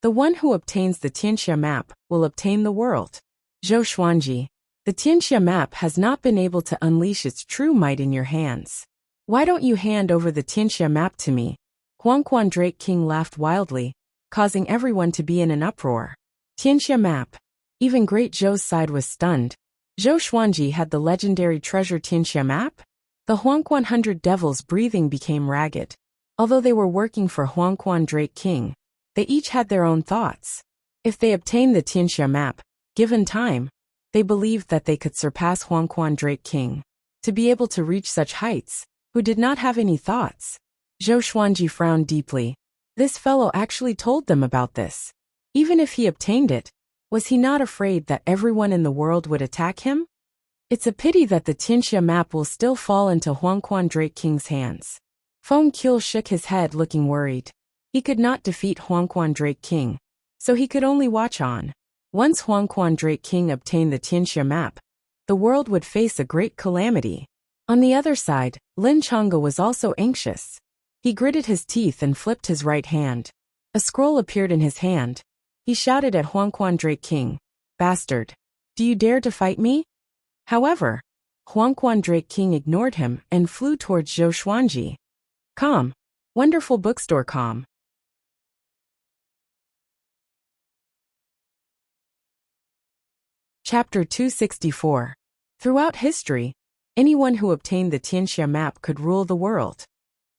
The one who obtains the Tianxia map will obtain the world. Zhou Xuanji, the Tianxia map has not been able to unleash its true might in your hands. Why don't you hand over the Tianxia map to me? Huangquan Drake King laughed wildly, causing everyone to be in an uproar. Tianxia map. Even Great Zhou's side was stunned. Zhou Xuanji had the legendary treasure Tianxia map? The Huangquan 100 Devils' breathing became ragged. Although they were working for Huangquan Drake King, they each had their own thoughts. If they obtained the Tianxia map, given time, they believed that they could surpass Huangquan Drake King. To be able to reach such heights, who did not have any thoughts. Zhou Xuanji frowned deeply. This fellow actually told them about this. Even if he obtained it, was he not afraid that everyone in the world would attack him? It's a pity that the Tianxia map will still fall into Huangquan Drake King's hands. Feng Qiu shook his head looking worried. He could not defeat Huangquan Drake King, so he could only watch on. Once Huangquan Drake King obtained the Tianxia map, the world would face a great calamity. On the other side, Lin Chang'e was also anxious. He gritted his teeth and flipped his right hand. A scroll appeared in his hand. He shouted at Huangquan Drake King, "Bastard! Do you dare to fight me?" However, Huangquan Drake King ignored him and flew towards Zhou Xuanji. Calm. Wonderful bookstore calm. Chapter 264. Throughout history, anyone who obtained the Tianxia map could rule the world.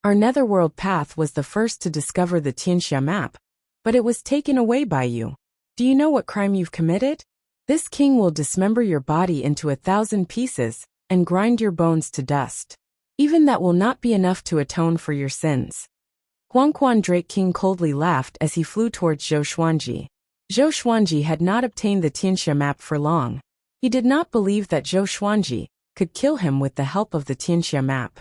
Our netherworld path was the first to discover the Tianxia map, but it was taken away by you. Do you know what crime you've committed? This king will dismember your body into 1,000 pieces and grind your bones to dust. Even that will not be enough to atone for your sins. Huangquan Drake King coldly laughed as he flew towards Zhou Xuanji. Zhou Xuanji had not obtained the Tianxia map for long. He did not believe that Zhou Xuanji could kill him with the help of the Tianxia map.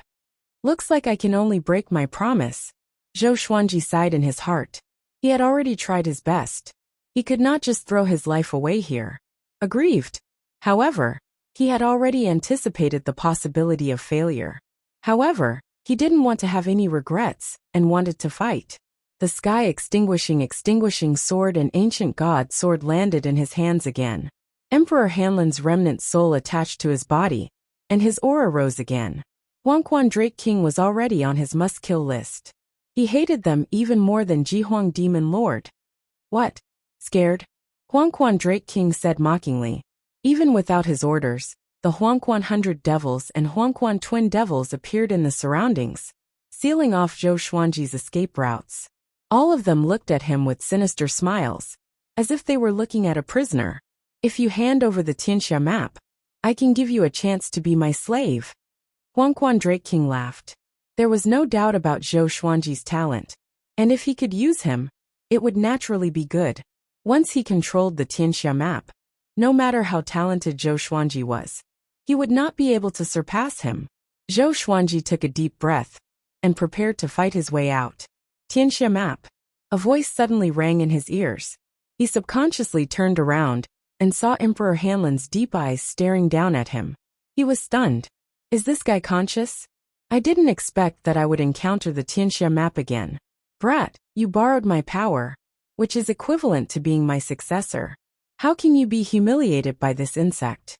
Looks like I can only break my promise. Zhou Xuanji sighed in his heart. He had already tried his best. He could not just throw his life away here. Aggrieved. However, he had already anticipated the possibility of failure. However, he didn't want to have any regrets and wanted to fight. The sky extinguishing sword and ancient god sword landed in his hands again. Emperor Hanlin's remnant soul attached to his body, and his aura rose again. Huangquan Drake King was already on his must-kill list. He hated them even more than Jihuang Demon Lord. What? Scared? Huangquan Drake King said mockingly. Even without his orders, the Huangquan 100 Devils and Huangquan Twin Devils appeared in the surroundings, sealing off Zhou Xuanji's escape routes. All of them looked at him with sinister smiles, as if they were looking at a prisoner. If you hand over the Tianxia map, I can give you a chance to be my slave. Huangquan Drake King laughed. There was no doubt about Zhou Xuanji's talent, and if he could use him, it would naturally be good. Once he controlled the Tianxia map, no matter how talented Zhou Xuanji was, he would not be able to surpass him. Zhou Xuanji took a deep breath and prepared to fight his way out. Tianxia map. A voice suddenly rang in his ears. He subconsciously turned around and saw Emperor Hanlin's deep eyes staring down at him. He was stunned. Is this guy conscious? I didn't expect that I would encounter the Tianxia map again. Brat, you borrowed my power, which is equivalent to being my successor. How can you be humiliated by this insect?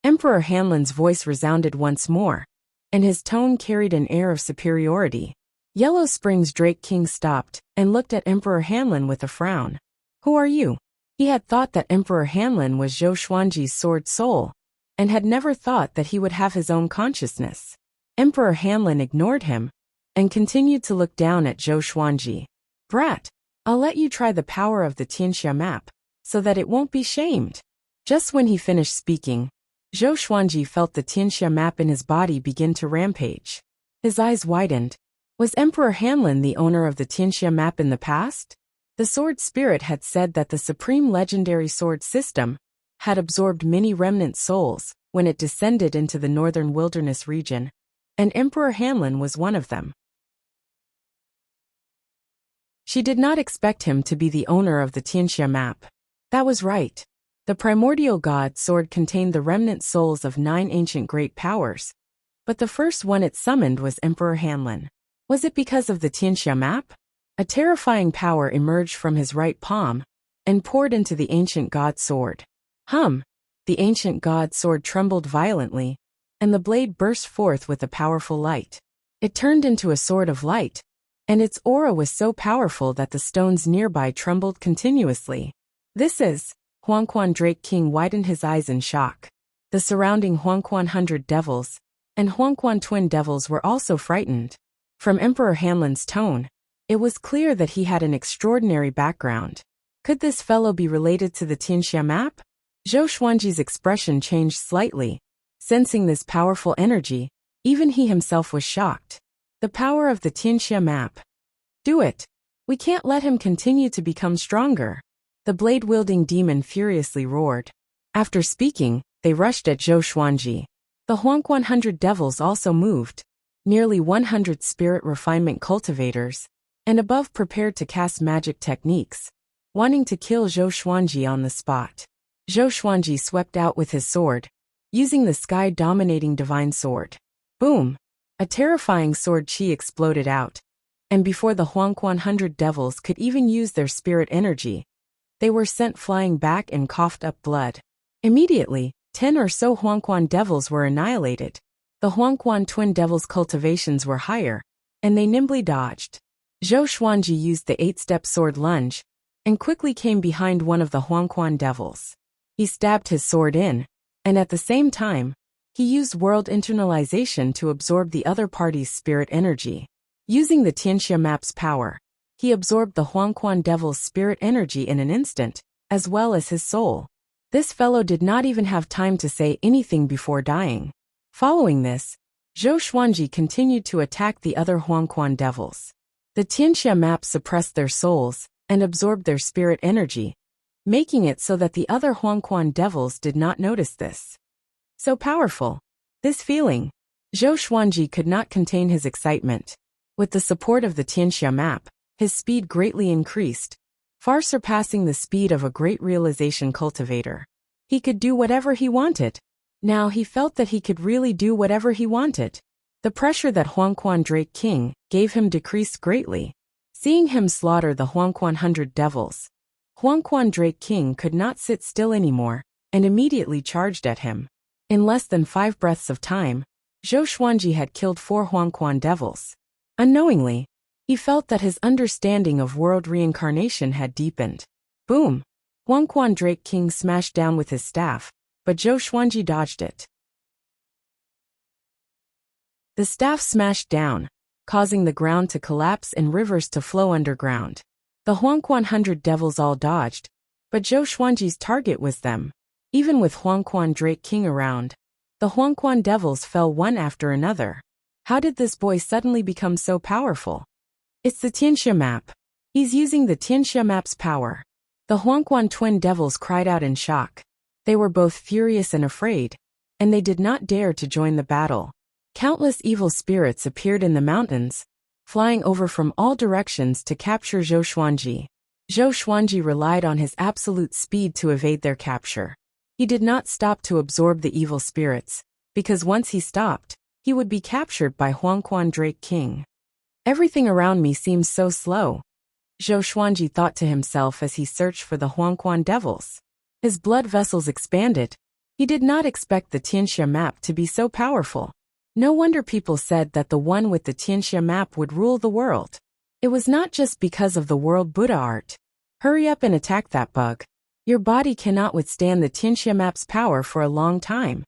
Emperor Hanlin's voice resounded once more, and his tone carried an air of superiority. Yellow Springs Drake King stopped and looked at Emperor Hanlin with a frown. Who are you? He had thought that Emperor Hanlin was Zhou Xuanji's sword soul, and had never thought that he would have his own consciousness. Emperor Hanlin ignored him and continued to look down at Zhou Xuanji. Brat, I'll let you try the power of the Tianxia map, so that it won't be shamed. Just when he finished speaking, Zhou Xuanji felt the Tianxia map in his body begin to rampage. His eyes widened. Was Emperor Hanlin the owner of the Tianxia map in the past? The sword spirit had said that the supreme legendary sword system had absorbed many remnant souls when it descended into the northern wilderness region, and Emperor Hanlin was one of them. She did not expect him to be the owner of the Tianxia map. That was right. The primordial god sword contained the remnant souls of 9 ancient great powers, but the first one it summoned was Emperor Hanlin. Was it because of the Tianxia map? A terrifying power emerged from his right palm and poured into the ancient god sword. The ancient god sword trembled violently, and the blade burst forth with a powerful light. It turned into a sword of light, and its aura was so powerful that the stones nearby trembled continuously. This is... Huangquan Drake King widened his eyes in shock. The surrounding Huangquan 100 Devils and Huangquan Twin Devils were also frightened. From Emperor Hanlin's tone, it was clear that he had an extraordinary background. Could this fellow be related to the Tianxia map? Zhou Xuanji's expression changed slightly. Sensing this powerful energy, even he himself was shocked. The power of the Tianxia map. Do it. We can't let him continue to become stronger. The blade-wielding demon furiously roared. After speaking, they rushed at Zhou Xuanji. The Huangquan 100 Devils also moved. Nearly 100 spirit refinement cultivators, and above prepared to cast magic techniques, wanting to kill Zhou Xuanji on the spot. Zhou Xuanji swept out with his sword, using the sky-dominating divine sword. Boom! A terrifying sword chi exploded out, and before the Huangquan 100 Devils could even use their spirit energy, they were sent flying back and coughed up blood. Immediately, 10 or so Huangquan Devils were annihilated. The Huangquan Twin Devils' cultivations were higher, and they nimbly dodged. Zhou Xuanji used the 8-step sword lunge, and quickly came behind one of the Huangquan Devils. He stabbed his sword in, and at the same time, he used world internalization to absorb the other party's spirit energy. Using the Tianxia map's power, he absorbed the Huangquan devil's spirit energy in an instant, as well as his soul. This fellow did not even have time to say anything before dying. Following this, Zhou Xuanji continued to attack the other Huangquan devils. The Tianxia map suppressed their souls and absorbed their spirit energy, making it so that the other Huangquan devils did not notice this. So powerful. This feeling. Zhou Xuanji could not contain his excitement. With the support of the Tianxia map, his speed greatly increased, far surpassing the speed of a great realization cultivator. He could do whatever he wanted. Now he felt that he could really do whatever he wanted. The pressure that Huangquan Drake King gave him decreased greatly. Seeing him slaughter the Huangquan 100 devils, Huangquan Drake King could not sit still anymore, and immediately charged at him. In less than 5 breaths of time, Zhou Xuanji had killed 4 Huangquan devils. Unknowingly, he felt that his understanding of world reincarnation had deepened. Boom! Huangquan Drake King smashed down with his staff, but Zhou Xuanji dodged it. The staff smashed down, causing the ground to collapse and rivers to flow underground. The Huangquan 100 devils all dodged, but Zhou Xuanji's target was them. Even with Huangquan Drake King around, the Huangquan devils fell one after another. How did this boy suddenly become so powerful? It's the Tianxia map. He's using the Tianxia map's power. The Huangquan twin devils cried out in shock. They were both furious and afraid, and they did not dare to join the battle. Countless evil spirits appeared in the mountains, flying over from all directions to capture Zhou Xuanji. Zhou Xuanji relied on his absolute speed to evade their capture. He did not stop to absorb the evil spirits, because once he stopped, he would be captured by Huangquan Drake King. Everything around me seems so slow, Zhou Xuanji thought to himself as he searched for the Huangquan devils. His blood vessels expanded. He did not expect the Tianxia map to be so powerful. No wonder people said that the one with the Tianxia map would rule the world. It was not just because of the world Buddha art. Hurry up and attack that bug. Your body cannot withstand the Tianxia map's power for a long time.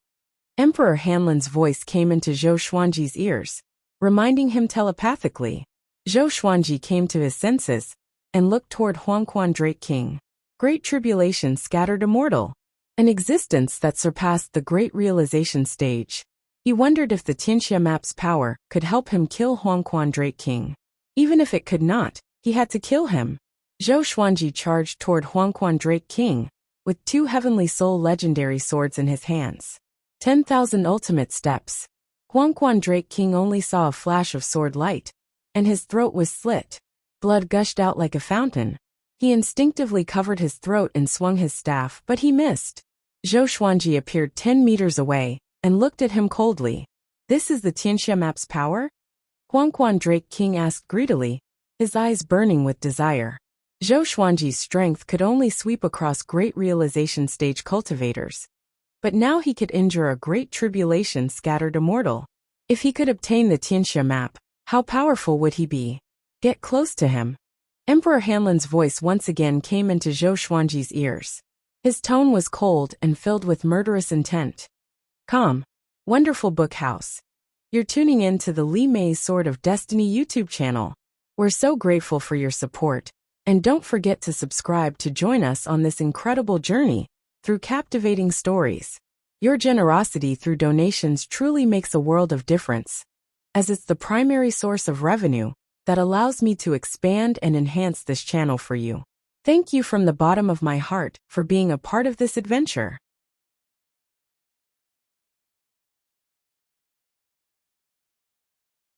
Emperor Hanlin's voice came into Zhou Xuanji's ears, reminding him telepathically. Zhou Xuanji came to his senses and looked toward Huangquan Drake King. Great tribulation scattered immortal. An existence that surpassed the great realization stage. He wondered if the Tianxia map's power could help him kill Huangquan Drake King. Even if it could not, he had to kill him. Zhou Xuanji charged toward Huangquan Drake King, with 2 Heavenly Soul legendary swords in his hands. 10,000 ultimate steps. Huangquan Drake King only saw a flash of sword light, and his throat was slit. Blood gushed out like a fountain. He instinctively covered his throat and swung his staff, but he missed. Zhou Xuanji appeared 10 meters away, and looked at him coldly. This is the Tianxia map's power? Huangquan Drake King asked greedily, his eyes burning with desire. Zhou Xuanji's strength could only sweep across great realization stage cultivators. But now he could endure a great tribulation scattered immortal. If he could obtain the Tianxia map, how powerful would he be? Get close to him. Emperor Hanlin's voice once again came into Zhou Xuanji's ears. His tone was cold and filled with murderous intent. Calm. Wonderful book house. You're tuning in to the Li Mei's Sword of Destiny YouTube channel. We're so grateful for your support, and don't forget to subscribe to join us on this incredible journey through captivating stories. Your generosity through donations truly makes a world of difference, as it's the primary source of revenue that allows me to expand and enhance this channel for you. Thank you from the bottom of my heart for being a part of this adventure.